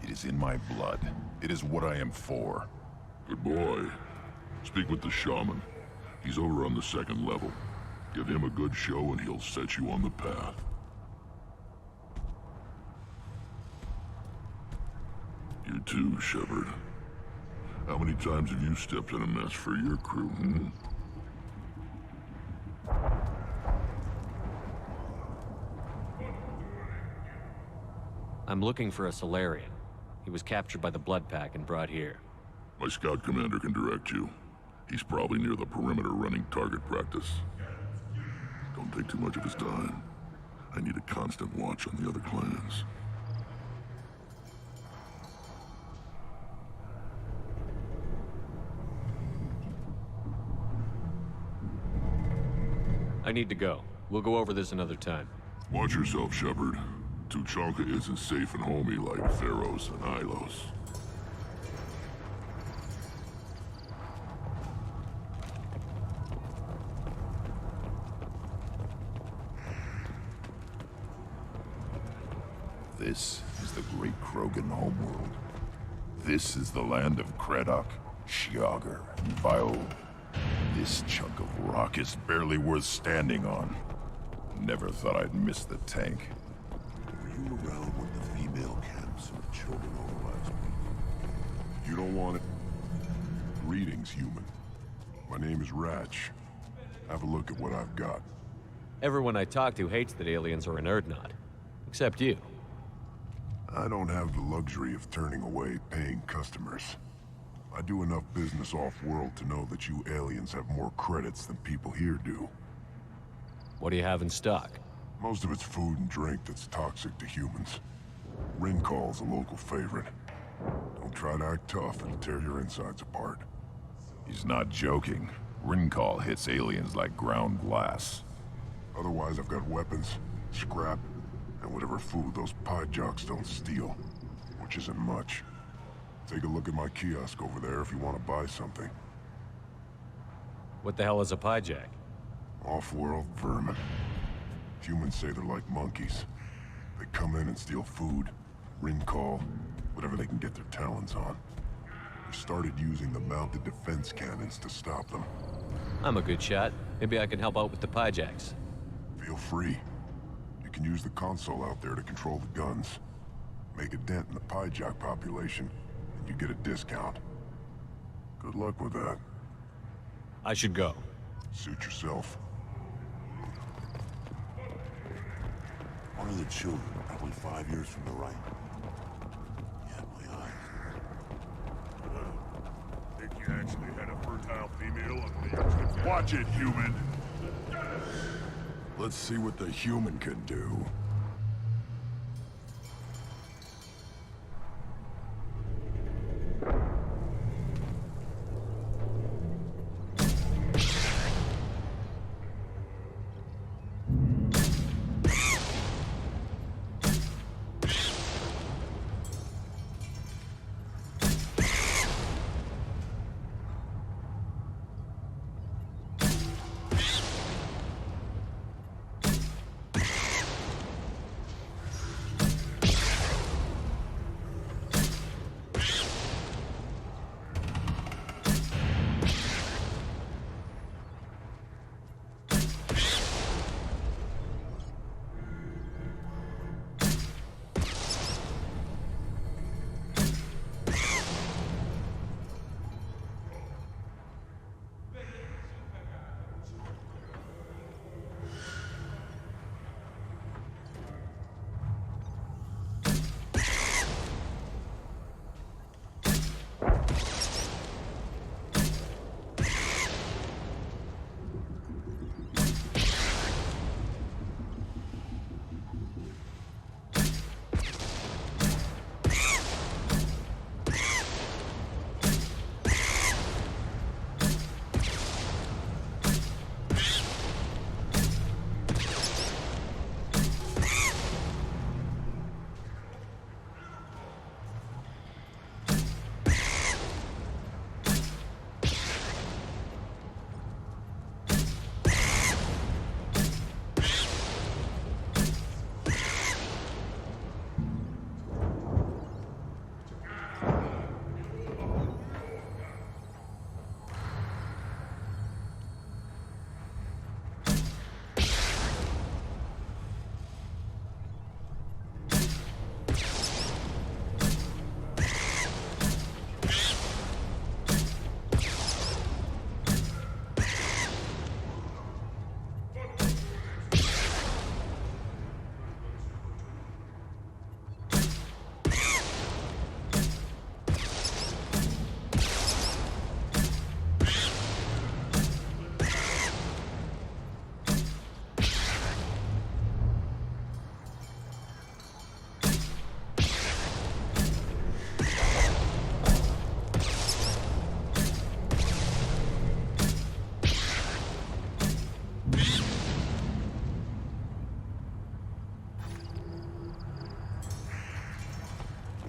It is in my blood. It is what I am for. Good boy. Speak with the shaman. He's over on the second level. Give him a good show and he'll set you on the path. You too, Shepard. How many times have you stepped in a mess for your crew, hmm? I'm looking for a Solarian. He was captured by the Blood Pack and brought here. My scout commander can direct you. He's probably near the perimeter running target practice. Don't take too much of his time. I need a constant watch on the other clans. I need to go. We'll go over this another time. Watch yourself, Shepard. Tuchanka isn't safe and homey like Theros and Ilos. This is the great Krogan homeworld. This is the land of Kredok, Shiagar, and Bioware. This chunk of rock is barely worth standing on. Never thought I'd miss the tank. Were you around when the female camps and the children over last week? You don't want it? Greetings, human. My name is Ratch. Have a look at what I've got. Everyone I talk to hates that aliens are an Erdnot. Except you. I don't have the luxury of turning away paying customers. I do enough business off-world to know that you aliens have more credits than people here do. What do you have in stock? Most of it's food and drink that's toxic to humans. Rincall's a local favorite. Don't try to act tough, it'll tear your insides apart. He's not joking. Rincall hits aliens like ground glass. Otherwise, I've got weapons, scrap, and whatever food those pie jocks don't steal. Which isn't much. Take a look at my kiosk over there if you want to buy something. What the hell is a pie jack? Off-world vermin. Humans say they're like monkeys. They come in and steal food, Rincall, whatever they can get their talons on. We started using the mounted defense cannons to stop them. I'm a good shot. Maybe I can help out with the pie jacks. Feel free. You can use the console out there to control the guns. Make a dent in the pie jock population, and you get a discount. Good luck with that. I should go. Suit yourself. One of the children, probably 5 years from the right. Yeah, my eyes. Think you actually had a fertile female on one of your trips? Watch it, human! Let's see what the human can do.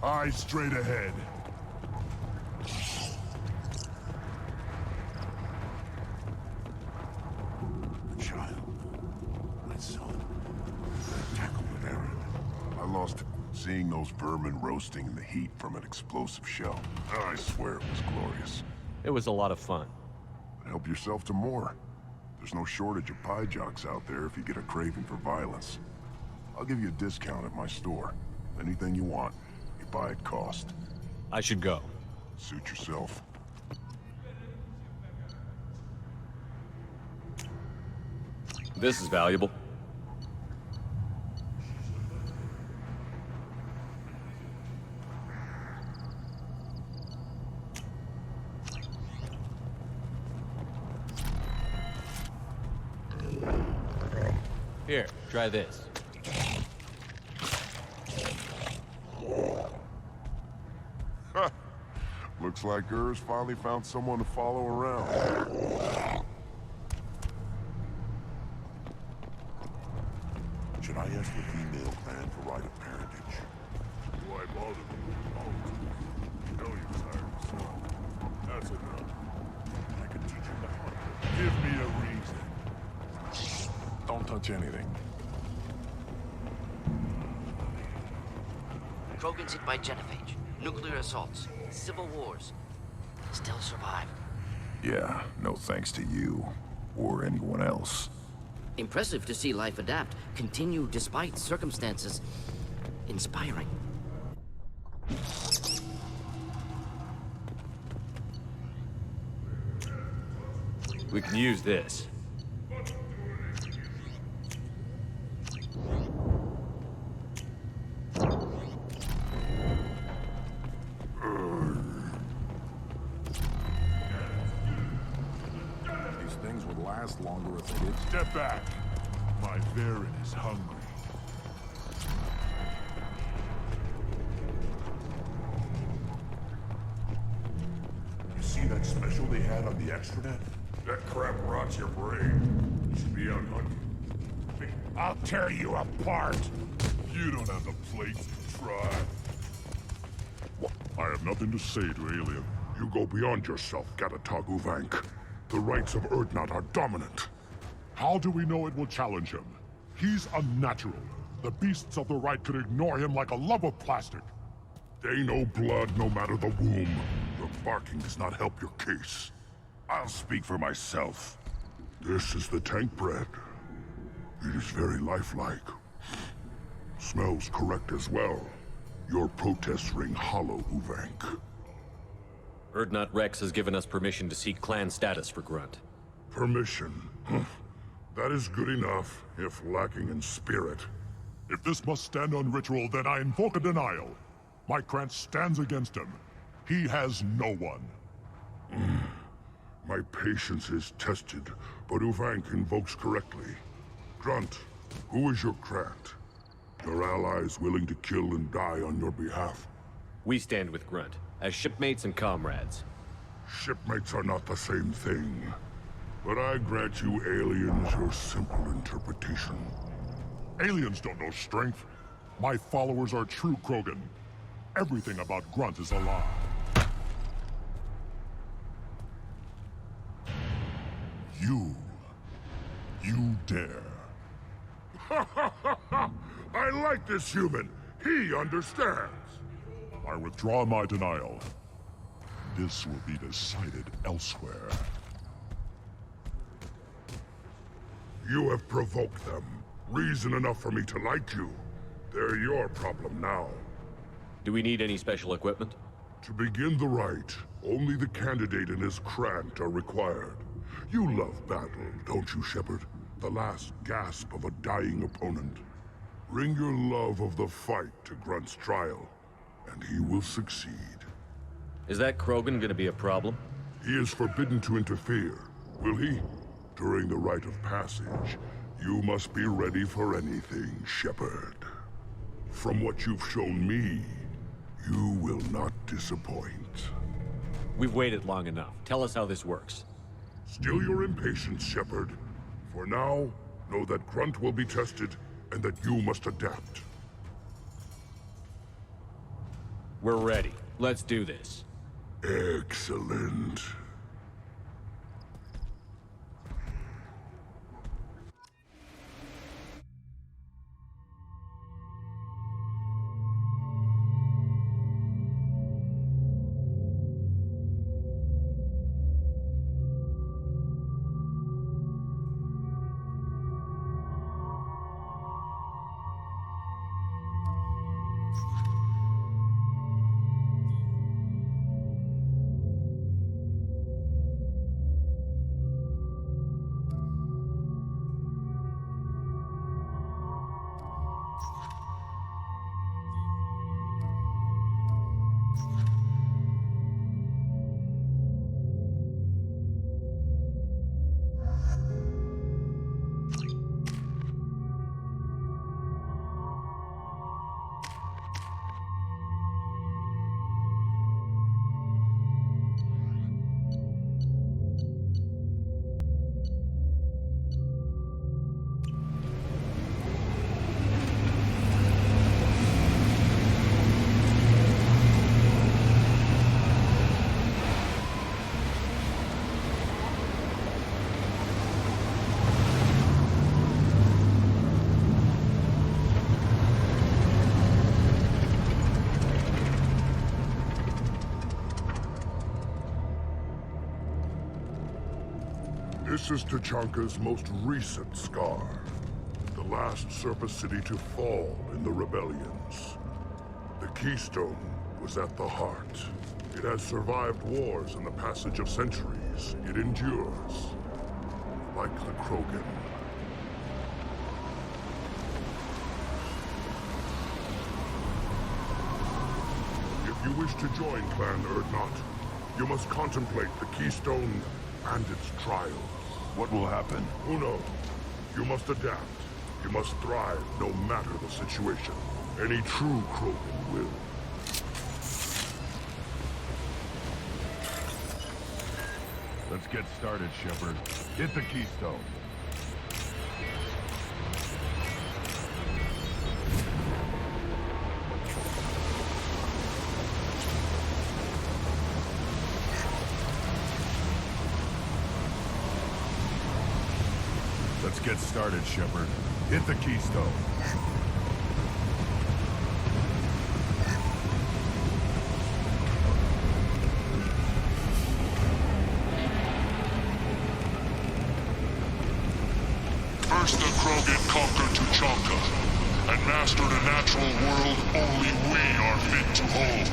Eyes straight ahead. A child. My son. I tackled an errand. I lost it. Seeing those vermin roasting in the heat from an explosive shell. I swear it was glorious. It was a lot of fun. Help yourself to more. There's no shortage of pie jocks out there if you get a craving for violence. I'll give you a discount at my store. Anything you want, you buy at cost. I should go. Suit yourself. This is valuable. Here, try this. Looks like Gers finally found someone to follow around. Should I ask the female clan for right of parentage? Why bother? Oh, know you're tired, son. That's enough. I could teach you the hard way. Give me a reason. Don't touch anything. Krogan's hit by genophage, nuclear assaults, civil wars. Still survive. Yeah, no thanks to you. Or anyone else. Impressive to see life adapt, continue despite circumstances. Inspiring. We can use this. These things would last longer if they did. Step back. My Varen is hungry. You see that special they had on the extranet? That crap rots your brain. You should be out hunting. I'll tear you apart! You don't have the plates to try. I have nothing to say to Alien. You go beyond yourself, Gatatog Uvank. The rights of Urdnot are dominant. How do we know it will challenge him? He's unnatural. The beasts of the right could ignore him like a lump of plastic. They know blood no matter the womb. Your barking does not help your case. I'll speak for myself. This is the tank bread. It is very lifelike. Smells correct as well. Your protests ring hollow, Uvank. Urdnot Rex has given us permission to seek clan status for Grunt. Permission? That is good enough, if lacking in spirit. If this must stand on ritual, then I invoke a denial. My Krantz stands against him. He has no one. My patience is tested, but Uvank invokes correctly. Grunt, who is your Krant? Your allies willing to kill and die on your behalf? We stand with Grunt, as shipmates and comrades. Shipmates are not the same thing. But I grant you aliens your simple interpretation. Aliens don't know strength. My followers are true Krogan. Everything about Grunt is a lie. You dare. I like this human. He understands. I withdraw my denial. This will be decided elsewhere. You have provoked them. Reason enough for me to like you. They're your problem now. Do we need any special equipment? To begin the rite, only the candidate and his Krant are required. You love battle, don't you, Shepard? The last gasp of a dying opponent. Bring your love of the fight to Grunt's trial, and he will succeed. Is that Krogan gonna be a problem? He is forbidden to interfere, will he? During the rite of passage, you must be ready for anything, Shepard. From what you've shown me, you will not disappoint. We've waited long enough. Tell us how this works. Still your impatience, Shepard. For now, know that Grunt will be tested, and that you must adapt. We're ready. Let's do this. Excellent. This is Tachanka's most recent scar. The last surface city to fall in the rebellions. The Keystone was at the heart. It has survived wars and the passage of centuries. It endures. Like the Krogan. If you wish to join Clan Urdnot, you must contemplate the Keystone and its trials. What will happen? Who knows? You must adapt. You must thrive no matter the situation. Any true Krogan will. Let's get started, Shepard. Hit the Keystone. Let's get started, Shepard. Hit the Keystone. First the Krogan conquered Tachanka, and mastered a natural world only we are fit to hold.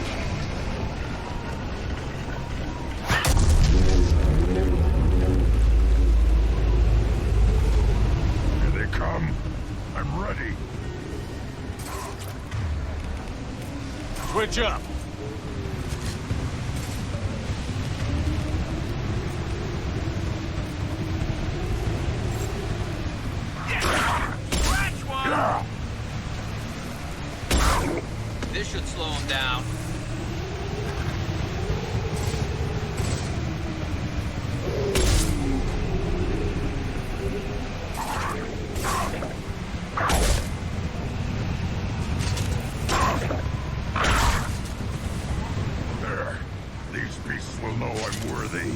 Here they come. I'm ready. Switch up. This should slow him down. There. These beasts will know I'm worthy.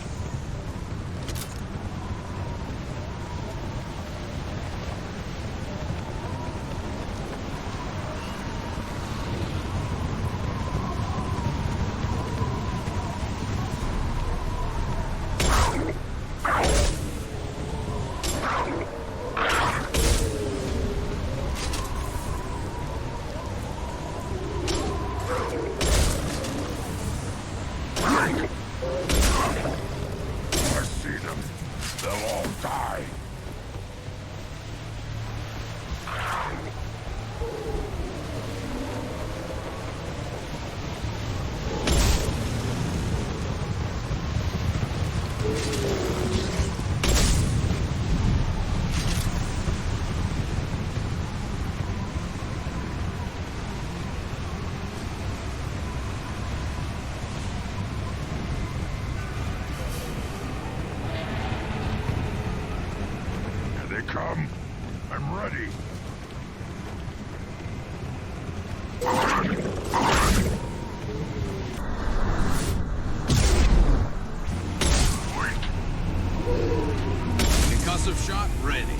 Come. I'm ready. Concussive shot ready.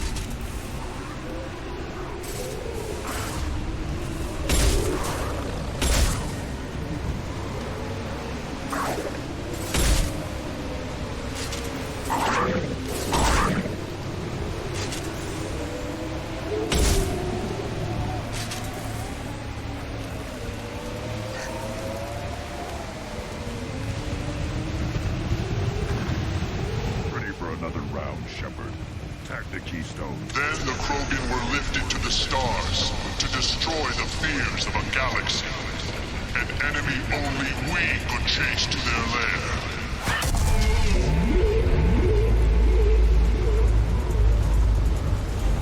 Another round, Shepard. Attack the Keystone. Then the Krogan were lifted to the stars to destroy the fears of a galaxy. An enemy only we could chase to their lair.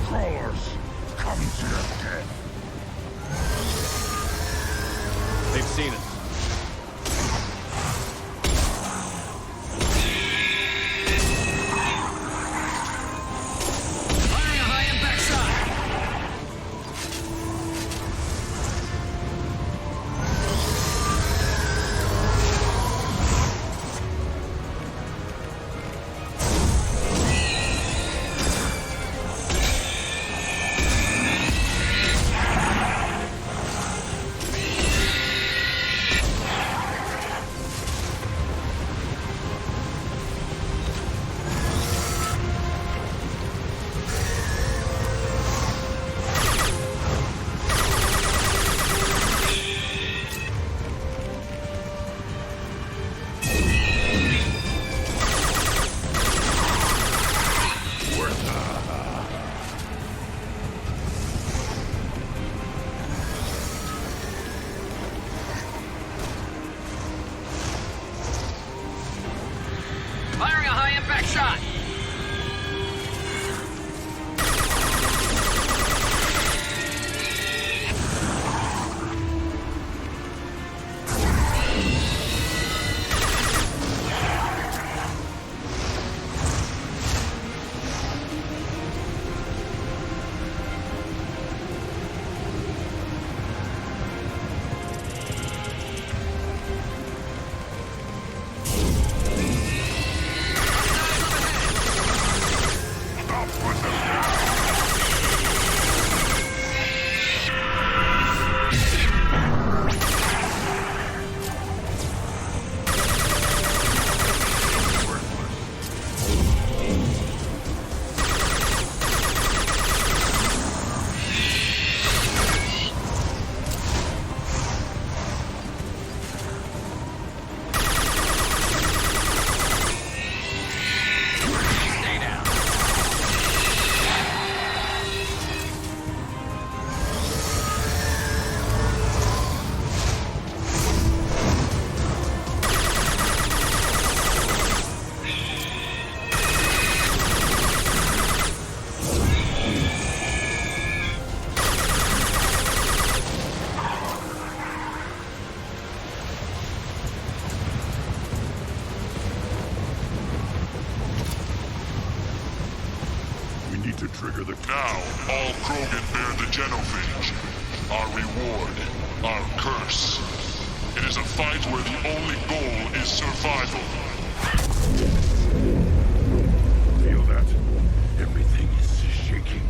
Crawlers, come to your death. They've seen us. trigger the... Now, all Krogan bear the genophage. Our reward, our curse. It is a fight where the only goal is survival. Feel that? Everything is shaking.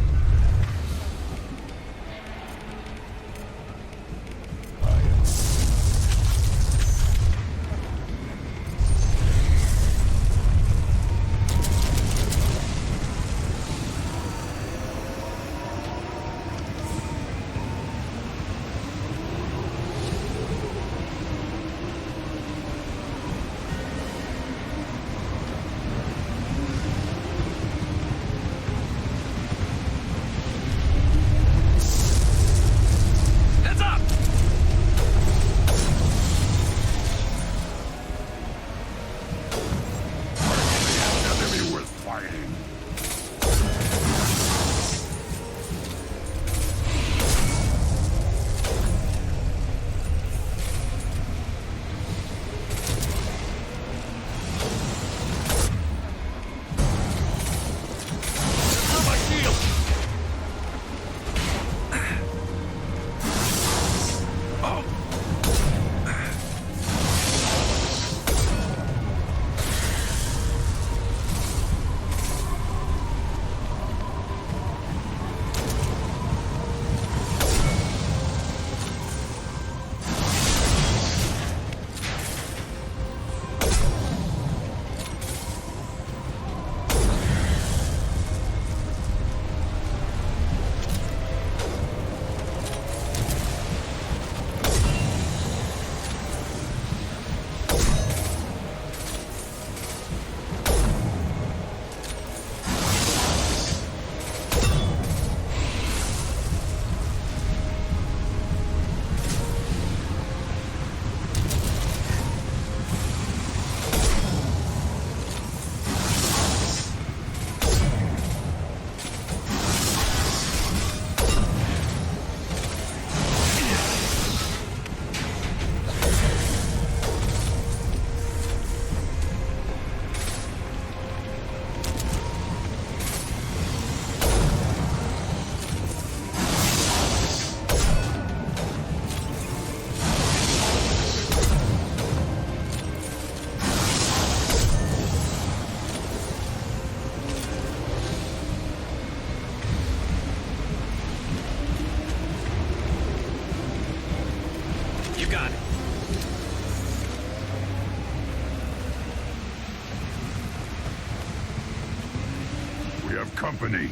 Company.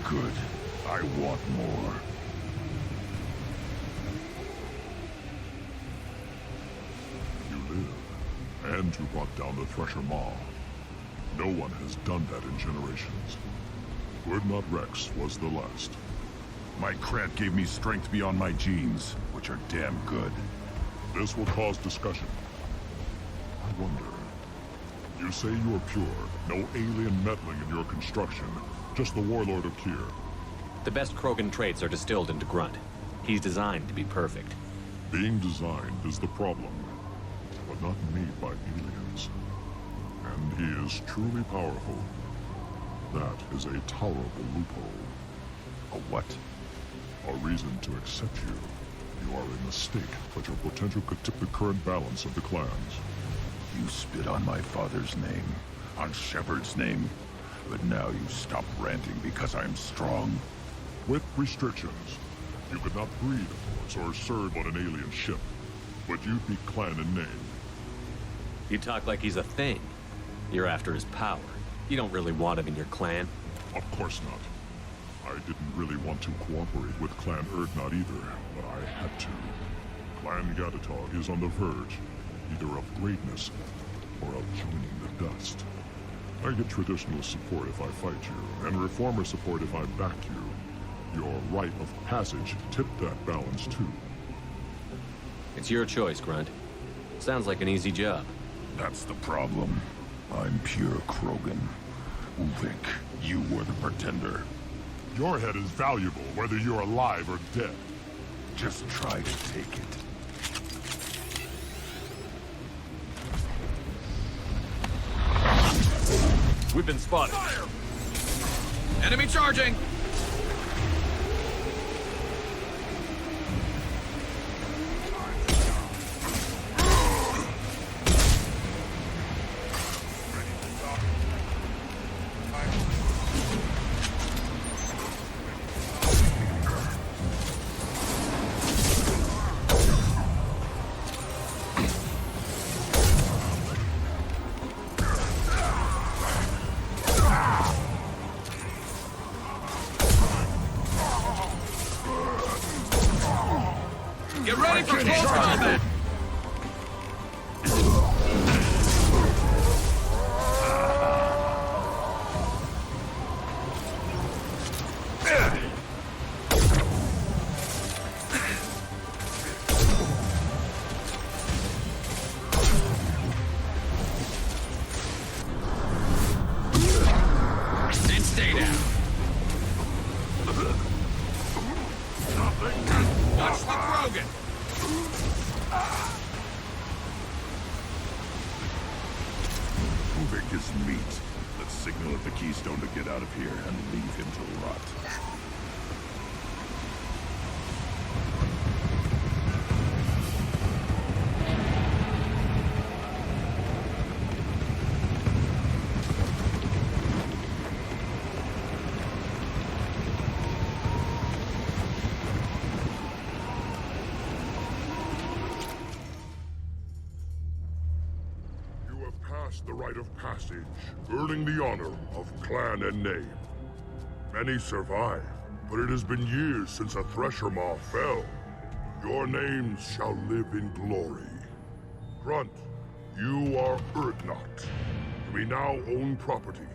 Good. I want more. You live, and you brought down the Thresher Maw. No one has done that in generations. Urdnot Rex was the last. My Krat gave me strength beyond my genes, which are damn good. This will cause discussion. I wonder... You say you're pure, no alien meddling in your construction, just the warlord of Kier. The best Krogan traits are distilled into Grunt. He's designed to be perfect. Being designed is the problem, but not made by aliens. And he is truly powerful. That is a tolerable loophole. A what? A reason to accept you. You are a mistake, but your potential could tip the current balance of the clans. You spit on my father's name, on Shepard's name, but now you stop ranting because I'm strong. With restrictions. You could not breed, of course, or serve on an alien ship, but you'd be clan in name. You talk like he's a thing. You're after his power. You don't really want him in your clan. Of course not. I didn't really want to cooperate with Clan Urdnot either, but I had to. Clan Gatatog is on the verge, either of greatness or of joining the dust. I get traditional support if I fight you, and reformer support if I back you. Your rite of passage tipped that balance too. It's your choice, Grunt. Sounds like an easy job. That's the problem. I'm pure Krogan. Uvik, you were the pretender. Your head is valuable, whether you're alive or dead. Just try to take it. We've been spotted. Enemy charging! Get ready for close combat! And stay down. Watch the Krogan! Moving his meat. Let's signal at the Keystone to get out of here and leave him to rot. The rite of passage, earning the honor of clan and name. Many survive, but it has been years since a Thresher Maw fell. Your names shall live in glory. Grunt, you are Urdnot. We now own property.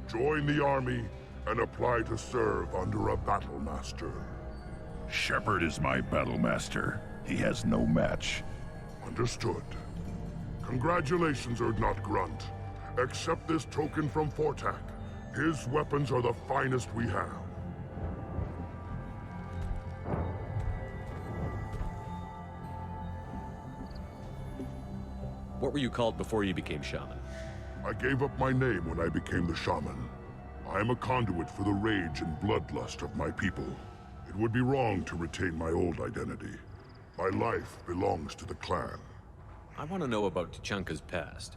Join the army and apply to serve under a battle master. Shepard is my battle master. He has no match. Understood. Congratulations, Urdnot Grunt. Accept this token from Fortak. His weapons are the finest we have. What were you called before you became shaman? I gave up my name when I became the shaman. I am a conduit for the rage and bloodlust of my people. It would be wrong to retain my old identity. My life belongs to the clan. I want to know about Tuchanka's past.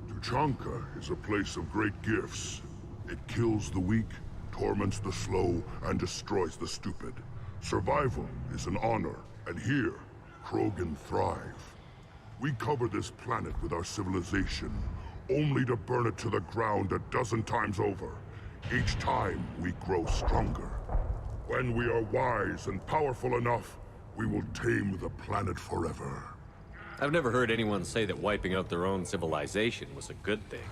Tuchanka is a place of great gifts. It kills the weak, torments the slow, and destroys the stupid. Survival is an honor, and here, Krogan thrive. We cover this planet with our civilization, only to burn it to the ground a dozen times over. Each time, we grow stronger. When we are wise and powerful enough, we will tame the planet forever. I've never heard anyone say that wiping out their own civilization was a good thing.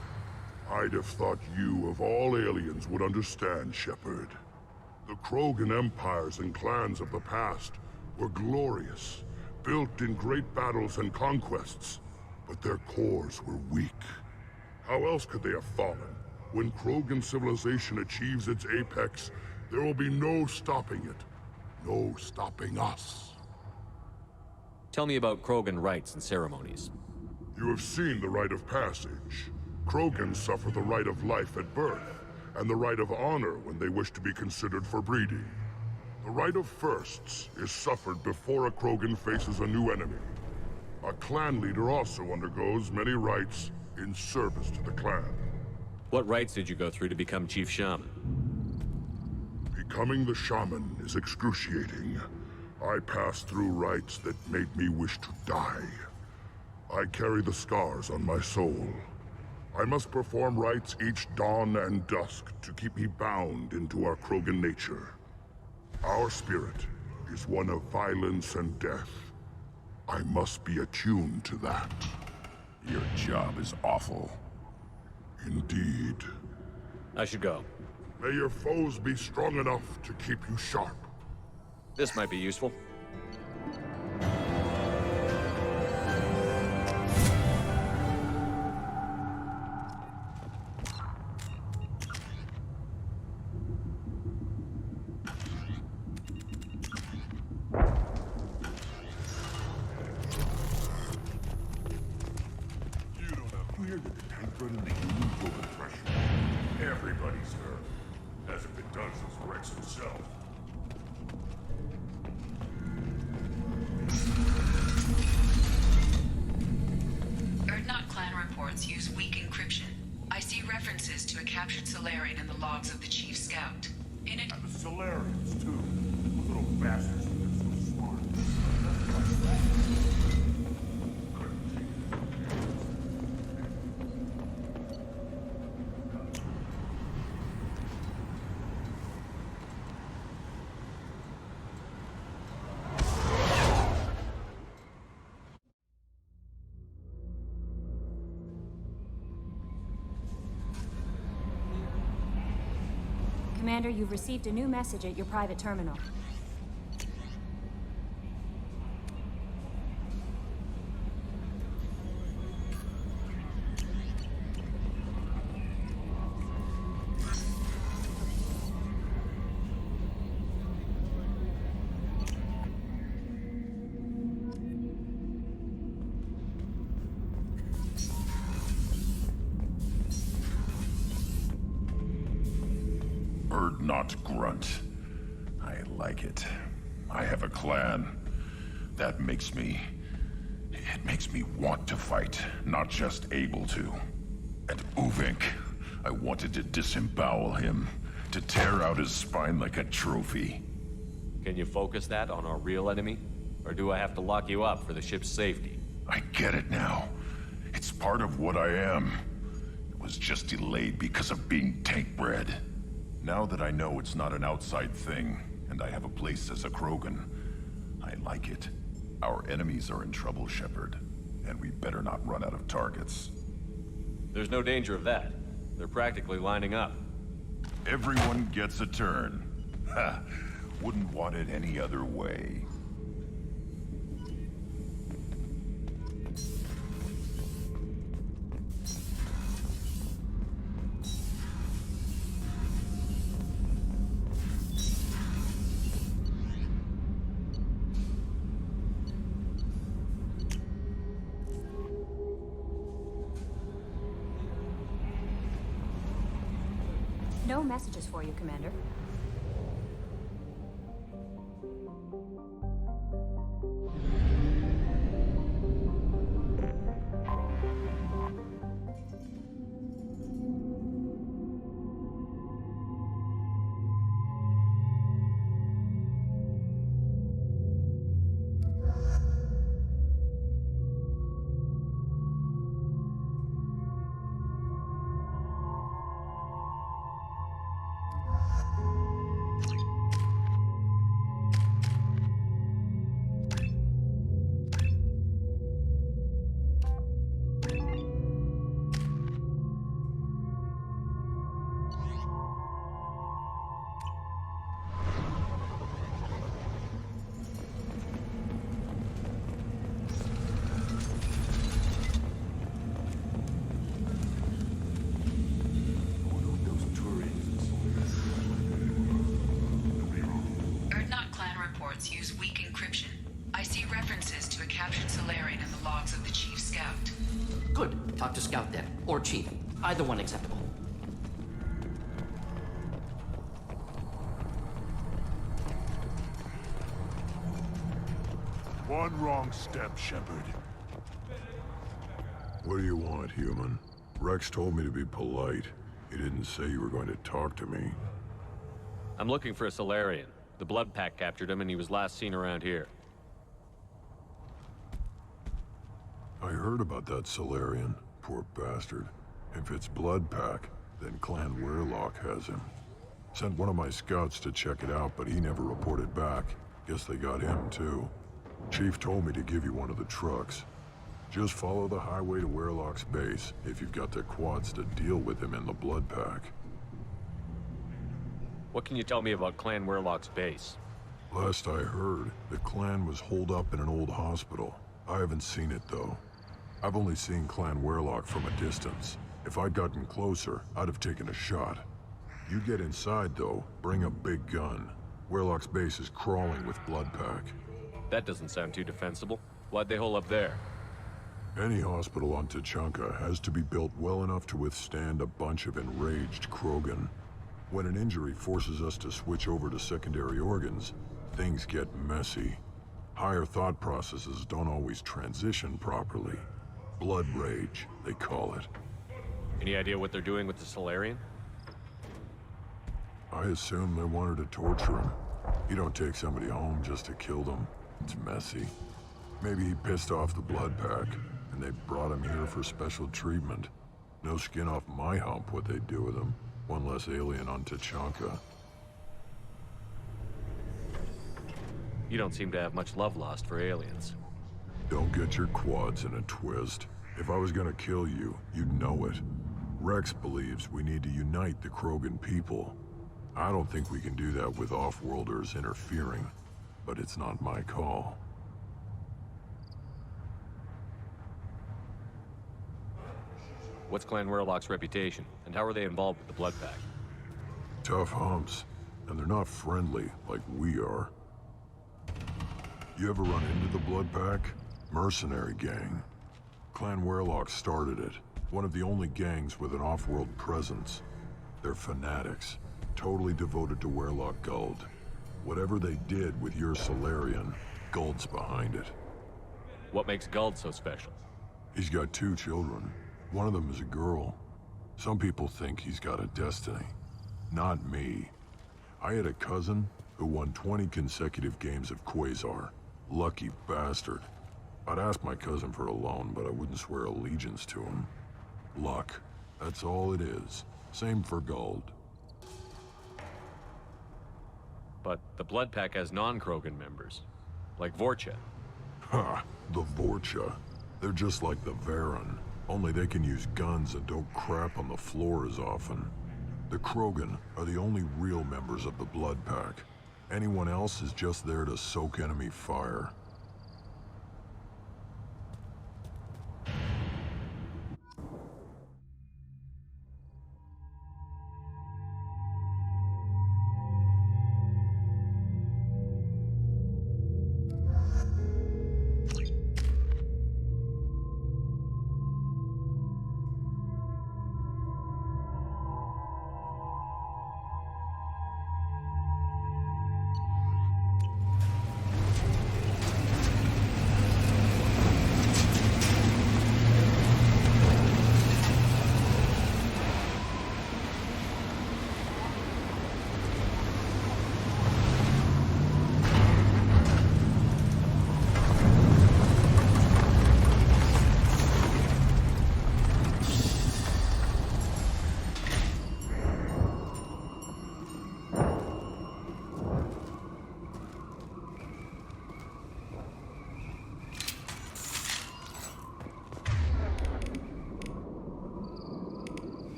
I'd have thought you, of all aliens, would understand, Shepard. The Krogan empires and clans of the past were glorious, built in great battles and conquests, but their cores were weak. How else could they have fallen? When Krogan civilization achieves its apex, there will be no stopping it. No stopping us. Tell me about Krogan rites and ceremonies. You have seen the rite of passage. Krogans suffer the rite of life at birth, and the rite of honor when they wish to be considered for breeding. The rite of firsts is suffered before a Krogan faces a new enemy. A clan leader also undergoes many rites in service to the clan. What rites did you go through to become Chief Shaman? Becoming the shaman is excruciating. I passed through rites that made me wish to die. I carry the scars on my soul. I must perform rites each dawn and dusk to keep me bound into our Krogan nature. Our spirit is one of violence and death. I must be attuned to that. Your job is awful. Indeed. I should go. May your foes be strong enough to keep you sharp. This might be useful. Clear that the tank run and the humans will refresh. Everybody's hurt. hasn't been done since Rex himself. Erdnot clan reports use weak encryption. I see references to a captured Solarian in the logs of the Chief Scout. In it... And the Solarians, too. Those little bastards think they're so smart. Commander, you've received a new message at your private terminal. Not grunt. I like it. I have a clan. That makes me... It makes me want to fight, not just able to. And Uvink, I wanted to disembowel him, to tear out his spine like a trophy. Can you focus that on our real enemy? Or do I have to lock you up for the ship's safety? I get it now. It's part of what I am. It was just delayed because of being tank-bred. Now that I know it's not an outside thing, and I have a place as a Krogan, I like it. Our enemies are in trouble, Shepard, and we better not run out of targets. There's no danger of that. They're practically lining up. Everyone gets a turn. Ha! Wouldn't want it any other way. No messages for you, Commander. Use weak encryption. I see references to a captured Solarian in the logs of the Chief Scout. Good. Talk to Scout then. Or Chief. Either one acceptable. One wrong step, Shepard. What do you want, human? Rex told me to be polite. He didn't say you were going to talk to me. I'm looking for a Solarian. The Blood Pack captured him and he was last seen around here. I heard about that Solarian. Poor bastard. If it's Blood Pack, then Clan Weirlock has him. Sent one of my scouts to check it out, but he never reported back. Guess they got him too. Chief told me to give you one of the trucks. Just follow the highway to Weirlock's base if you've got the quads to deal with him in the Blood Pack. What can you tell me about Clan Weirlock's base? Last I heard, the clan was holed up in an old hospital. I haven't seen it, though. I've only seen Clan Weirlock from a distance. If I'd gotten closer, I'd have taken a shot. You get inside, though, bring a big gun. Weirlock's base is crawling with Blood Pack. That doesn't sound too defensible. Why'd they hole up there? Any hospital on Tuchanka has to be built well enough to withstand a bunch of enraged Krogan. When an injury forces us to switch over to secondary organs, things get messy. Higher thought processes don't always transition properly. Blood rage, they call it. Any idea what they're doing with the Solarian? I assume they wanted to torture him. You don't take somebody home just to kill them. It's messy. Maybe he pissed off the blood pack, and they brought him here for special treatment. No skin off my hump what they'd do with him. One less alien on Tachanka. You don't seem to have much love lost for aliens. Don't get your quads in a twist. If I was gonna kill you, you'd know it. Rex believes we need to unite the Krogan people. I don't think we can do that with off-worlders interfering, but it's not my call. What's Clan Werlock's reputation, and how are they involved with the Blood Pack? Tough humps, and they're not friendly like we are. You ever run into the Blood Pack? Mercenary gang. Clan Werlock started it. One of the only gangs with an off-world presence. They're fanatics, totally devoted to Werlock Guld. Whatever they did with your Solarian, Guld's behind it. What makes Guld so special? He's got 2 children. One of them is a girl. Some people think he's got a destiny. Not me. I had a cousin who won 20 consecutive games of Quasar. Lucky bastard. I'd ask my cousin for a loan, but I wouldn't swear allegiance to him. Luck. That's all it is. Same for Guld. But the Blood Pack has non-Krogan members, like Vorcha. Ha! The Vorcha. They're just like the Varen, only they can use guns and don't crap on the floor as often. The Krogan are the only real members of the Blood Pack. Anyone else is just there to soak enemy fire.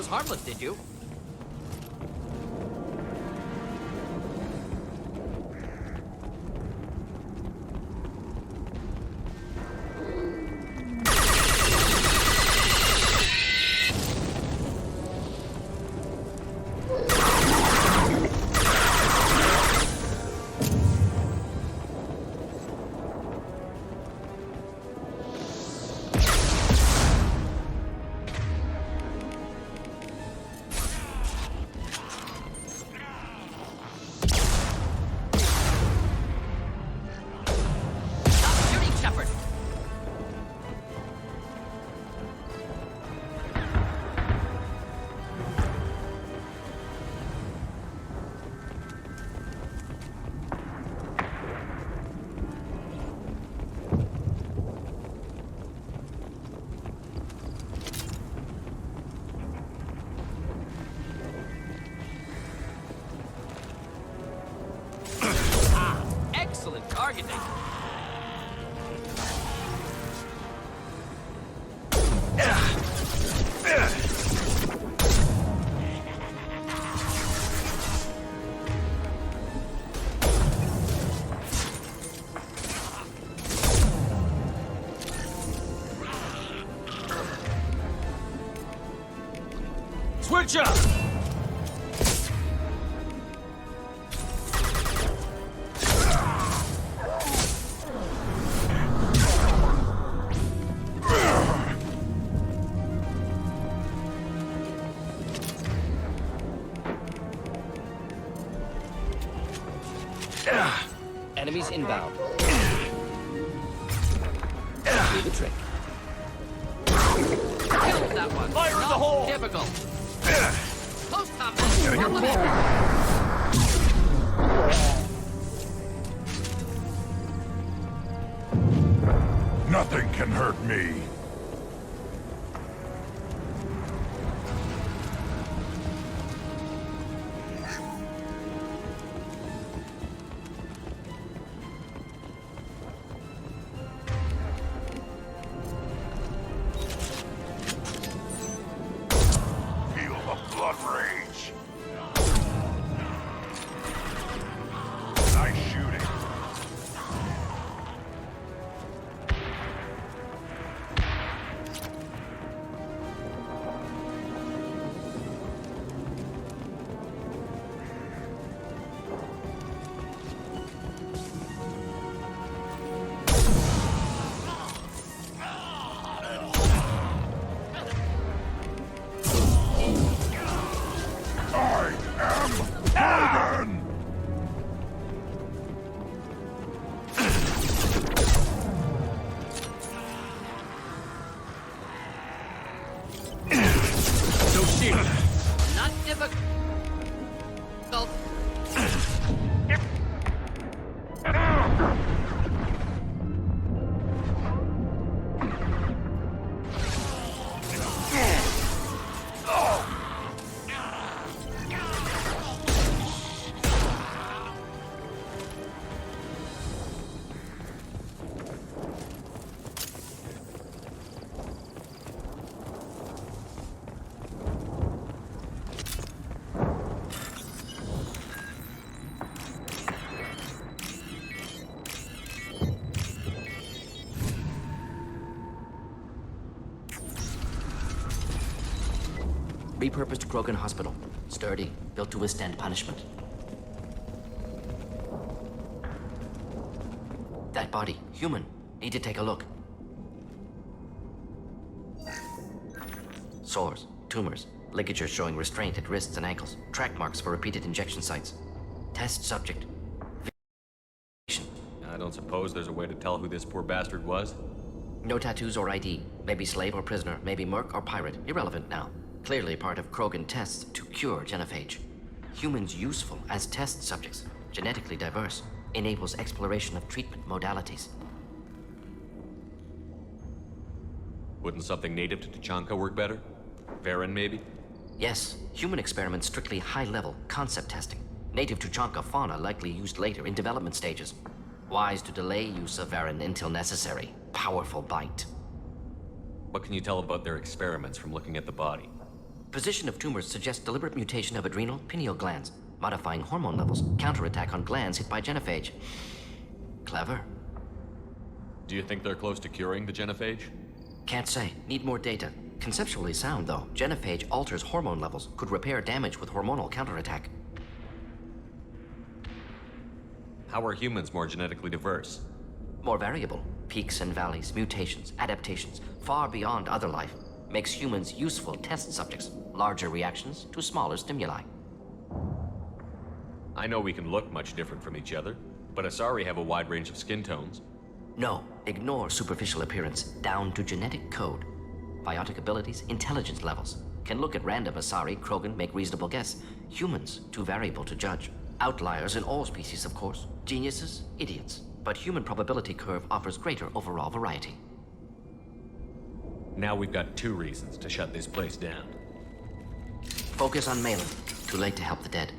Harmless, did you? Excellent targeting. Gotcha! Enemies inbound. Do the trick. Killed that one. Fire in the hole! Typical. Close combat. Nothing can hurt me. Feel the blood rage. Nice shooting. I am Paragon! No shield. Not difficult. Repurposed Krogan Hospital. Sturdy, built to withstand punishment. That body, human. Need to take a look. Sores, tumors, ligatures showing restraint at wrists and ankles, track marks for repeated injection sites. Test subject. I don't suppose there's a way to tell who this poor bastard was? No tattoos or ID. Maybe slave or prisoner, maybe merc or pirate. Irrelevant now. Clearly part of Krogan tests to cure genophage. Humans useful as test subjects, genetically diverse, enables exploration of treatment modalities. Wouldn't something native to Tuchanka work better? Varen, maybe? Yes, human experiments strictly high-level concept testing. Native Tuchanka fauna likely used later in development stages. Wise to delay use of Varen until necessary. Powerful bite. What can you tell about their experiments from looking at the body? Position of tumors suggests deliberate mutation of adrenal pineal glands, modifying hormone levels, counterattack on glands hit by genophage. Clever. Do you think they're close to curing the genophage? Can't say. Need more data. Conceptually sound, though. Genophage alters hormone levels, could repair damage with hormonal counterattack. How are humans more genetically diverse? More variable. Peaks and valleys, mutations, adaptations, far beyond other life. Makes humans useful test subjects. Larger reactions to smaller stimuli. I know we can look much different from each other, but Asari have a wide range of skin tones. No, ignore superficial appearance, down to genetic code. Biotic abilities, intelligence levels. Can look at random Asari, Krogan, make reasonable guess. Humans, too variable to judge. Outliers in all species, of course. Geniuses, idiots. But human probability curve offers greater overall variety. Now we've got 2 reasons to shut this place down. Focus on Malin. Too late to help the dead.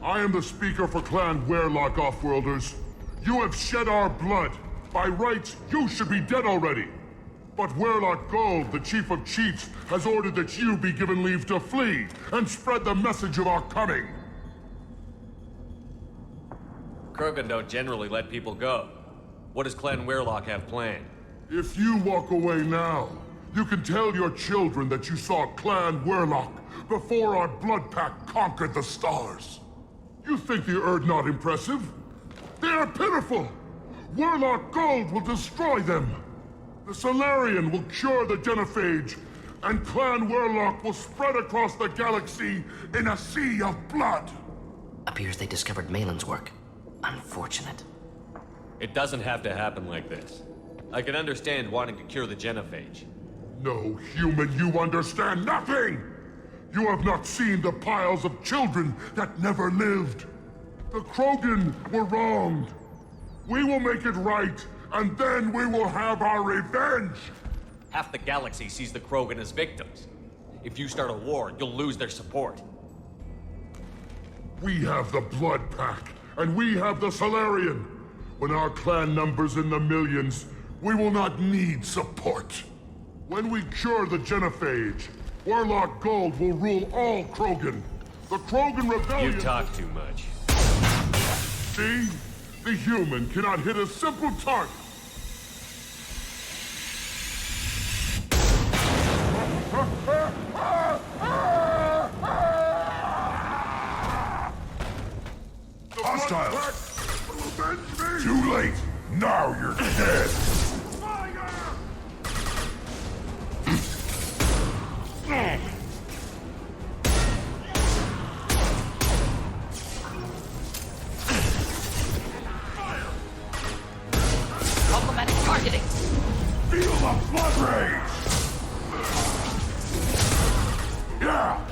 I am the speaker for Clan Werlock, Offworlders. You have shed our blood. By rights, you should be dead already. But Werlock Gold, the Chief of Chiefs, has ordered that you be given leave to flee and spread the message of our coming. Krogan don't generally let people go. What does Clan Werlock have planned? If you walk away now, you can tell your children that you saw Clan Werlock before our Blood Pact conquered the stars. You think the Erd not impressive? They are pitiful! Werlock Gold will destroy them! The Solarian will cure the genophage, and Clan Werlock will spread across the galaxy in a sea of blood! Appears they discovered Malin's work. Unfortunate. It doesn't have to happen like this. I can understand wanting to cure the genophage. No, human, you understand nothing! You have not seen the piles of children that never lived. The Krogan were wronged. We will make it right, and then we will have our revenge! Half the galaxy sees the Krogan as victims. If you start a war, you'll lose their support. We have the Blood Pact, and we have the Solarian. When our clan numbers in the millions, we will not need support. When we cure the genophage, Werlock Gold will rule all Krogan. The Krogan Rebellion... You talk too much. See? The human cannot hit a simple target. Hostiles! Too late! Now you're dead! Problematic targeting! Feel the blood rage! Yeah!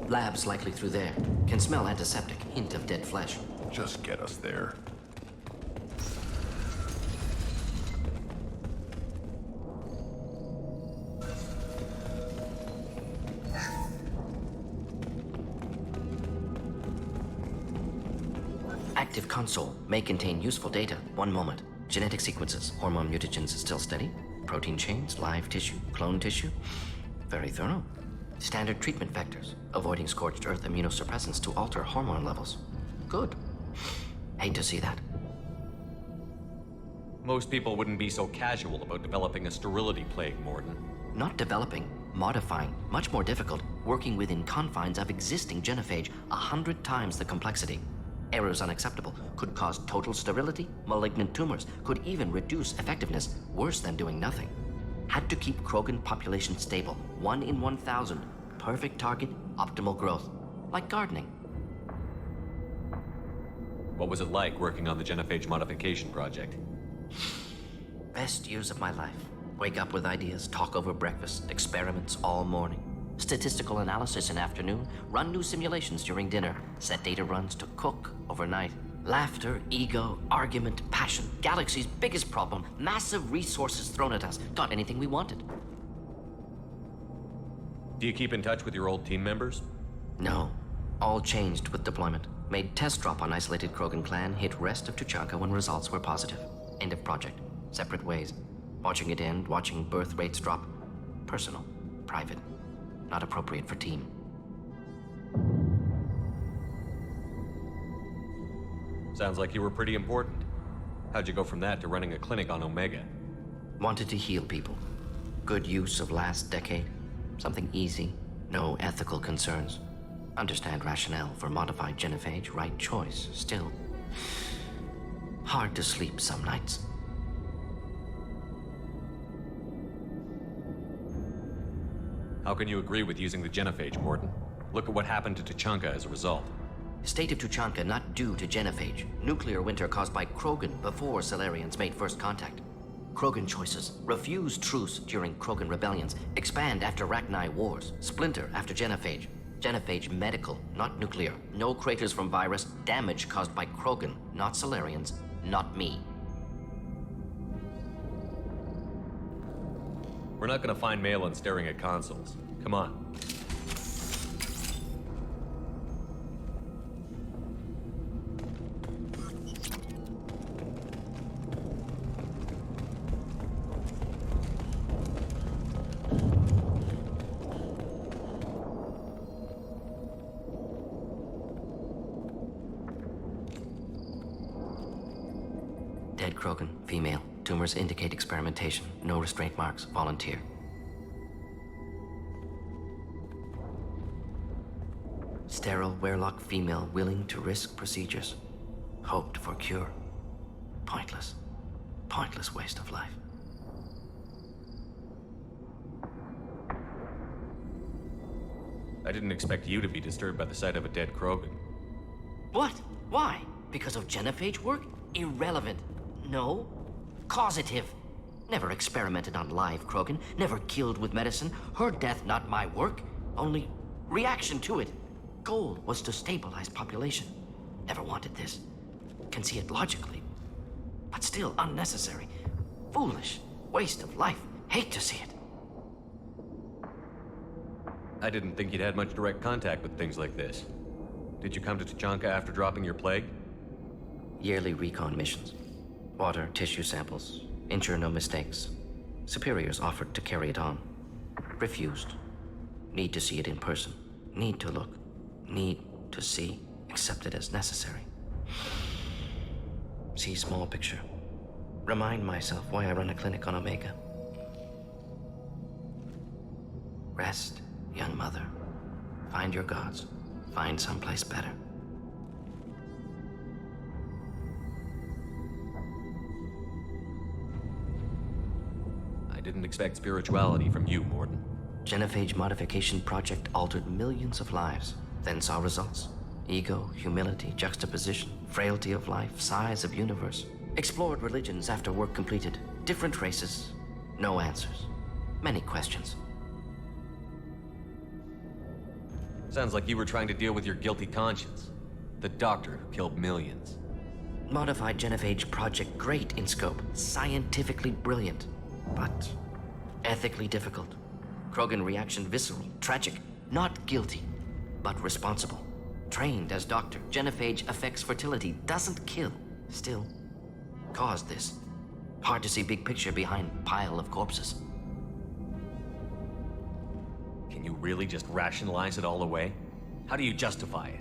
Labs likely through there. Can smell antiseptic, hint of dead flesh. Just get us there. Active console may contain useful data. One moment. Genetic sequences, hormone mutagens still steady. Protein chains, live tissue, clone tissue. Very thorough. Standard treatment vectors, avoiding scorched earth immunosuppressants to alter hormone levels. Good. Hate to see that. Most people wouldn't be so casual about developing a sterility plague, Morden. Not developing, modifying, much more difficult, working within confines of existing genophage, 100 times the complexity. Errors unacceptable, could cause total sterility, malignant tumors, could even reduce effectiveness, worse than doing nothing. Had to keep Krogan population stable, 1 in 1,000. Perfect target, optimal growth. Like gardening. What was it like working on the genophage modification project? Best years of my life. Wake up with ideas, talk over breakfast, experiments all morning. Statistical analysis in afternoon, run new simulations during dinner, set data runs to cook overnight. Laughter, ego, argument, passion. Galaxy's biggest problem, massive resources thrown at us. Got anything we wanted. Do you keep in touch with your old team members? No. All changed with deployment. Made test drop on isolated Krogan clan, hit rest of Tuchanka when results were positive. End of project. Separate ways. Watching it end, watching birth rates drop. Personal. Private. Not appropriate for team. Sounds like you were pretty important. How'd you go from that to running a clinic on Omega? Wanted to heal people. Good use of last decade. Something easy. No ethical concerns. Understand rationale for modified genophage. Right choice. Still. Hard to sleep some nights. How can you agree with using the genophage, Morden? Look at what happened to Tuchanka as a result. State of Tuchanka not due to genophage. Nuclear winter caused by Krogan before Salarians made first contact. Krogan choices. Refuse truce during Krogan rebellions. Expand after Rachni wars. Splinter after genophage. Genophage medical, not nuclear. No craters from virus. Damage caused by Krogan, not Salarians, not me. We're not gonna find Malin staring at consoles. Come on. Dead Krogan, female. Tumors indicate experimentation. No restraint marks. Volunteer. Sterile Werelock female willing to risk procedures. Hoped for cure. Pointless. Pointless waste of life. I didn't expect you to be disturbed by the sight of a dead Krogan. What? Why? Because of genophage work? Irrelevant. No. Causative. Never experimented on live Krogan. Never killed with medicine. Her death not my work. Only reaction to it. Goal was to stabilize population. Never wanted this. Can see it logically. But still unnecessary. Foolish. Waste of life. Hate to see it. I didn't think you'd had much direct contact with things like this. Did you come to Tuchanka after dropping your plague? Yearly recon missions. Water, tissue samples. Ensure no mistakes. Superiors offered to carry it on. Refused. Need to see it in person. Need to look. Need to see. Accepted as necessary. See small picture. Remind myself why I run a clinic on Omega. Rest, young mother. Find your gods. Find someplace better. I didn't expect spirituality from you, Mordin. Genophage modification project altered millions of lives, then saw results. Ego, humility, juxtaposition, frailty of life, size of universe. Explored religions after work completed. Different races, no answers. Many questions. Sounds like you were trying to deal with your guilty conscience. The doctor who killed millions. Modified genophage project great in scope, scientifically brilliant, but ethically difficult. Krogan reaction visceral, tragic, not guilty, but responsible. Trained as doctor, genophage affects fertility, doesn't kill, still caused this. Hard to see big picture behind pile of corpses. Can you really just rationalize it all away? How do you justify it?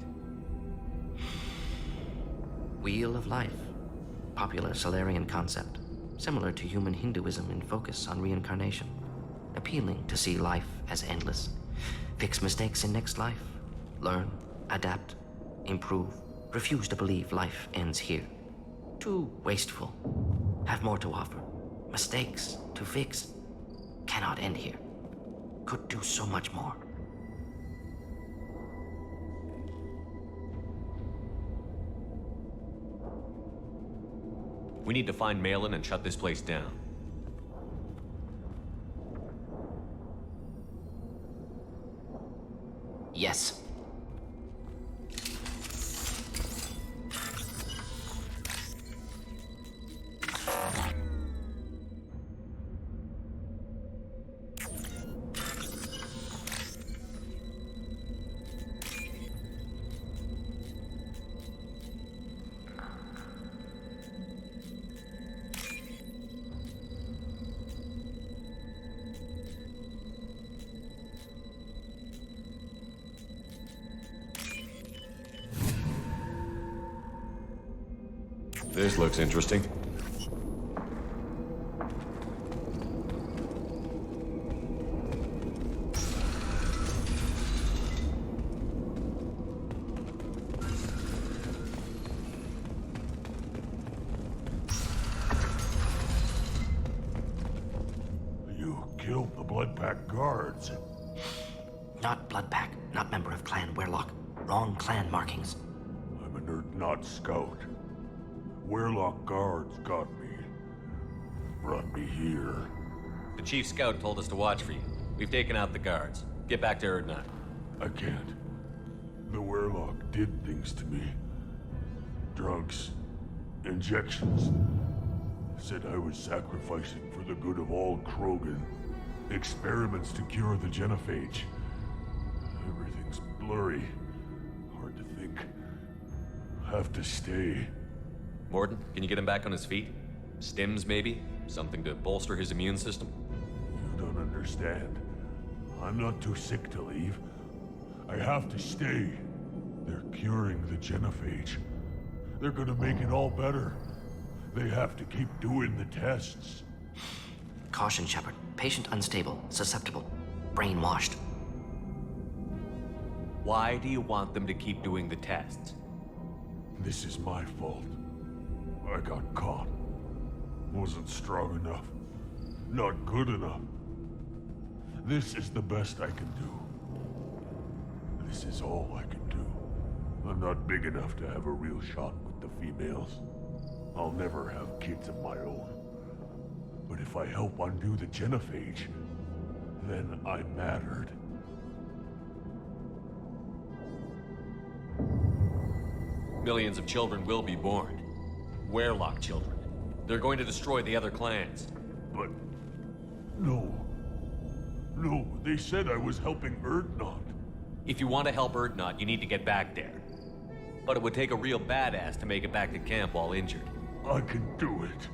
Wheel of life. Popular Solarian concept. Similar to human Hinduism in focus on reincarnation. Appealing to see life as endless. Fix mistakes in next life. Learn, adapt, improve. Refuse to believe life ends here. Too wasteful. Have more to offer. Mistakes to fix. Cannot end here. Could do so much more. We need to find Malin and shut this place down. Yes. This looks interesting. You killed the Blood Pack guards. Not Blood Pack, not member of Clan Werelock. Wrong clan markings. not scout. Warlock guards got me. Brought me here. The chief scout told us to watch for you. We've taken out the guards. Get back to Erdnot. I can't. The Warlock did things to me. Drugs. Injections. Said I was sacrificing for the good of all Krogan. Experiments to cure the genophage. Everything's blurry. Hard to think. Have to stay. Morden, can you get him back on his feet? Stims, maybe? Something to bolster his immune system? You don't understand. I'm not too sick to leave. I have to stay. They're curing the genophage. They're gonna make it all better. They have to keep doing the tests. Caution, Shepard. Patient unstable, susceptible, brainwashed. Why do you want them to keep doing the tests? This is my fault. I got caught. Wasn't strong enough. Not good enough. This is the best I can do. This is all I can do. I'm not big enough to have a real shot with the females. I'll never have kids of my own. But if I help undo the genophage, then I mattered. Millions of children will be born. Warlock children. They're going to destroy the other clans. But... no. No, they said I was helping Erdnot. If you want to help Erdnot, you need to get back there. But it would take a real badass to make it back to camp while injured. I can do it.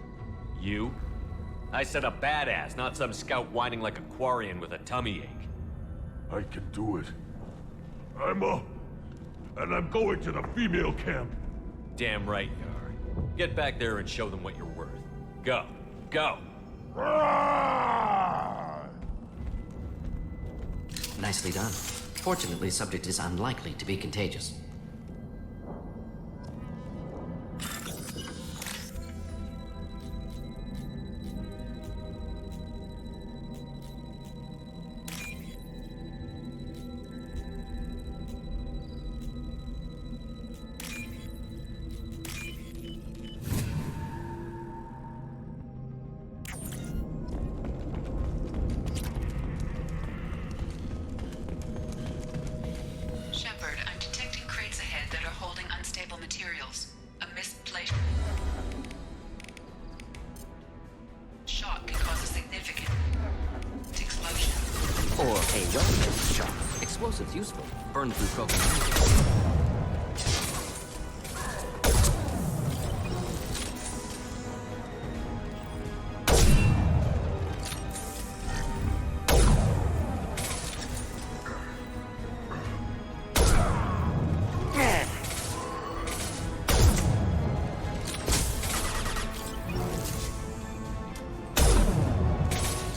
You? I said a badass, not some scout whining like a Quarian with a tummy ache. I can do it. I'm up. And I'm going to the female camp. Damn right you are. Get back there and show them what you're worth. Go. Go! Nicely done. Fortunately, subject is unlikely to be contagious. Shepard, I'm detecting crates ahead that are holding unstable materials. A misplaced shock can cause a significant explosion. Or a well-placed shot. Explosives useful. Burn through Krogan.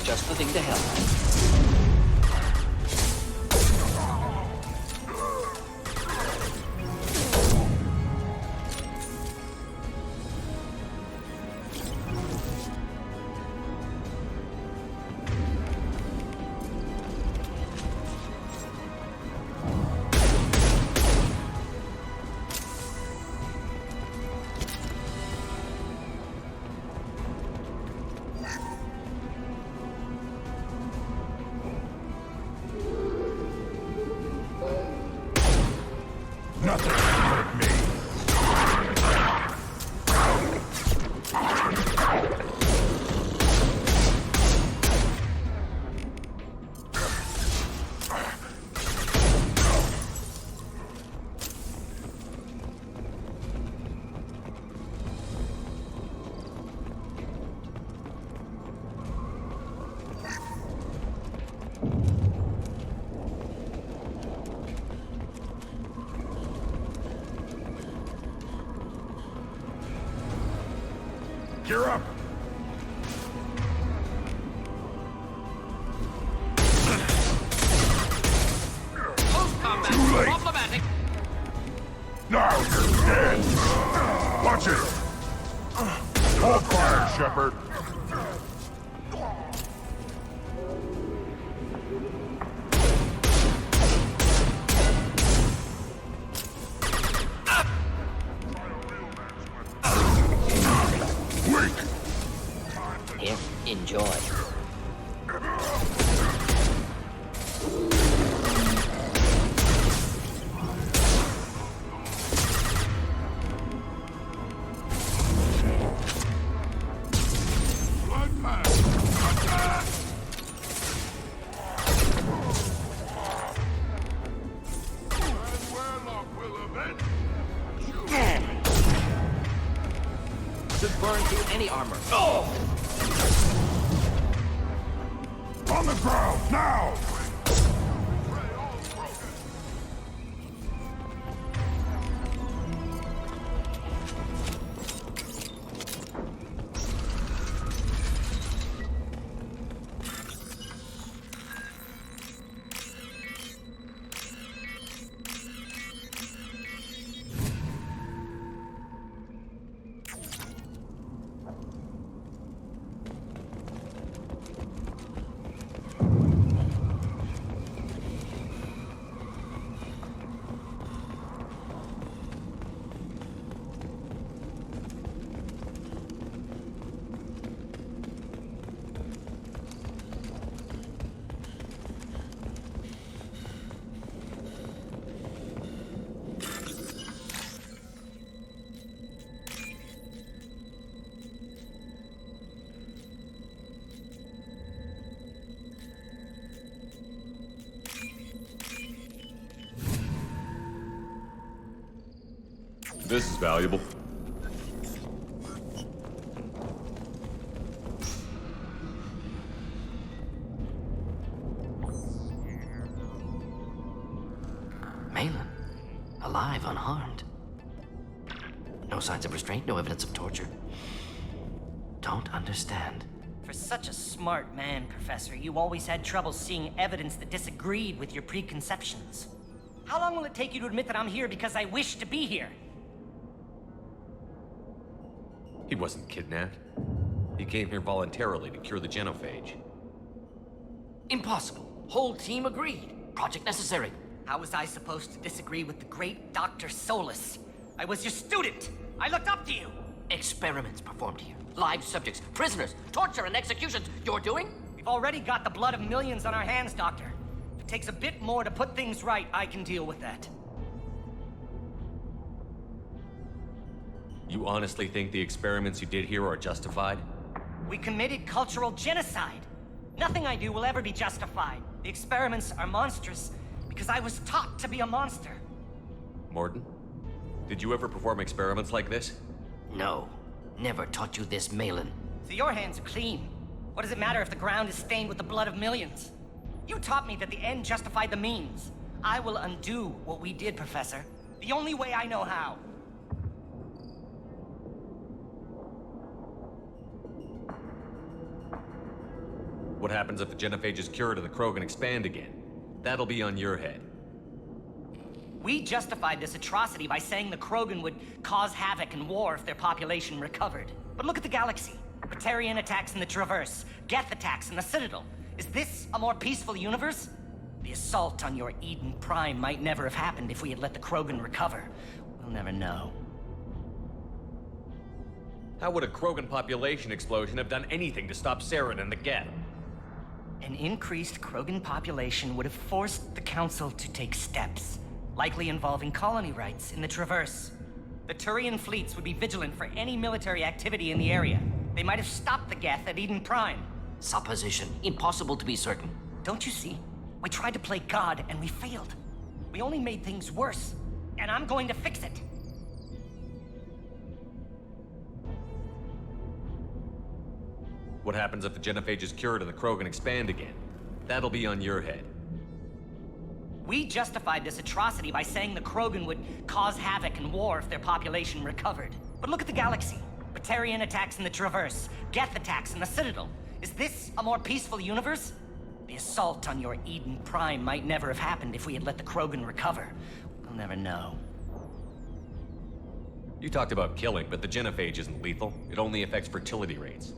Just the thing to help. Nothing can hurt me. Gear up! Close combat. Too late. Problematic. Now you're dead! Watch it! Hold fire, Shepard! Enjoy. Should burn through any armor. On the ground, now! This is valuable. Malin, alive, unharmed. No signs of restraint, no evidence of torture. Don't understand. For such a smart man, Professor, you always had trouble seeing evidence that disagreed with your preconceptions. How long will it take you to admit that I'm here because I wish to be here? He wasn't kidnapped. He came here voluntarily to cure the genophage. Impossible. Whole team agreed. Project necessary. How was I supposed to disagree with the great Dr. Solus? I was your student. I looked up to you. Experiments performed here. Live subjects, prisoners, torture and executions. You're doing? We've already got the blood of millions on our hands, Doctor. If it takes a bit more to put things right, I can deal with that. You honestly think the experiments you did here are justified? We committed cultural genocide. Nothing I do will ever be justified. The experiments are monstrous because I was taught to be a monster. Morton, did you ever perform experiments like this? No. Never taught you this, Malin. So your hands are clean. What does it matter if the ground is stained with the blood of millions? You taught me that the end justified the means. I will undo what we did, Professor. The only way I know how. What happens if the genophage is cured and the Krogan expand again? That'll be on your head. We justified this atrocity by saying the Krogan would cause havoc and war if their population recovered. But look at the galaxy. Batarian attacks in the Traverse, Geth attacks in the Citadel. Is this a more peaceful universe? The assault on your Eden Prime might never have happened if we had let the Krogan recover. We'll never know. How would a Krogan population explosion have done anything to stop Saren and the Geth? An increased Krogan population would have forced the Council to take steps, likely involving colony rights in the Traverse. The Turian fleets would be vigilant for any military activity in the area. They might have stopped the Geth at Eden Prime. Supposition. Impossible to be certain. Don't you see? We tried to play God and we failed. We only made things worse, and I'm going to fix it. What happens if the genophage is cured and the Krogan expand again? That'll be on your head. We justified this atrocity by saying the Krogan would cause havoc and war if their population recovered. But look at the galaxy. Batarian attacks in the Traverse, Geth attacks in the Citadel. Is this a more peaceful universe? The assault on your Eden Prime might never have happened if we had let the Krogan recover. We'll never know. You talked about killing, but the genophage isn't lethal. It only affects fertility rates.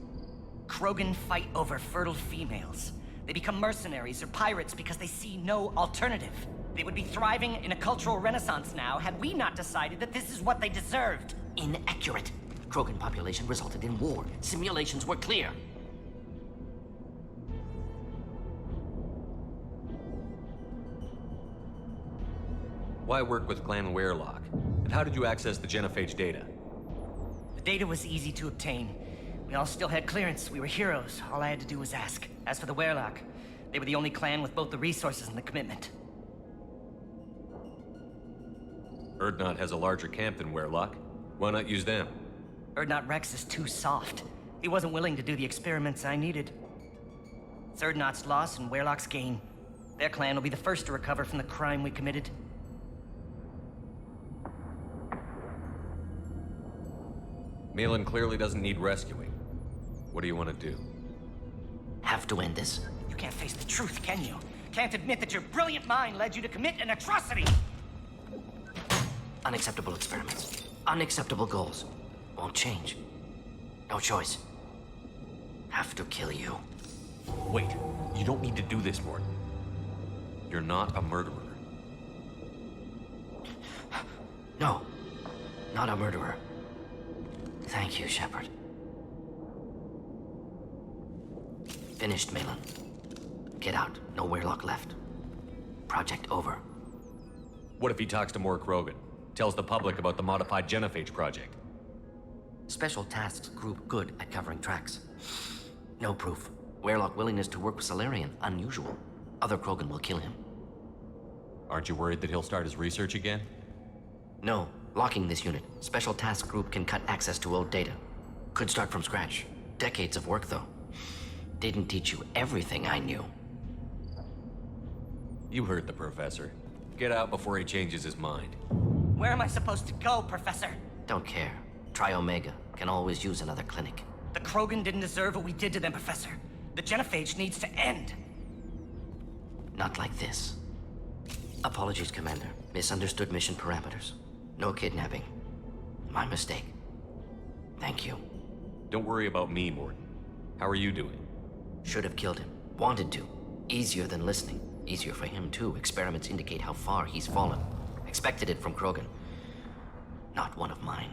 Krogan fight over fertile females. They become mercenaries or pirates because they see no alternative. They would be thriving in a cultural renaissance now had we not decided that this is what they deserved. Inaccurate. Krogan population resulted in war. Simulations were clear. Why work with Clan Werelock? And how did you access the genophage data? The data was easy to obtain. We all still had clearance. We were heroes. All I had to do was ask. As for the Werelock, they were the only clan with both the resources and the commitment. Urdnot has a larger camp than Werelock. Why not use them? Urdnot Rex is too soft. He wasn't willing to do the experiments I needed. It's Urdnot's loss and Werelock's gain. Their clan will be the first to recover from the crime we committed. Malin clearly doesn't need rescuing. What do you want to do? Have to end this. You can't face the truth, can you? Can't admit that your brilliant mind led you to commit an atrocity! Unacceptable experiments. Unacceptable goals. Won't change. No choice. Have to kill you. Wait, you don't need to do this, Morton. You're not a murderer. No, not a murderer. Thank you, Shepard. Finished, Malin. Get out. No Werelock left. Project over. What if he talks to more Krogan? Tells the public about the modified genophage project? Special Tasks Group good at covering tracks. No proof. Werelock willingness to work with Salarian, unusual. Other Krogan will kill him. Aren't you worried that he'll start his research again? No. Locking this unit. Special Task Group can cut access to old data. Could start from scratch. Decades of work, though. Didn't teach you everything I knew. You heard the professor. Get out before he changes his mind. Where am I supposed to go, Professor? Don't care. Try Omega. Can always use another clinic. The Krogan didn't deserve what we did to them, Professor. The genophage needs to end. Not like this. Apologies, Commander. Misunderstood mission parameters. No kidnapping. My mistake. Thank you. Don't worry about me, Morton. How are you doing? Should have killed him. Wanted to. Easier than listening. Easier for him, too. Experiments indicate how far he's fallen. Expected it from Krogan. Not one of mine.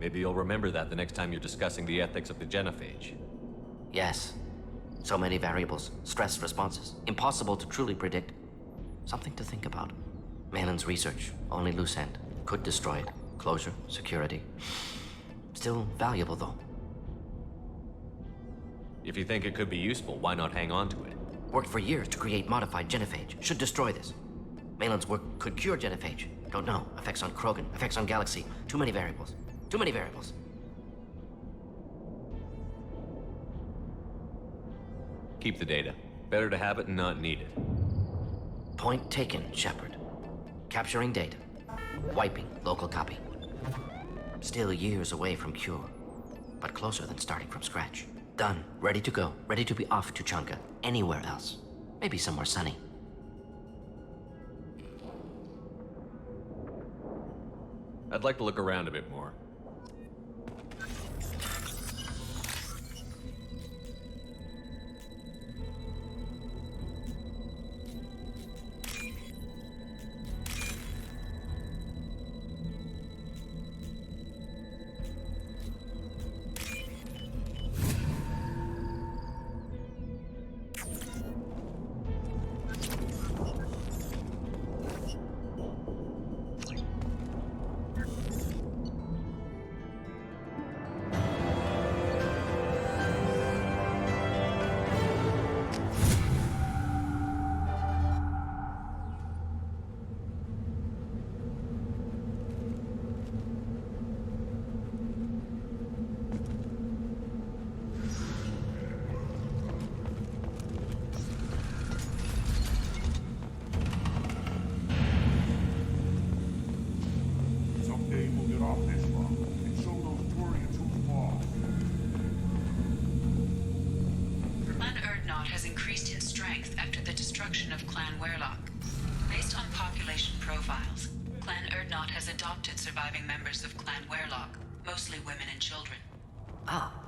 Maybe you'll remember that the next time you're discussing the ethics of the genophage. Yes. So many variables. Stress responses. Impossible to truly predict. Something to think about. Malin's research. Only loose end. Could destroy it. Closure. Security. Still valuable, though. If you think it could be useful, why not hang on to it? Worked for years to create modified genophage. Should destroy this. Malin's work could cure genophage. Don't know. Effects on Krogan. Effects on Galaxy. Too many variables. Too many variables. Keep the data. Better to have it and not need it. Point taken, Shepard. Capturing data. Wiping local copy. Still years away from cure, but closer than starting from scratch. Done. Ready to go. Ready to be off to Chunka. Anywhere else. Maybe somewhere sunny. I'd like to look around a bit more.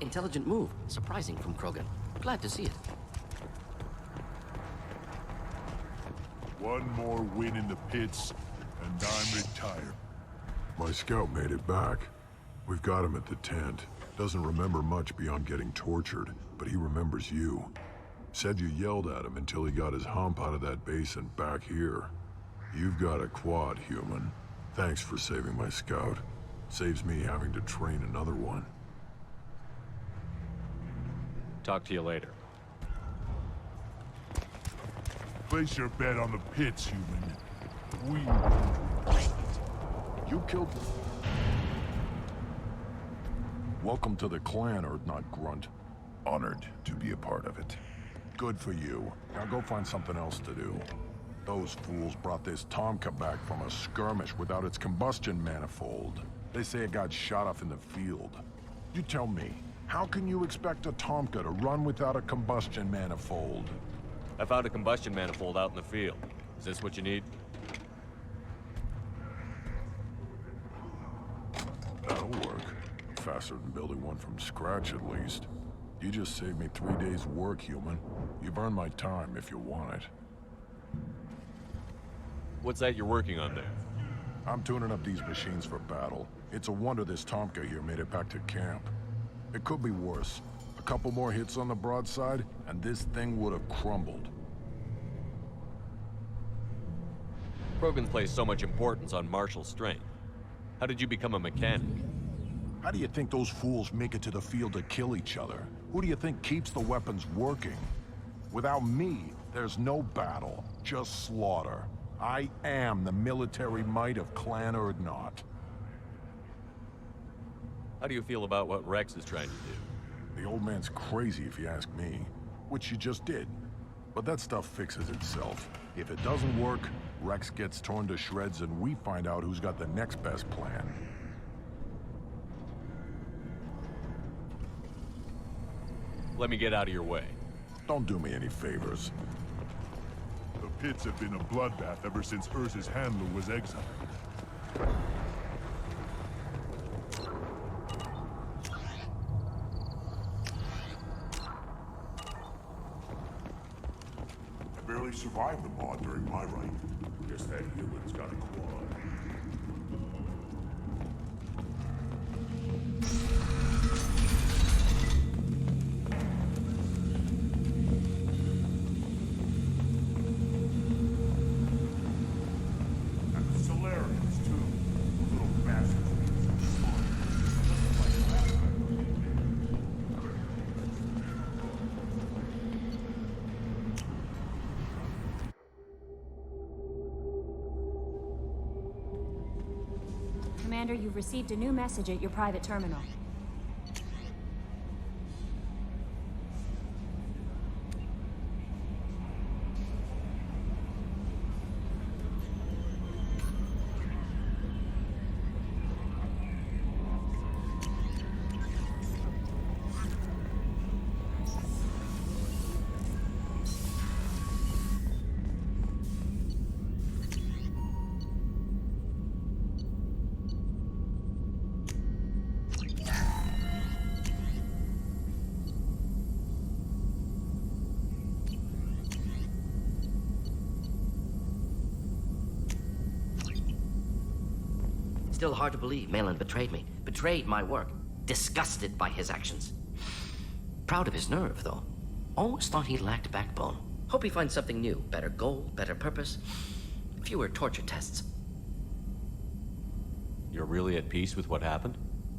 Intelligent move. Surprising from Krogan. Glad to see it. One more win in the pits, and I'm retired. My scout made it back. We've got him at the tent. Doesn't remember much beyond getting tortured, but he remembers you. Said you yelled at him until he got his hump out of that base and back here. You've got a quad, human. Thanks for saving my scout. Saves me having to train another one. Talk to you later. Place your bet on the pits, human. We... You killed... Welcome to the clan, Earth-Not Grunt. Honored to be a part of it. Good for you. Now go find something else to do. Those fools brought this Tomka back from a skirmish without its combustion manifold. They say it got shot off in the field. You tell me, how can you expect a Tomka to run without a combustion manifold? I found a combustion manifold out in the field. Is this what you need? That'll work. Faster than building one from scratch, at least. You just saved me 3 days' work, human. You've earned my time if you want it. What's that you're working on there? I'm tuning up these machines for battle. It's a wonder this Tomka here made it back to camp. It could be worse. A couple more hits on the broadside, and this thing would have crumbled. Krogan placed so much importance on martial strength. How did you become a mechanic? How do you think those fools make it to the field to kill each other? Who do you think keeps the weapons working? Without me, there's no battle, just slaughter. I am the military might of Clan Urdnot. How do you feel about what Rex is trying to do? The old man's crazy if you ask me, which you just did. But that stuff fixes itself. If it doesn't work, Rex gets torn to shreds and we find out who's got the next best plan. Let me get out of your way. Don't do me any favors. The pits have been a bloodbath ever since Urza's handler was exiled. I barely survived the maw during my reign. Guess that human's got a quad. Commander, you've received a new message at your private terminal. Still hard to believe Malin betrayed me. Betrayed my work. Disgusted by his actions. Proud of his nerve, though. Always thought he lacked backbone. Hope he finds something new. Better goal, better purpose. Fewer torture tests. You're really at peace with what happened?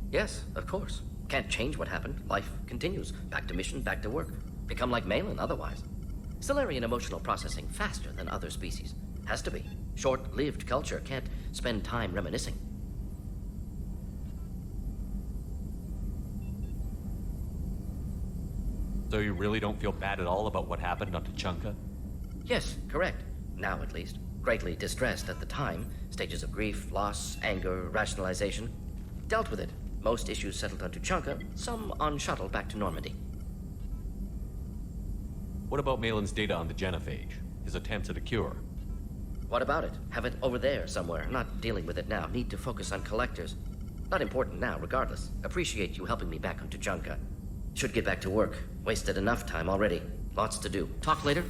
Yes, of course. Can't change what happened. Life continues. Back to mission, back to work. Become like Malin otherwise. Solarian emotional processing faster than other species. Has to be. Short-lived culture can't spend time reminiscing. So you really don't feel bad at all about what happened on Tuchanka? Yes, correct. Now at least. Greatly distressed at the time. Stages of grief, loss, anger, rationalization. Dealt with it. Most issues settled on Tuchanka, some on shuttle back to Normandy. What about Malin's data on the genophage? His attempts at a cure? What about it? Have it over there somewhere. Not dealing with it now. Need to focus on collectors. Not important now, regardless. Appreciate you helping me back on Tuchanka. Should get back to work. Wasted enough time already. Lots to do. Talk later?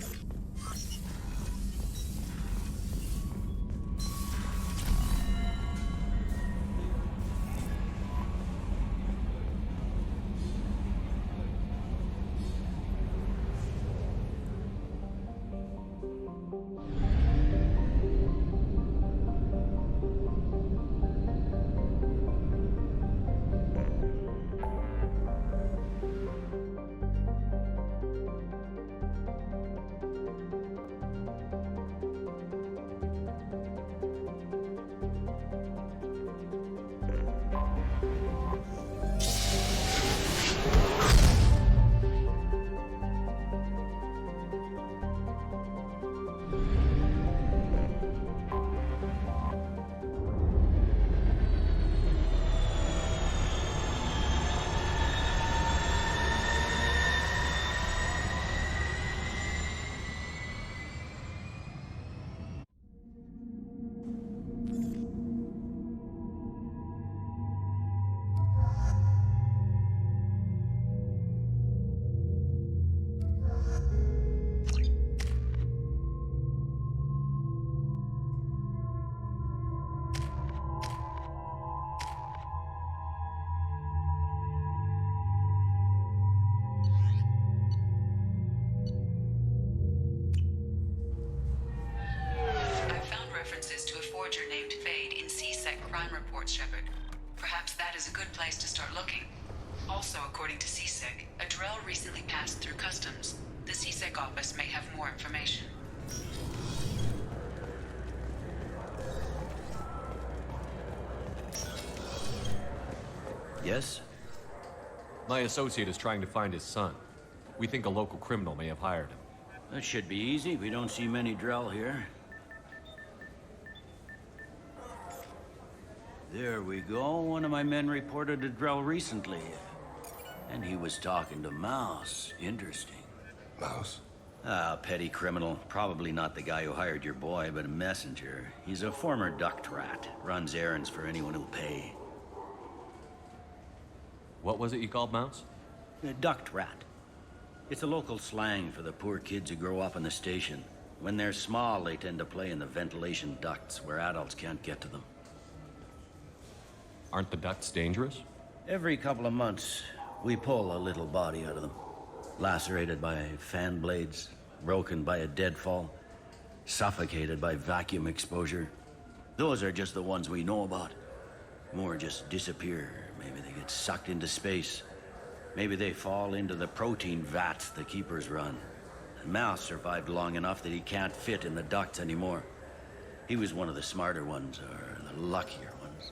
forger named Fade in C-Sec crime reports, Shepard. Perhaps that is a good place to start looking. Also, according to C-Sec, a Drell recently passed through customs. The C-Sec office may have more information. Yes? My associate is trying to find his son. We think a local criminal may have hired him. That should be easy. We don't see many Drell here. There we go. One of my men reported a Drell recently. And he was talking to Mouse. Interesting. Mouse? Ah, petty criminal. Probably not the guy who hired your boy, but a messenger. He's a former duct rat. Runs errands for anyone who'll pay. What was it you called Mouse? A duct rat. It's a local slang for the poor kids who grow up in the station. When they're small, they tend to play in the ventilation ducts where adults can't get to them. Aren't the ducts dangerous? Every couple of months, we pull a little body out of them. Lacerated by fan blades, broken by a deadfall, suffocated by vacuum exposure. Those are just the ones we know about. More just disappear. Maybe they get sucked into space. Maybe they fall into the protein vats the keepers run. And Mouse survived long enough that he can't fit in the ducts anymore. He was one of the smarter ones, or the luckier ones.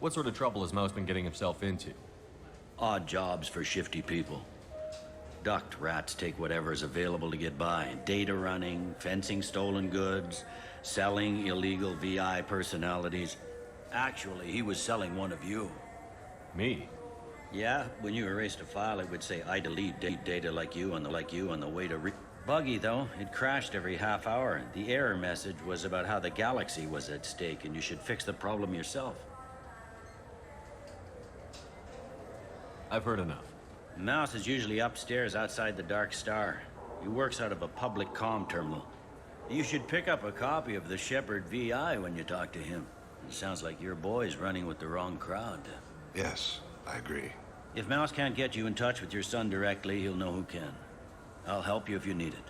What sort of trouble has Mouse been getting himself into? Odd jobs for shifty people. Duct rats take whatever is available to get by. Data running, fencing stolen goods, selling illegal VI personalities. Actually, he was selling one of you. Me? Yeah, when you erased a file, it would say, I delete data like you on the way to Buggy, though. It crashed every half hour. The error message was about how the galaxy was at stake, and you should fix the problem yourself. I've heard enough. Mouse is usually upstairs outside the Dark Star. He works out of a public comm terminal. You should pick up a copy of the Shepard VI when you talk to him. It sounds like your boy's running with the wrong crowd. Yes, I agree. If Mouse can't get you in touch with your son directly, he'll know who can. I'll help you if you need it.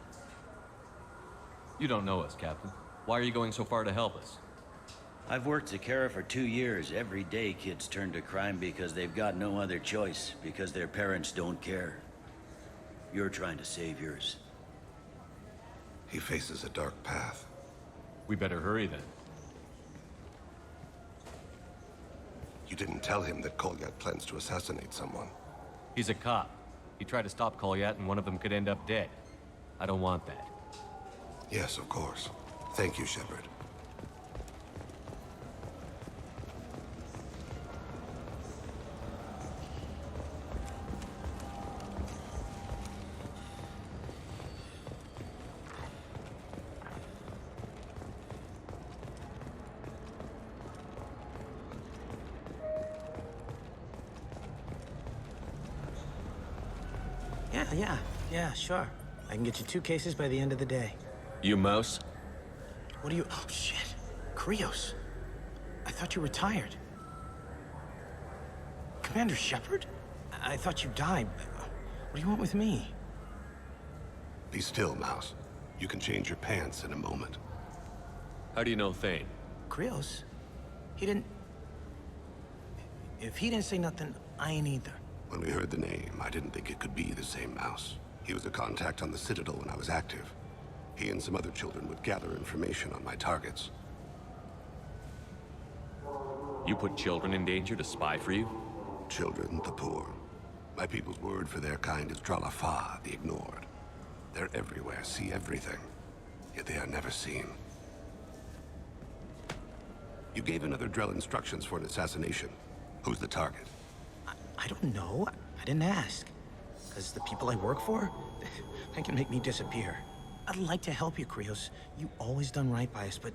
You don't know us, Captain. Why are you going so far to help us? I've worked Zakara for 2 years. Every day kids turn to crime because they've got no other choice, because their parents don't care. You're trying to save yours. He faces a dark path. We better hurry then. You didn't tell him that Kolyat plans to assassinate someone. He's a cop. He tried to stop Kolyat and one of them could end up dead. I don't want that. Yes, of course. Thank you, Shepard. Yeah, sure. I can get you 2 cases by the end of the day. You Mouse? What do you... Oh, shit. Krios. I thought you retired. Commander Shepard? I thought you died. What do you want with me? Be still, Mouse. You can change your pants in a moment. How do you know Thane? Krios? He didn't... If he didn't say nothing, I ain't either. When we heard the name, I didn't think it could be the same Mouse. He was a contact on the Citadel when I was active. He and some other children would gather information on my targets. You put children in danger to spy for you? Children, the poor. My people's word for their kind is Dralafa, the ignored. They're everywhere, see everything. Yet they are never seen. You gave another Drell instructions for an assassination. Who's the target? I don't know. I didn't ask. Because the people I work for, they can make me disappear. I'd like to help you, Krios. You always done right by us, but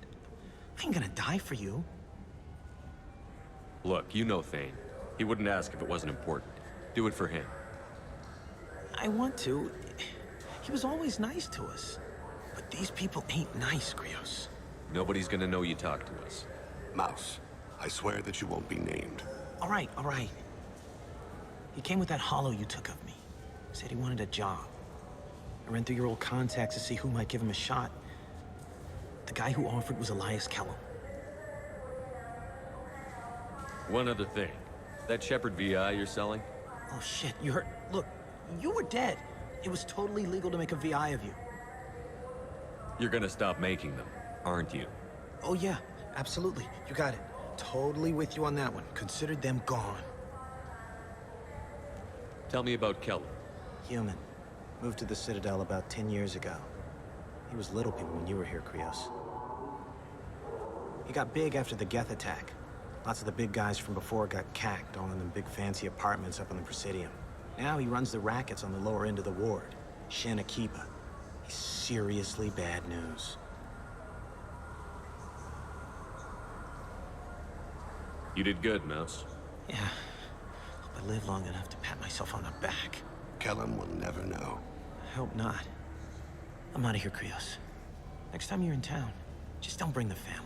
I ain't gonna die for you. Look, you know Thane. He wouldn't ask if it wasn't important. Do it for him. I want to. He was always nice to us. But these people ain't nice, Krios. Nobody's gonna know you talked to us. Mouse, I swear that you won't be named. All right. He came with that hollow you took of me. Said he wanted a job. I ran through your old contacts to see who might give him a shot. The guy who offered was Elias Kellum. One other thing. That Shepard VI you're selling? Oh shit, you heard? Look, you were dead. It was totally legal to make a VI of you. You're gonna stop making them, aren't you? Oh yeah, absolutely. You got it. Totally with you on that one. Considered them gone. Tell me about Kellum. Human. Moved to the Citadel about 10 years ago. He was little people when you were here, Krios. He got big after the Geth attack. Lots of the big guys from before got cacked, all in them big fancy apartments up on the Presidium. Now he runs the rackets on the lower end of the ward. Shin Akiba. He's seriously bad news. You did good, Mouse. Yeah. Hope I live long enough to pat myself on the back. Kellum will never know. I hope not. I'm out of here, Krios. Next time you're in town, just don't bring the family.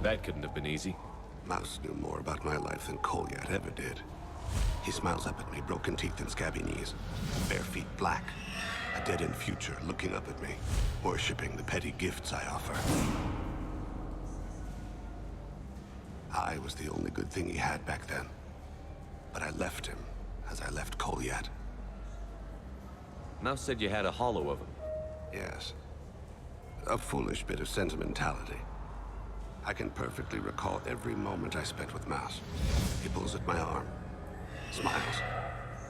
That couldn't have been easy. Mouse knew more about my life than Kolyat ever did. He smiles up at me, broken teeth and scabby knees. Bare feet black. A dead-end future looking up at me, worshipping the petty gifts I offer. I was the only good thing he had back then. But I left him, as I left Kolyat. Mouse said you had a hollow of him. Yes. A foolish bit of sentimentality. I can perfectly recall every moment I spent with Mouse. He pulls at my arm, smiles.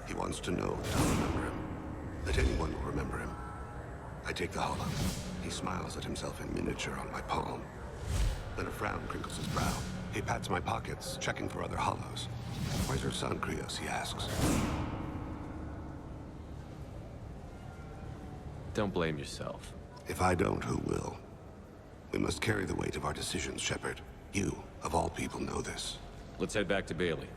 He wants to know that I'll remember him, that anyone will remember him. I take the hollow. He smiles at himself in miniature on my palm. Then a frown crinkles his brow. He pats my pockets, checking for other hollows. Where's your son, Krios? He asks. Don't blame yourself. If I don't, who will? We must carry the weight of our decisions, Shepard. You, of all people, know this. Let's head back to Bailey.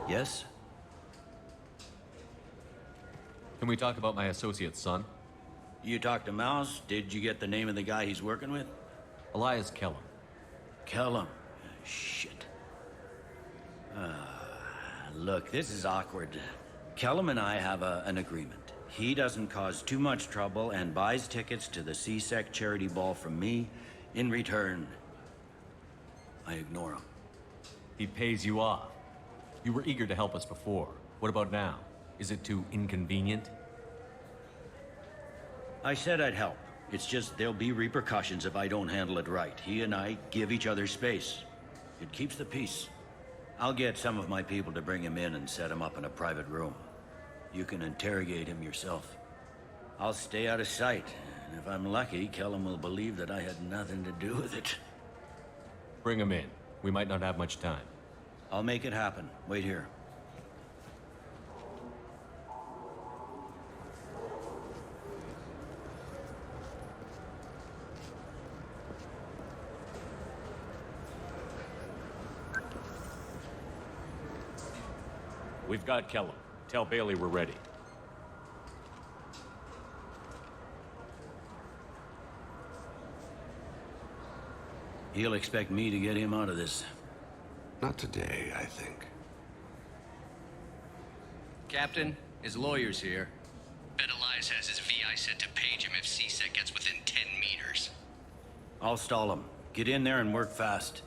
Yes? Can we talk about my associate's son? You talked to Mouse? Did you get the name of the guy he's working with? Elias Kellum. Kellum? Shit. Look, this is awkward. Kellum and I have an agreement. He doesn't cause too much trouble and buys tickets to the C-Sec charity ball from me. In return, I ignore him. He pays you off. You were eager to help us before. What about now? Is it too inconvenient? I said I'd help. It's just there'll be repercussions if I don't handle it right. He and I give each other space. It keeps the peace. I'll get some of my people to bring him in and set him up in a private room. You can interrogate him yourself. I'll stay out of sight, and if I'm lucky, Kellum will believe that I had nothing to do with it. Bring him in. We might not have much time. I'll make it happen. Wait here. We've got Kellum. Tell Bailey we're ready. He'll expect me to get him out of this. Not today, I think. Captain, his lawyer's here. Bet Elias has his VI set to page him if C-Sec gets within 10 meters. I'll stall him. Get in there and work fast.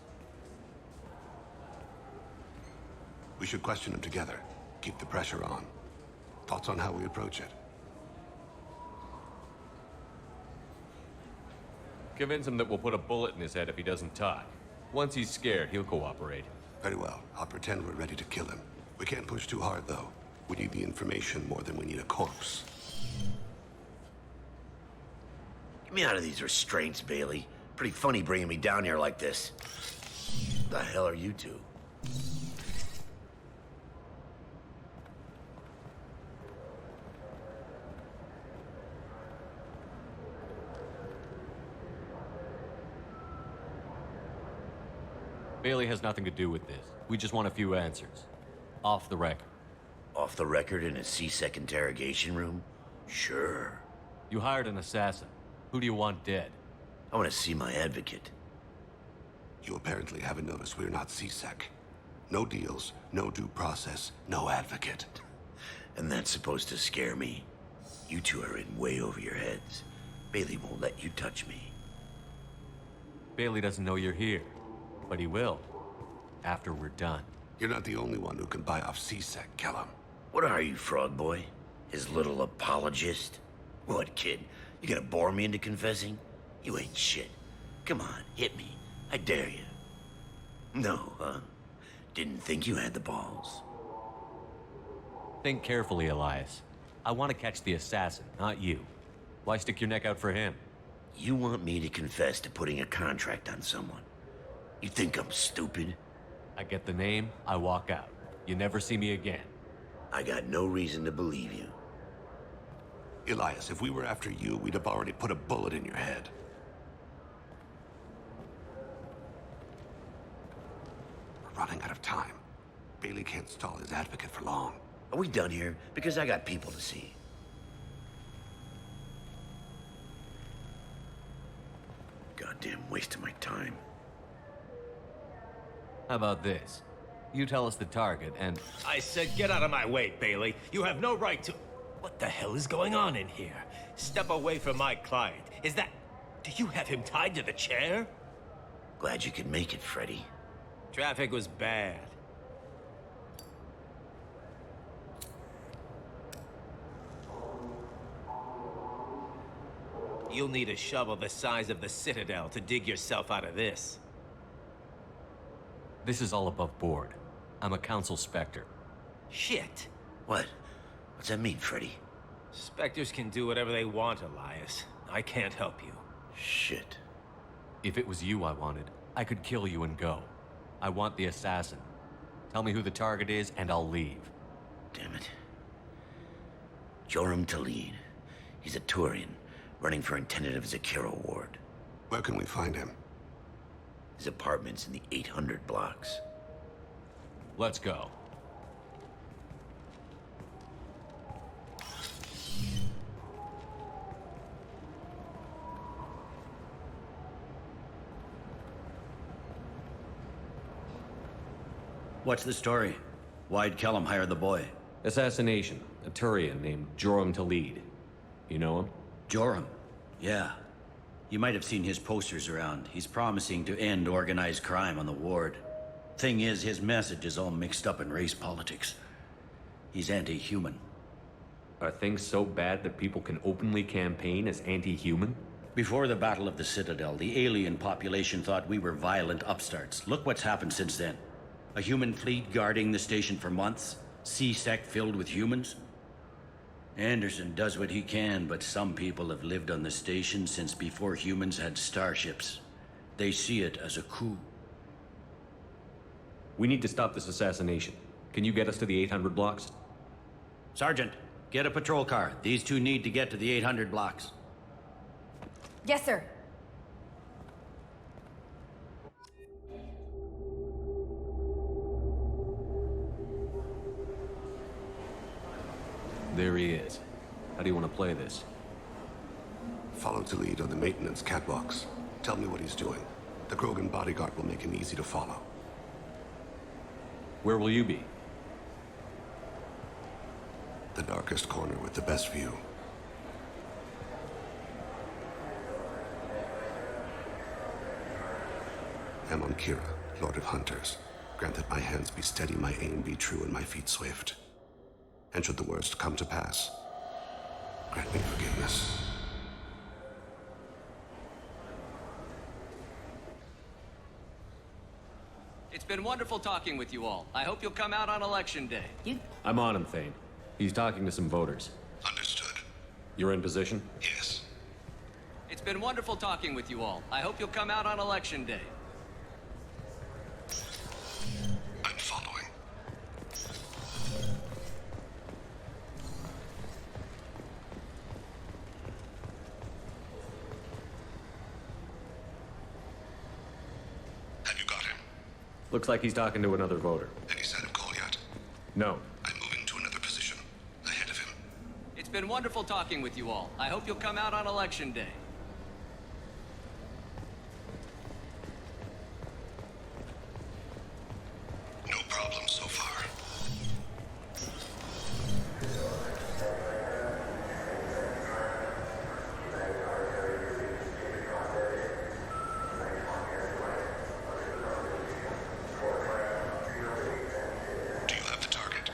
We should question him together. Keep the pressure on. Thoughts on how we approach it? Convince him that we'll put a bullet in his head if he doesn't talk. Once he's scared, he'll cooperate. Very well. I'll pretend we're ready to kill him. We can't push too hard, though. We need the information more than we need a corpse. Get me out of these restraints, Bailey. Pretty funny bringing me down here like this. The hell are you two? Bailey has nothing to do with this. We just want a few answers. Off the record. Off the record in a C-Sec interrogation room? Sure. You hired an assassin. Who do you want dead? I want to see my advocate. You apparently haven't noticed we're not C-Sec. No deals, no due process, no advocate. And that's supposed to scare me. You two are in way over your heads. Bailey won't let you touch me. Bailey doesn't know you're here, but he will. After we're done. You're not the only one who can buy off C-Sec, Kellum. What are you, Frog Boy? His little apologist? What, kid? You gonna bore me into confessing? You ain't shit. Come on, hit me. I dare you. No, huh? Didn't think you had the balls. Think carefully, Elias. I want to catch the assassin, not you. Why stick your neck out for him? You want me to confess to putting a contract on someone? You think I'm stupid? I get the name, I walk out. You never see me again. I got no reason to believe you. Elias, if we were after you, we'd have already put a bullet in your head. We're running out of time. Bailey can't stall his advocate for long. Are we done here? Because I got people to see. Goddamn waste of my time. How about this? You tell us the target and... I said get out of my way, Bailey. You have no right to... What the hell is going on in here? Step away from my client. Is that... Do you have him tied to the chair? Glad you could make it, Freddy. Traffic was bad. You'll need a shovel the size of the Citadel to dig yourself out of this. This is all above board. I'm a council specter. Shit. What? What's that mean, Freddy? Spectres can do whatever they want, Elias. I can't help you. Shit. If it was you I wanted, I could kill you and go. I want the assassin. Tell me who the target is, and I'll leave. Damn it. Joram Talid. He's a Turian, running for intendant of Zakiro Ward. Where can we find him? His apartment's in the 800 blocks. Let's go. What's the story? Why'd Kellum hire the boy? Assassination. A Turian named Joram Talid. You know him? Joram? Yeah. You might have seen his posters around. He's promising to end organized crime on the ward. Thing is, his message is all mixed up in race politics. He's anti-human. Are things so bad that people can openly campaign as anti-human? Before the Battle of the Citadel, the alien population thought we were violent upstarts. Look what's happened since then. A human fleet guarding the station for months. C-Sec filled with humans. Anderson does what he can, but some people have lived on the station since before humans had starships. They see it as a coup. We need to stop this assassination. Can you get us to the 800 blocks? Sergeant, get a patrol car. These two need to get to the 800 blocks. Yes, sir. There he is. How do you want to play this? Follow Talid on the maintenance catwalks. Tell me what he's doing. The Krogan bodyguard will make him easy to follow. Where will you be? The darkest corner with the best view. I'm on Kira, Lord of Hunters. Grant that my hands be steady, my aim be true, and my feet swift. And should the worst come to pass, grant me forgiveness. It's been wonderful talking with you all. I hope you'll come out on Election Day. I'm on him, Thane. He's talking to some voters. Understood. You're in position? Yes. It's been wonderful talking with you all. I hope you'll come out on Election Day. I'm following. Have you got him? Looks like he's talking to another voter. Any sign of Kolyat? No. I'm moving to another position, ahead of him. It's been wonderful talking with you all. I hope you'll come out on Election Day. No problem so far. Do you have the target?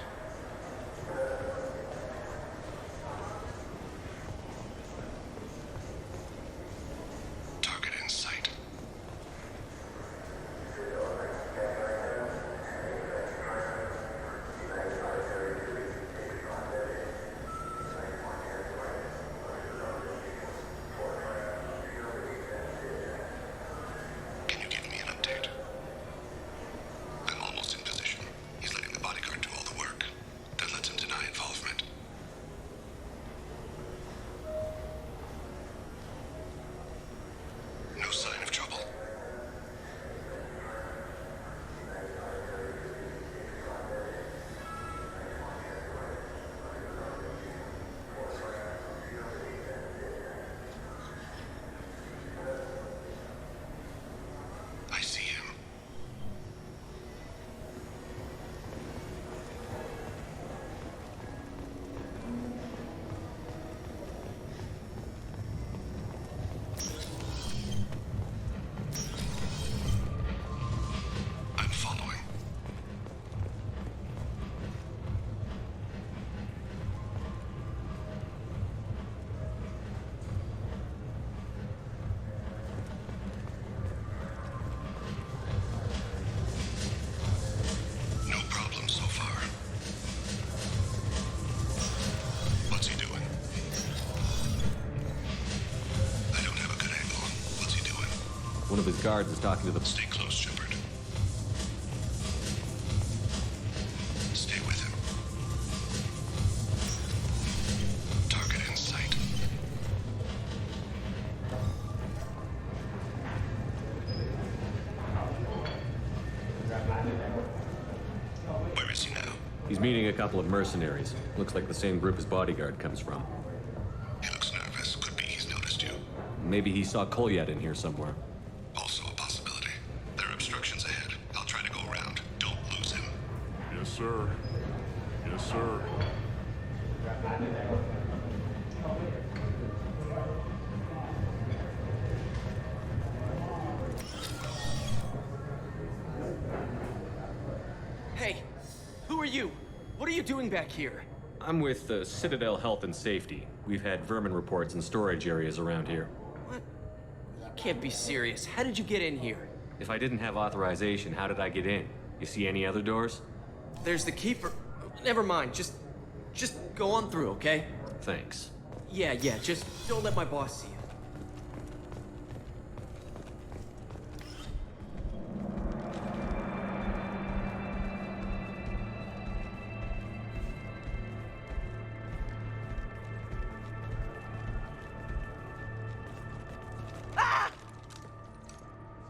Target in sight. Can you give me an update? I'm almost in position. He's letting the bodyguard do all the work. That lets him deny involvement. No sign of trouble. I see him. I'm following. No problem so far. What's he doing? I don't have a good angle. What's he doing? One of his guards is talking to the... Stay close, Shepard. Stay with him. Target in sight. Where is he now? He's meeting a couple of mercenaries. Looks like the same group his bodyguard comes from. He looks nervous. Could be he's noticed you. Maybe he saw Kolyat in here somewhere. Also a possibility. There are obstructions ahead. I'll try to go around. Don't lose him. Yes, sir. Yes, sir. Hey, who are you? What are you doing back here? I'm with the Citadel Health and Safety. We've had vermin reports in storage areas around here. What? You can't be serious. How did you get in here? If I didn't have authorization, how did I get in? You see any other doors? There's the keeper. Never mind. Just go on through, okay? Thanks. Yeah, just don't let my boss see you.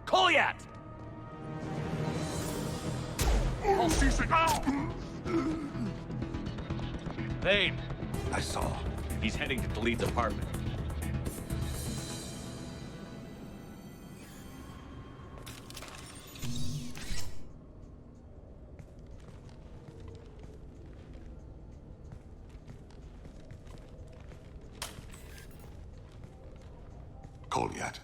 Kolyat! Oh, Cece! Vane, I saw. He's heading to Khalid's apartment. Kolyat.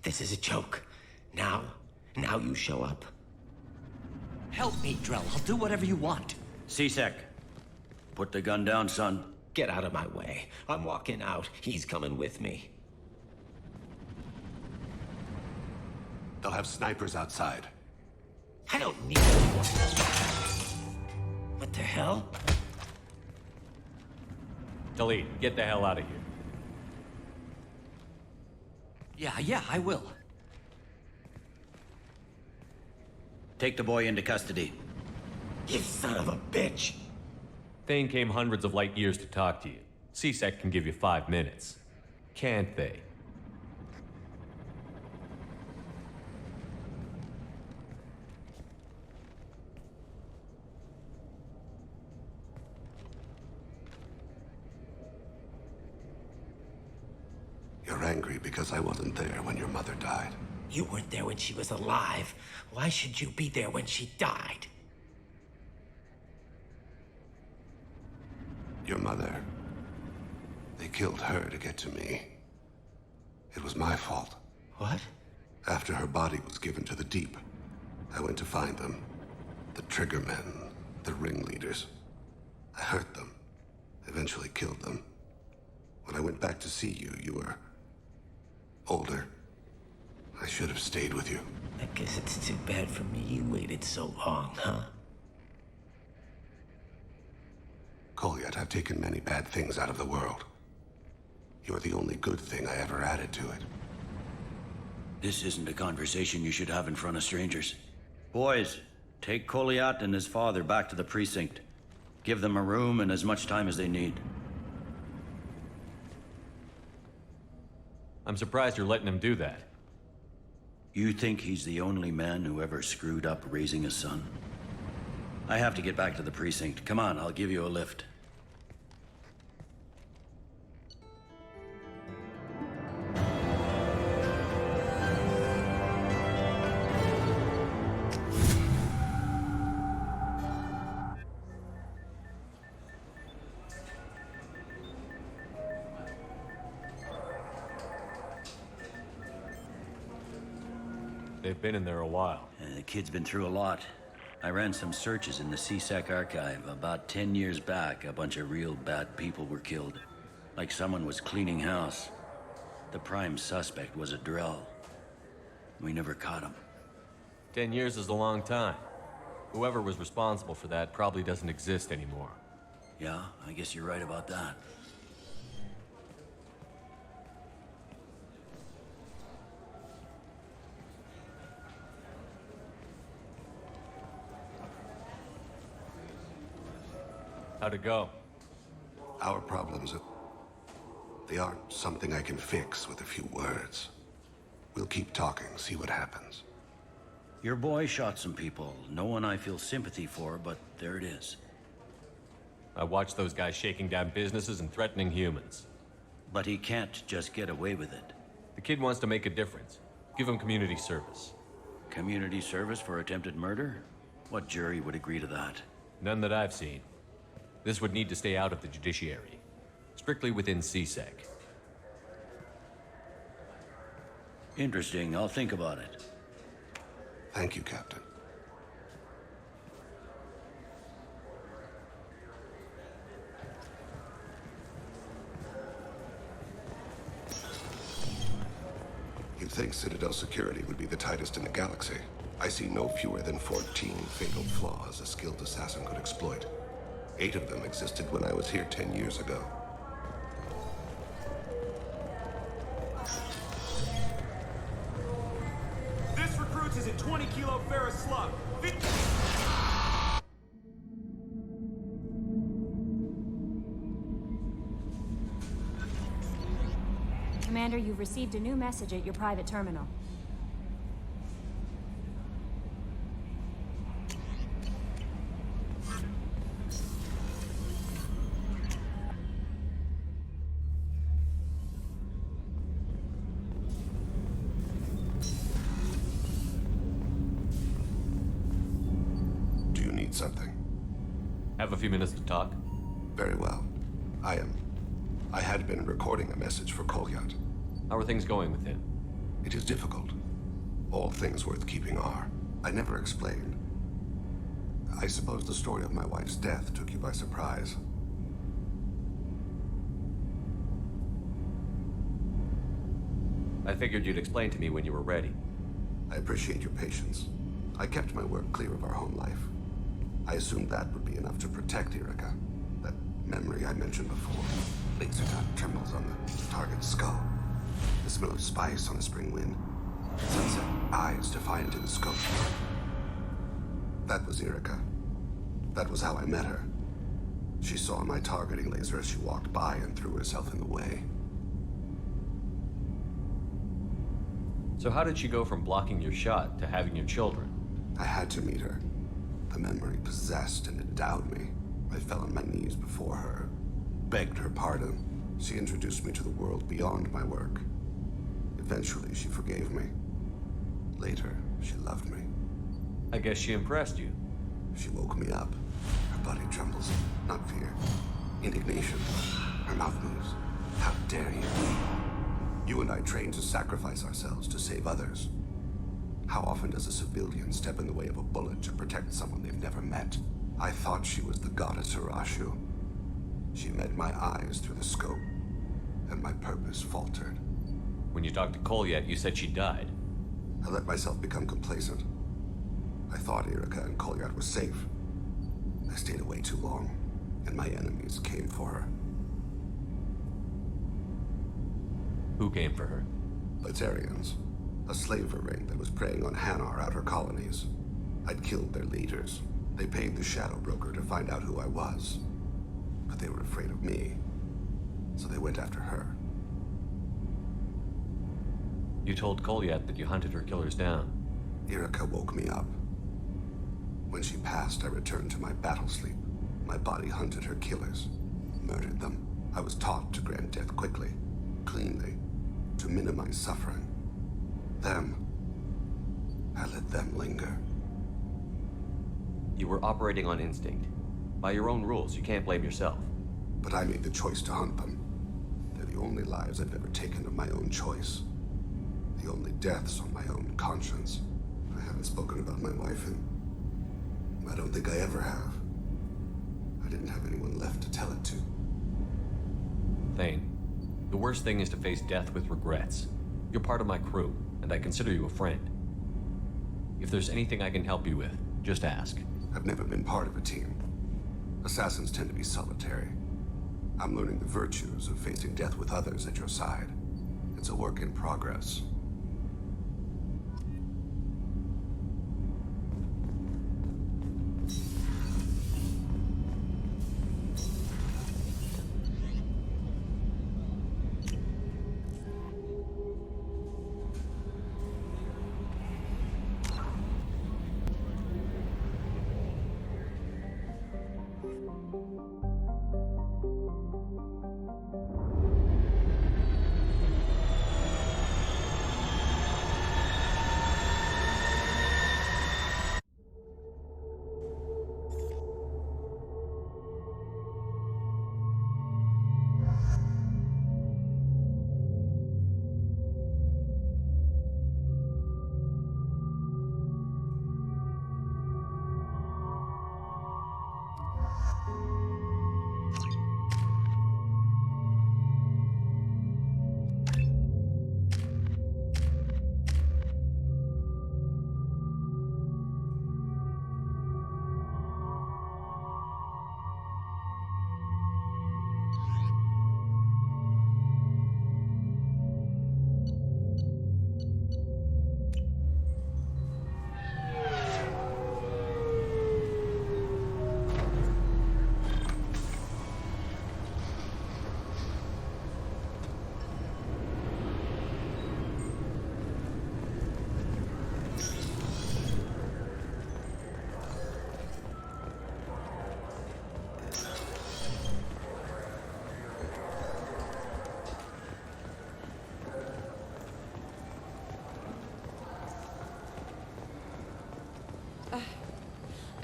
This is a joke. Now you show up. Help me, Drell. I'll do whatever you want. C-Sec, put the gun down, son. Get out of my way. I'm walking out. He's coming with me. They'll have snipers outside. I don't need... What the hell? Khalid, get the hell out of here. Yeah, I will. Take the boy into custody. You son of a bitch! Thane came hundreds of light years to talk to you. C-Sec can give you 5 minutes. Can't they? You're angry because I wasn't there when your mother died. You weren't there when she was alive. Why should you be there when she died? Your mother. They killed her to get to me. It was my fault. What? After her body was given to the deep, I went to find them. The triggermen, the ringleaders. I hurt them. Eventually killed them. When I went back to see you, you were older. I should have stayed with you. I guess it's too bad for me you waited so long, huh? Kolyat, I've taken many bad things out of the world. You're the only good thing I ever added to it. This isn't a conversation you should have in front of strangers. Boys, take Kolyat and his father back to the precinct. Give them a room and as much time as they need. I'm surprised you're letting him do that. You think he's the only man who ever screwed up raising a son? I have to get back to the precinct. Come on, I'll give you a lift. They've been in there a while. The kid's been through a lot. I ran some searches in the CSEC archive. About 10 years back, a bunch of real bad people were killed. Like someone was cleaning house. The prime suspect was a Drell. We never caught him. 10 years is a long time. Whoever was responsible for that probably doesn't exist anymore. Yeah, I guess you're right about that. How'd it go? Our problems, they aren't something I can fix with a few words. We'll keep talking, see what happens. Your boy shot some people. No one I feel sympathy for, but there it is. I watched those guys shaking down businesses and threatening humans. But he can't just get away with it. The kid wants to make a difference. Give him community service. Community service for attempted murder? What jury would agree to that? None that I've seen. This would need to stay out of the judiciary. Strictly within CSEC. Interesting. I'll think about it. Thank you, Captain. You'd think Citadel security would be the tightest in the galaxy. I see no fewer than 14 fatal flaws a skilled assassin could exploit. 8 of them existed when I was here 10 years ago. This recruits is a 20-kilo ferrous slug. Commander, you've received a new message at your private terminal. Something. Have a few minutes to talk? Very well. I had been recording a message for Kolyat. How are things going with him? It is difficult. All things worth keeping are. I never explained. I suppose the story of my wife's death took you by surprise. I figured you'd explain to me when you were ready. I appreciate your patience. I kept my work clear of our home life. I assumed that would be enough to protect Erica. That memory I mentioned before. Laser gun trembles on the target's skull. The smell of spice on the spring wind. Sunset eyes defiant in the scope. That was Erica. That was how I met her. She saw my targeting laser as she walked by and threw herself in the way. So how did she go from blocking your shot to having your children? I had to meet her. The memory possessed and endowed me. I fell on my knees before her, begged her pardon. She introduced me to the world beyond my work. Eventually, she forgave me. Later, she loved me. I guess she impressed you. She woke me up. Her body trembles. Not fear. Indignation. Her mouth moves. How dare you? You and I trained to sacrifice ourselves to save others. How often does a civilian step in the way of a bullet to protect someone they've never met? I thought she was the goddess Urashu. She met my eyes through the scope, and my purpose faltered. When you talked to Kolyat, you said she died. I let myself become complacent. I thought Erica and Kolyat were safe. I stayed away too long, and my enemies came for her. Who came for her? Batarians. A slaver ring that was preying on Hanar outer colonies. I'd killed their leaders. They paid the Shadow Broker to find out who I was. But they were afraid of me, so they went after her. You told Kolyat that you hunted her killers down. Erica woke me up. When she passed, I returned to my battle sleep. My body hunted her killers, murdered them. I was taught to grant death quickly, cleanly, to minimize suffering. I let them linger. You were operating on instinct. By your own rules, you can't blame yourself. But I made the choice to hunt them. They're the only lives I've ever taken of my own choice. The only deaths on my own conscience. I haven't spoken about my wife, and I don't think I ever have. I didn't have anyone left to tell it to. Thane, the worst thing is to face death with regrets. You're part of my crew, and I consider you a friend. If there's anything I can help you with, just ask. I've never been part of a team. Assassins tend to be solitary. I'm learning the virtues of facing death with others at your side. It's a work in progress.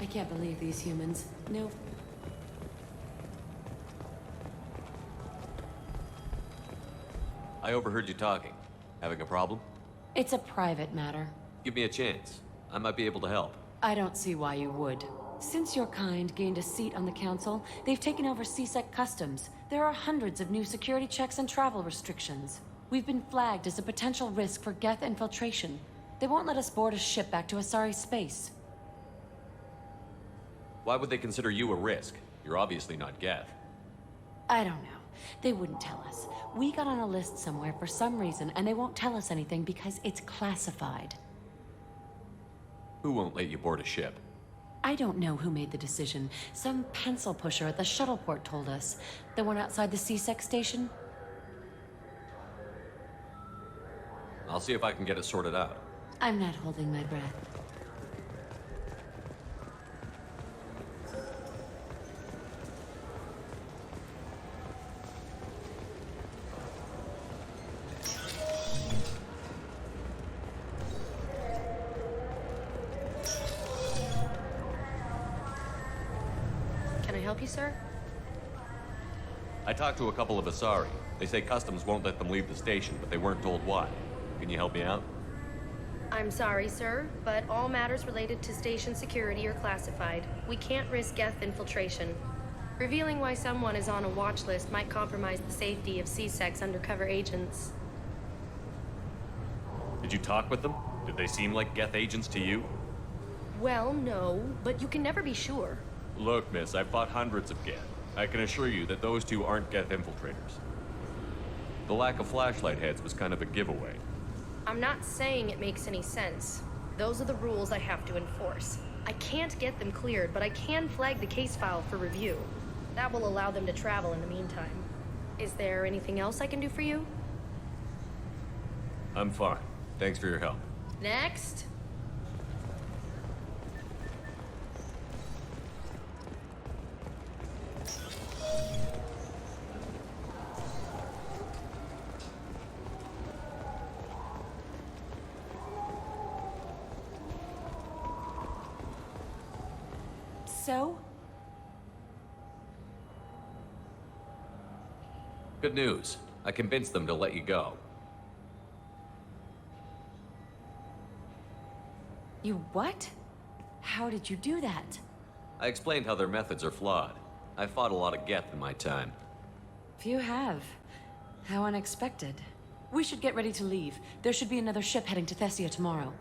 I can't believe these humans. No. I overheard you talking. Having a problem? It's a private matter. Give me a chance. I might be able to help. I don't see why you would. Since your kind gained a seat on the council, they've taken over CSEC customs. There are hundreds of new security checks and travel restrictions. We've been flagged as a potential risk for Geth infiltration. They won't let us board a ship back to Asari space. Why would they consider you a risk? You're obviously not Geth. I don't know. They wouldn't tell us. We got on a list somewhere for some reason, and they won't tell us anything because it's classified. Who won't let you board a ship? I don't know who made the decision. Some pencil pusher at the shuttle port told us. The one outside the CSEC station? I'll see if I can get it sorted out. I'm not holding my breath. help you, sir? I talked to a couple of Asari. They say customs won't let them leave the station, but they weren't told why. Can you help me out? I'm sorry, sir, but all matters related to station security are classified. We can't risk Geth infiltration. Revealing why someone is on a watch list might compromise the safety of C-Sec's undercover agents. Did you talk with them? Did they seem like Geth agents to you? Well, no, but you can never be sure. Look, miss, I've fought hundreds of Geth. I can assure you that those two aren't Geth infiltrators. The lack of flashlight heads was kind of a giveaway. I'm not saying it makes any sense. Those are the rules I have to enforce. I can't get them cleared, but I can flag the case file for review. That will allow them to travel in the meantime. Is there anything else I can do for you? I'm fine. Thanks for your help. Next. So? Good news. I convinced them to let you go. You what? How did you do that? I explained how their methods are flawed. I fought a lot of Geth in my time. Few have. How unexpected. We should get ready to leave. There should be another ship heading to Thessia tomorrow.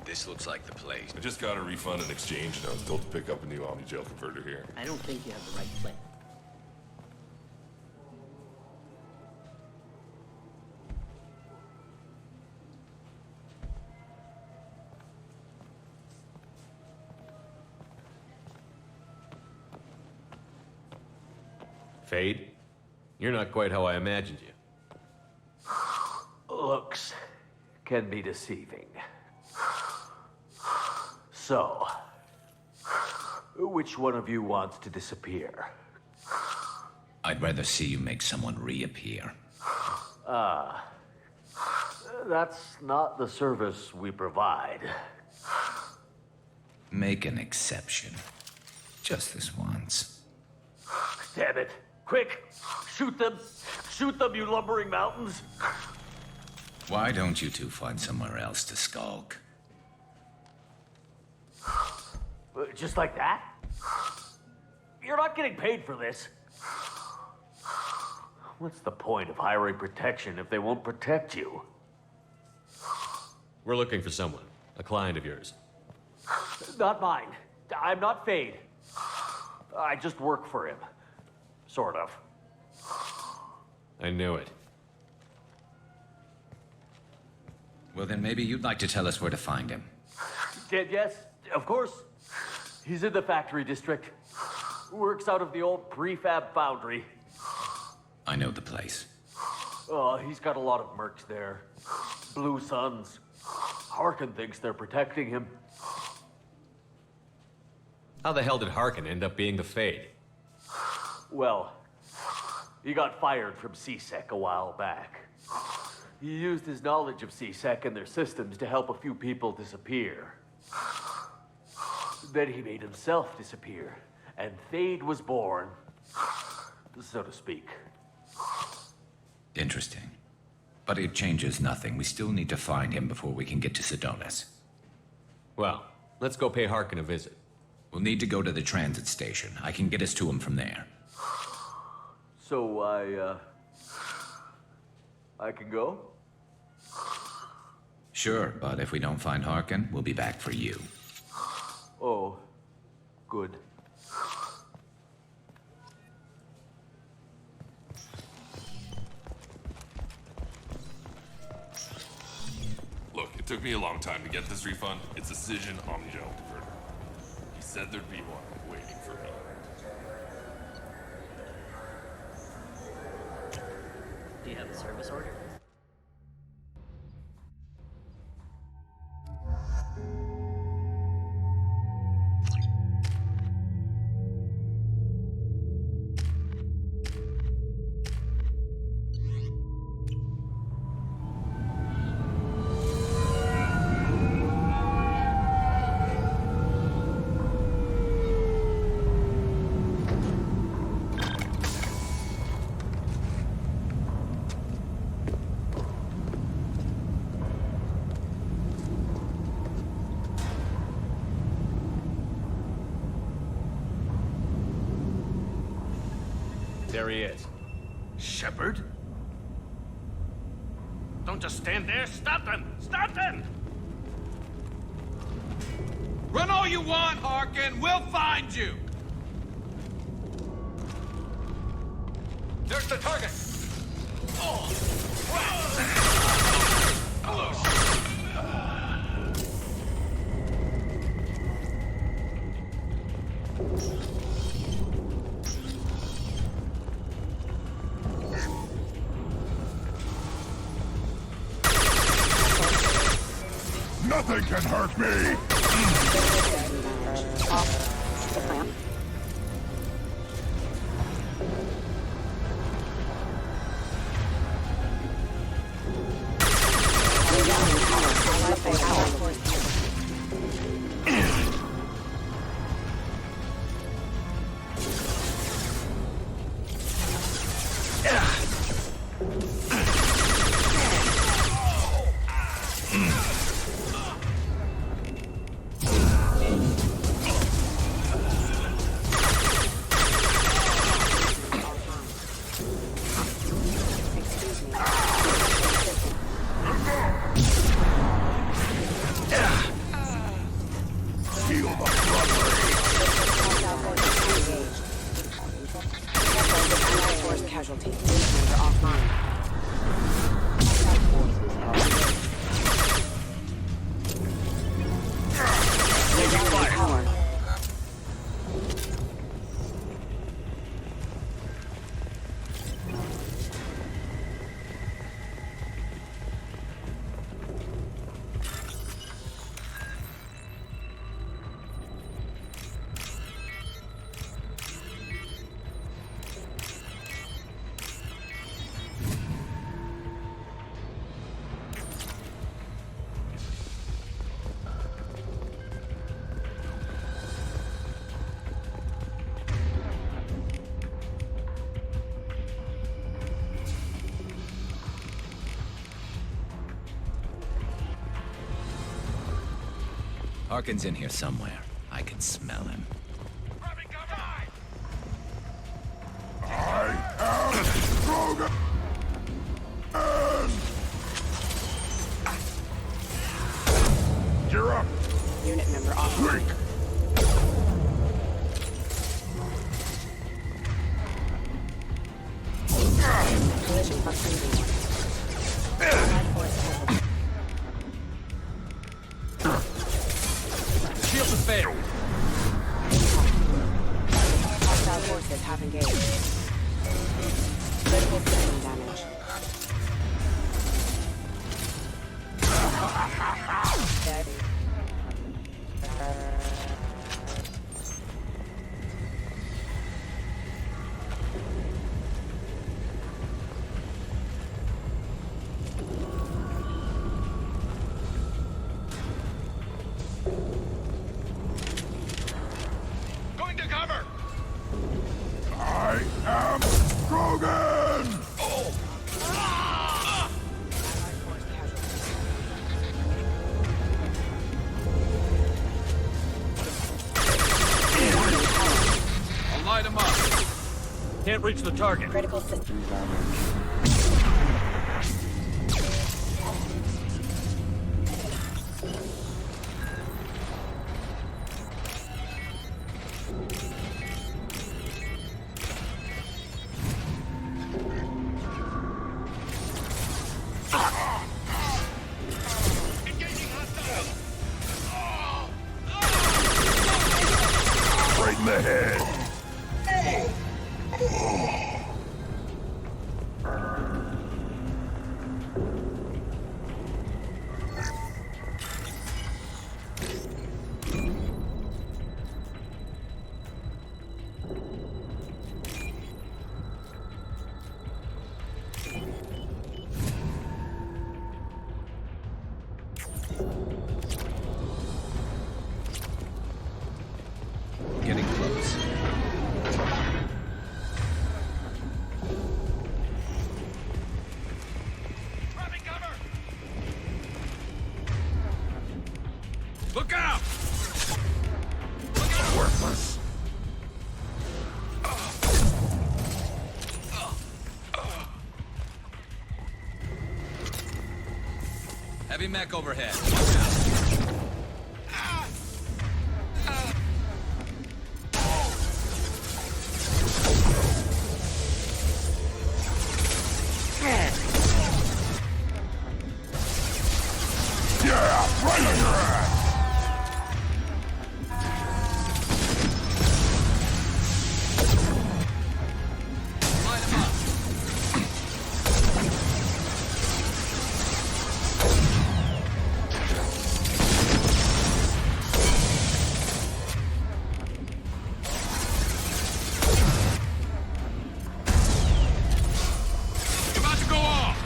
This looks like the place. I just got a refund in exchange, and I was told to pick up a new Omni-Gel converter here. I don't think you have the right plan. Fade? You're not quite how I imagined you. Looks can be deceiving. So, which one of you wants to disappear? I'd rather see you make someone reappear. That's not the service we provide. Make an exception. Just this once. Damn it. Quick! Shoot them! Shoot them, you lumbering mountains! Why don't you two find somewhere else to skulk? Just like that? You're not getting paid for this. What's the point of hiring protection if they won't protect you? We're looking for someone. A client of yours. Not mine. I'm not Fade. I just work for him. Sort of. I knew it. Well, then maybe you'd like to tell us where to find him. Yes, of course. He's in the factory district. Works out of the old prefab foundry. I know the place. He's got a lot of mercs there. Blue Suns. Harkin thinks they're protecting him. How the hell did Harkin end up being the Fade? Well, he got fired from C-Sec a while back. He used his knowledge of C-Sec and their systems to help a few people disappear. Then he made himself disappear, and Fade was born, so to speak. Interesting. But it changes nothing. We still need to find him before we can get to Sedonis. Well, let's go pay Harkin a visit. We'll need to go to the transit station. I can get us to him from there. So I can go? Sure, but if we don't find Harkin, we'll be back for you. Oh, good. Look, it took me a long time to get this refund. It's a Cision Omni-Gel converter. He said there'd be one waiting for me. Do you have a service order? There he is. Shepard? Don't just stand there. Stop them! Stop them! Run all you want, Harkin. We'll find you. There's the target! Nothing can hurt me! Harkin's in here somewhere. I can smell him. I am Krogan! You're up! Unit member offline. Collision proximity. Shields have failed. Hostile forces have engaged. Critical system damage. Dead. Going to cover. I am Krogan! I'll light him up. Can't reach the target. Critical system damage. Right in the head. Getting close. Look out! Worthless. Heavy mech overhead. Yeah, right on your ass! Light him up. You're about to go off!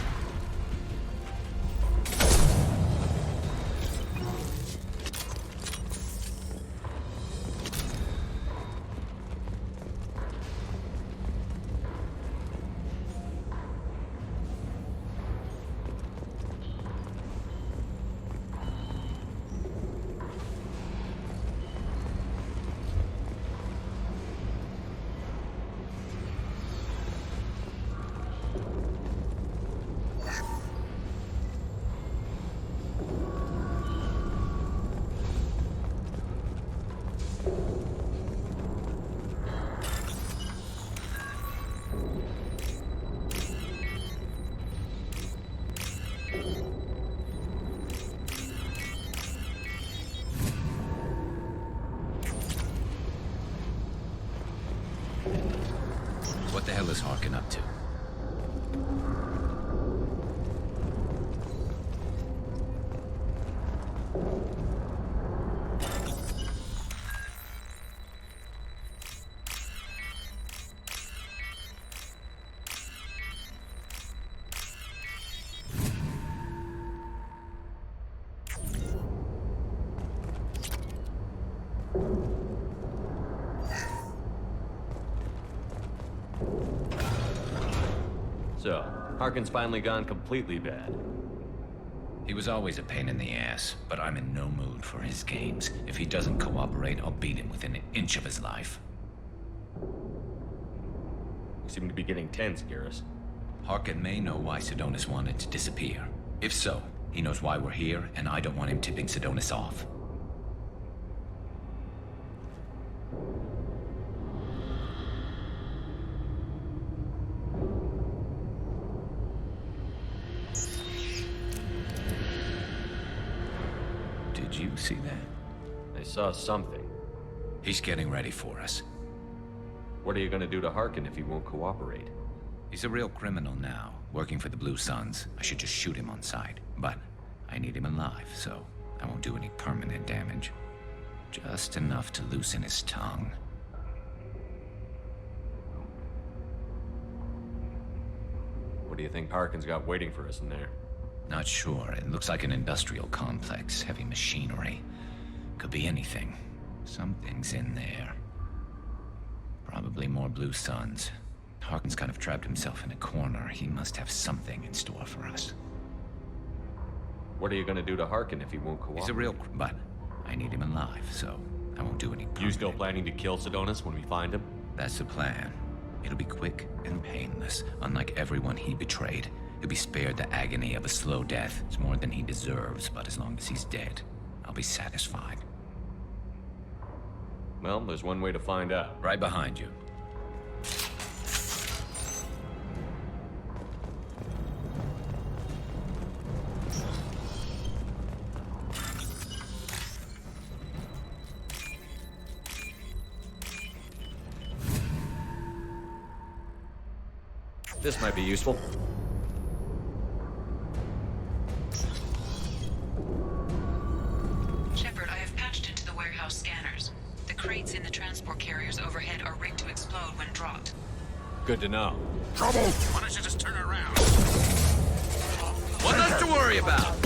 What the hell is Harkin up to? So, Harkin's finally gone completely bad. He was always a pain in the ass, but I'm in no mood for his games. If he doesn't cooperate, I'll beat him within an inch of his life. You seem to be getting tense, Garrus. Harkin may know why Sidonis wanted to disappear. If so, he knows why we're here, and I don't want him tipping Sidonis off. Did you see that? I saw something. He's getting ready for us. What are you gonna do to Harkin if he won't cooperate? He's a real criminal now, working for the Blue Suns. I should just shoot him on sight. But I need him alive, so I won't do any permanent damage. Just enough to loosen his tongue. What do you think Harkin's got waiting for us in there? Not sure. It looks like an industrial complex. Heavy machinery. Could be anything. Something's in there. Probably more Blue Suns. Harkin's kind of trapped himself in a corner. He must have something in store for us. What are you gonna do to Harkin if he won't cooperate? He's a real... But I need him alive, so I won't do any... You still planning to kill Sidonis when we find him? That's the plan. It'll be quick and painless. Unlike everyone he betrayed, he'll be spared the agony of a slow death. It's more than he deserves, but as long as he's dead, I'll be satisfied. Well, there's one way to find out. Right behind you. This might be useful. Shepard, I have patched into the warehouse scanners. The crates in the transport carriers overhead are rigged to explode when dropped. Good to know. Trouble! Why don't you just turn around? What's us to worry about?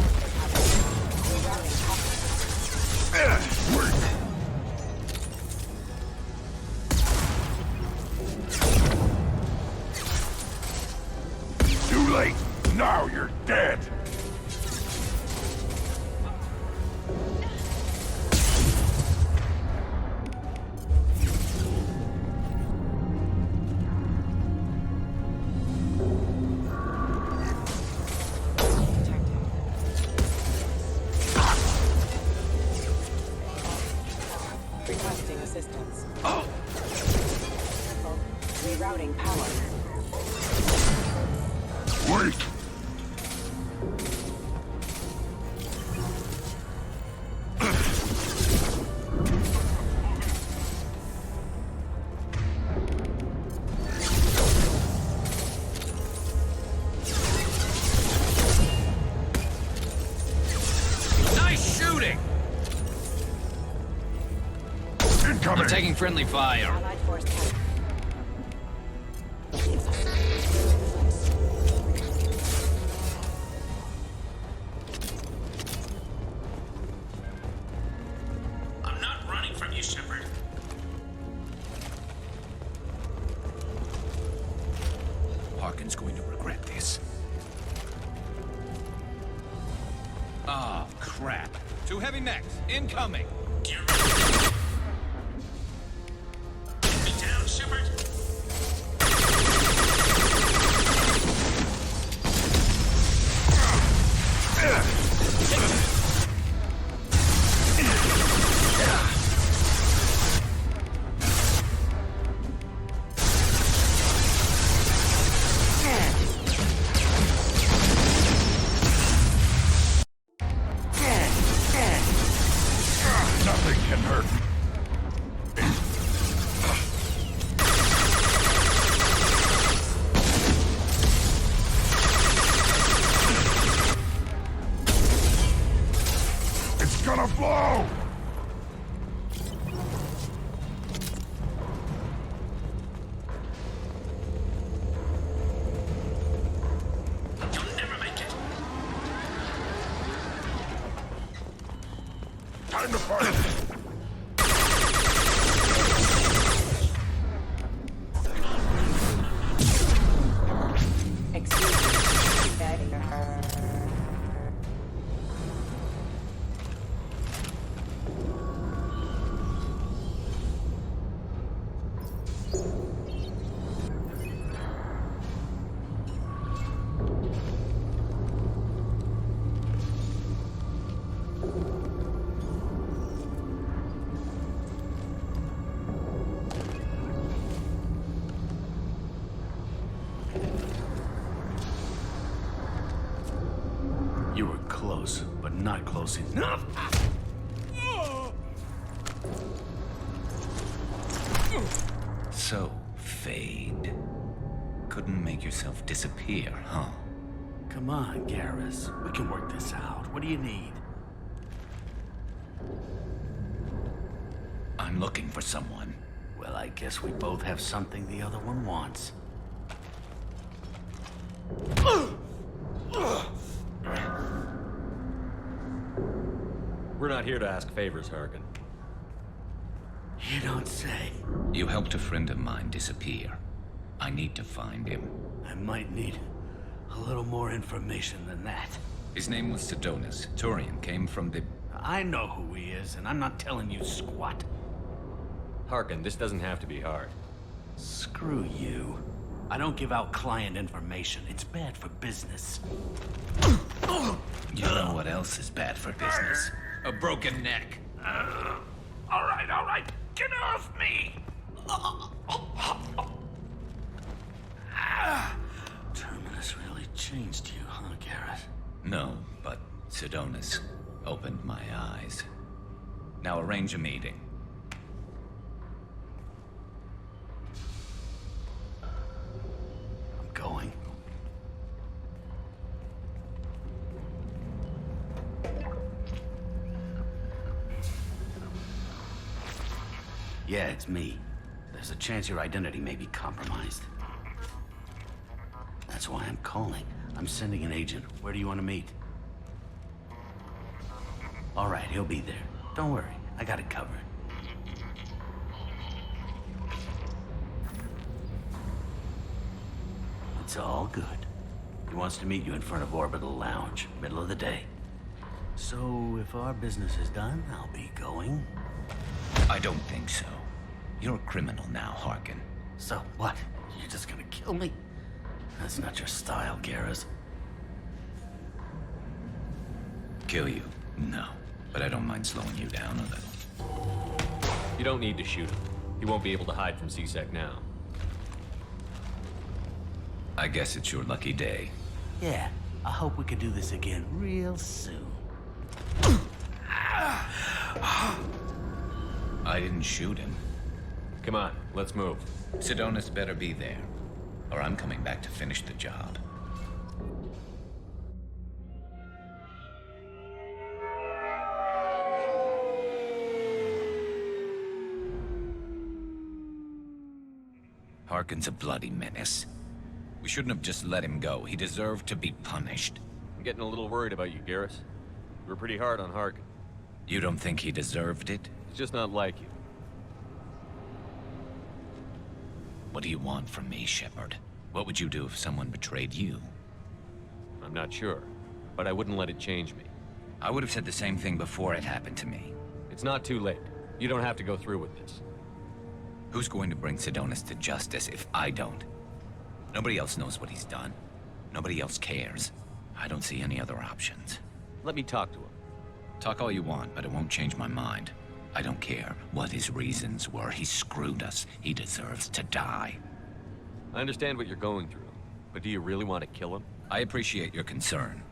distance. Rerouting power. Wait! Nice shooting! Incoming! I'm taking friendly fire. Allied force captured. I'm not running from you, Shepard. Harkin's going to regret this. Ah, crap. Two heavy mechs, incoming. Me down, Shepard. Nothing can hurt me. It's gonna blow! You'll never make it. Time to fight! Excuse me. You were close, but not close enough. So, Fade. Couldn't make yourself disappear, huh? Come on, Garrus. We can work this out. What do you need? I'm looking for someone. Well, I guess we both have something the other one wants. We're not here to ask favors, Harkin. You don't say. You helped a friend of mine disappear. I need to find him. I might need a little more information than that. His name was Sidonis. Turian came from the... I know who he is, and I'm not telling you squat. Harkin, this doesn't have to be hard. Screw you. I don't give out client information. It's bad for business. You know what else is bad for business? A broken neck. All right. Get off me! Terminus really changed you, huh, Garrett? No, but Sidonis opened my eyes. Now arrange a meeting. I'm going. Yeah, it's me. There's a chance your identity may be compromised. That's why I'm calling. I'm sending an agent. Where do you want to meet? All right, he'll be there. Don't worry, I got it covered. It's all good. He wants to meet you in front of Orbital Lounge, middle of the day. So, if our business is done, I'll be going. I don't think so. You're a criminal now, Harkin. So what? You're just gonna kill me? That's not your style, Garrus. Kill you? No. But I don't mind slowing you down a little. You don't need to shoot him. He won't be able to hide from C-Sec now. I guess it's your lucky day. Yeah, I hope we can do this again real soon. I didn't shoot him. Come on, let's move. Sidonis better be there, or I'm coming back to finish the job. Harkin's a bloody menace. We shouldn't have just let him go. He deserved to be punished. I'm getting a little worried about you, Garrus. You were pretty hard on Harkin. You don't think he deserved it? It's just not like you. What do you want from me, Shepard? What would you do if someone betrayed you? I'm not sure, but I wouldn't let it change me. I would have said the same thing before it happened to me. It's not too late. You don't have to go through with this. Who's going to bring Sidonis to justice if I don't? Nobody else knows what he's done. Nobody else cares. I don't see any other options. Let me talk to him. Talk all you want, but it won't change my mind. I don't care what his reasons were. He screwed us. He deserves to die. I understand what you're going through, but do you really want to kill him? I appreciate your concern,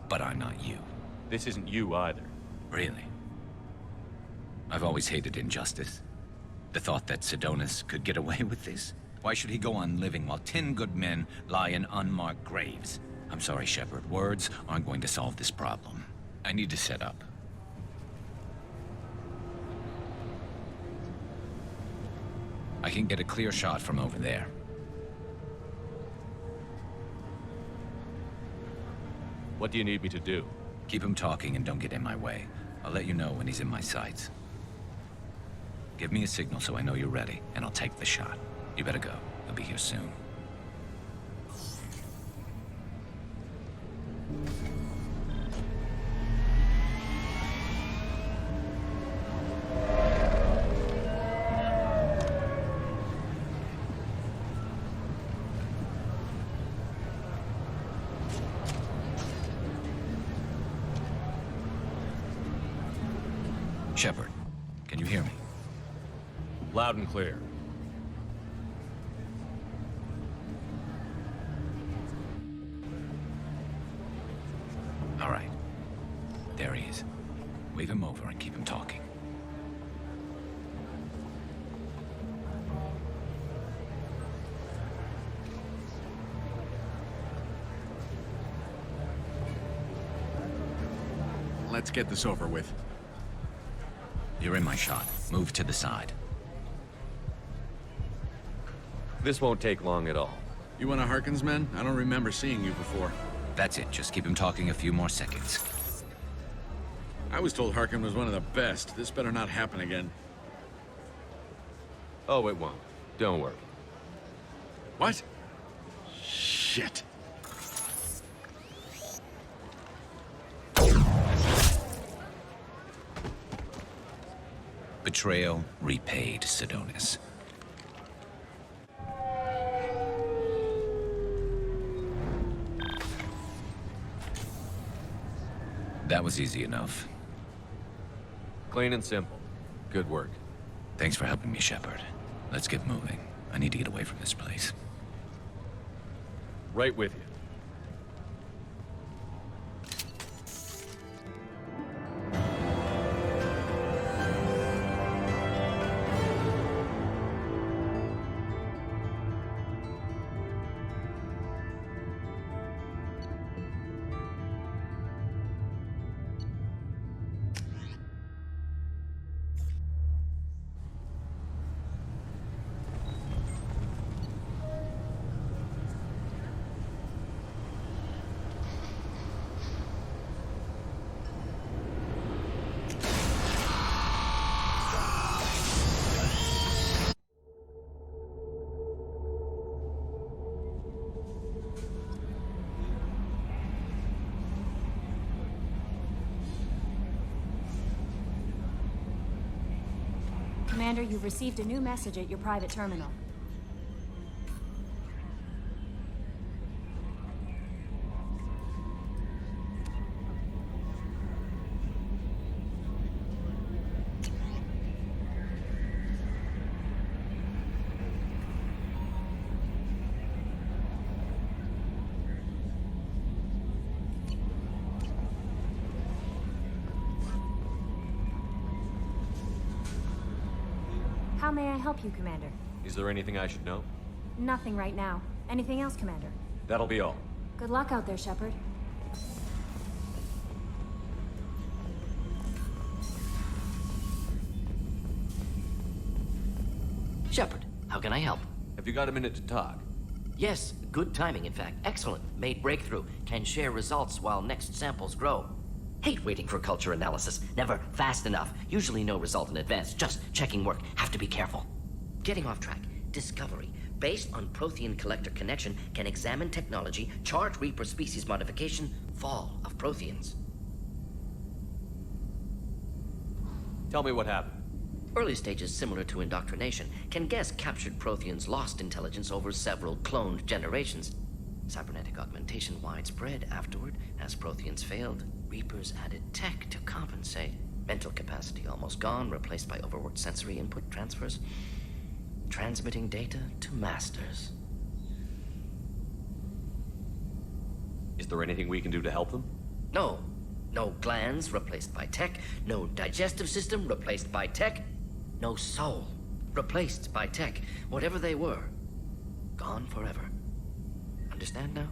but I'm not you. This isn't you either. Really? I've always hated injustice. The thought that Sidonis could get away with this? Why should he go on living while 10 good men lie in unmarked graves? I'm sorry, Shepard. Words aren't going to solve this problem. I need to set up. I can get a clear shot from over there. What do you need me to do? Keep him talking and don't get in my way. I'll let you know when he's in my sights. Give me a signal so I know you're ready, and I'll take the shot. You better go. I'll be here soon. Shepard, can you hear me? Loud and clear. All right. There he is. Wave him over and keep him talking. Let's get this over with. You're in my shot. Move to the side. This won't take long at all. You one of Harkin's men? I don't remember seeing you before. That's it. Just keep him talking a few more seconds. I was told Harkin was one of the best. This better not happen again. Oh, it won't. Don't worry. What? Shit. Betrayal repaid, Sidonis. That was easy enough. Clean and simple. Good work. Thanks for helping me, Shepard. Let's get moving. I need to get away from this place. Right with you. Commander, you've received a new message at your private terminal. How may I help you, Commander? Is there anything I should know? Nothing right now. Anything else, Commander? That'll be all. Good luck out there, Shepard. Shepard, how can I help? Have you got a minute to talk? Yes, good timing, in fact. Excellent. Made breakthrough. Can share results while next samples grow. Hate waiting for culture analysis. Never fast enough. Usually no result in advance. Just checking work. Have to be careful. Getting off track. Discovery. Based on Prothean collector connection, can examine technology, chart Reaper species modification, fall of Protheans. Tell me what happened. Early stages similar to indoctrination. Can guess captured Protheans lost intelligence over several cloned generations. Cybernetic augmentation widespread afterward. As Protheans failed, Reapers added tech to compensate. Mental capacity almost gone, replaced by overworked sensory input transfers. Transmitting data to masters. Is there anything we can do to help them? No. No glands replaced by tech. No digestive system replaced by tech. No soul replaced by tech. Whatever they were, gone forever. Understand now?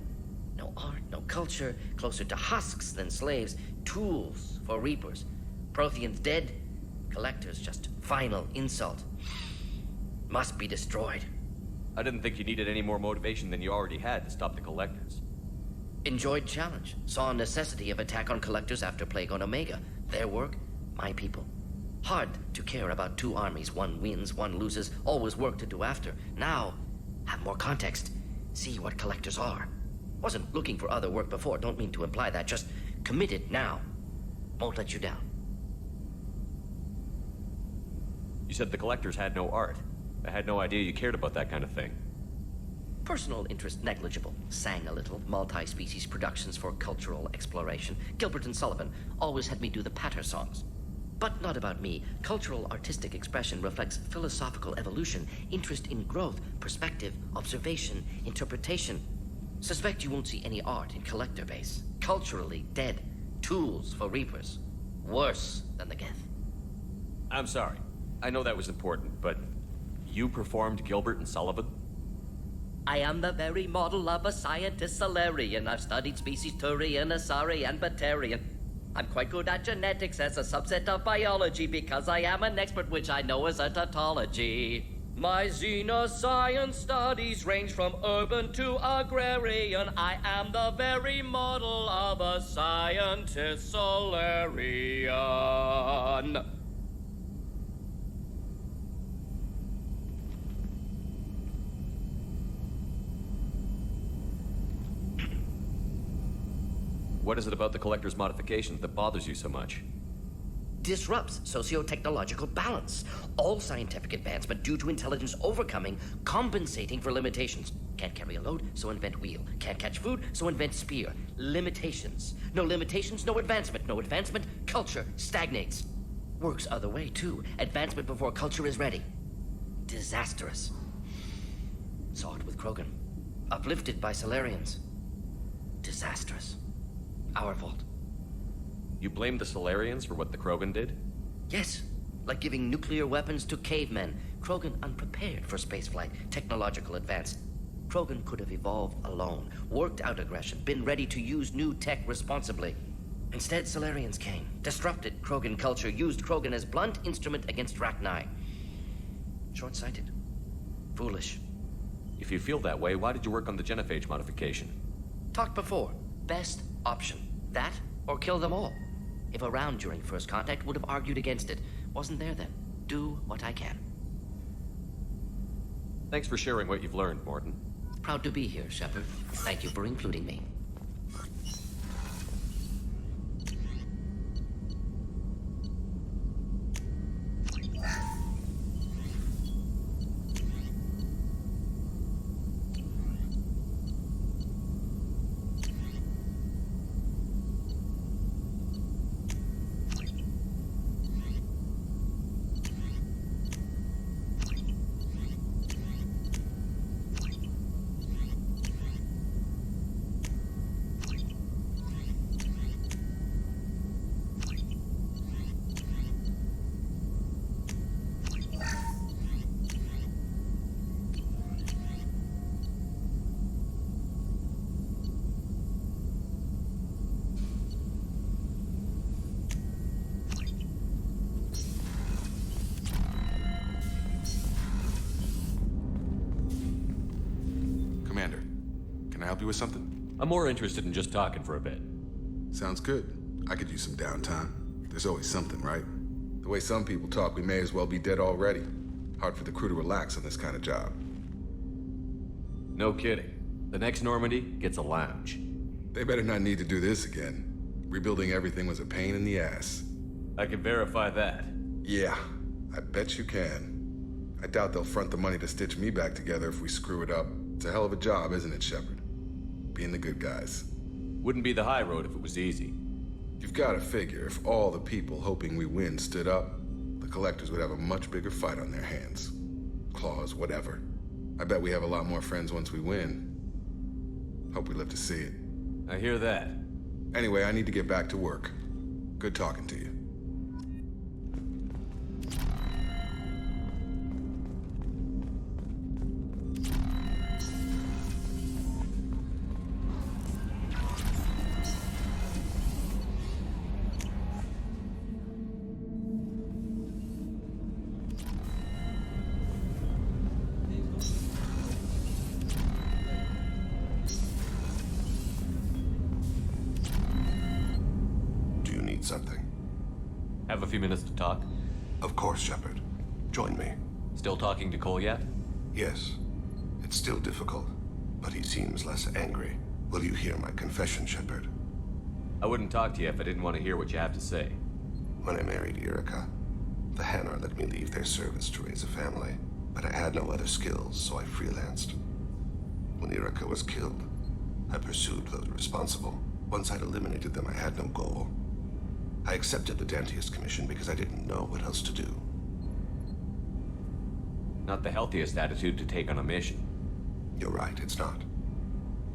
No art, no culture, closer to husks than slaves. Tools for Reapers. Protheans dead, collectors just final insult. Must be destroyed. I didn't think you needed any more motivation than you already had to stop the collectors. Enjoyed challenge. Saw necessity of attack on collectors after Plague on Omega. Their work, my people. Hard to care about two armies. One wins, one loses. Always work to do after. Now, have more context. See what collectors are. Wasn't looking for other work before. Don't mean to imply that. Just committed now. Won't let you down. You said the collectors had no art. I had no idea you cared about that kind of thing. Personal interest negligible. Sang a little. Multi-species productions for cultural exploration. Gilbert and Sullivan always had me do the patter songs. But not about me. Cultural artistic expression reflects philosophical evolution, interest in growth, perspective, observation, interpretation. Suspect you won't see any art in collector base. Culturally dead. Tools for Reapers. Worse than the Geth. I'm sorry. I know that was important, but you performed Gilbert and Sullivan? I am the very model of a scientist Solarian. I've studied species Turian, Asari, and Batarian. I'm quite good at genetics as a subset of biology because I am an expert, which I know is a tautology. My xenoscience studies range from urban to agrarian. I am the very model of a scientist Solarian. What is it about the collector's modifications that bothers you so much? Disrupts socio-technological balance. All scientific advancement due to intelligence overcoming, compensating for limitations. Can't carry a load, so invent wheel. Can't catch food, so invent spear. Limitations. No limitations, no advancement. No advancement, culture stagnates. Works other way, too. Advancement before culture is ready. Disastrous. Saw it with Krogan. Uplifted by Solarians. Disastrous. Our fault. You blame the Solarians for what the Krogan did? Yes. Like giving nuclear weapons to cavemen. Krogan unprepared for spaceflight, technological advance. Krogan could have evolved alone, worked out aggression, been ready to use new tech responsibly. Instead, Solarians came, disrupted Krogan culture, used Krogan as blunt instrument against Rachni. Short-sighted. Foolish. If you feel that way, why did you work on the genophage modification? Talked before. Best option. That, or kill them all. If around during first contact, would have argued against it. Wasn't there then. Do what I can. Thanks for sharing what you've learned, Morton. Proud to be here, Shepard. Thank you for including me. you with something? I'm more interested in just talking for a bit. Sounds good. I could use some downtime. There's always something, right? The way some people talk, we may as well be dead already. Hard for the crew to relax on this kind of job. No kidding. The next Normandy gets a lounge. They better not need to do this again. Rebuilding everything was a pain in the ass. I can verify that. Yeah, I bet you can. I doubt they'll front the money to stitch me back together if we screw it up. It's a hell of a job, isn't it, Shepard? Being the good guys. Wouldn't be the high road if it was easy. You've got to figure if all the people hoping we win stood up, the collectors would have a much bigger fight on their hands. Claws, whatever. I bet we have a lot more friends once we win. Hope we live to see it. I hear that. Anyway, I need to get back to work. Good talking to you. Something. Have a few minutes to talk? Of course, Shepard. Join me. Still talking to Cole yet? Yes. It's still difficult, but he seems less angry. Will you hear my confession, Shepard? I wouldn't talk to you if I didn't want to hear what you have to say. When I married Erica, the Hanar let me leave their service to raise a family, but I had no other skills, so I freelanced. When Erica was killed, I pursued those responsible. Once I'd eliminated them, I had no goal. I accepted the Dantiest commission because I didn't know what else to do. Not the healthiest attitude to take on a mission. You're right, it's not.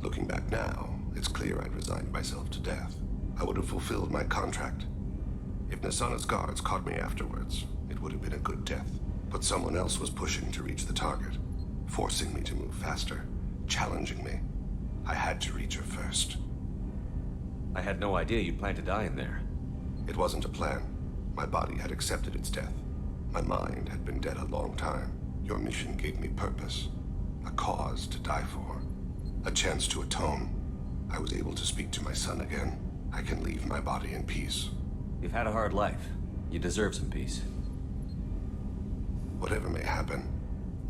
Looking back now, it's clear I'd resigned myself to death. I would have fulfilled my contract. If Nasana's guards caught me afterwards, it would have been a good death. But someone else was pushing to reach the target, forcing me to move faster, challenging me. I had to reach her first. I had no idea you'd plan to die in there. It wasn't a plan. My body had accepted its death. My mind had been dead a long time. Your mission gave me purpose. A cause to die for. A chance to atone. I was able to speak to my son again. I can leave my body in peace. You've had a hard life. You deserve some peace. Whatever may happen,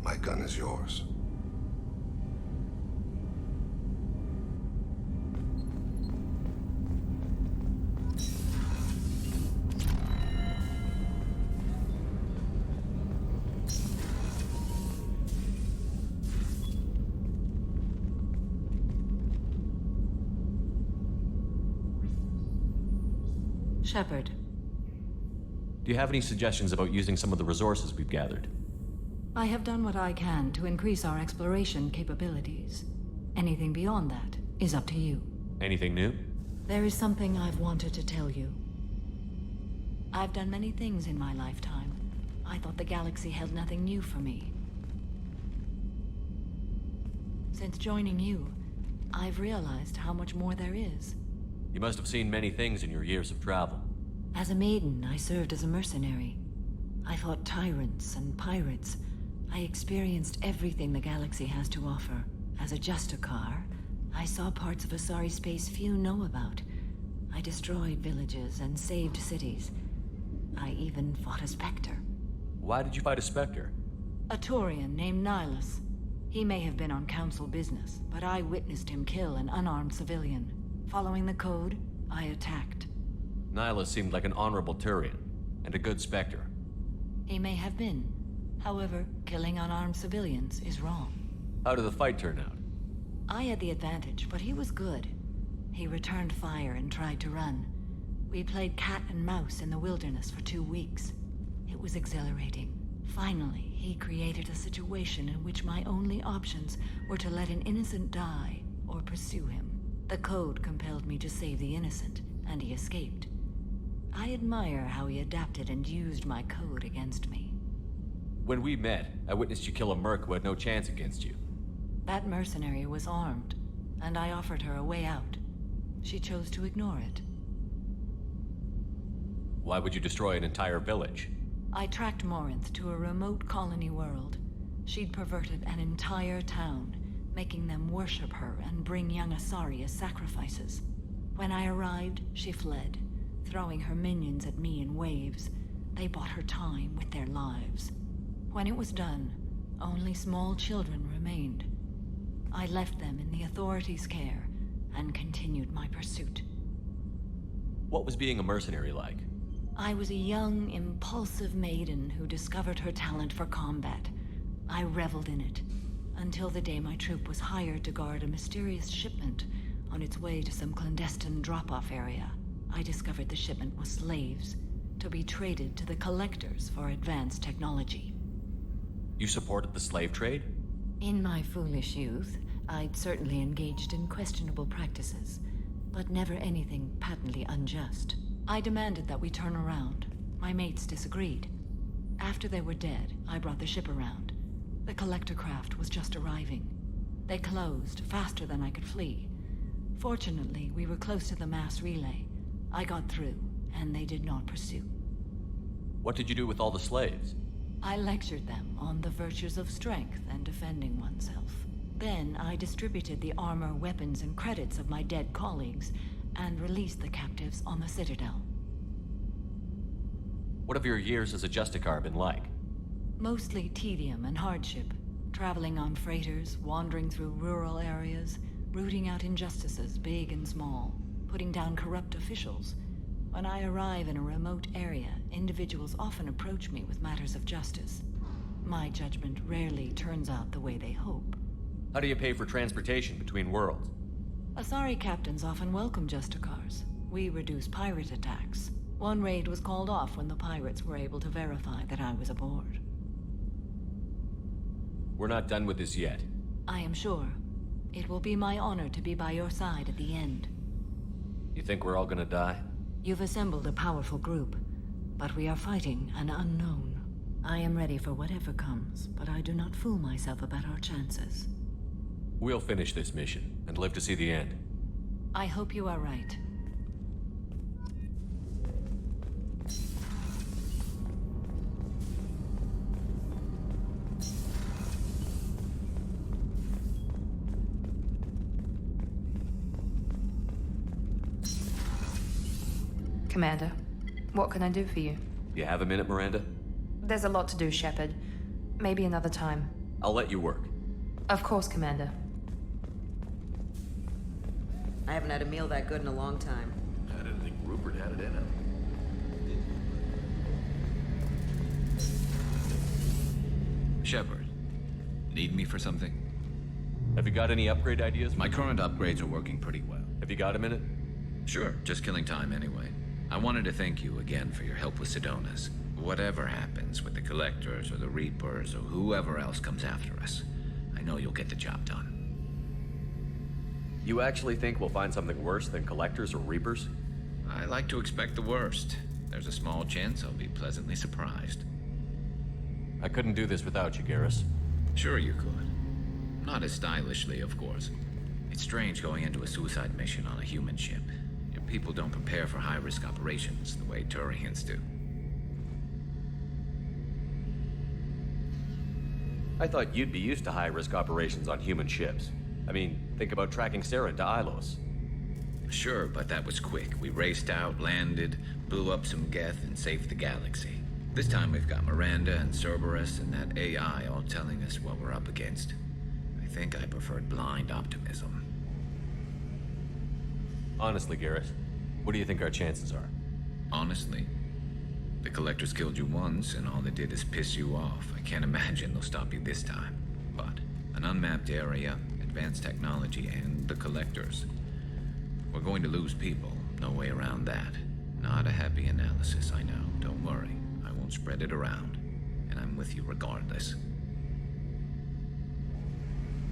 my gun is yours. Shepard. Do you have any suggestions about using some of the resources we've gathered? I have done what I can to increase our exploration capabilities. Anything beyond that is up to you. Anything new? There is something I've wanted to tell you. I've done many things in my lifetime. I thought the galaxy held nothing new for me. Since joining you, I've realized how much more there is. You must have seen many things in your years of travel. As a maiden, I served as a mercenary. I fought tyrants and pirates. I experienced everything the galaxy has to offer. As a Justicar, I saw parts of Asari space few know about. I destroyed villages and saved cities. I even fought a Spectre. Why did you fight a Spectre? A Turian named Nihilus. He may have been on Council business, but I witnessed him kill an unarmed civilian. Following the code, I attacked. Nihilus seemed like an honorable Turian, and a good Spectre. He may have been. However, killing unarmed civilians is wrong. How did the fight turn out? I had the advantage, but he was good. He returned fire and tried to run. We played cat and mouse in the wilderness for 2 weeks. It was exhilarating. Finally, he created a situation in which my only options were to let an innocent die or pursue him. The code compelled me to save the innocent, and he escaped. I admire how he adapted and used my code against me. When we met, I witnessed you kill a merc who had no chance against you. That mercenary was armed, and I offered her a way out. She chose to ignore it. Why would you destroy an entire village? I tracked Morinth to a remote colony world. She'd perverted an entire town, making them worship her and bring young Asari as sacrifices. When I arrived, she fled, throwing her minions at me in waves. They bought her time with their lives. When it was done, only small children remained. I left them in the authorities' care and continued my pursuit. What was being a mercenary like? I was a young, impulsive maiden who discovered her talent for combat. I reveled in it, until the day my troop was hired to guard a mysterious shipment on its way to some clandestine drop-off area. I discovered the shipment was slaves, to be traded to the collectors for advanced technology. You supported the slave trade? In my foolish youth, I'd certainly engaged in questionable practices, but never anything patently unjust. I demanded that we turn around. My mates disagreed. After they were dead, I brought the ship around. The collector craft was just arriving. They closed faster than I could flee. Fortunately, we were close to the mass relay. I got through, and they did not pursue. What did you do with all the slaves? I lectured them on the virtues of strength and defending oneself. Then I distributed the armor, weapons, and credits of my dead colleagues and released the captives on the Citadel. What have your years as a Justicar been like? Mostly tedium and hardship. Traveling on freighters, wandering through rural areas, rooting out injustices big and small, putting down corrupt officials. When I arrive in a remote area, individuals often approach me with matters of justice. My judgment rarely turns out the way they hope. How do you pay for transportation between worlds? Asari captains often welcome Justicars. We reduce pirate attacks. One raid was called off when the pirates were able to verify that I was aboard. We're not done with this yet. I am sure. It will be my honor to be by your side at the end. You think we're all gonna die? You've assembled a powerful group, but we are fighting an unknown. I am ready for whatever comes, but I do not fool myself about our chances. We'll finish this mission and live to see the end. I hope you are right. Commander, what can I do for you? You have a minute, Miranda? There's a lot to do, Shepard. Maybe another time. I'll let you work. Of course, Commander. I haven't had a meal that good in a long time. I didn't think Rupert had it in him. Shepard, need me for something? Have you got any upgrade ideas? My current upgrades are working pretty well. Have you got a minute? Sure, just killing time anyway. I wanted to thank you again for your help with Sedona's. Whatever happens with the Collectors or the Reapers or whoever else comes after us, I know you'll get the job done. You actually think we'll find something worse than Collectors or Reapers? I like to expect the worst. There's a small chance I'll be pleasantly surprised. I couldn't do this without you, Garrus. Sure you could. Not as stylishly, of course. It's strange going into a suicide mission on a human ship. Your people don't prepare for high-risk operations the way Turians do. I thought you'd be used to high-risk operations on human ships. I mean, think about tracking Sarah to Ilos. Sure, but that was quick. We raced out, landed, blew up some Geth, and saved the galaxy. This time we've got Miranda and Cerberus and that AI all telling us what we're up against. I think I preferred blind optimism. Honestly, Garrus, what do you think our chances are? Honestly? The Collectors killed you once, and all they did is piss you off. I can't imagine they'll stop you this time. But an unmapped area, advanced technology, and the Collectors. We're going to lose people. No way around that. Not a happy analysis, I know. Don't worry. I won't spread it around. And I'm with you regardless.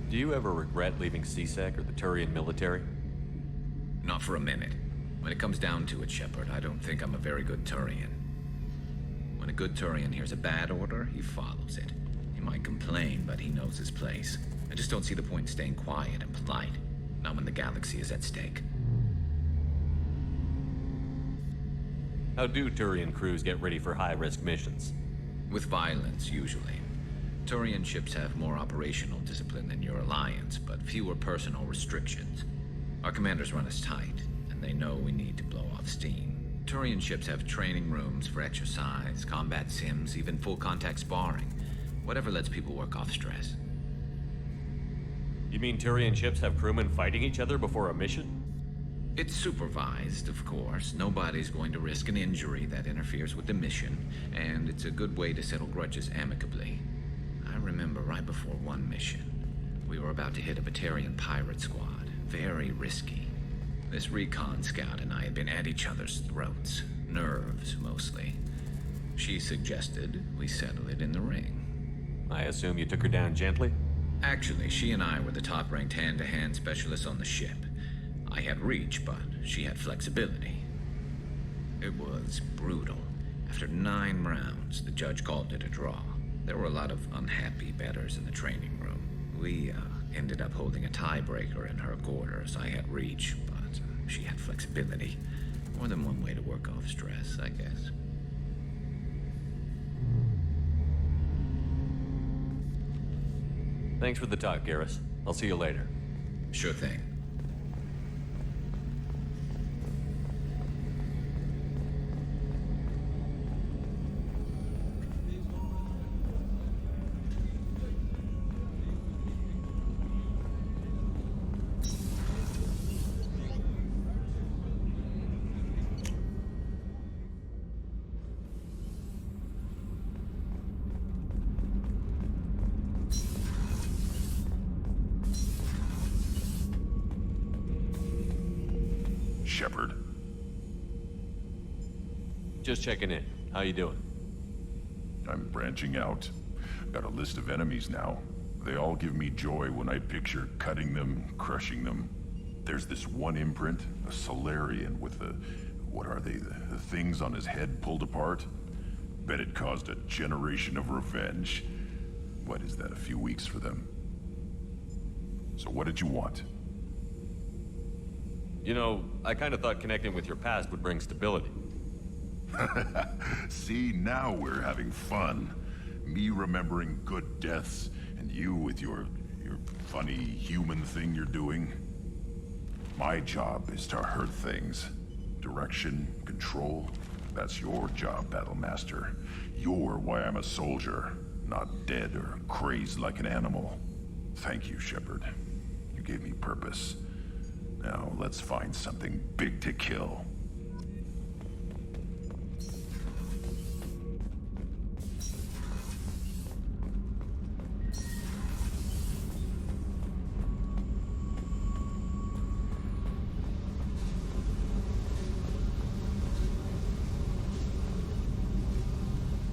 Do you ever regret leaving CSEC or the Turian military? Not for a minute. When it comes down to it, Shepard, I don't think I'm a very good Turian. When a good Turian hears a bad order, he follows it. He might complain, but he knows his place. I just don't see the point in staying quiet and polite. Not when the galaxy is at stake. How do Turian crews get ready for high-risk missions? With violence, usually. Turian ships have more operational discipline than your alliance, but fewer personal restrictions. Our commanders run us tight, and they know we need to blow off steam. Turian ships have training rooms for exercise, combat sims, even full-contact sparring. Whatever lets people work off stress. You mean Turian ships have crewmen fighting each other before a mission? It's supervised, of course. Nobody's going to risk an injury that interferes with the mission, and it's a good way to settle grudges amicably. I remember right before one mission, we were about to hit a Batarian pirate squad. Very risky. This recon scout and I had been at each other's throats. Nerves, mostly. She suggested we settle it in the ring. I assume you took her down gently? Actually, she and I were the top-ranked hand-to-hand specialists on the ship. I had reach, but she had flexibility. It was brutal. After 9 rounds, the judge called it a draw. There were a lot of unhappy bettors in the training room. We ended up holding a tiebreaker in her quarters. I had reach, but she had flexibility. More than one way to work off stress, I guess. Thanks for the talk, Garrus. I'll see you later. Sure thing. Shepard. Just checking in. How you doing? I'm branching out. Got a list of enemies now. They all give me joy when I picture cutting them, crushing them. There's this one imprint, a Solarian with the... what are they? The things on his head pulled apart? Bet it caused a generation of revenge. What is that, a few weeks for them? So what did you want? You know, I kind of thought connecting with your past would bring stability. See, now we're having fun. Me remembering good deaths, and you with your funny human thing you're doing. My job is to hurt things. Direction, control, that's your job, Battlemaster. You're why I'm a soldier, not dead or crazed like an animal. Thank you, Shepard. You gave me purpose. Now, let's find something big to kill.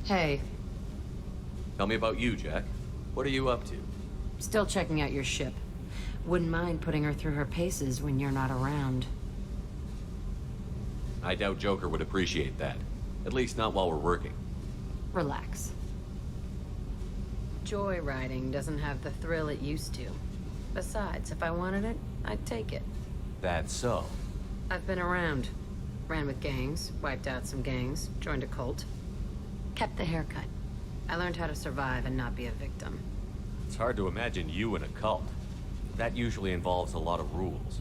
Hey. Tell me about you, Jack. What are you up to? Still checking out your ship. Wouldn't mind putting her through her paces when you're not around. I doubt Joker would appreciate that. At least not while we're working. Relax. Joyriding doesn't have the thrill it used to. Besides, if I wanted it, I'd take it. That's so. I've been around. Ran with gangs, wiped out some gangs, joined a cult. Kept the haircut. I learned how to survive and not be a victim. It's hard to imagine you in a cult. That usually involves a lot of rules.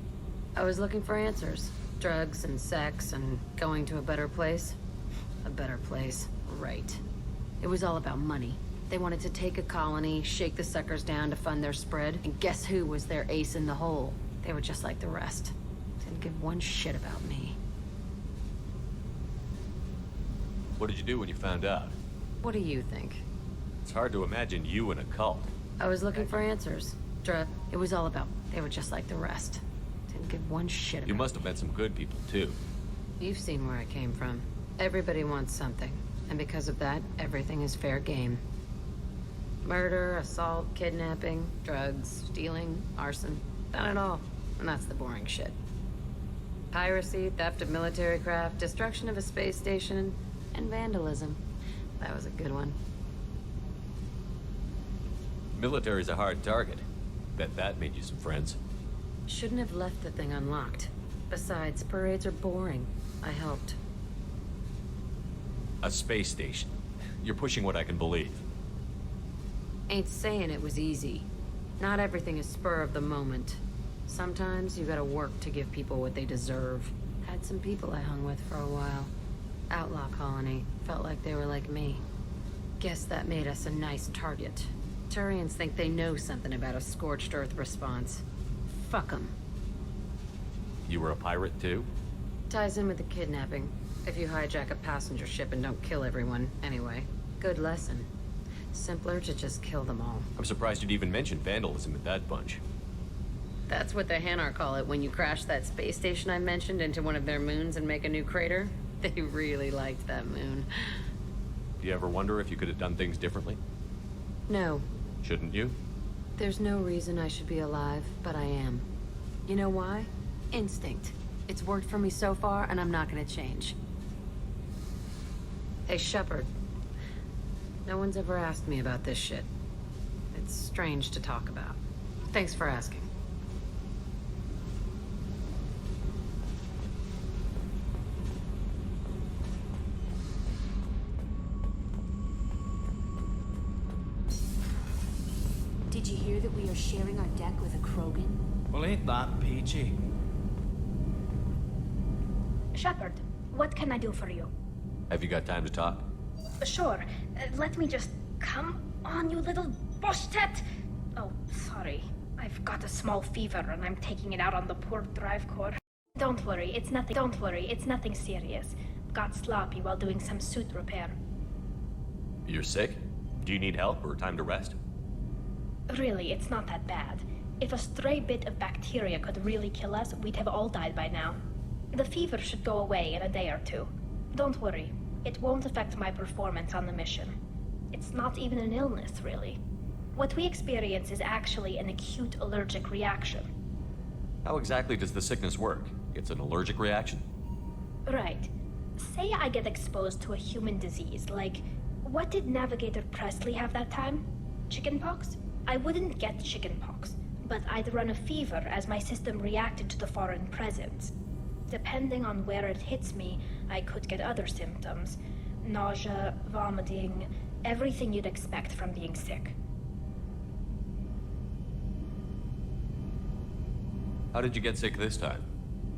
I was looking for answers. Drugs and sex and going to a better place. A better place, right. It was all about money. They wanted to take a colony, shake the suckers down to fund their spread, and guess who was their ace in the hole? They were just like the rest. Didn't give one shit about me. What did you do when you found out? What do you think? It's hard to imagine you in a cult. I was looking for answers. It was all about, they were just like the rest. Didn't give one shit about You must have met some good people, too. You've seen where I came from. Everybody wants something. And because of that, everything is fair game. Murder, assault, kidnapping, drugs, stealing, arson. Done it all. And that's the boring shit. Piracy, theft of military craft, destruction of a space station, and vandalism. That was a good one. Military's a hard target. Bet that made you some friends. Shouldn't have left the thing unlocked. Besides, parades are boring. I helped. A space station. You're pushing what I can believe. Ain't saying it was easy. Not everything is spur of the moment. Sometimes you gotta work to give people what they deserve. Had some people I hung with for a while. Outlaw colony. Felt like they were like me. Guess that made us a nice target. Turians think they know something about a scorched earth response. Fuck them. You were a pirate too? Ties in with the kidnapping. If you hijack a passenger ship and don't kill everyone, anyway. Good lesson. Simpler to just kill them all. I'm surprised you'd even mention vandalism in that bunch. That's what the Hanar call it when you crash that space station I mentioned into one of their moons and make a new crater. They really liked that moon. Do you ever wonder if you could have done things differently? No. Shouldn't you? There's no reason I should be alive, but I am. You know why? Instinct. It's worked for me so far, and I'm not gonna change. Hey, Shepard. No one's ever asked me about this shit. It's strange to talk about. Thanks for asking. Did you hear that we are sharing our deck with a Krogan? Well, ain't that peachy? Shepard, what can I do for you? Have you got time to talk? Sure. Let me just... Come on, you little boshtet! Oh, sorry. I've got a small fever and I'm taking it out on the poor drive core. Don't worry, it's nothing. Don't worry, it's nothing serious. Got sloppy while doing some suit repair. You're sick? Do you need help or time to rest? Really, it's not that bad. If a stray bit of bacteria could really kill us, we'd have all died by now. The fever should go away in a day or two. Don't worry. It won't affect my performance on the mission. It's not even an illness, really. What we experience is actually an acute allergic reaction. How exactly does the sickness work? It's an allergic reaction? Right. Say I get exposed to a human disease, like... What did Navigator Presley have that time? Chickenpox? I wouldn't get chickenpox, but I'd run a fever as my system reacted to the foreign presence. Depending on where it hits me, I could get other symptoms. Nausea, vomiting, everything you'd expect from being sick. How did you get sick this time?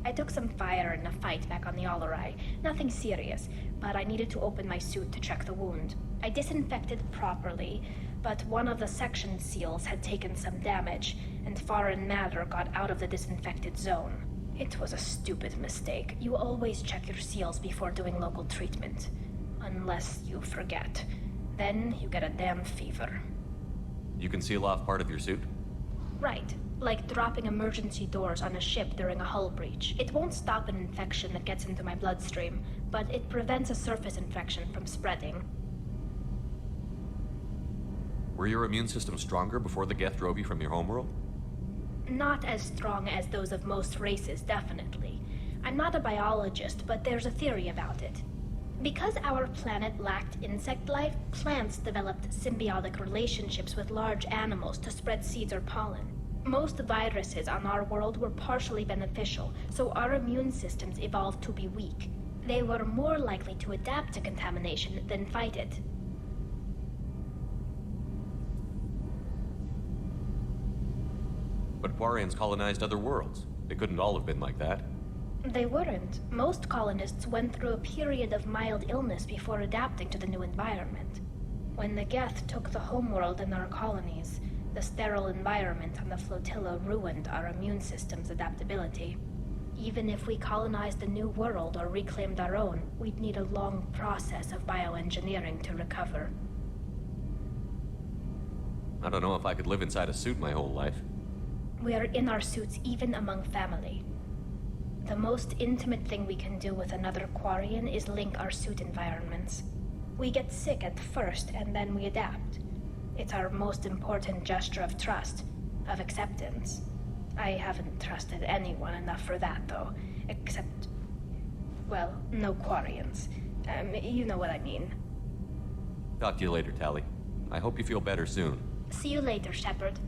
I took some fire in a fight back on the Allerai. Nothing serious, but I needed to open my suit to check the wound. I disinfected properly, but one of the section seals had taken some damage, and foreign matter got out of the disinfected zone. It was a stupid mistake. You always check your seals before doing local treatment. Unless you forget. Then you get a damn fever. You can seal off part of your suit? Right. Like dropping emergency doors on a ship during a hull breach. It won't stop an infection that gets into my bloodstream, but it prevents a surface infection from spreading. Were your immune system stronger before the Geth drove you from your homeworld? Not as strong as those of most races, definitely. I'm not a biologist, but there's a theory about it. Because our planet lacked insect life, plants developed symbiotic relationships with large animals to spread seeds or pollen. Most viruses on our world were partially beneficial, so our immune systems evolved to be weak. They were more likely to adapt to contamination than fight it. But Quarians colonized other worlds. They couldn't all have been like that. They weren't. Most colonists went through a period of mild illness before adapting to the new environment. When the Geth took the homeworld and our colonies, the sterile environment on the flotilla ruined our immune system's adaptability. Even if we colonized a new world or reclaimed our own, we'd need a long process of bioengineering to recover. I don't know if I could live inside a suit my whole life. We are in our suits even among family. The most intimate thing we can do with another Quarian is link our suit environments. We get sick at first, and then we adapt. It's our most important gesture of trust, of acceptance. I haven't trusted anyone enough for that, though. Except... well, no Quarians. You know what I mean. Talk to you later, Tally. I hope you feel better soon. See you later, Shepard.